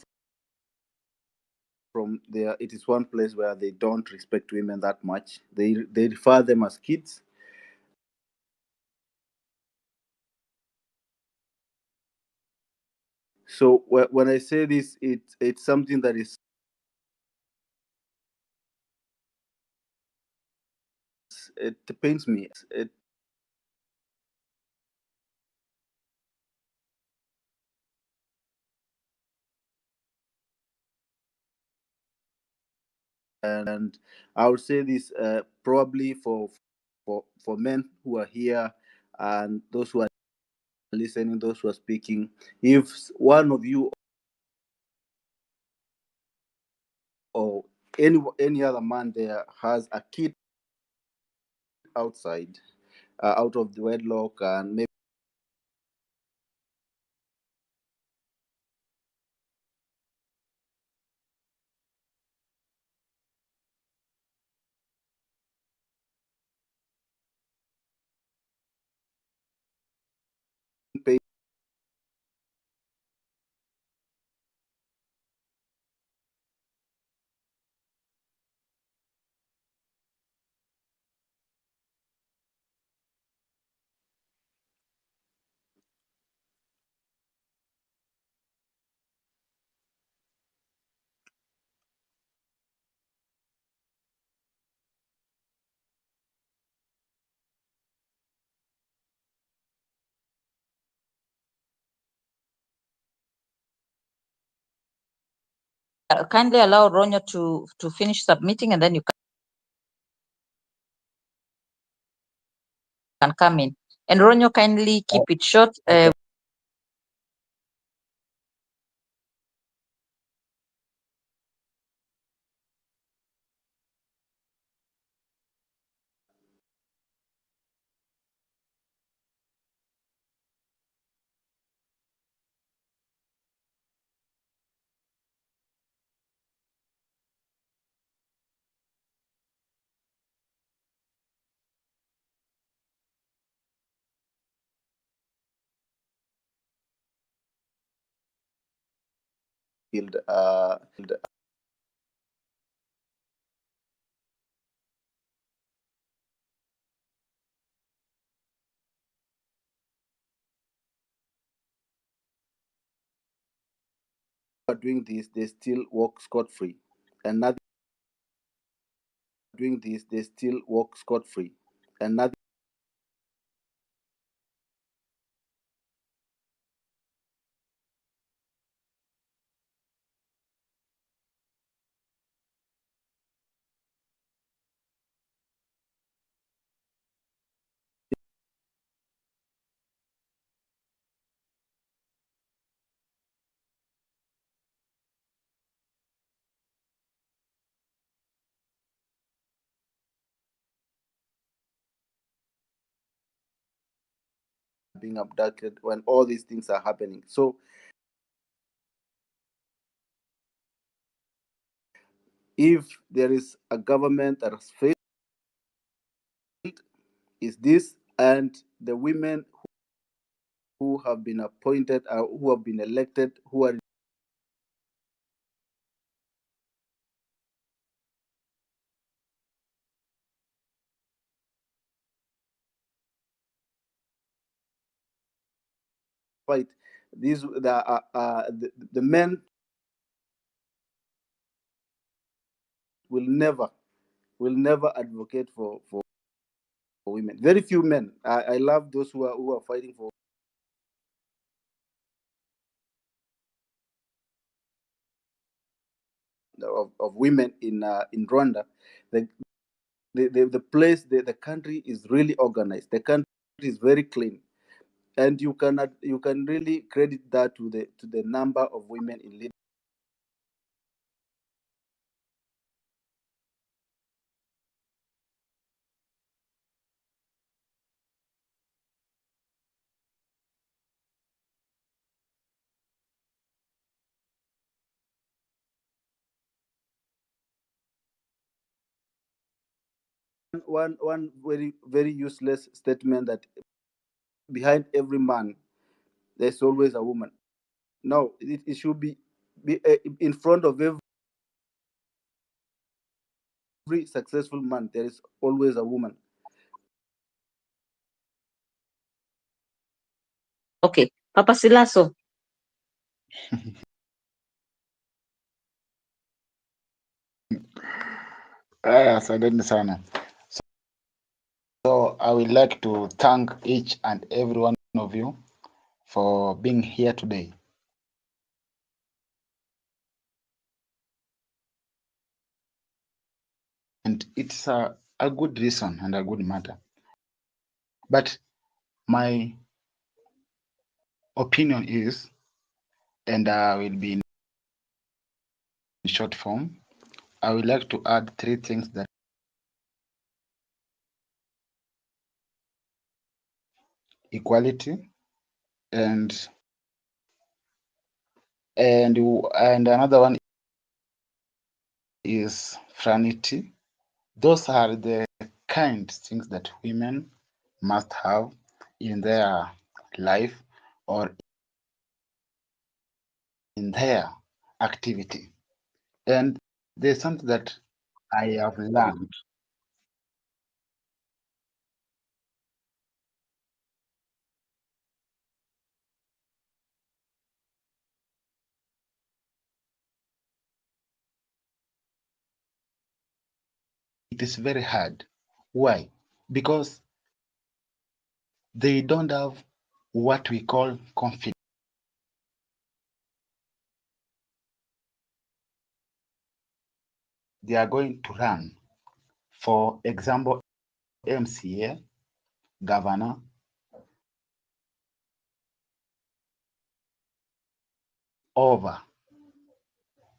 S9: from, there it is one place where they don't respect women that much. They refer them as kids. So when I say this, it's something that is, it pains me. And I would say this, probably for men who are here and those who are listening, those who are speaking. If one of you or any other man there has a kid outside, out of the wedlock, and maybe
S10: Kindly allow Ronyo to finish submitting, and then you can come in. And Ronyo, kindly keep it short.
S9: okay. Are doing this, they still walk scot free, and nothing doing this, they still walk scot free, and nothing being abducted when all these things are happening. So if there is a government that has failed, is this, and the women who have been appointed, who have been elected, who are fight. The men will never advocate for women. Very few men. I love those who are fighting for of women in Rwanda. The place, the country is really organized. The country is very clean, and you can really credit that to the number of women in leadership. One very very useless statement that behind every man there's always a woman. No, it should be in front of every successful man there is always a woman.
S10: Okay, Papa Silaso.
S11: Asanteni sana. So I would like to thank each and every one of you for being here today. And it's a good reason and a good matter. But my opinion is, and I will be in short form, I would like to add three things: that equality, and another one is fraternity. Those are the kind things that women must have in their life or in their activity. And there's something that I have learned. It is very hard. Why? Because they don't have what we call confidence. They are going to run, for example, MCA, governor, over.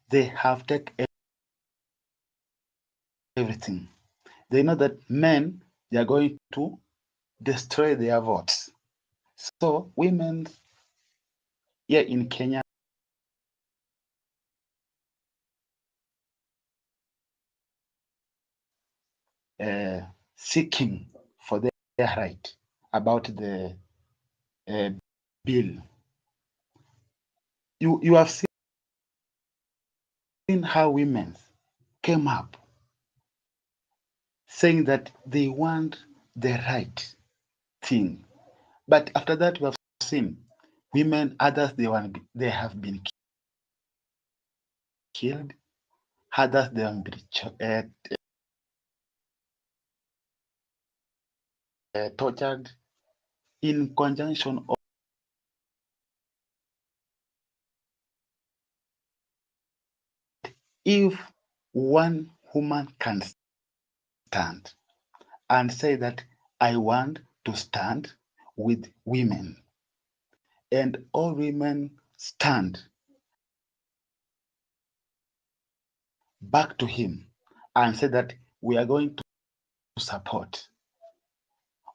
S11: They have taken everything. They know that men, they are going to destroy their votes. So women here in Kenya seeking for their right about the bill. You have seen how women came up saying that they want the right thing. But after that, we have seen women, others, they have been killed, others, they have been tortured in conjunction of if one woman can stand and say that I want to stand with women, and all women stand back to him and say that we are going to support,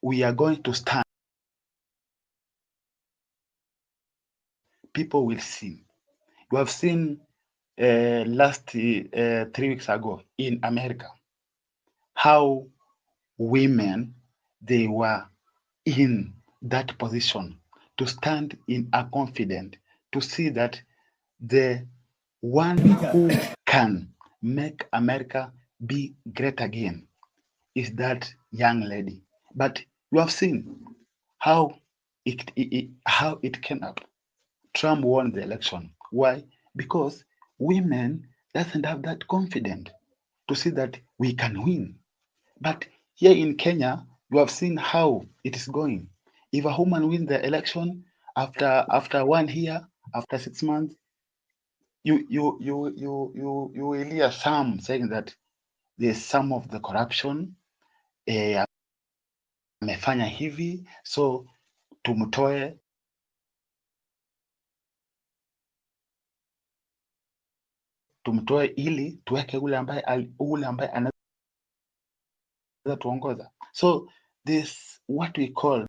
S11: we are going to stand, people will see. You have seen last 3 weeks ago in America how women, they were in that position to stand in a confident, to see that the one who can make America be great again is that young lady. But you have seen how how it came up. Trump won the election. Why? Because women doesn't have that confidence to see that we can win. But here in Kenya, you have seen how it is going. If a woman wins the election after 1 year, after 6 months, you will hear some saying that there's some of the corruption amefanya hivi, so tumtoe ili tuweke ule ambaye anaweza tuongoza. So this what we call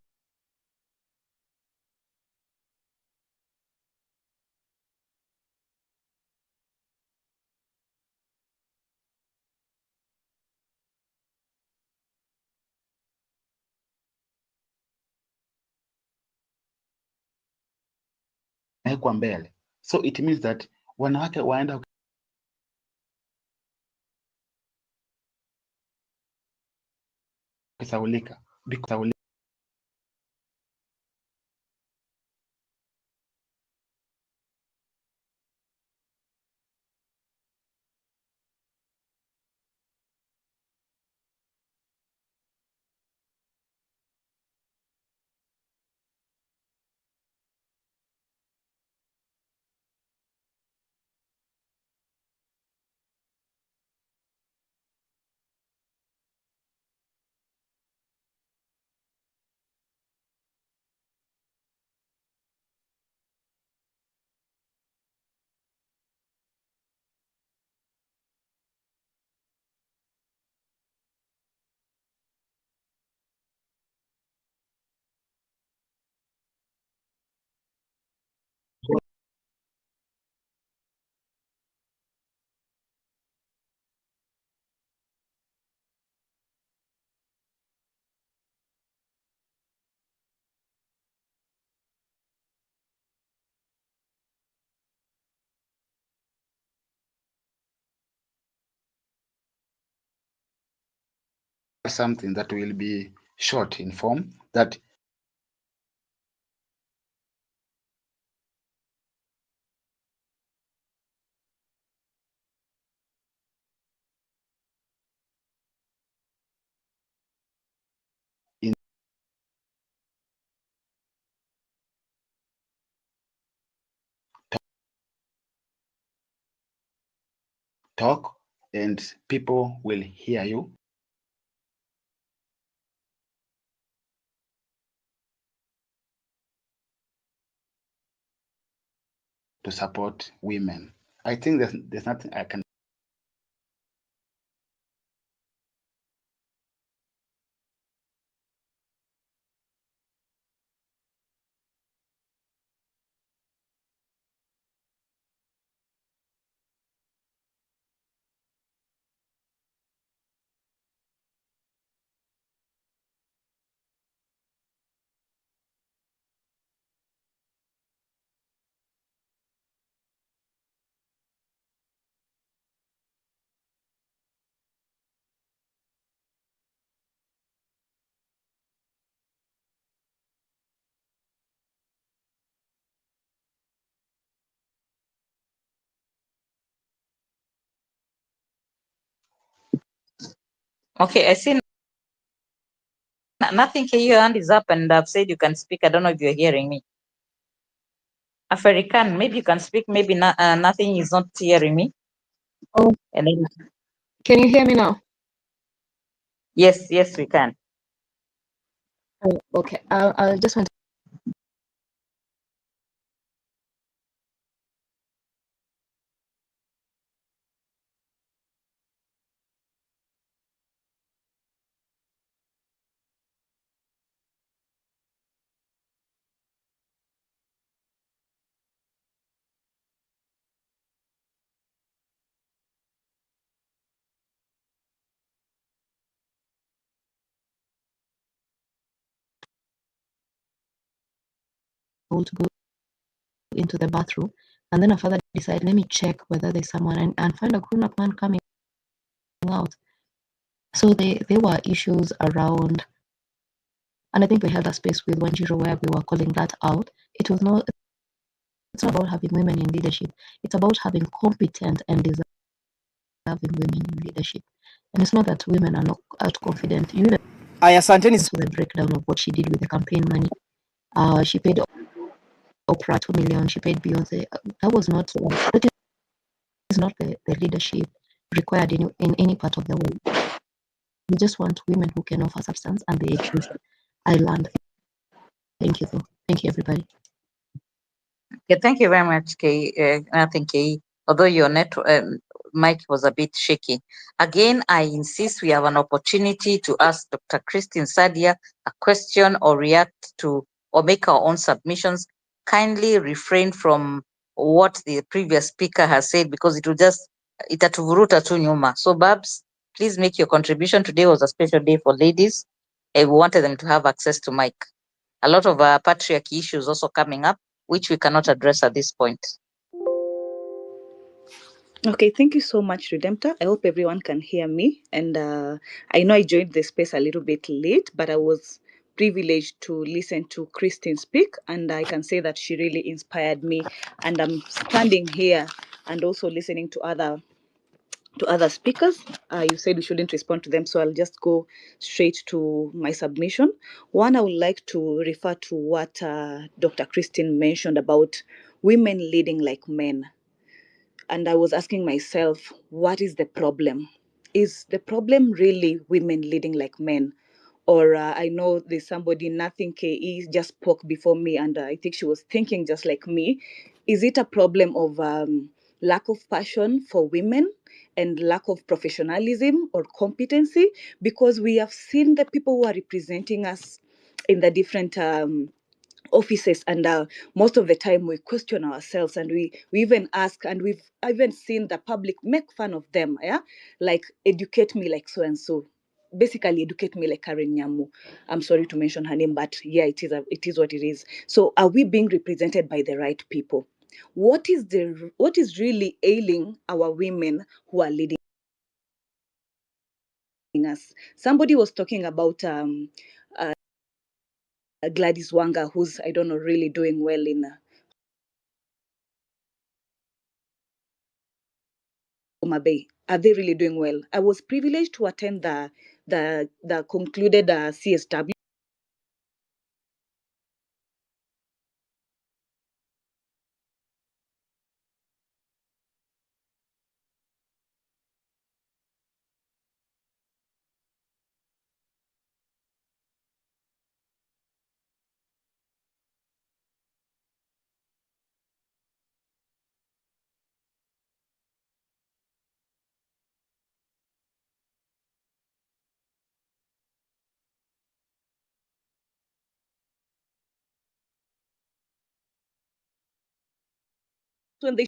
S11: nawekwa mbele. So it means that wanawake waenda kusaulika because something that will be short in form that in talk and people will hear you. To support women. I think there's nothing I can
S10: Okay, I see nothing. Your hand is up, and I've said you can speak. I don't know if you're hearing me. African, maybe you can speak. Maybe nothing is not hearing me.
S12: Oh,
S10: And then,
S12: can you hear me now?
S10: yes, we can.
S12: Oh, okay. I just want to go into the bathroom, and then I further decide, let me check whether there's someone, and find a grown-up man coming out. So there were issues around And I think we held a space with Wanjiru where we were calling that out. It's not about having women in leadership. It's about having competent and deserving women in leadership. And it's not that women are not confident. You even
S2: Asanteni.
S12: saw the breakdown of what she did with the campaign money. She paid Oprah 2 million. She paid Beyonce. That is not the leadership required in any part of the world. We just want women who can offer substance, and they exist. I learned. Thank you, though. Thank you, everybody.
S10: Okay, thank you very much, Kay. Nothing, Kay. Although your mic was a bit shaky. Again, I insist we have an opportunity to ask Dr. Christine Sadia a question or react to or make our own submissions. Kindly refrain from what the previous speaker has said because it will just itatuvuruta tu nyuma. So, Babs, please make your contribution. Today was a special day for ladies. We wanted them to have access to mic. A lot of patriarchy issues also coming up, which we cannot address at this point.
S13: Okay, thank you so much, Redemptor. I hope everyone can hear me. And I know I joined the space a little bit late, but I was privileged to listen to Christine speak, and I can say that she really inspired me. And I'm standing here and also listening to other speakers. You said we shouldn't respond to them, so I'll just go straight to my submission. One, I would like to refer to what Dr. Christine mentioned about women leading like men. And I was asking myself, what is the problem? Is the problem really women leading like men? Or I know there's somebody, Nothing KE, just spoke before me, and I think she was thinking just like me. Is it a problem of lack of passion for women and lack of professionalism or competency? Because we have seen the people who are representing us in the different offices, and most of the time we question ourselves, and we even ask, and we've even seen the public make fun of them, yeah, like educate me like so and so, basically educate me like Karen Nyamu. I'm sorry to mention her name, but yeah, it is what it is. So are we being represented by the right people? What is really ailing our women who are leading us? Somebody was talking about Gladys Wanga, who's, I don't know, really doing well in Homa Bay. Are they really doing well? I was privileged to attend the concluded CSW. When they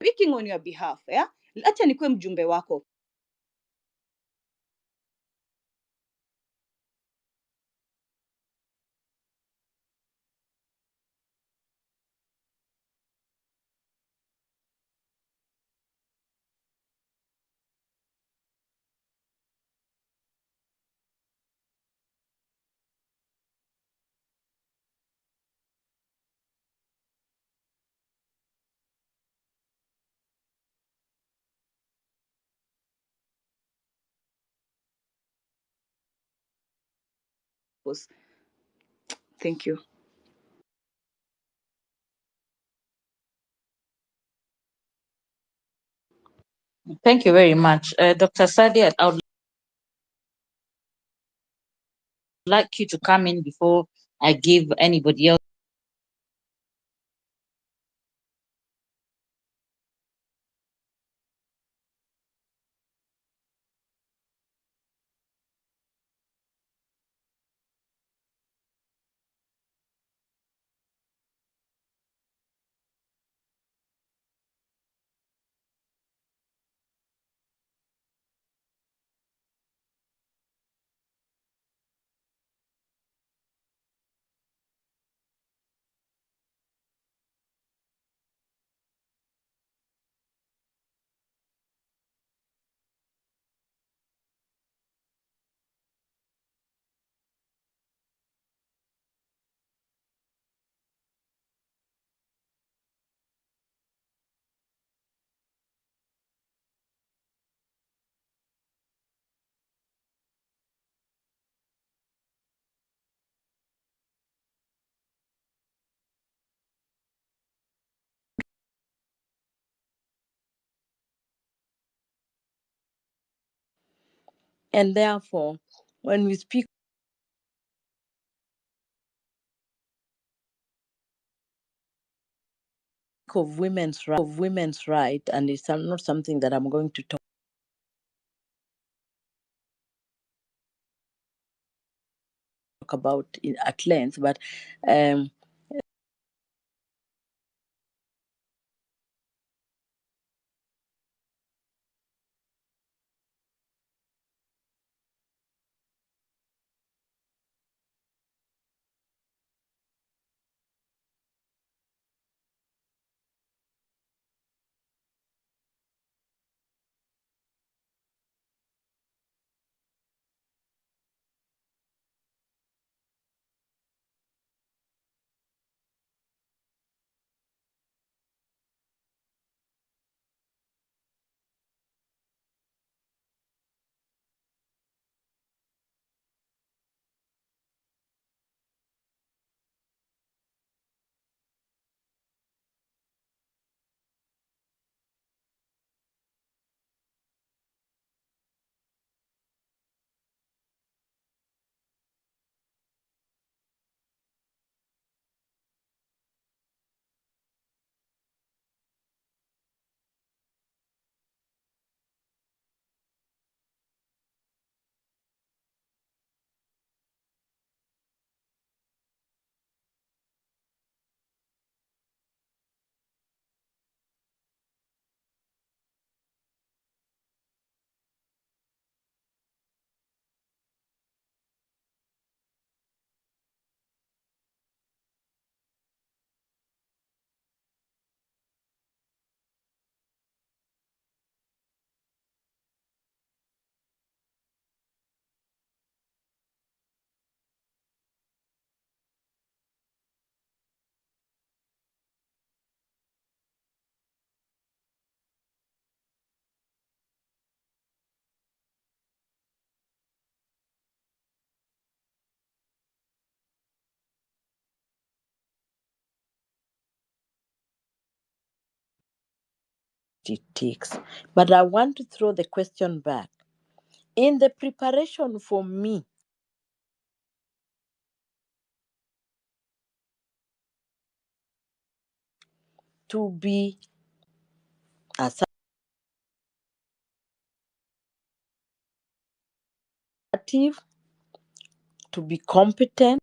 S13: speaking on your behalf, yeah? Acha nikuwe mjumbe wako. Thank you.
S10: Thank you very much. Dr. Sadia, I would like you to come in before I give anybody else.
S7: And therefore, when we speak of women's right, and it's not something that I'm going to talk about at length, but um, it takes. But I want to throw the question back. In the preparation for me to be assertive, to be competent,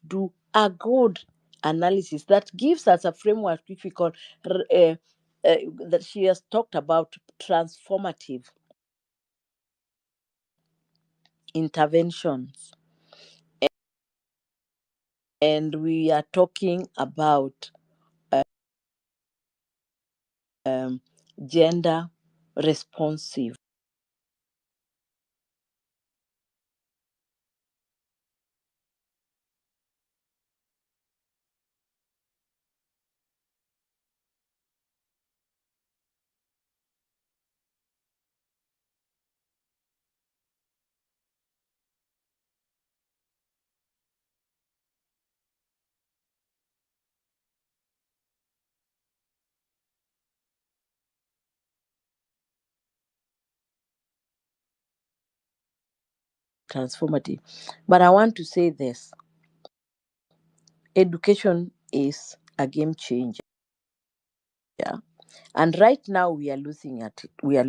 S7: do a good analysis that gives us a framework which we call that she has talked about transformative interventions, and we are talking about gender responsive transformative. But I want to say this: education is a game changer. Yeah. And right now we are losing at it. We are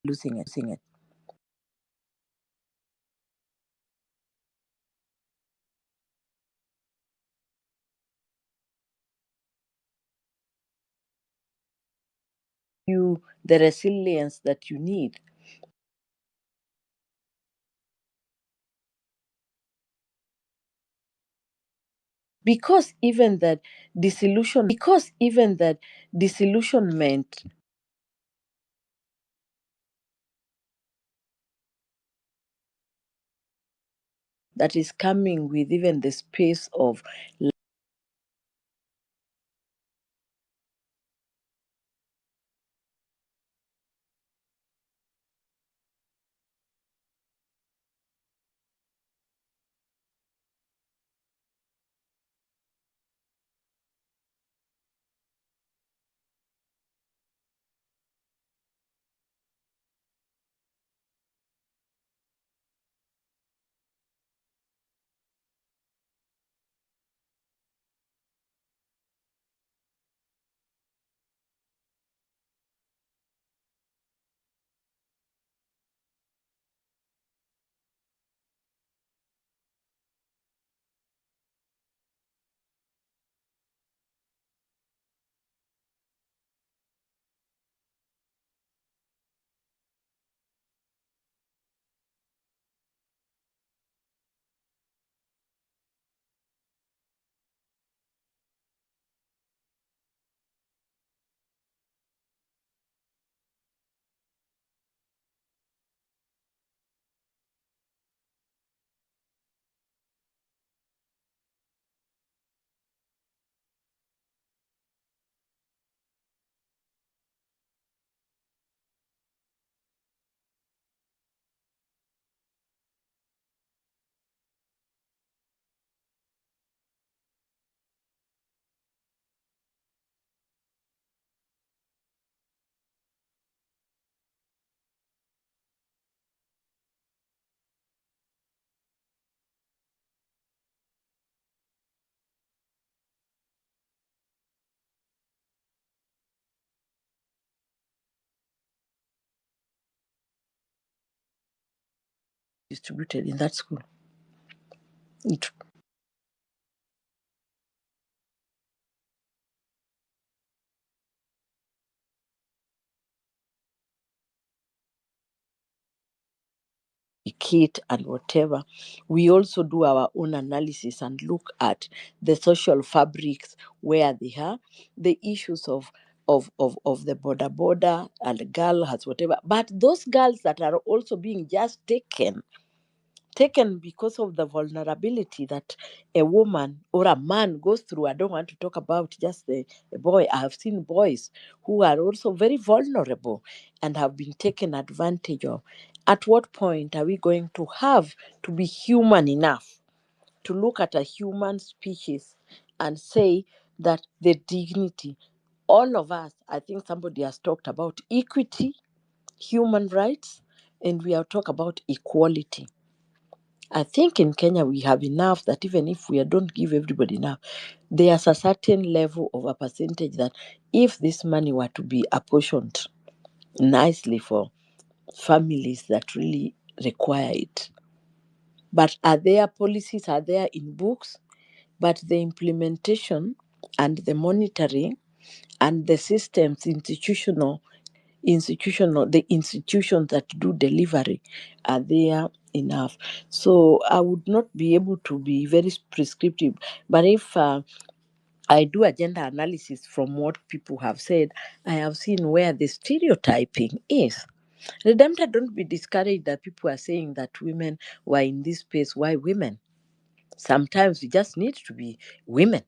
S7: losing it. You the resilience that you need. Because even that disillusionment that is coming with even the space of distributed in that school. It kit and whatever. We also do our own analysis and look at the social fabrics where they are, the issues of the border and the girl has whatever. But those girls that are also being just taken because of the vulnerability that a woman or a man goes through. I don't want to talk about just a boy. I have seen boys who are also very vulnerable and have been taken advantage of. At what point are we going to have to be human enough to look at a human species and say that the dignity, all of us, I think somebody has talked about equity, human rights, and we have talked about equality. I think in Kenya we have enough that even if we don't give everybody enough, there's a certain level of a percentage that if this money were to be apportioned nicely for families that really require it. But are there policies? Are there in books? But the implementation and the monitoring and the systems, the institutions that do delivery, are there enough? So I would not be able to be very prescriptive. But if I do a gender analysis from what people have said, I have seen where the stereotyping is. Redemptor, don't be discouraged that people are saying that women were in this space. Why women? Sometimes we just need to be women.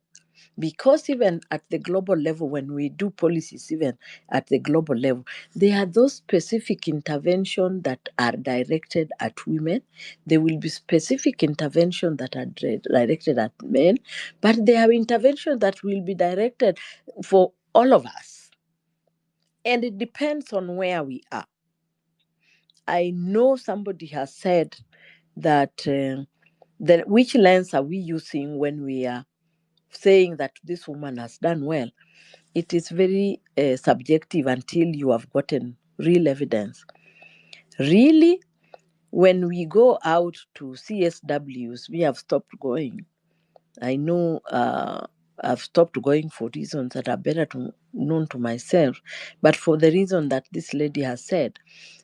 S7: Because even at the global level, when we do policies, even at the global level, there are those specific interventions that are directed at women. There will be specific interventions that are directed at men, but there are interventions that will be directed for all of us. And it depends on where we are. I know somebody has said that which lens are we using when we are saying that this woman has done well? It is very subjective until you have gotten real evidence. Really, when we go out to CSWs, we have stopped going. I know I've stopped going for reasons that are better known to myself, but for the reason that this lady has said,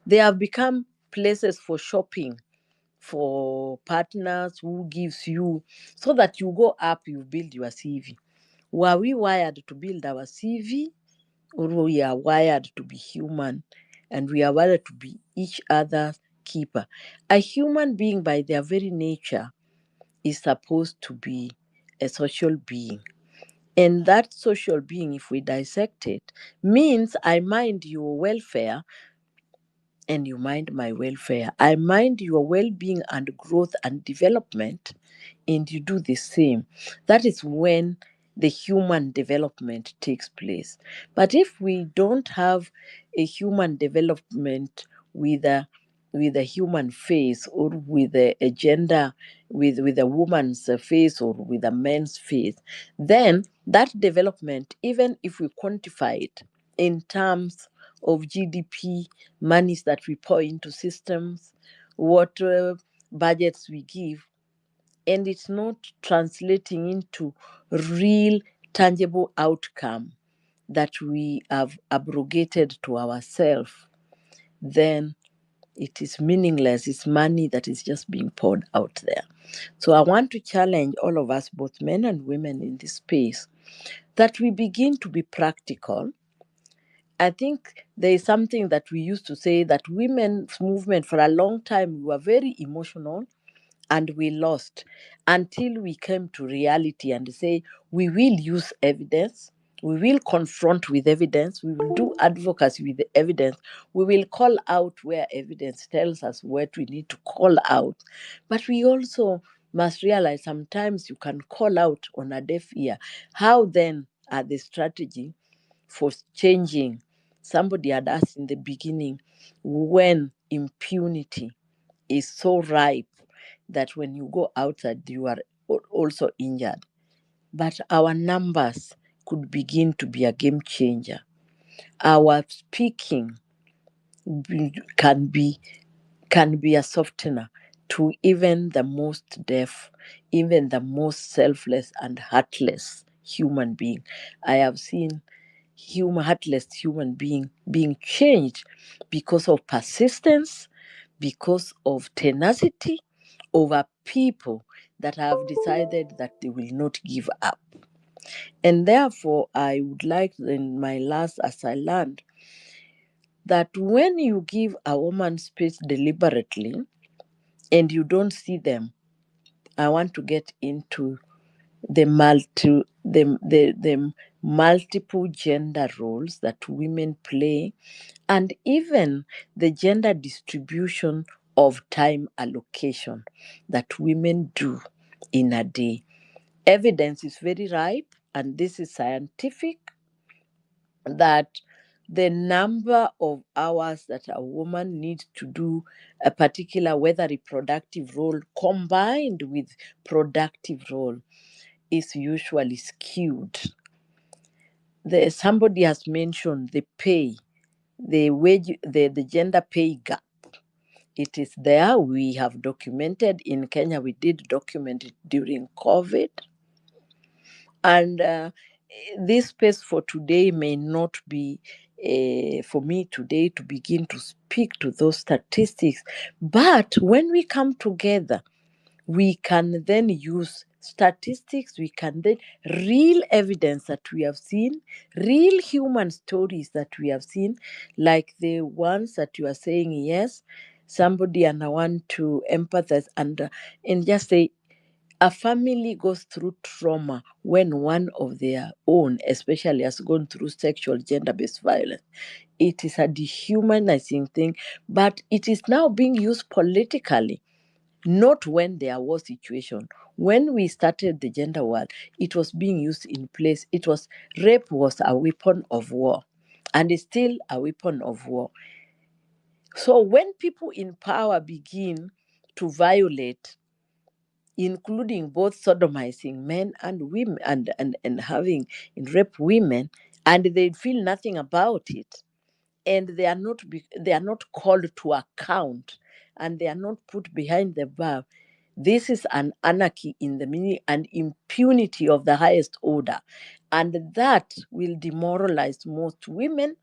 S7: they have become places for shopping, for partners who gives you, so that you go up, you build your CV. Were we wired to build our CV, or we are wired to be human and we are wired to be each other's keeper? A human being, by their very nature, is supposed to be a social being. And that social being, if we dissect it, means I mind your welfare and you mind my welfare. I mind your well-being and growth and development, and you do the same. That is when the human development takes place. But if we don't have a human development with a human face, or with a gender, with a woman's face, or with a man's face, then that development, even if we quantify it in terms of GDP, monies that we pour into systems, what budgets we give, and it's not translating into real tangible outcome that we have abrogated to ourselves, then it is meaningless. It's money that is just being poured out there. So I want to challenge all of us, both men and women in this space, that we begin to be practical. I think there is something that we used to say, that women's movement for a long time, we were very emotional and we lost, until we came to reality and say, we will use evidence, we will confront with evidence, we will do advocacy with the evidence, we will call out where evidence tells us what we need to call out. But we also must realize sometimes you can call out on a deaf ear. How then are the strategy for changing? Somebody had asked in the beginning, when impunity is so ripe that when you go outside, you are also injured. But our numbers could begin to be a game changer. Our speaking can be a softener to even the most deaf, even the most selfless and heartless human being. I have seen heartless human being changed because of persistence, because of tenacity over people that have decided that they will not give up. And therefore, I would like, in my last, as I learned, that when you give a woman space deliberately and you don't see them, I want to get into the multiple gender roles that women play, and even the gender distribution of time allocation that women do in a day. Evidence is very ripe, and this is scientific, that the number of hours that a woman needs to do a particular, whether reproductive role combined with productive role, is usually skewed. Somebody has mentioned the pay, the wage, the gender pay gap It is there. We have documented in Kenya. We did document it during COVID. And this space for today may not be for me today to begin to speak to those statistics. But when we come together, we can then use statistics, we can then real evidence that we have seen, real human stories that we have seen, like the ones that you are saying, yes, somebody, and I want to empathize and just say, a family goes through trauma when one of their own, especially, has gone through sexual gender-based violence. It is a dehumanizing thing, but it is now being used politically, not when there was situation. When we started the gender war, it was being used in place. Rape was a weapon of war, and it's still a weapon of war. So when people in power begin to violate, including both sodomizing men and women and having rape women, and they feel nothing about it, and they are not called to account, and they are not put behind the bar. This is an anarchy in the meaning and impunity of the highest order, and that will demoralize most women,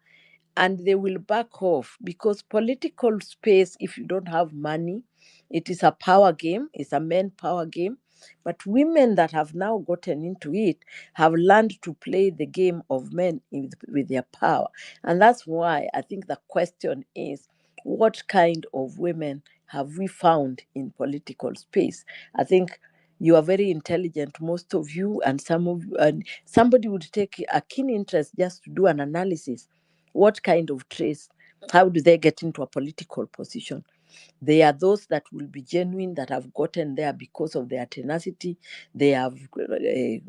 S7: and they will back off, because political space, if you don't have money, it is a power game, it's a men power game. But women that have now gotten into it have learned to play the game of men with their power. And that's why I think the question is, what kind of women have we found in political space? I think you are very intelligent, most of you, and and somebody would take a keen interest just to do an analysis. What kind of traits? How do they get into a political position? They are those that will be genuine, that have gotten there because of their tenacity. They have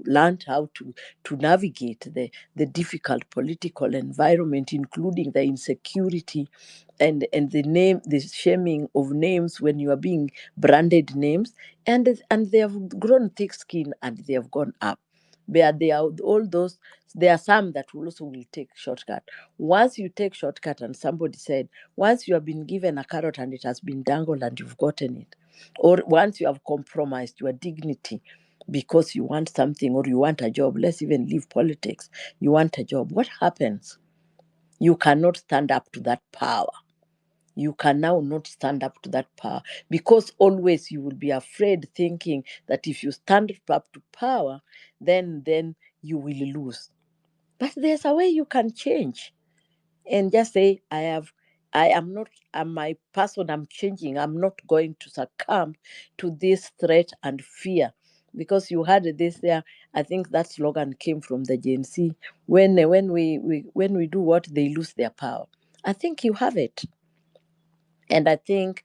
S7: learned how to navigate the difficult political environment, including the insecurity and the shaming of names when you are being branded names. And they have grown thick skin, and they have gone up. They are all those. There are some that will take shortcut. Once you take shortcut, and somebody said, once you have been given a carrot and it has been dangled and you've gotten it, or once you have compromised your dignity because you want something, or you want a job, let's even leave politics, you want a job, what happens? You cannot stand up to that power. You can now not stand up to that power, because always you will be afraid, thinking that if you stand up to power, then you will lose. But there's a way you can change and just say, I am not, I'm my person, I'm changing, I'm not going to succumb to this threat and fear. Because you had this there, I think that slogan came from the Gen Z. When we do what, they lose their power. I think you have it. And I think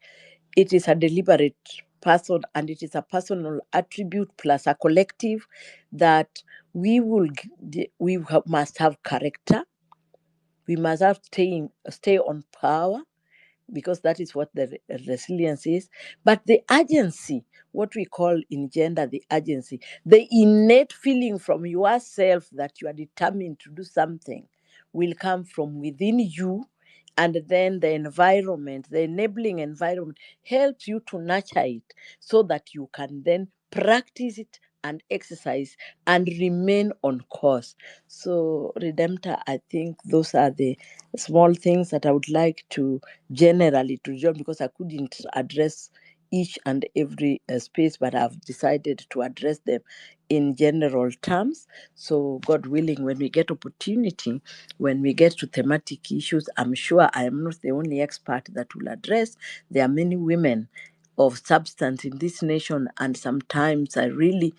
S7: it is a deliberate person, and it is a personal attribute plus a collective, that must have character. We must have stay on power, because that is what the resilience is. But the urgency, what we call in gender the urgency, the innate feeling from yourself that you are determined to do something, will come from within you. And then the environment, the enabling environment, helps you to nurture it, so that you can then practice it and exercise and remain on course. So, Redemptor, I think those are the small things that I would like to generally to John, because I couldn't address each and every space, but I've decided to address them in general terms. So, God willing, when we get opportunity, when we get to thematic issues, I'm sure I am not the only expert that will address. There are many women of substance in this nation, and sometimes I really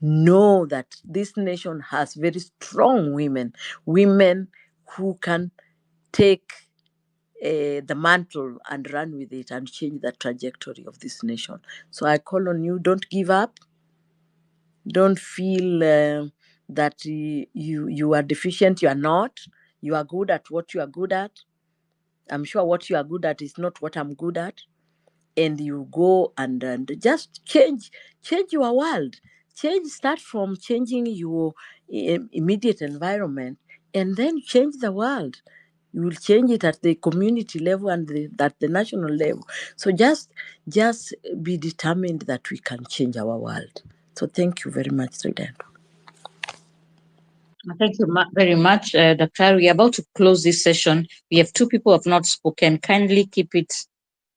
S7: know that this nation has very strong women who can take the mantle and run with it and change the trajectory of this nation. So I call on you, don't give up. Don't feel that you are deficient. You are not. You are good at what you are good at. I'm sure what you are good at is not what I'm good at. And you go and just change your world. Start from changing your immediate environment, and then change the world. You will change it at the community level and at the national level. So just be determined that we can change our world. So thank you very much, Trident.
S10: Thank you very much, Dr. We are about to close this session. We have 2 people who have not spoken. Kindly keep it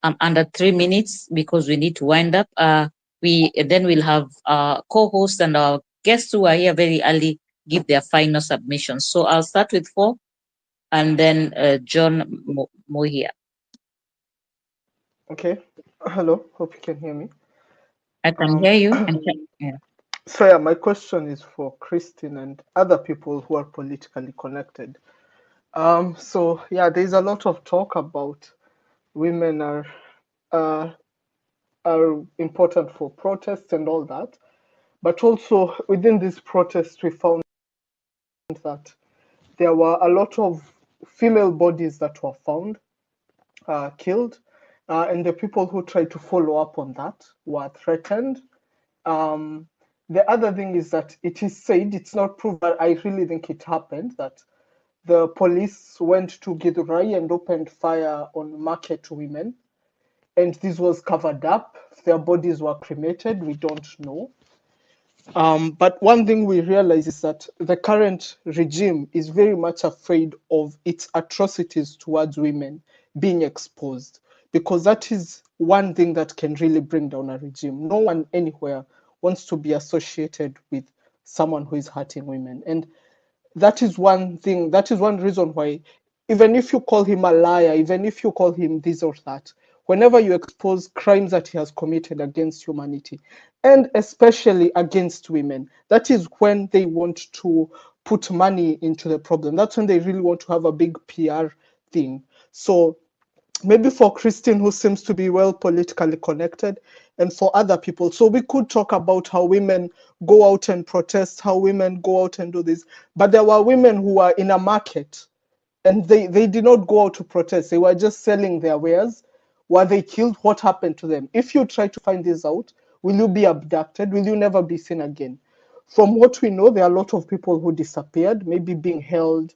S10: under 3 minutes because we need to wind up. Then we'll have our co-hosts and our guests who are here very early give their final submissions. So I'll start with 4 and then John Mohia.
S14: Okay. Hello. Hope you can hear me.
S10: I can hear you. Yeah.
S14: So yeah, my question is for Christine and other people who are politically connected. So yeah, there's a lot of talk about women are important for protests and all that, but also within these protests we found that there were a lot of female bodies that were found killed, and the people who tried to follow up on that were threatened. The other thing is that it is said, it's not proved, but I really think it happened, that the police went to Githurai and opened fire on market women, and this was covered up. Their bodies were cremated. We don't know. But one thing we realize is that the current regime is very much afraid of its atrocities towards women being exposed, because that is one thing that can really bring down a regime. No one anywhere wants to be associated with someone who is hurting women. And that is one thing, that is one reason why, even if you call him a liar, even if you call him this or that, whenever you expose crimes that he has committed against humanity, and especially against women, that is when they want to put money into the problem. That's when they really want to have a big PR thing. So maybe for Christine, who seems to be well politically connected, and for other people. So we could talk about how women go out and protest, how women go out and do this. But there were women who are in a market and they did not go out to protest. They were just selling their wares. Were they killed? What happened to them? If you try to find this out, will you be abducted? Will you never be seen again? From what we know, there are a lot of people who disappeared, maybe being held.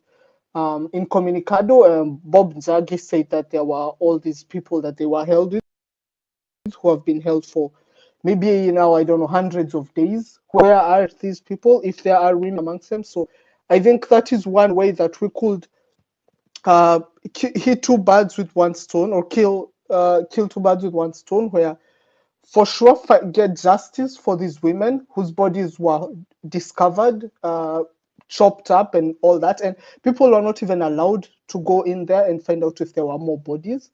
S14: Incommunicado, Bob Nzagi said that there were all these people that they were held with, who have been held for maybe now, I don't know, hundreds of days. Where are these people, if there are women amongst them? So I think that is one way that we could hit 2 birds with 1 stone, or kill 2 birds with 1 stone, where for sure get justice for these women whose bodies were discovered, chopped up and all that, and people are not even allowed to go in there and find out if there were more bodies.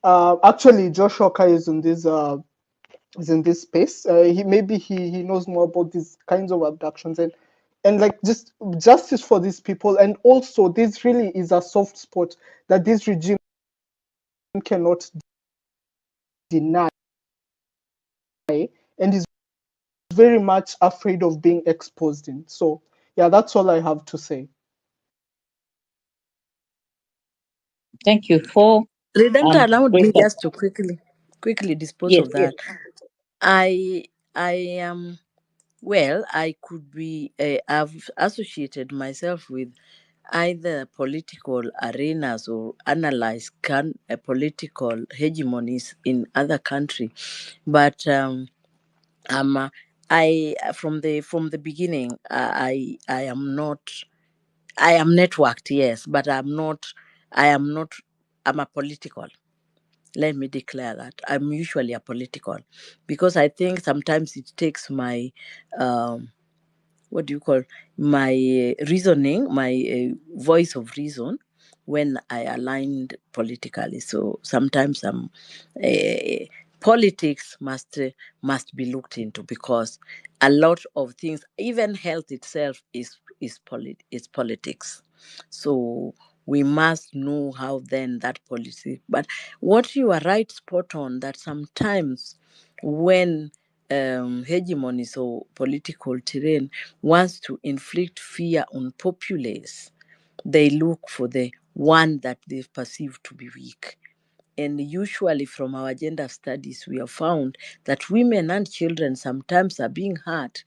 S14: Actually, Joshua Kai is in this space. He knows more about these kinds of abductions, and like just justice for these people. And also, this really is a soft spot that this regime cannot deny, and is very much afraid of being exposed in. So yeah, that's all I have to say.
S10: Thank you for
S7: Redemptor allowed me
S10: great.
S7: just to quickly dispose
S10: Yes,
S7: of
S10: yes.
S7: that. I am well. I could be. I've associated myself with either political arenas or analyze political hegemonies in other country, but I from the beginning I am not. I am networked, yes, but I'm not. I am not. I'm a political. Let me declare that I'm usually a political, because I think sometimes it takes my what do you call, my reasoning, my voice of reason, when I aligned politically. So sometimes uh, politics must be looked into, because a lot of things, even health itself, is politics. So we must know how then that policy. But what you are right, spot on, that sometimes when hegemony or political terrain wants to inflict fear on populace, they look for the one that they perceive to be weak. And usually, from our gender studies, we have found that women and children sometimes are being hurt.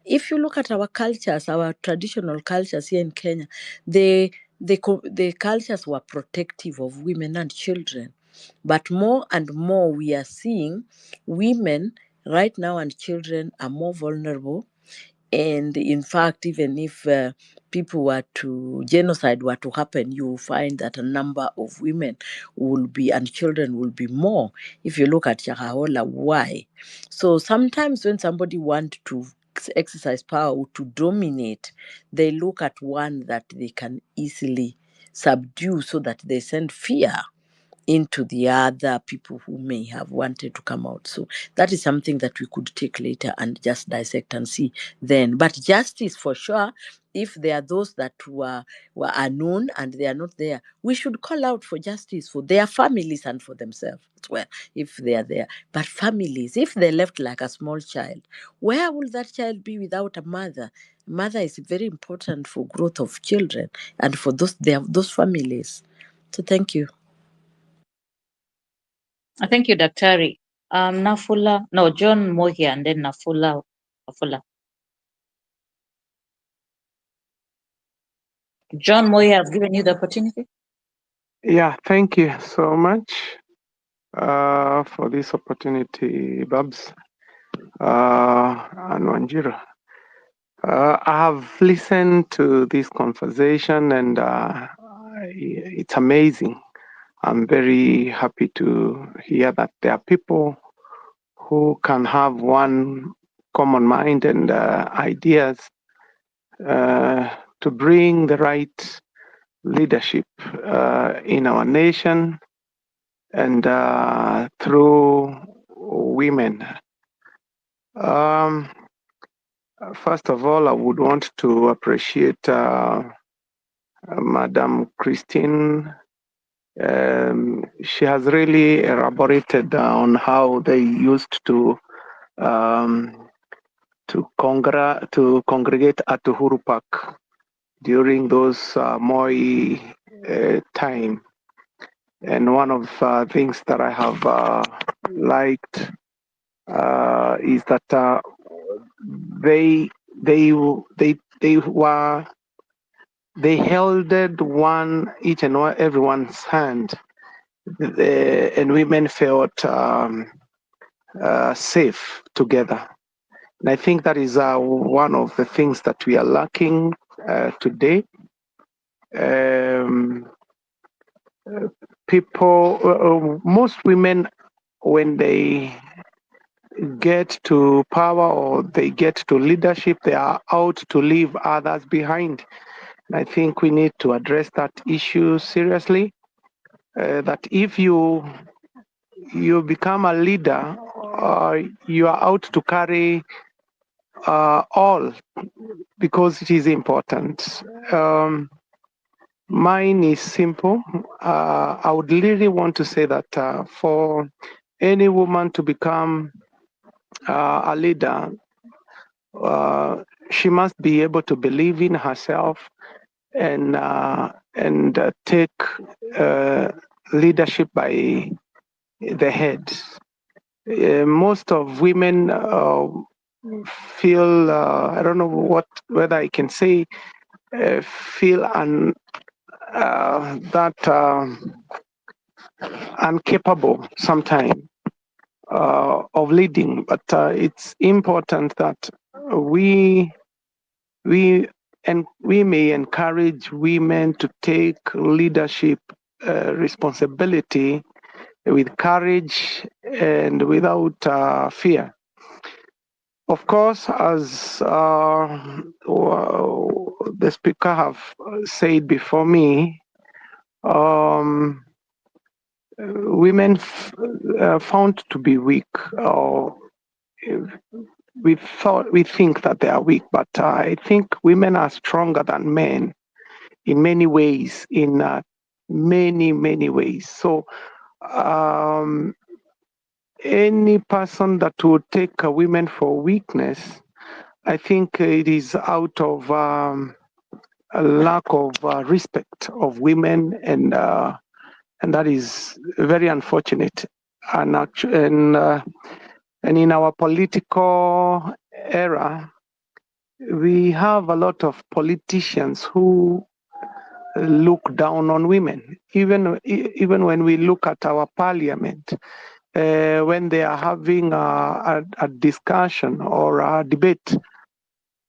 S7: If you look at our cultures, our traditional cultures here in Kenya, the the cultures were protective of women and children. But more and more we are seeing women right now and children are more vulnerable. And in fact, even if people were to genocide were to happen, you will find that a number of women will be and children will be more. If you look at Shakahola, why? So sometimes when somebody wants to exercise power to dominate, they look at one that they can easily subdue so that they send fear into the other people who may have wanted to come out. So that is something that we could take later and just dissect and see then. But justice for sure, if there are those that were unknown and they are not there, we should call out for justice for their families and for themselves as well, if they are there. But families, if they're left like a small child, where will that child be without a mother? Mother is very important for growth of children and for those families. So thank you.
S10: Thank you, Daktari. Nafula, no, John Mohi and then Nafula. John Mohi, I've given you the opportunity.
S16: Yeah, thank you so much for this opportunity, Babs and Wanjiro. I have listened to this conversation and it's amazing. I'm very happy to hear that there are people who can have one common mind and ideas to bring the right leadership in our nation and through women. First of all, I would want to appreciate Madam Christine. She has really elaborated on how they used to congregate at Uhuru Park during those Moi time. And one of things that I have liked is that they held each and everyone's hand, and women felt safe together. And I think that is one of the things that we are lacking today. Most women, when they get to power or they get to leadership, they are out to leave others behind. And I think we need to address that issue seriously. That if you become a leader, you are out to carry all, because it is important. Mine is simple. I would really want to say that for any woman to become a leader, she must be able to believe in herself and take leadership by the head. Most of women feel I don't know whether I can say feel incapable sometimes of leading, but it's important that we may encourage women to take leadership responsibility with courage and without fear. Of course, as the speaker have said before me, women found to be weak, or we think that they are weak, but I think women are stronger than men in many ways, in many ways. So any person that would take a women for weakness, I think it is out of a lack of respect of women, and that is very unfortunate. And in our political era, we have a lot of politicians who look down on women. Even when we look at our parliament, when they are having a discussion or a debate,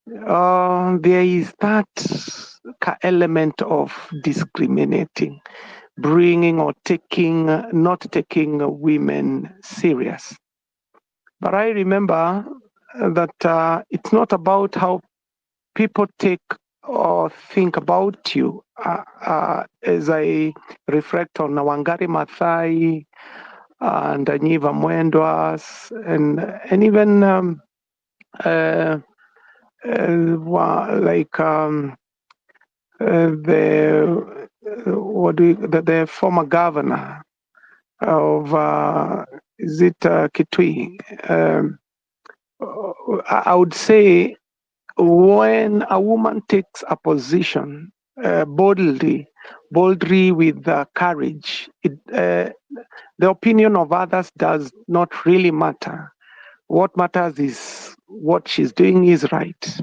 S16: there is that element of discriminating, bringing or taking, not taking women serious. But I remember that it's not about how people take or think about you. As I reflect on Wangari Maathai and Anyiva Mwendwas and even the former governor of is it Kitui? I would say when a woman takes a position boldly with courage, the opinion of others does not really matter. What matters is what she's doing is right.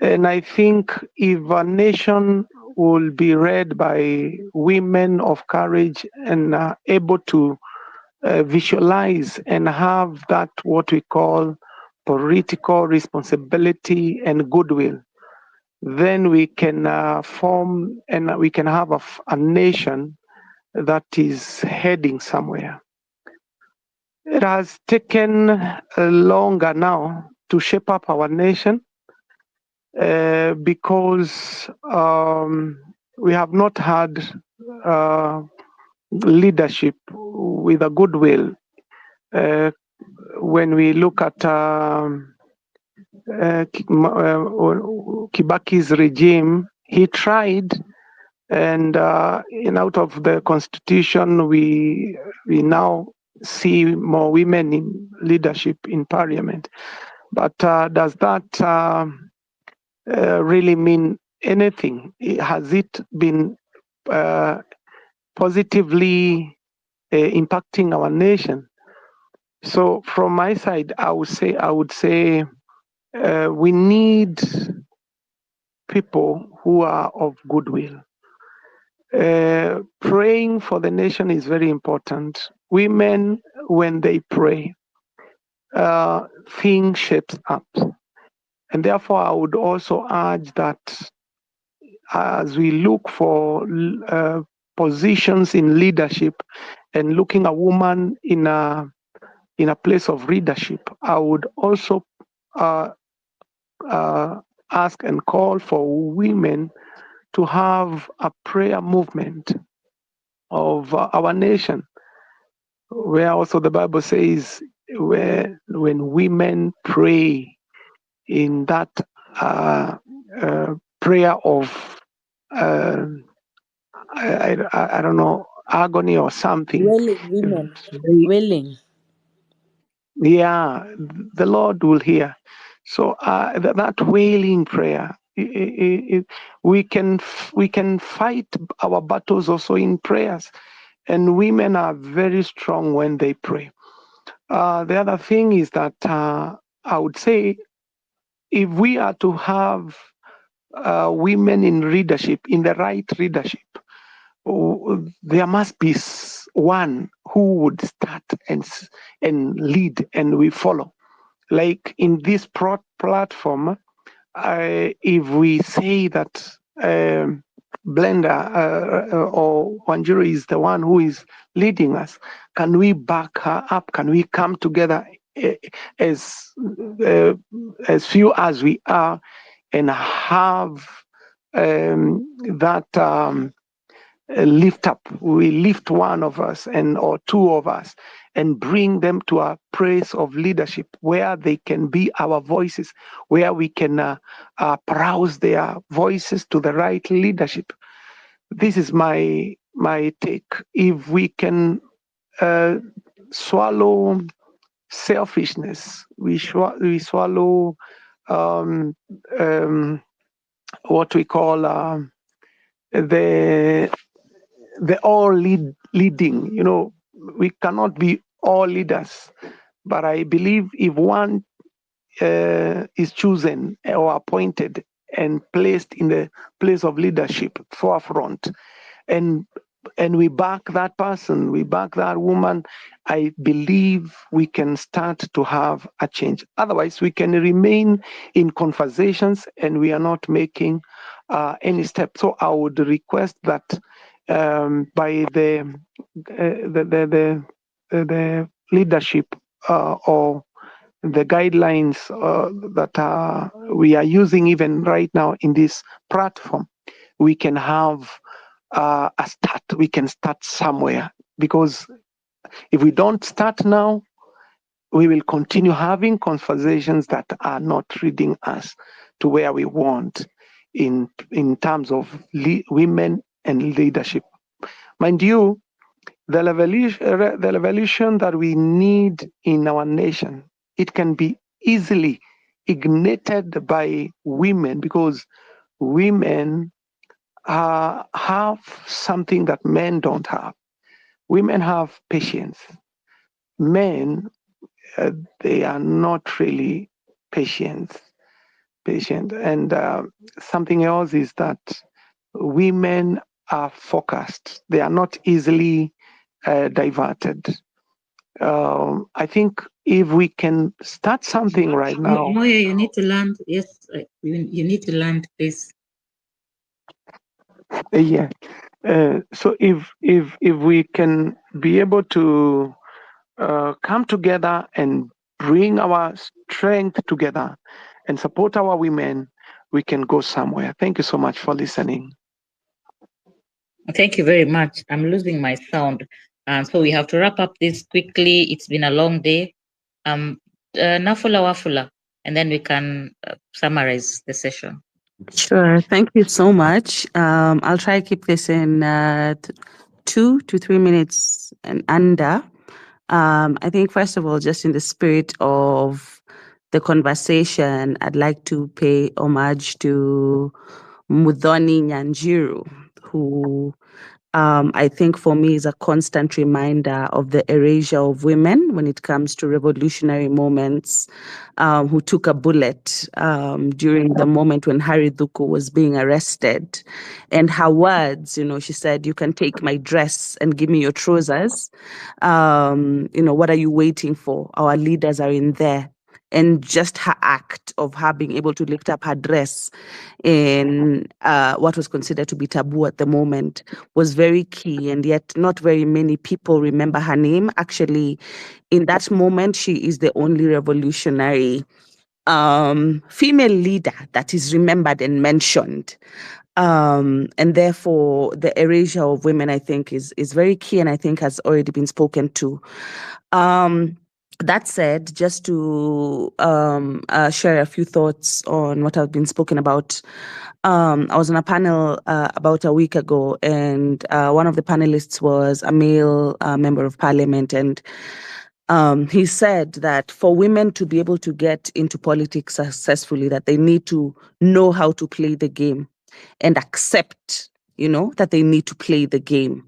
S16: And I think if a nation will be led by women of courage and able to visualize and have that what we call political responsibility and goodwill, then we can form and we can have a nation that is heading somewhere. It has taken longer now to shape up our nation because we have not had leadership with a goodwill. When we look at Kibaki's regime, he tried, and out of the constitution, we now see more women in leadership in parliament. But does that really mean anything? Has it been positively impacting our nation? So from my side, I would say we need people who are of goodwill. Praying for the nation is very important. Women, when they pray, things shapes up. And therefore, I would also urge that as we look for positions in leadership and looking a woman in a place of leadership, I would also ask and call for women to have a prayer movement of our nation, where also the Bible says when women pray in that prayer of I don't know, agony or something.
S7: Willing women. Willing.
S16: Yeah, the Lord will hear. So that wailing prayer, we can fight our battles also in prayers, and women are very strong when they pray. The other thing is that I would say if we are to have women in leadership, in the right leadership, there must be one who would start and lead, and we follow. Like in this platform, if we say that Blender or Wanjiru is the one who is leading us, can we back her up? Can we come together as few as we are and have that lift up? We lift one of us or two of us and bring them to a place of leadership where they can be our voices, where we can browse their voices to the right leadership. This is my take. If we can swallow selfishness, we swallow what we call the all leading. We cannot be all leaders, but I believe if one is chosen or appointed and placed in the place of leadership, forefront, and we back that person, we back that woman, I believe we can start to have a change. Otherwise, we can remain in conversations and we are not making any step. So I would request that by the leadership or the guidelines that we are using even right now in this platform, we can have a start. We can start somewhere, because if we don't start now, we will continue having conversations that are not leading us to where we want in terms of women and leadership. Mind you, the revolution that we need in our nation, it can be easily ignited by women, because women have something that men don't have. Women have patience. Men, they are not really patient. And something else is that women are focused. They are not easily diverted. I think if we can start something right now.
S10: Moya, you need to land. Yes, you need to land, please.
S16: Yeah. So if we can be able to come together and bring our strength together and support our women, we can go somewhere. Thank you so much for listening.
S10: Thank you very much. I'm losing my sound. So we have to wrap up this quickly. It's been a long day. Nafula Wafula, and then we can summarize the session.
S17: Sure. Thank you so much. I'll try to keep this in 2 to 3 minutes and under. I think, first of all, just in the spirit of the conversation, I'd like to pay homage to Mudhoni Nyanjiru, who I think for me is a constant reminder of the erasure of women when it comes to revolutionary moments, who took a bullet during the moment when Harry Duku was being arrested. And her words, she said, "You can take my dress and give me your trousers. What are you waiting for? Our leaders are in there." And just her act of her being able to lift up her dress in what was considered to be taboo at the moment was very key. And yet not very many people remember her name. Actually, in that moment, she is the only revolutionary female leader that is remembered and mentioned. And therefore, the erasure of women, I think, is very key, and I think has already been spoken to. That said, just to share a few thoughts on what have been spoken about, I was on a panel about a week ago, and one of the panelists was a male member of parliament, and he said that for women to be able to get into politics successfully, that they need to know how to play the game and accept, that they need to play the game.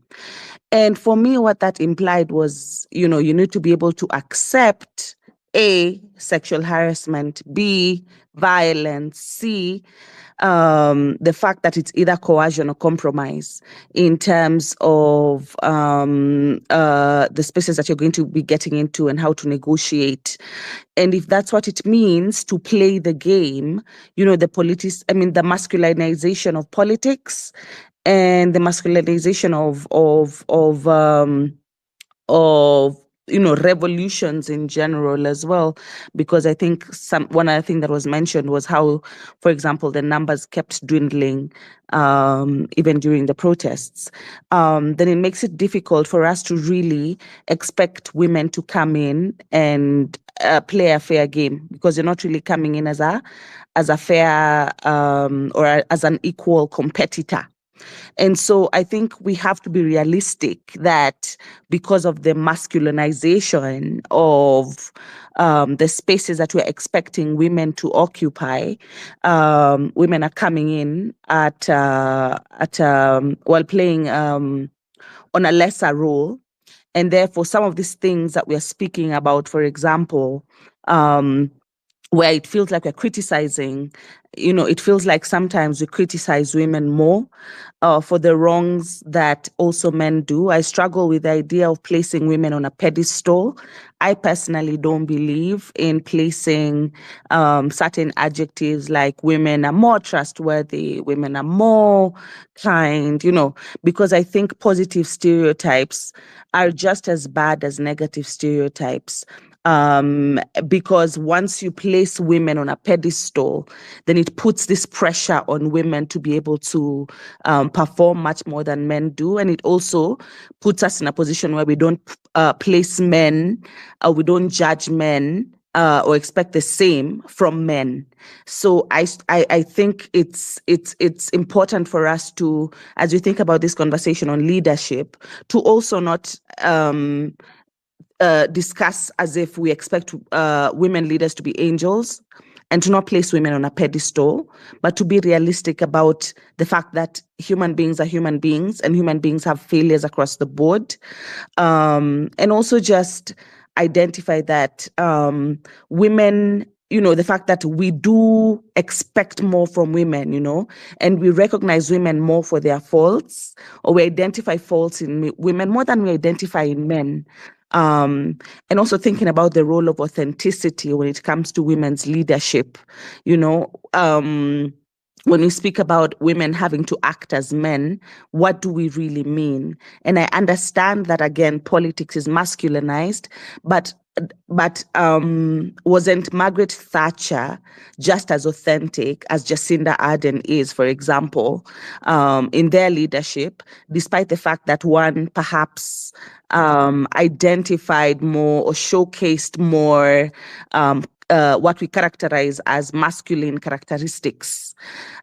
S17: And for me, what that implied was, you need to be able to accept A, sexual harassment, B, violence, C, the fact that it's either coercion or compromise in terms of the spaces that you're going to be getting into and how to negotiate. And if that's what it means to play the game, the the masculinization of politics and the masculinization of revolutions in general as well, because I think one other thing that was mentioned was how, for example, the numbers kept dwindling even during the protests. Then it makes it difficult for us to really expect women to come in and play a fair game, because they're not really coming in as a fair or as an equal competitor. And so I think we have to be realistic that because of the masculinization of the spaces that we're expecting women to occupy, women are coming in while playing on a lesser role. And therefore, some of these things that we are speaking about, for example, where it feels like we're criticizing, it feels like sometimes we criticize women more for the wrongs that also men do. I struggle with the idea of placing women on a pedestal. I personally don't believe in placing certain adjectives like women are more trustworthy, women are more kind, because I think positive stereotypes are just as bad as negative stereotypes. Because once you place women on a pedestal, then it puts this pressure on women to be able to perform much more than men do. And it also puts us in a position where we don't place men, we don't judge men or expect the same from men. So I think it's important for us to, as we think about this conversation on leadership, to also not discuss as if we expect women leaders to be angels, and to not place women on a pedestal, but to be realistic about the fact that human beings are human beings and human beings have failures across the board. And also just identify that women, the fact that we do expect more from women, and we recognize women more for their faults, or we identify faults in women more than we identify in men. And also thinking about the role of authenticity when it comes to women's leadership. When we speak about women having to act as men, what do we really mean? And I understand that, again, politics is masculinized, but wasn't Margaret Thatcher just as authentic as Jacinda Ardern is, for example, in their leadership, despite the fact that one perhaps identified more or showcased more what we characterize as masculine characteristics.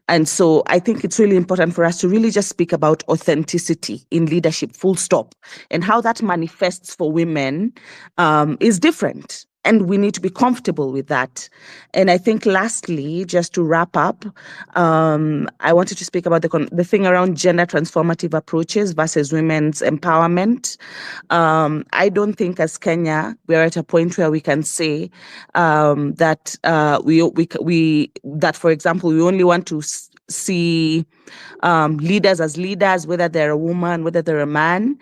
S17: And so I think it's really important for us to really just speak about authenticity in leadership, full stop, and how that manifests for women is different. And we need to be comfortable with that. And I think lastly, just to wrap up, I wanted to speak about the thing around gender transformative approaches versus women's empowerment. I don't think as Kenya, we're at a point where we can say that that, for example, we only want to see leaders as leaders, whether they're a woman, whether they're a man,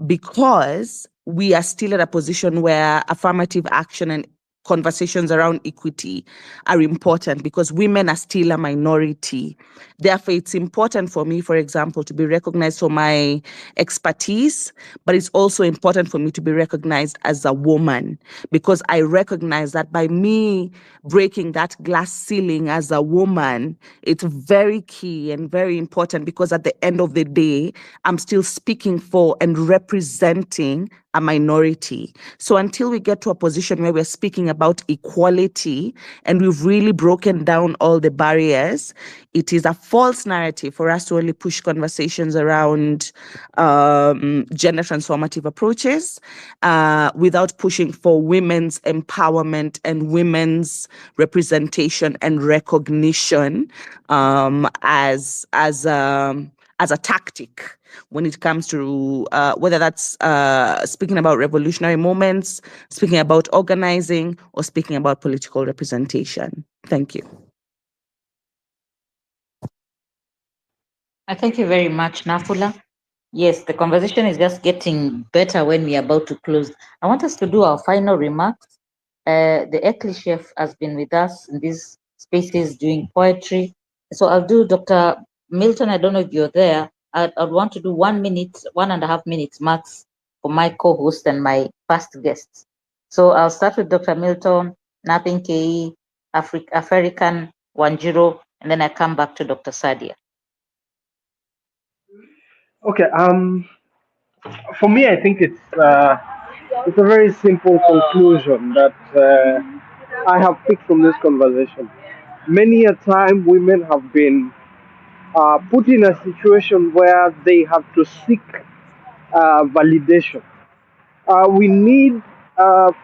S17: because we are still at a position where affirmative action and conversations around equity are important because women are still a minority. Therefore, it's important for me, for example, to be recognized for my expertise, but it's also important for me to be recognized as a woman, because I recognize that by me breaking that glass ceiling as a woman, it's very key and very important, because at the end of the day, I'm still speaking for and representing a minority. So until we get to a position where we're speaking about equality and we've really broken down all the barriers, it is a false narrative for us to only push conversations around gender transformative approaches without pushing for women's empowerment and women's representation and recognition as a tactic when it comes to whether that's speaking about revolutionary moments, speaking about organizing, or speaking about political representation. Thank you.
S10: I thank you very much, Nafula. Yes, the conversation is just getting better when we're about to close. I want us to do our final remarks. The Ekli chef has been with us in these spaces doing poetry. So I'll do Dr. Milton. I don't know if you're there. I'd want to do 1 minute, 1.5 minutes max for my co-host and my past guests. So I'll start with Dr. Milton, Napin Kei, African, Wanjiro, and then I come back to Dr. Sadia.
S5: Okay. For me, I think it's a very simple conclusion that I have picked from this conversation. Many a time, women have been put in a situation where they have to seek validation. We need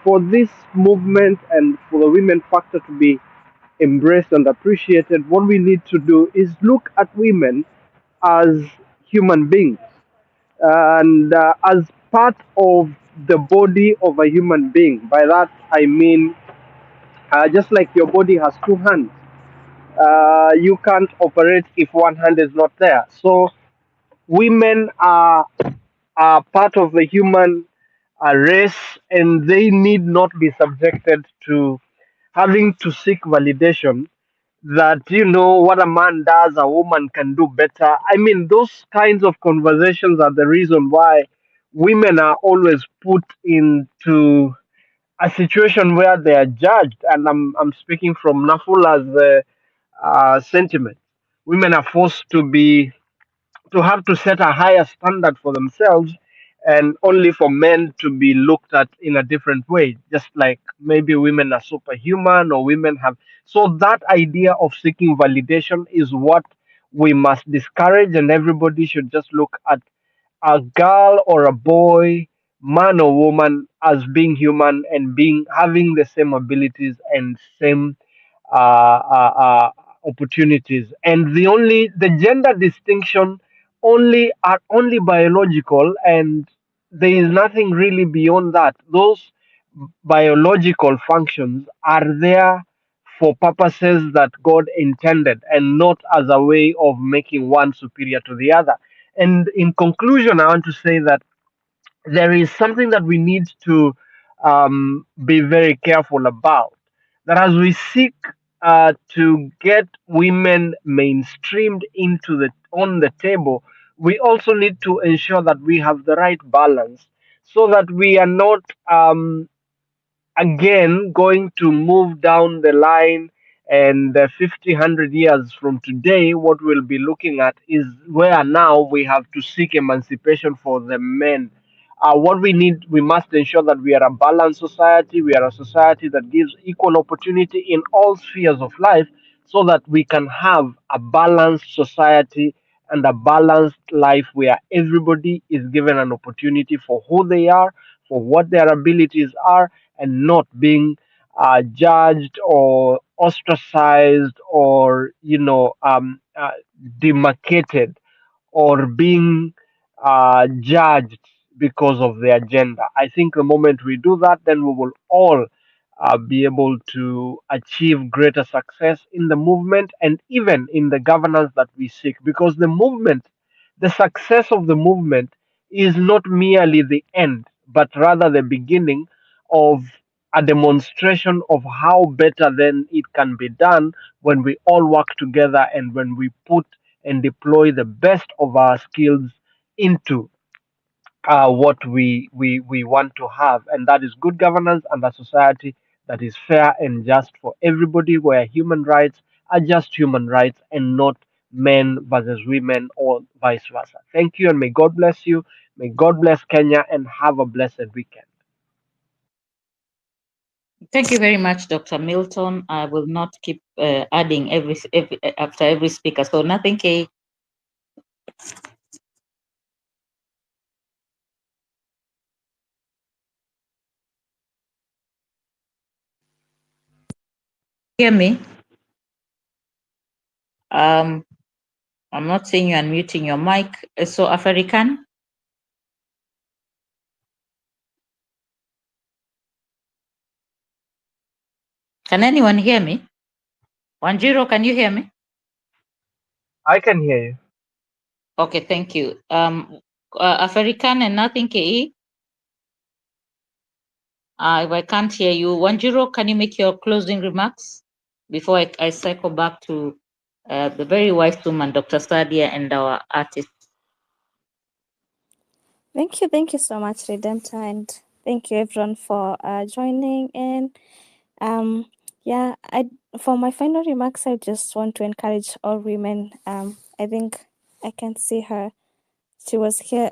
S5: for this movement and for the women factor to be embraced and appreciated. What we need to do is look at women as human beings and as part of the body of a human being. By that I mean Just like your body has two hands, you can't operate if one hand is not there. So women are part of the human race, and they need not be subjected to having to seek validation that what a man does a woman can do better. I mean, those kinds of conversations are the reason why women are always put into a situation where they are judged, and I'm speaking from Nafula's sentiment. Women are forced to have to set a higher standard for themselves, and only for men to be looked at in a different way, just like maybe women are superhuman or women have. So that idea of seeking validation is what we must discourage, and everybody should just look at a girl or a boy, man or woman, as being human and being having the same abilities and same opportunities. And the gender distinction only biological, and there is nothing really beyond that. Those biological functions are there for purposes that God intended, and not as a way of making one superior to the other. And in conclusion, I want to say that there is something that we need to be very careful about. That as we seek to get women mainstreamed into the on the table, we also need to ensure that we have the right balance, so that we are not again going to move down the line, and 50 100 years from today what we'll be looking at is where now we have to seek emancipation for the men. What we must ensure that we are a balanced society. We are a society that gives equal opportunity in all spheres of life, so that we can have a balanced society and a balanced life where everybody is given an opportunity for who they are, for what their abilities are, and not being judged or ostracized or demarcated, or being judged because of their gender. I think the moment we do that, then we will all be able to achieve greater success in the movement, and even in the governance that we seek. Because the success of the movement is not merely the end, but rather the beginning of a demonstration of how better then it can be done when we all work together, and when we put and deploy the best of our skills into what we want to have, and that is good governance and a society that is fair and just for everybody, where human rights are just human rights and not men versus women or vice versa. Thank you, and may God bless you. May God bless Kenya, and have a blessed weekend.
S10: Thank you very much, Dr. Milton. I will not keep adding every after every speaker. So nothing, K. Hear me? I'm not seeing you unmuting your mic. So African? Can anyone hear me? 10, can you hear me?
S5: I can hear you.
S10: Okay, thank you. African and nothing, KE? If I can't hear you, 10, can you make your closing remarks before I cycle back to the very wise woman, Dr. Sadia, and our artist?
S21: Thank you so much, Redemptor, and thank you everyone for joining in. I for my final remarks, I just want to encourage all women. I think I can see her. She was here,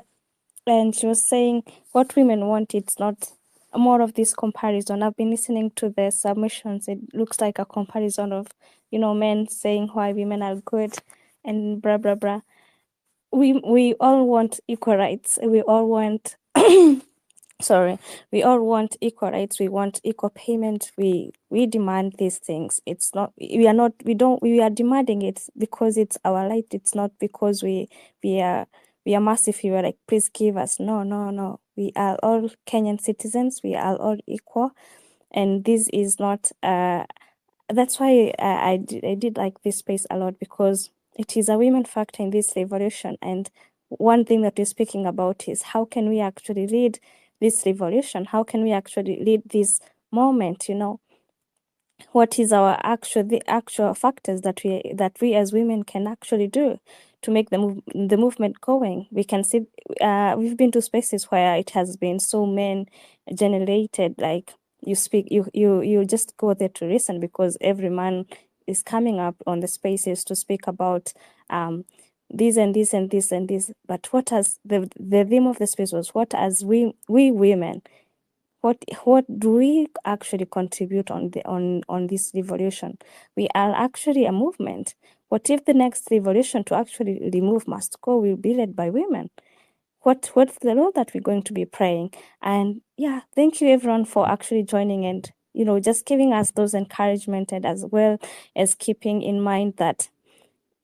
S21: and she was saying what women want. It's not more of this comparison. I've been listening to the submissions. It looks like a comparison of men saying why women are good and blah blah blah. We all want equal rights. We all want sorry, we all want equal rights. We want equal payment. We demand these things. It's not we are not we don't we are demanding it because it's our right. It's not because we are massive. We are like, please give us. No. We are all Kenyan citizens. We are all equal, and this is not. That's why I did like this space a lot, because it is a women factor in this revolution. And one thing that we're speaking about is how can we actually lead this revolution? How can we actually lead this moment? What is the actual factors that we as women can actually do to make the movement going? We can see we've been to spaces where it has been so men generated, like you just go there to listen because every man is coming up on the spaces to speak about this and this and this and this. But what has the theme of the space was, what as we women, what do we actually contribute on this revolution? We are actually a movement. What if the next revolution to actually remove must go will be led by women? What's the role that we're going to be playing? And yeah, thank you everyone for actually joining and just giving us those encouragement, and as well as keeping in mind that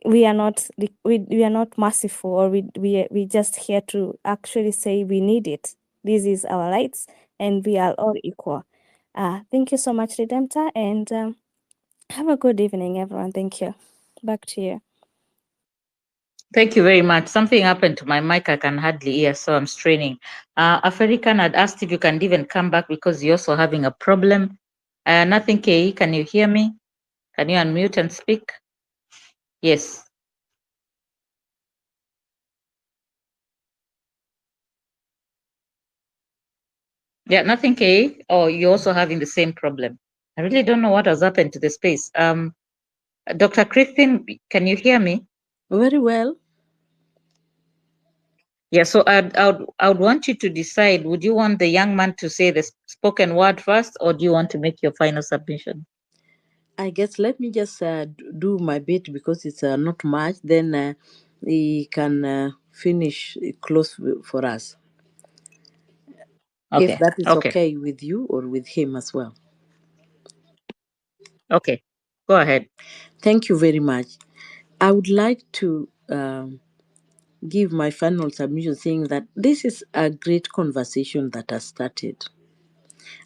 S21: we are not merciful, or we just here to actually say we need it. This is our rights, and we are all equal. Thank you so much, Redemptor, and have a good evening, everyone. Thank you. Back to you.
S10: Thank you very much. Something happened to my mic. I can hardly hear, so I'm straining. African had asked if you can even come back because you're also having a problem. Nothing, K. Can you hear me? Can you unmute and speak? Yes. Yeah, nothing, K. Or you're also having the same problem. I really don't know what has happened to the space. Dr. Christine, can you hear me?
S7: Very well.
S10: Yeah, so I would want you to decide, would you want the young man to say the spoken word first, or do you want to make your final submission?
S7: I guess let me just do my bit because it's not much. Then he can finish close for us.
S10: Okay.
S7: If that is
S10: Okay.
S7: okay with you or with him as well.
S10: Okay. Go ahead.
S7: Thank you very much. I would like to give my final submission saying that this is a great conversation that has started.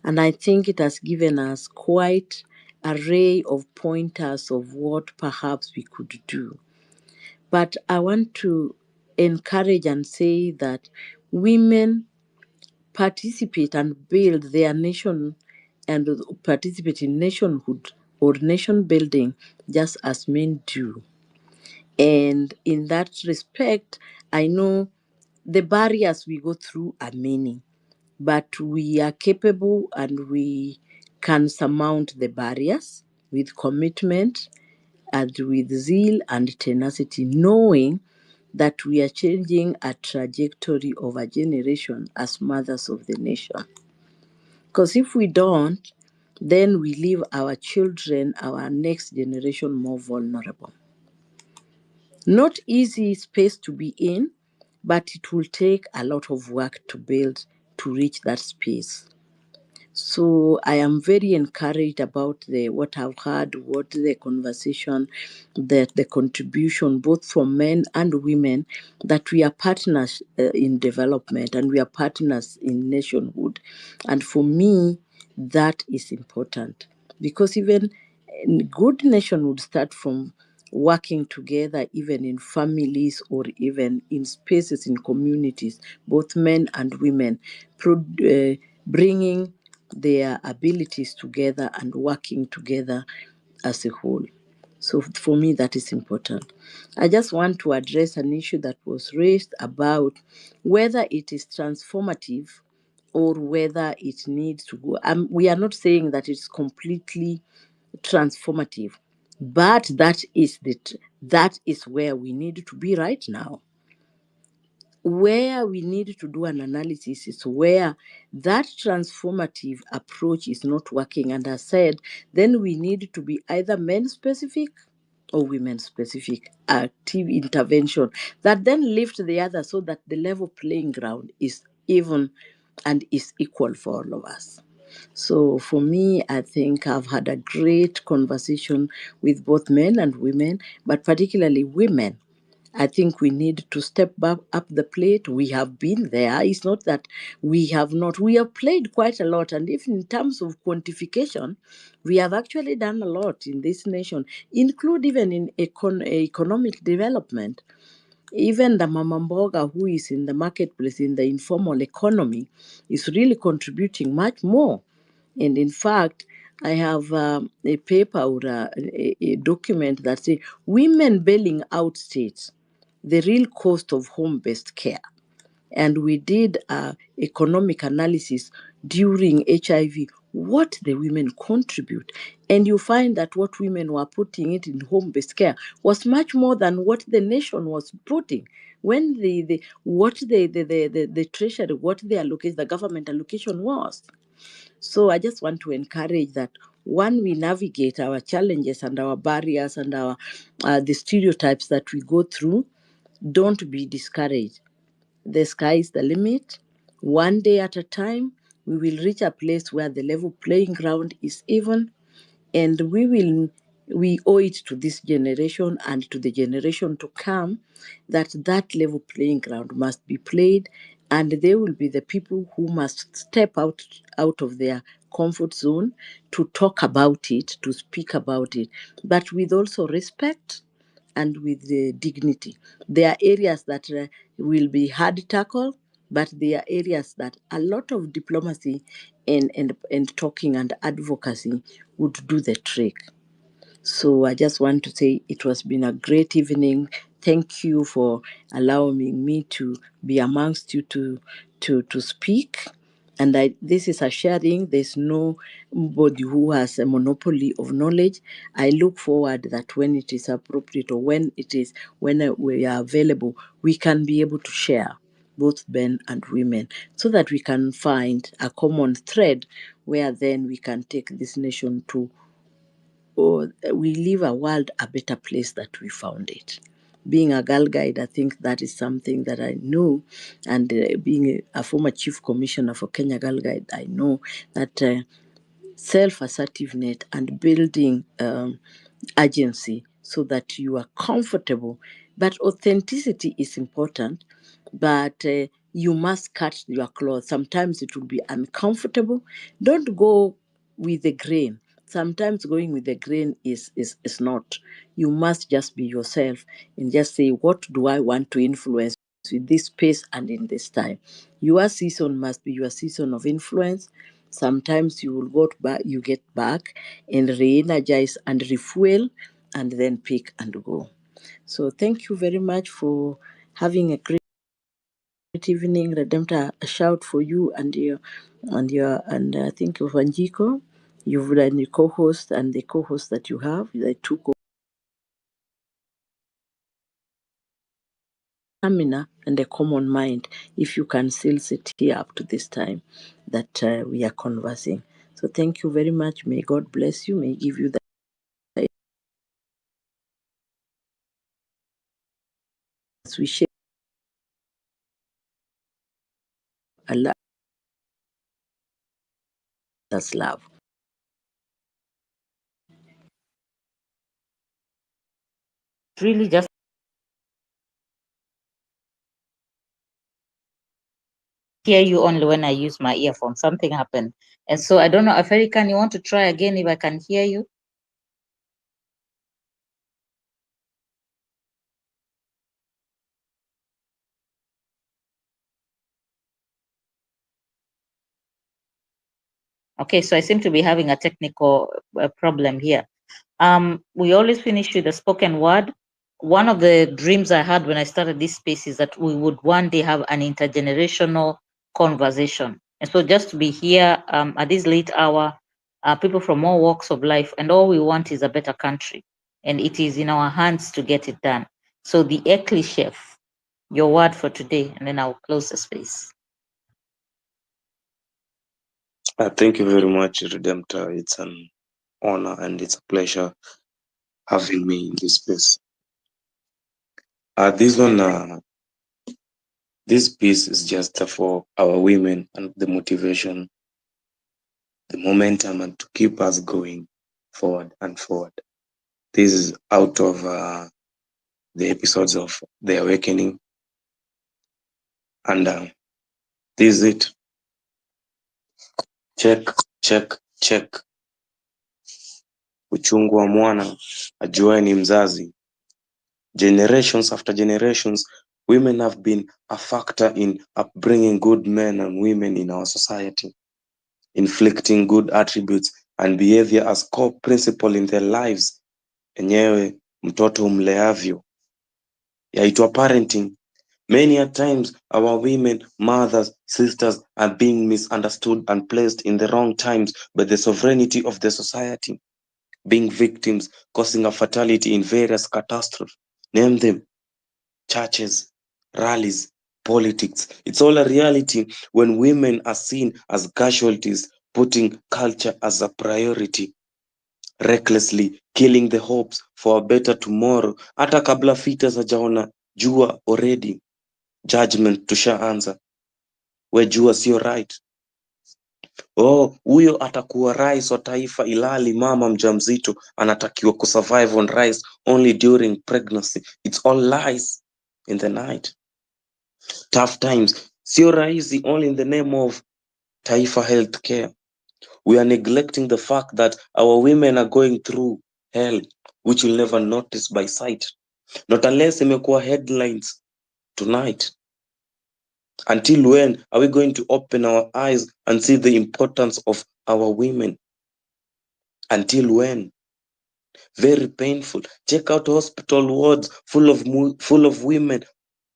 S7: And I think it has given us quite an array of pointers of what perhaps we could do. But I want to encourage and say that women participate and build their nation and participate in nationhood or nation building just as men do. And in that respect, I know the barriers we go through are many, but we are capable and we can surmount the barriers with commitment and with zeal and tenacity, knowing that we are changing a trajectory of a generation as mothers of the nation. Because if we don't, then we leave our children, our next generation, more vulnerable. Not easy space to be in, but it will take a lot of work to build to reach that space. So I am very encouraged about what I've heard, what the conversation, that the contribution both from men and women, that we are partners in development and we are partners in nationhood. And for me, that is important because even good nation would start from working together, even in families or even in spaces in communities, both men and women, bringing their abilities together and working together as a whole. So for me, that is important. I just want to address an issue that was raised about whether it is transformative or whether it needs to go. We are not saying that it's completely transformative, but that is where we need to be right now. Where we need to do an analysis is where that transformative approach is not working. And I said, then we need to be either men specific or women specific active intervention that then lift the other so that the level playing ground is even and is equal for all of us. So for me, I think I've had a great conversation with both men and women, but particularly women. I think we need to step back up the plate. We have been there. It's not that we have not. We have played quite a lot. And if in terms of quantification, we have actually done a lot in this nation, include even in economic development. Even the mama mboga who is in the marketplace, in the informal economy, is really contributing much more. And in fact, I have a paper or a document that says women bailing out states, the real cost of home-based care. And we did economic analysis during HIV, what the women contribute. And you find that what women were putting it in home-based care was much more than what the nation was putting. When the treasury, what the allocation, the government allocation was. So I just want to encourage that one, we navigate our challenges and our barriers and our the stereotypes that we go through. Don't be discouraged. The sky is the limit. One day at a time, we will reach a place where the level playing ground is even, and we owe it to this generation and to the generation to come that level playing ground must be played, and they will be the people who must step out of their comfort zone to talk about it, to speak about it, but with also respect and with the dignity. There are areas that will be hard to tackle, but there are areas that a lot of diplomacy and talking and advocacy would do the trick. So I just want to say it has been a great evening. Thank you for allowing me to be amongst you to speak. And this is a sharing. There's nobody who has a monopoly of knowledge. I look forward that when it is appropriate or when we are available, we can be able to share, both men and women, so that we can find a common thread where then we can take this nation to, or we leave a world a better place that we found it. Being a girl guide, I think that is something that I know, and being a former chief commissioner for Kenya Girl Guide, I know that self-assertiveness and building agency so that you are comfortable. But authenticity is important, but you must cut your cloth. Sometimes it will be uncomfortable. Don't go with the grain. Sometimes going with the grain is not. You must just be yourself and just say, what do I want to influence with this space and in this time? Your season must be your season of influence. Sometimes you will go back, you get back and re-energize and refuel and then pick and go. So thank you very much for having a great evening. Redemptor, a shout for you and I think of Wanjiko. You've been the co-host and the co-host that you have, the two stamina and a common mind, if you can still sit here up to this time that we are conversing. So thank you very much. May God bless you. May give you the as we share Allah as love.
S10: Really just hear you only when I use my earphone. Something happened. And so I don't know, African, you want to try again if I can hear you? Okay, so I seem to be having a technical problem here. We always finish with a spoken word. One of the dreams I had when I started this space is that we would one day have an intergenerational conversation. And so just to be here at this late hour, people from all walks of life, and all we want is a better country. And it is in our hands to get it done. So the Ekli Chef, your word for today, and then I'll close the space.
S8: Thank you very much, Redemptor. It's an honor and it's a pleasure having me in this space. This piece is just for our women and the motivation, the momentum, and to keep us going forward and forward. This is out of
S15: the episodes of The Awakening. And this is it. Check. Uchungu wa mwana ajuaye ni mzazi. Generations after generations, women have been a factor in upbringing good men and women in our society, inflicting good attributes and behavior as core principle in their lives. Enyewe mtoto umleavyo. Yaitwa parenting. Many a times, our women, mothers, sisters are being misunderstood and placed in the wrong times by the sovereignty of the society, being victims, causing a fatality in various catastrophes. Name them: churches, rallies, politics. It's all a reality when women are seen as casualties, putting culture as a priority, recklessly killing the hopes for a better tomorrow. Hata kabla fita zajaona jua already. Judgment tushaanza. We jua sio right. Huyo atakuwa rais wa taifa ilali mama mjamzito anatakiwa kusurvive on rice only during pregnancy. It's all lies in the night. Tough times sio rahisi only in the name of taifa health care. We are neglecting the fact that our women are going through hell which will never notice by sight, not unless imekuwa headlines tonight. Until when are we going to open our eyes and see the importance of our women? Until when? Very painful. Check out hospital wards full of women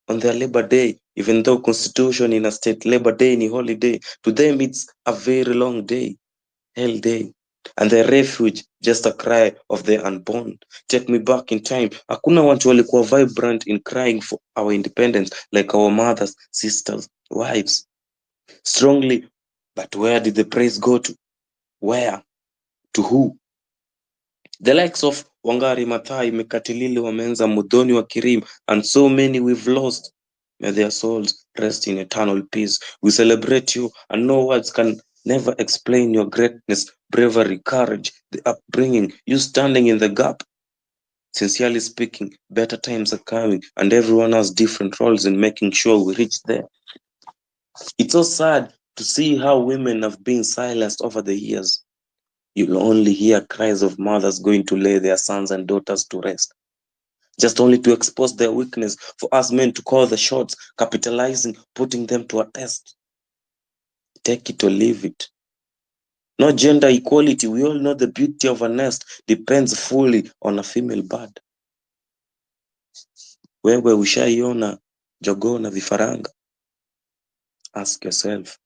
S15: on their Labor Day, even though Constitution in a state Labor Day ni holiday. To them it's a very long day, hell day. And their refuge just a cry of the unborn. Take me back in time. Hakuna watu walikuwa vibrant in crying for our independence like our mothers, sisters, wives. Strongly, but where did the praise go to? Where? To who? The likes of Wangari Maathai, Mekatilili Wamenza, Mudhoni wa Kirim, and so many we've lost. May their souls rest in eternal peace. We celebrate you, and no words can never explain your greatness, bravery, courage, the upbringing, you standing in the gap. Sincerely speaking, better times are coming, and everyone has different roles in making sure we reach there. It's so sad to see how women have been silenced over the years. You'll only hear cries of mothers going to lay their sons and daughters to rest, just only to expose their weakness for us men to call the shots, capitalizing, putting them to a test. Take it or leave it. No gender equality. We all know the beauty of a nest depends fully on a female bird. Wewe ushaiona jogoo na vifaranga? Ask yourself.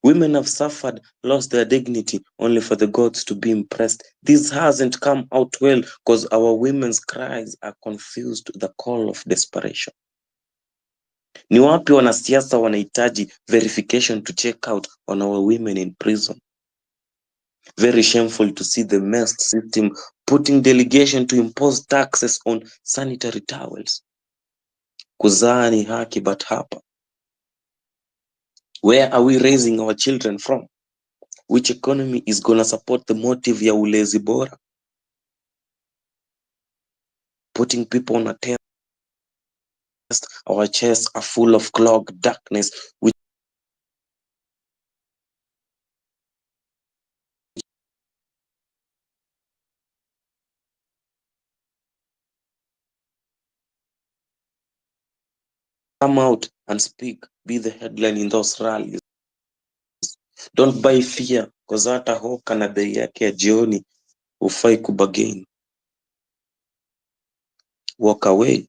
S15: Women have suffered, lost their dignity, only for the gods to be impressed. This hasn't come out well because our women's cries are confused with the call of desperation. Ni wapi wanasiasa wanahitaji verification to check out on our women in prison? Very shameful to see the messed system putting delegation to impose taxes on sanitary towels. Kuzaa ni haki, but hapa, where are we raising our children from? Which economy is gonna support the motive ya ulezi bora? Putting people on a test, our chests are full of clogged darkness, which come out and speak, be the headline in those rallies. Don't buy fear, cause hata hoka na bei yake ya jioni hufai kubagain. Walk away.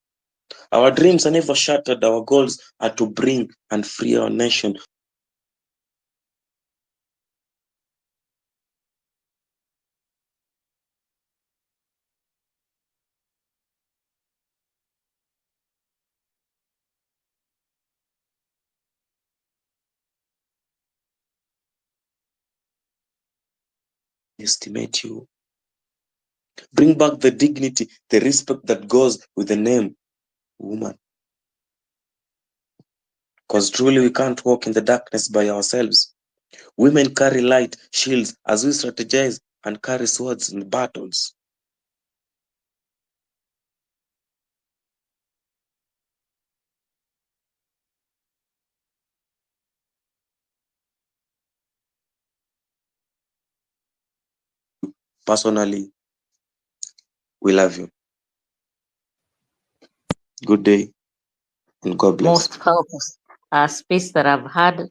S15: Our dreams are never shattered. Our goals are to bring and free our nation. Estimate you. Bring back the dignity, the respect that goes with the name woman. Because truly we can't walk in the darkness by ourselves. Women carry light shields as we strategize and carry swords in battles. Personally, we love you. Good day and God bless.
S10: Most powerful space that I've had,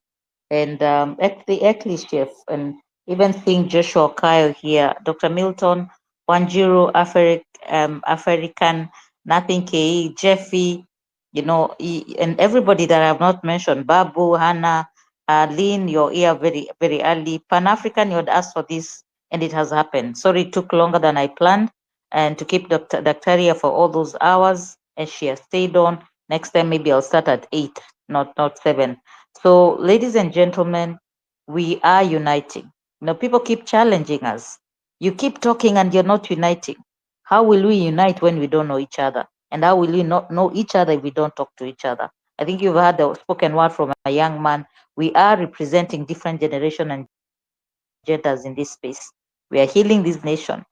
S10: and at the Eckley chef, and even seeing Joshua Kyle here, Dr. Milton, Wanjiru, African, Nothing Ke, Jeffy, and everybody that I've not mentioned, Babu, Hannah, Lynn, you're here very, very early. Pan-African, you had asked for this, and it has happened. Sorry, it took longer than I planned, and to keep Dr. for all those hours, and she has stayed on. Next time, maybe I'll start at 8, not 7. So, ladies and gentlemen, we are uniting. People keep challenging us. You keep talking and you're not uniting. How will we unite when we don't know each other? And how will we not know each other if we don't talk to each other? I think you've heard the spoken word from a young man. We are representing different generations and genders in this space. We are healing this nation.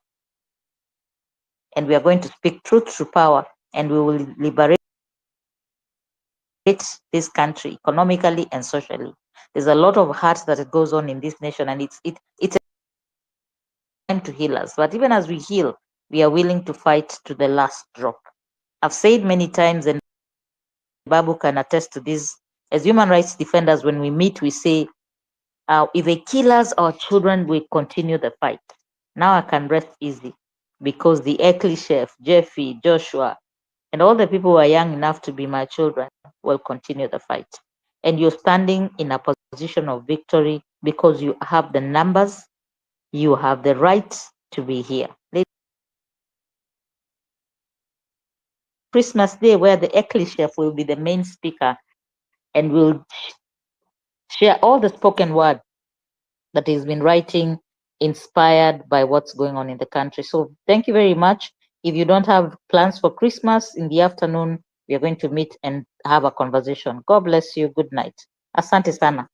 S10: And we are going to speak truth to power. And we will liberate this country economically and socially. There's a lot of hurt that goes on in this nation, and it's time to heal us. But even as we heal, we are willing to fight to the last drop. I've said many times, and Babu can attest to this, as human rights defenders, when we meet, we say, if they kill us, our children will continue the fight. Now I can rest easy because the Eckley chef, Jeffy, Joshua, and all the people who are young enough to be my children will continue the fight. And you're standing in a position of victory because you have the numbers, you have the right to be here. Christmas Day, where the Eckley chef will be the main speaker and will share all the spoken word that he's been writing, inspired by what's going on in the country. So thank you very much. If you don't have plans for Christmas in the afternoon, we are going to meet and have a conversation. God bless you. Good night. Asante sana.